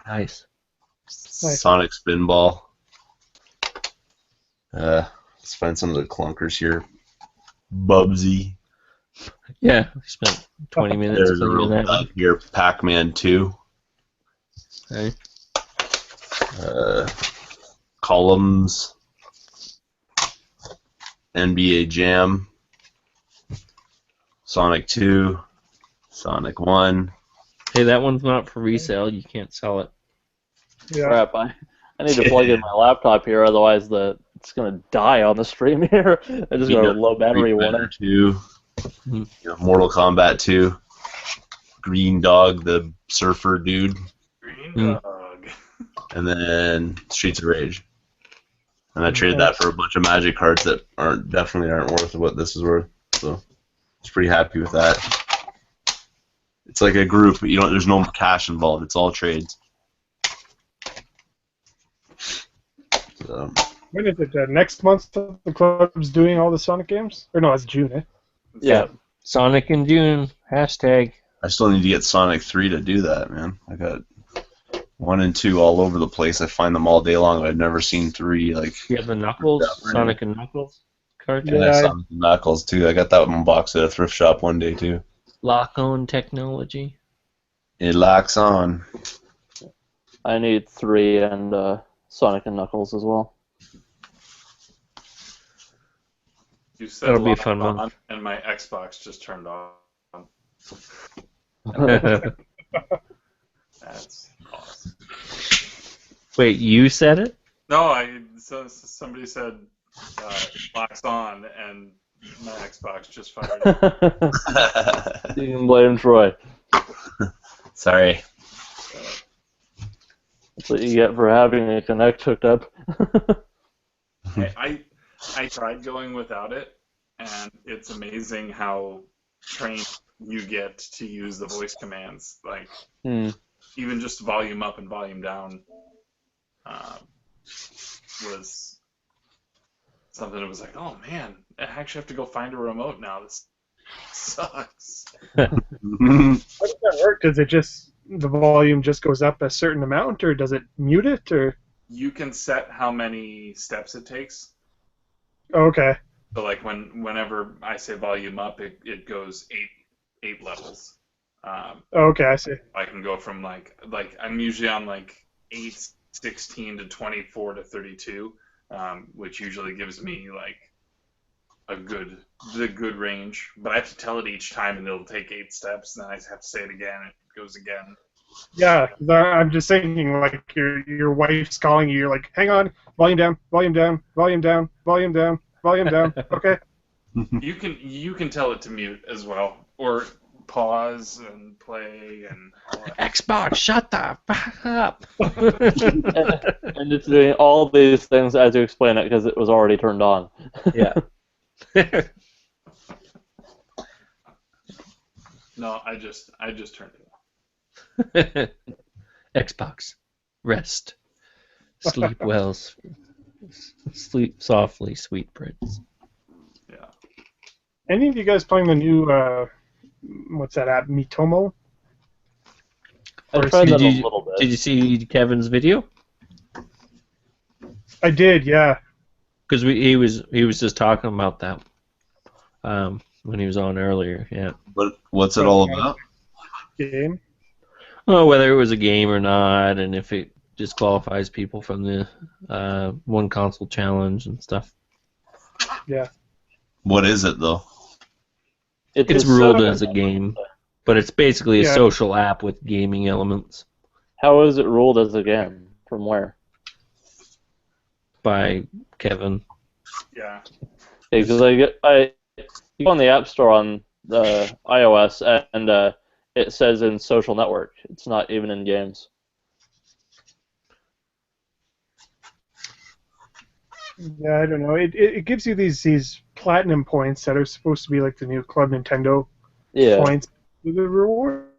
Nice. Sonic Spinball. Let's find some of the clunkers here. Bubsy. Yeah, we spent 20 minutes There's a playing real that. bug here. Pac-Man 2. Okay. Columns. NBA Jam. Sonic 2. Sonic 1. Hey, that one's not for resale. You can't sell it. Yeah. Crap, I need to plug in my laptop here, otherwise it's gonna die on the stream here. I just got a low battery warning. 2. Mortal Kombat 2. Green Dog, the surfer dude, Green Mm. Dog. and then Streets of Rage. And I traded that for a bunch of Magic cards that definitely aren't worth what this is worth. So I was pretty happy with that. It's like a group, but there's no cash involved. It's all trades. So, When is it? Next month the club's doing all the Sonic games? Or no, it's June, eh? Yeah. Sonic in June. Hashtag. I still need to get Sonic 3 to do that, man. I got 1 and 2 all over the place. I find them all day long. I've never seen 3 like. You have the Knuckles, Sonic and Knuckles card. Yeah, Sonic and Knuckles too. I got that one box at a thrift shop one day too. Lock-on technology. It locks on. I need 3 and Sonic and Knuckles as well. You said That'll be a lock fun on, one. and my Xbox just turned on. That's awesome. Wait, you said it? No, somebody said locks on, and my Xbox just fired. You can blame Troy. Sorry. That's what you get for having a Kinect hooked up. I tried going without it, and it's amazing how trained you get to use the voice commands. Like, even just volume up and volume down was something that was like, oh man, I actually have to go find a remote now. This sucks. How does that work? Does it just, the volume just goes up a certain amount, or does it mute it, or? You can set how many steps it takes. Oh, okay. So like whenever I say volume up, it goes eight levels. Okay, I see. I can go from like I'm usually on like 8, 16 to 24 to 32, which usually gives me like the good range. But I have to tell it each time, and it'll take 8 steps, and then I have to say it again. It goes again. Yeah, 'cause I'm just thinking like your wife's calling you. You're like, hang on, volume down, volume down, volume down, volume down, volume down. Okay. You can tell it to mute as well, or pause and play and all that. Xbox, shut the fuck up. And it's doing all these things as you explain it because it was already turned on. Yeah. No, I just turned it off. Xbox, rest, sleep well, sleep softly, sweet prince. Yeah. Any of you guys playing the new what's that app, Mitomo? I tried that a little bit. Did you see Kevin's video? I did, yeah. Because he was just talking about that when he was on earlier. Yeah. What's it all about? Game. Oh, whether it was a game or not, and if it disqualifies people from the one console challenge and stuff. Yeah. What is it though? It's ruled as a game, but it's basically a social app with gaming elements. How is it ruled as a game? From where? By Kevin. Yeah. Because you go on the App Store on the iOS and it says in social network. It's not even in games. Yeah, I don't know. It gives you these platinum points that are supposed to be like the new Club Nintendo points. The rewards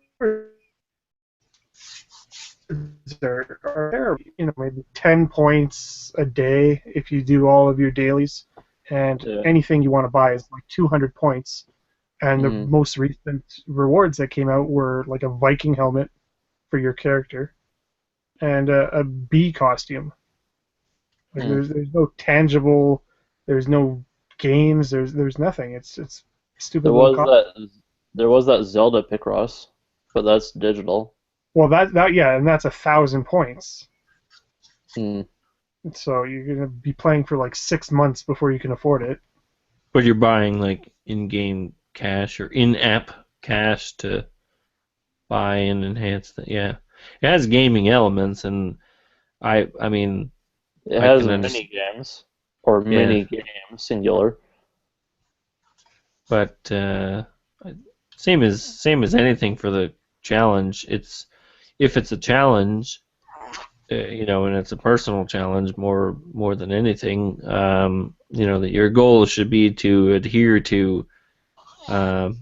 are maybe 10 points a day if you do all of your dailies, and anything you want to buy is like 200 points. And the most recent rewards that came out were like a Viking helmet for your character and a bee costume. Like there's no tangible, there's no games, there's nothing. It's stupid. There was that Zelda Picross, but that's digital. Well, that yeah, and that's 1,000 points. Hmm. So you're gonna be playing for like 6 months before you can afford it. But you're buying like in-game cash or in-app cash to buy and enhance that. Yeah, it has gaming elements, and I mean. It has mini games or mini games singular. But same as anything for the challenge. If it's a challenge, and it's a personal challenge more than anything, that your goal should be to adhere to the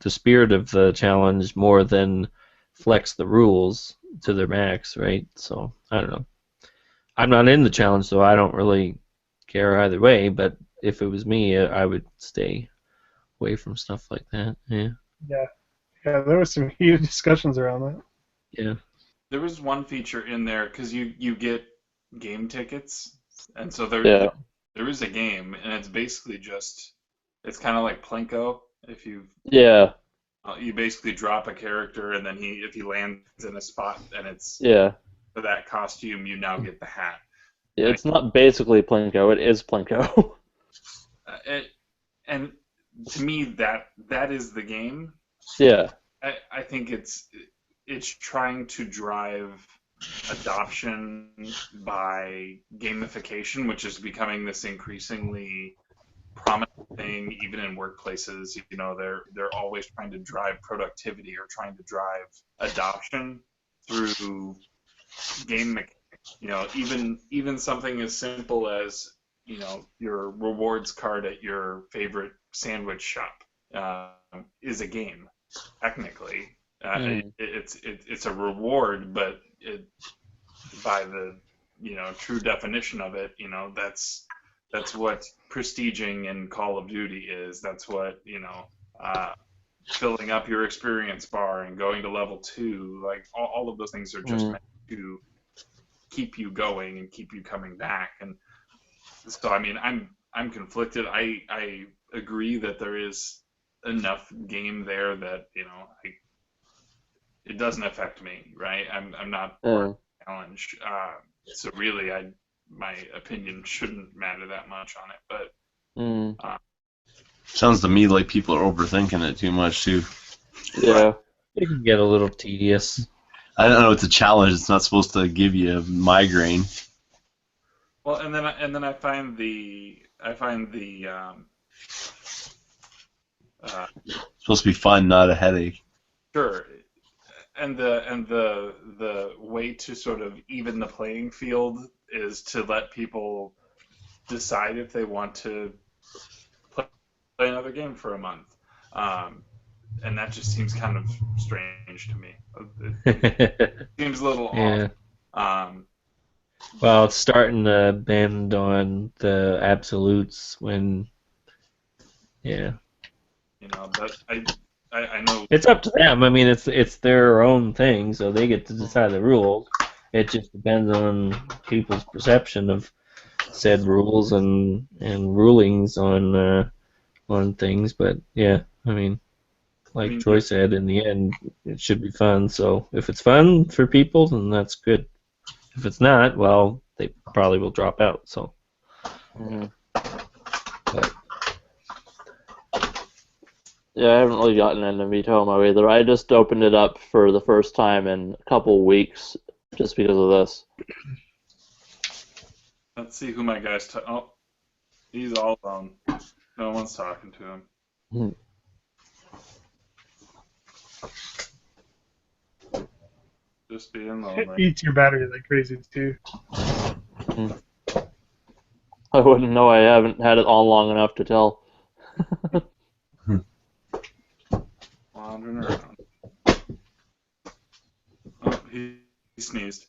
spirit of the challenge more than flex the rules to their max, right? So I don't know. I'm not in the challenge, so I don't really care either way. But if it was me, I would stay away from stuff like that. Yeah. Yeah. Yeah, there was some heated discussions around that. Yeah. There was one feature in there because you get game tickets, and so Yeah. there is a game, and it's basically it's kind of like Plinko. If Yeah. you basically drop a character, and then if he lands in a spot, and it's Yeah. for that costume, you now get the hat. It's not basically Plinko, it is Plinko. And to me, that is the game. Yeah. I think it's trying to drive adoption by gamification, which is becoming this increasingly prominent thing, even in workplaces. They're always trying to drive productivity or trying to drive adoption through game mechanics. Even something as simple as your rewards card at your favorite sandwich shop is a game technically. It's a reward, but by the true definition of it, that's what prestiging in Call of Duty is. That's what filling up your experience bar and going to level 2. Like all of those things are just meant to keep you going and keep you coming back. And so I mean, I'm conflicted. I agree that there is enough game there that it doesn't affect me, right? I'm not part of the challenge, so really, my opinion shouldn't matter that much on it. But sounds to me like people are overthinking it too much too. Yeah, it can get a little tedious. I don't know. It's a challenge. It's not supposed to give you a migraine. Well, and then I find the supposed to be fun, not a headache. Sure. And the way to sort of even the playing field is to let people decide if they want to play another game for a month, and that just seems kind of strange to me. It seems a little off. Well, it's starting to bend on the absolutes when, But I know it's up to them. I mean, it's their own thing, so they get to decide the rules. It just depends on people's perception of said rules and rulings on things. But yeah, I mean, like Troy said, in the end, it should be fun. So if it's fun for people, then that's good. If it's not, well, they probably will drop out. So. But, yeah, I haven't really gotten into Miitomo either. I just opened it up for the first time in a couple weeks just because of this. Let's see who my guy's oh, he's all alone. No one's talking to him. Just being lonely. It eats your battery like crazy too. I wouldn't know. I haven't had it on long enough to tell. Wandering around. Oh, he sneezed.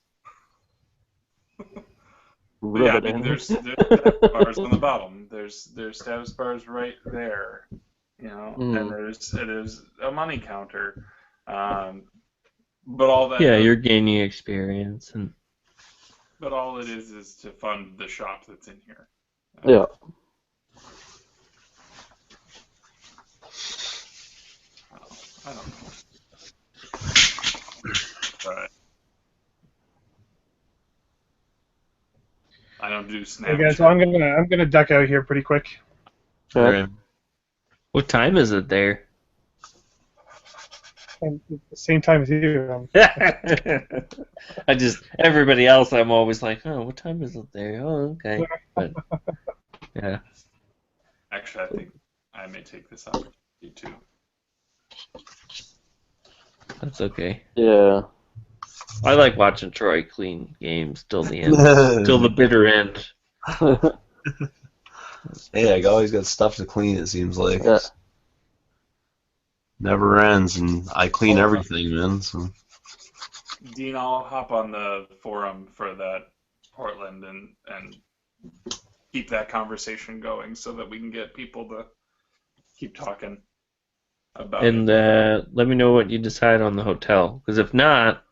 Yeah, I mean, there's status bars on the bottom. There's status bars right there, and there's a money counter. But all that. Yeah, you're gaining experience, but all it is to fund the shop that's in here. Yeah. I don't know. But I don't do Snapchat. Okay, guys, so I'm gonna duck out here pretty quick. Okay. What time is it there? And at the same time as you. Everybody else, I'm always like, oh, what time is it there? Oh, okay. But, yeah. Actually, I think I may take this opportunity to That's okay. Yeah. I like watching Troy clean games till the end, till the bitter end. Hey, I always got stuff to clean. It seems like Yeah. never ends, and I clean everything, man. So Dean, I'll hop on the forum for that Portland and keep that conversation going so that we can get people to keep talking about And it. let me know what you decide on the hotel, because if not,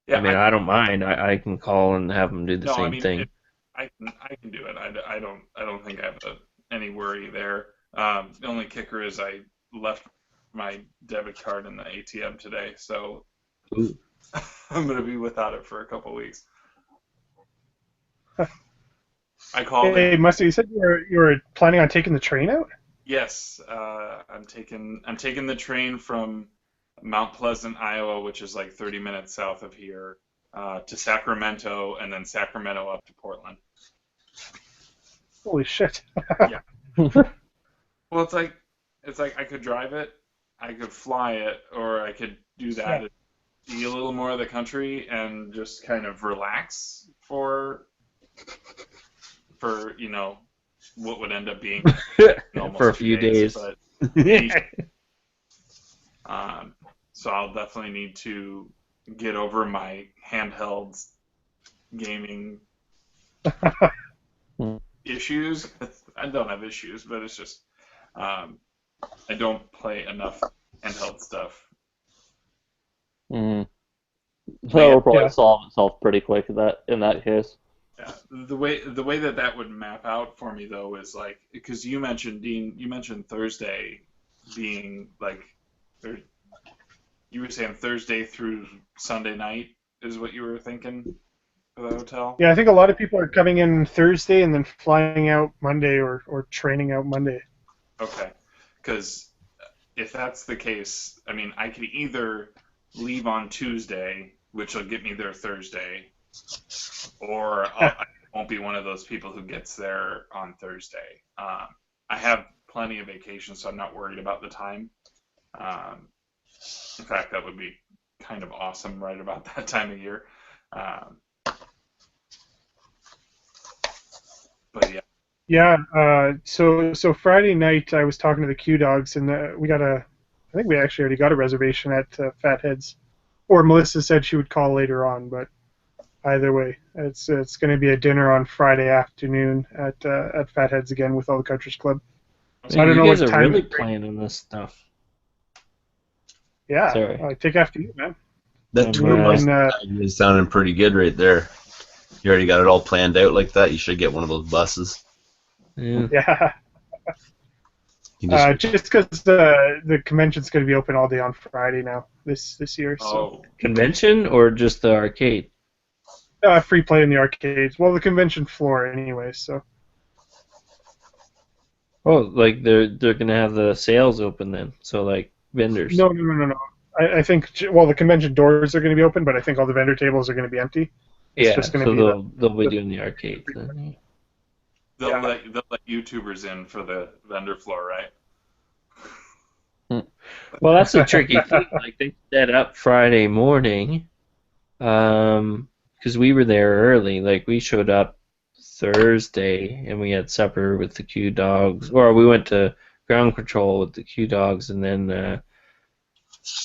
Yeah, I mean, I don't mind. I can call and have them do the no, I same mean, thing. I can do it. I don't think I have any worry there. The only kicker is I left my debit card in the ATM today, so Ooh. I'm gonna be without it for a couple weeks. I called Hey, it. Mustard, you said you were planning on taking the train out? Yes, I'm taking the train from Mount Pleasant, Iowa, which is like 30 minutes south of here, to Sacramento, and then Sacramento up to Portland. Holy shit. Yeah. Well, it's like I could drive it, I could fly it, or I could do that and see a little more of the country and just kind of relax for what would end up being almost For a few days. But so I'll definitely need to get over my handheld gaming issues. I don't have issues, but it's just I don't play enough handheld stuff. Mm. That will probably solve itself pretty quick in that case. Yeah, the way that would map out for me though is like, because you mentioned, Dean, you mentioned Thursday being like, you were saying Thursday through Sunday night is what you were thinking for the hotel? Yeah, I think a lot of people are coming in Thursday and then flying out Monday or training out Monday. Okay, because if that's the case, I mean, I could either leave on Tuesday, which will get me there Thursday, or I won't be one of those people who gets there on Thursday. I have plenty of vacation, so I'm not worried about the time. In fact, that would be kind of awesome right about that time of year. But yeah. Yeah. So Friday night I was talking to the Q Dogs and I think we actually already got a reservation at Fatheads, or Melissa said she would call later on, but either way, it's going to be a dinner on Friday afternoon at Fatheads again with all the Countries Club. So Man, I don't know you guys what are time. really planning this stuff. Yeah, Sorry. I take after you, man. that tour bus is sounding pretty good right there. You already got it all planned out like that. You should get one of those buses. Yeah. Just because the convention's going to be open all day on Friday now this year. So. Convention or just the arcade? Free play in the arcades. Well, the convention floor anyway. So. Oh, like they're gonna have the sales open then, so like vendors. No. I think the convention doors are going to be open, but I think all the vendor tables are going to be empty. It's just going to be they'll be doing the arcades then. They'll let YouTubers in for the vendor floor, right? Well, that's the tricky thing. Like they set up Friday morning, because we were there early. Like we showed up Thursday and we had supper with the Q Dogs, or we went to ground control with the Q Dogs, and then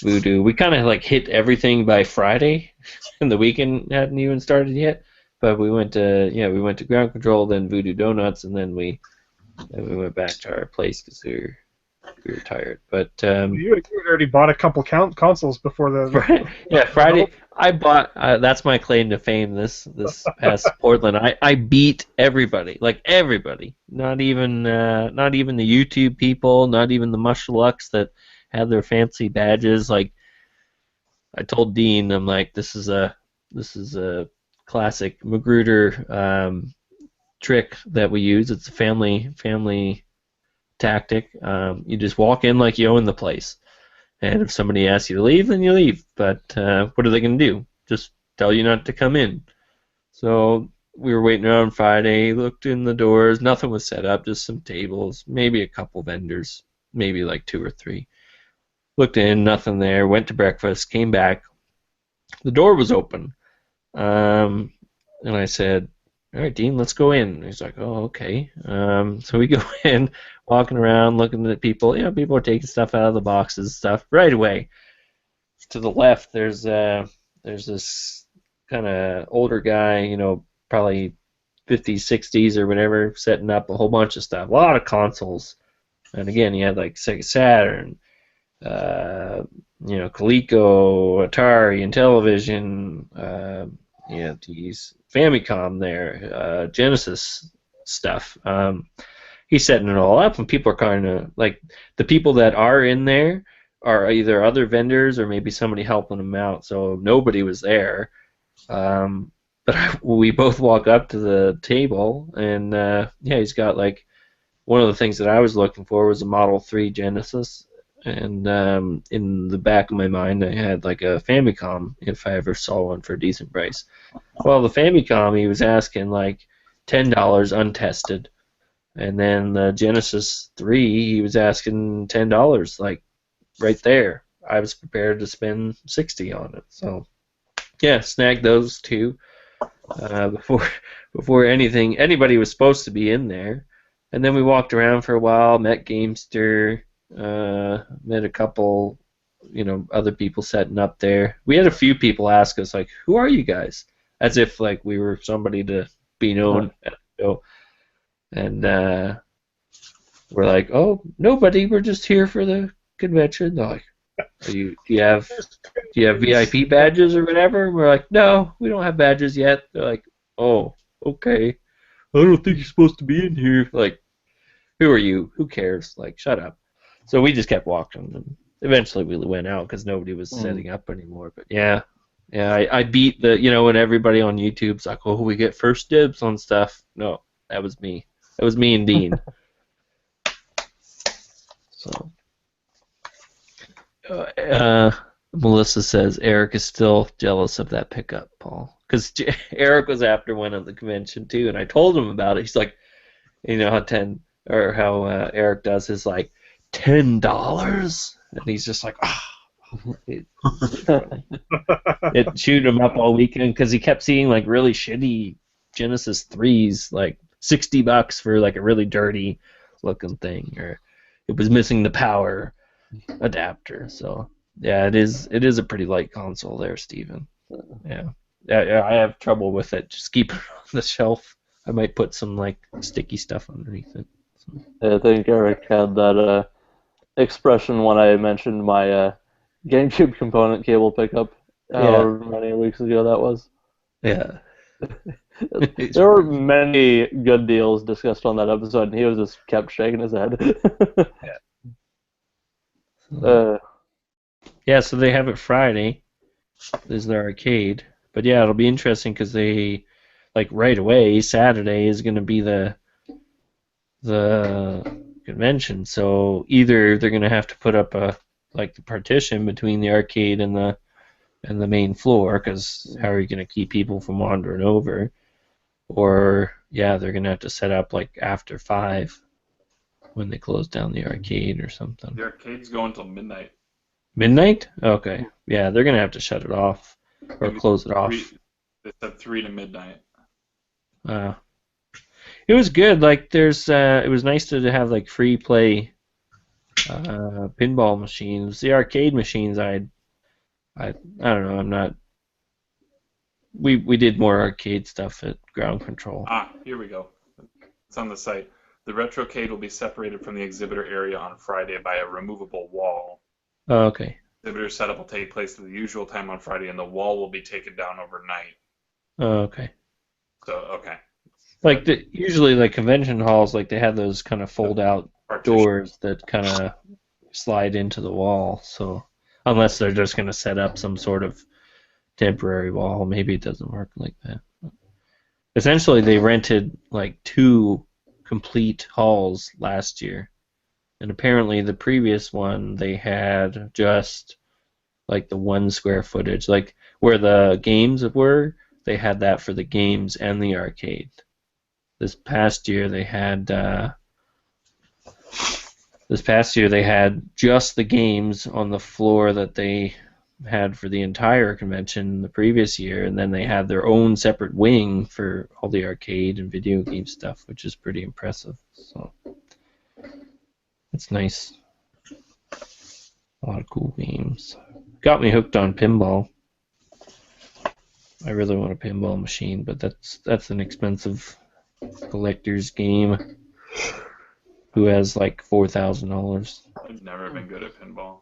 Voodoo. We kind of like hit everything by Friday, and the weekend hadn't even started yet. But we went to ground control, then Voodoo Donuts, and then we went back to our place because we were tired. But you had already bought a couple consoles before the Friday. I bought. That's my claim to fame. This past Portland, I beat everybody. Like everybody. Not even the YouTube people. Not even the Mushalucks that had their fancy badges. Like I told Dean, I'm like, this is a classic Magruder trick that we use. It's a family tactic. You just walk in like you own the place, and if somebody asks you to leave, then you leave. But what are they going to do? Just tell you not to come in. So we were waiting around Friday, looked in the doors, nothing was set up, just some tables, maybe a couple vendors, maybe like 2 or 3. Looked in, nothing there. Went to breakfast, came back. The door was open. And I said, all right, Dean, let's go in. He's like, oh, okay. So we go in, walking around, looking at people. You know, people are taking stuff out of the boxes, stuff. Right away, to the left, there's this kind of older guy, you know, probably 50s, 60s or whatever, setting up a whole bunch of stuff. A lot of consoles. And again, he had like Sega Saturn, you know, Coleco, Atari, and television. You know, these Famicom there, Genesis stuff. He's setting it all up, and people are kind of like, the people that are in there are either other vendors or maybe somebody helping them out. So nobody was there. But we both walk up to the table, and yeah, he's got like, one of the things that I was looking for was a Model 3 Genesis, and in the back of my mind I had like a Famicom if I ever saw one for a decent price. Well, the Famicom he was asking like $10 untested, and then the Genesis 3 he was asking $10, like right there. I was prepared to spend $60 on it, so yeah, snagged those two before anybody was supposed to be in there. And then we walked around for a while, met Gamester, met a couple, you know, other people setting up there. We had a few people ask us, like, who are you guys? As if, like, we were somebody to be known at the show. And we're like, oh, nobody, we're just here for the convention. They're like, do you have VIP badges or whatever? And we're like, no, we don't have badges yet. They're like, oh, okay. I don't think you're supposed to be in here. Like, who are you? Who cares? Like, shut up. So we just kept walking, and eventually we went out because nobody was setting up anymore. But yeah, I beat the, you know, when everybody on YouTube's like, oh, we get first dibs on stuff. No, that was me. That was me and Dean. So, Melissa says Eric is still jealous of that pickup, Paul, because Eric was after one at the convention too, and I told him about it. He's like, you know how Eric does his like $10, and he's just like, it chewed him up all weekend because he kept seeing like really shitty Genesis 3s, like $60 for like a really dirty looking thing, or it was missing the power adapter. So yeah, it is a pretty light console there, Steven. Yeah, I have trouble with it. Just keep it on the shelf. I might put some like sticky stuff underneath it. So. I think Eric had that expression when I mentioned my GameCube component cable pickup however many weeks ago that was. Yeah. There were many good deals discussed on that episode, and he was just kept shaking his head. Yeah, so they have it Friday. Is their arcade. But yeah, it'll be interesting because they, like right away, Saturday is going to be the convention. So either they're going to have to put up the partition between the arcade and the main floor, because how are you going to keep people from wandering over? Or yeah, they're going to have to set up like after 5 when they close down the arcade or something. The arcade's going till midnight. Midnight? Okay. Yeah, they're going to have to shut it off or close it off. They said 3 to midnight. It was good. Like, it was nice to have like free play pinball machines. The arcade machines, I don't know. I'm not. We did more arcade stuff at Ground Control. Here we go. It's on the site. The retrocade will be separated from the exhibitor area on Friday by a removable wall. Oh, okay. Exhibitor setup will take place at the usual time on Friday, and the wall will be taken down overnight. Oh, okay. So, okay. Like usually, like convention halls, like they have those kind of fold-out doors that kind of slide into the wall. So unless they're just going to set up some sort of temporary wall, maybe it doesn't work like that. Essentially, they rented like 2 complete halls last year, and apparently the previous one they had just like the 1 square footage, like where the games were. They had that for the games and the arcade. This past year they had this past year they had just the games on the floor that they had for the entire convention the previous year, and then they had their own separate wing for all the arcade and video game stuff, which is pretty impressive. So it's nice. A lot of cool games. Got me hooked on pinball. I really want a pinball machine, but that's an expensive collector's game. Who has like $4,000? I've never been good at pinball.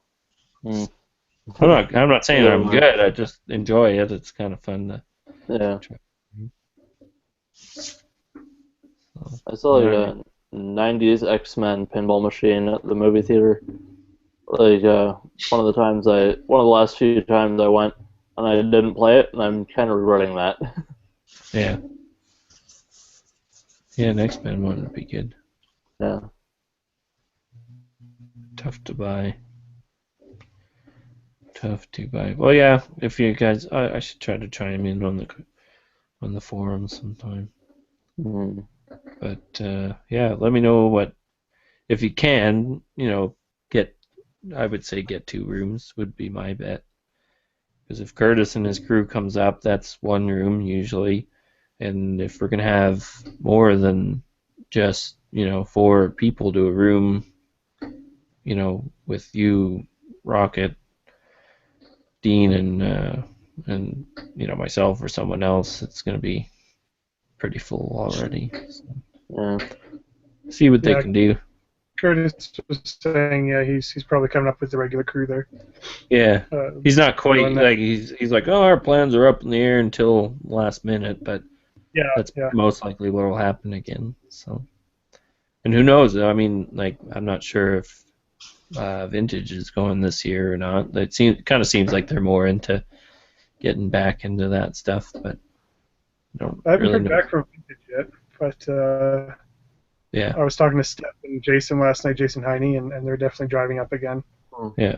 I'm not saying I'm good. I just enjoy it. It's kind of fun to. Yeah. Try. I saw like a 90s X-Men pinball machine at the movie theater. Like one of the last few times I went, and I didn't play it, and I'm kind of regretting that. Yeah. Yeah, an X-Men one would be good. Yeah. Tough to buy. Well, yeah. If you guys, I should try to chime in on the forums sometime. Mm. But yeah, let me know if you can. I would say get 2 rooms would be my bet. Because if Curtis and his crew comes up, that's 1 room usually. And if we're gonna have more than just 4 people to a room, with you, Rocket, Dean, and myself or someone else, it's gonna be pretty full already. So. Yeah. See what they can do. Curtis was saying, yeah, he's probably coming up with the regular crew there. Yeah, he's not quite like he's like, oh, our plans are up in the air until last minute, but that's most likely what will happen again. So, and who knows? I mean, like, I'm not sure if Vintage is going this year or not. It kind of seems like they're more into getting back into that stuff, but I haven't heard back from Vintage yet, but. Yeah. I was talking to Steph and Jason last night, Jason Heine, and they're definitely driving up again. Yeah.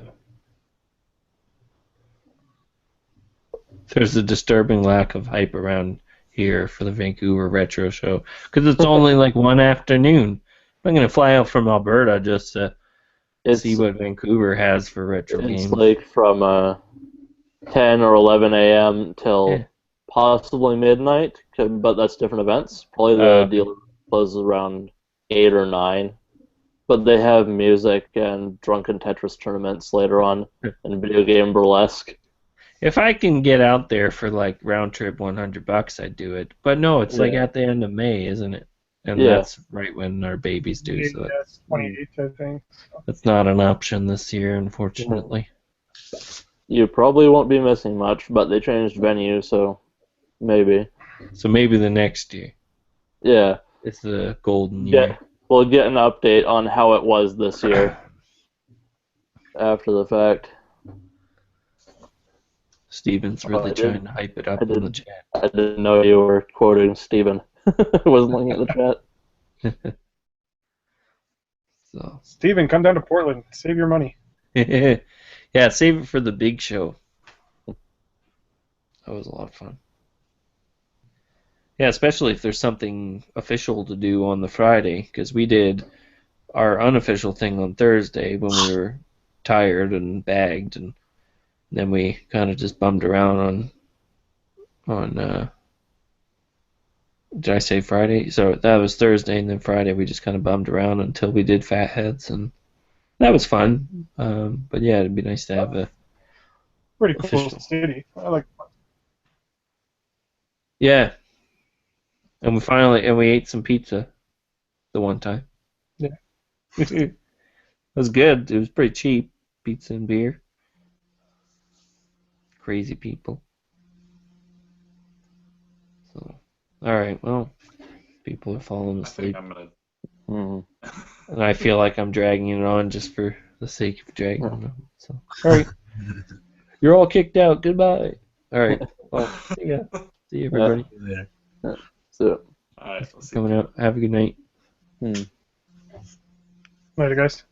There's a disturbing lack of hype around here for the Vancouver Retro Show because it's only like one afternoon. I'm going to fly out from Alberta just to see what Vancouver has for retro games. It's like from 10 or 11 a.m. till possibly midnight, but that's different events. Probably the dealer closes around 8 or 9, but they have music and drunken Tetris tournaments later on and video game burlesque. If I can get out there for like round trip $100, I'd do it. But no, it's like at the end of May, isn't it? And that's right when our babies do. Yeah, so it's 28th, I think. That's not an option this year, unfortunately. You probably won't be missing much, but they changed venue, so maybe. So maybe the next year. Yeah. It's the golden year. We'll get an update on how it was this year after the fact. Steven's really trying to hype it up in the chat. I didn't know you were quoting Steven. I wasn't looking at the chat. So. Steven, come down to Portland. Save your money. Yeah, save it for the big show. That was a lot of fun. Yeah, especially if there's something official to do on the Friday, because we did our unofficial thing on Thursday when we were tired and bagged, and then we kind of just bummed around on did I say Friday? So that was Thursday, and then Friday we just kind of bummed around until we did Fatheads, and that was fun. But yeah, it'd be nice to have a pretty cool official city. I like. Yeah. And we ate some pizza the one time. Yeah. It was good. It was pretty cheap. Pizza and beer. Crazy people. So, all right. Well, people are falling asleep. I think I'm gonna. And I feel like I'm dragging it on just for the sake of dragging it on. So, all right. You're all kicked out. Goodbye. All right. Well, see ya. See you, everybody. Later. So, all right. We'll see coming out. Have a good night. Later, guys.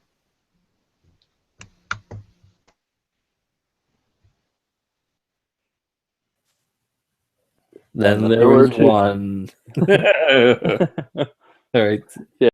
Then there was one. All right. Yeah.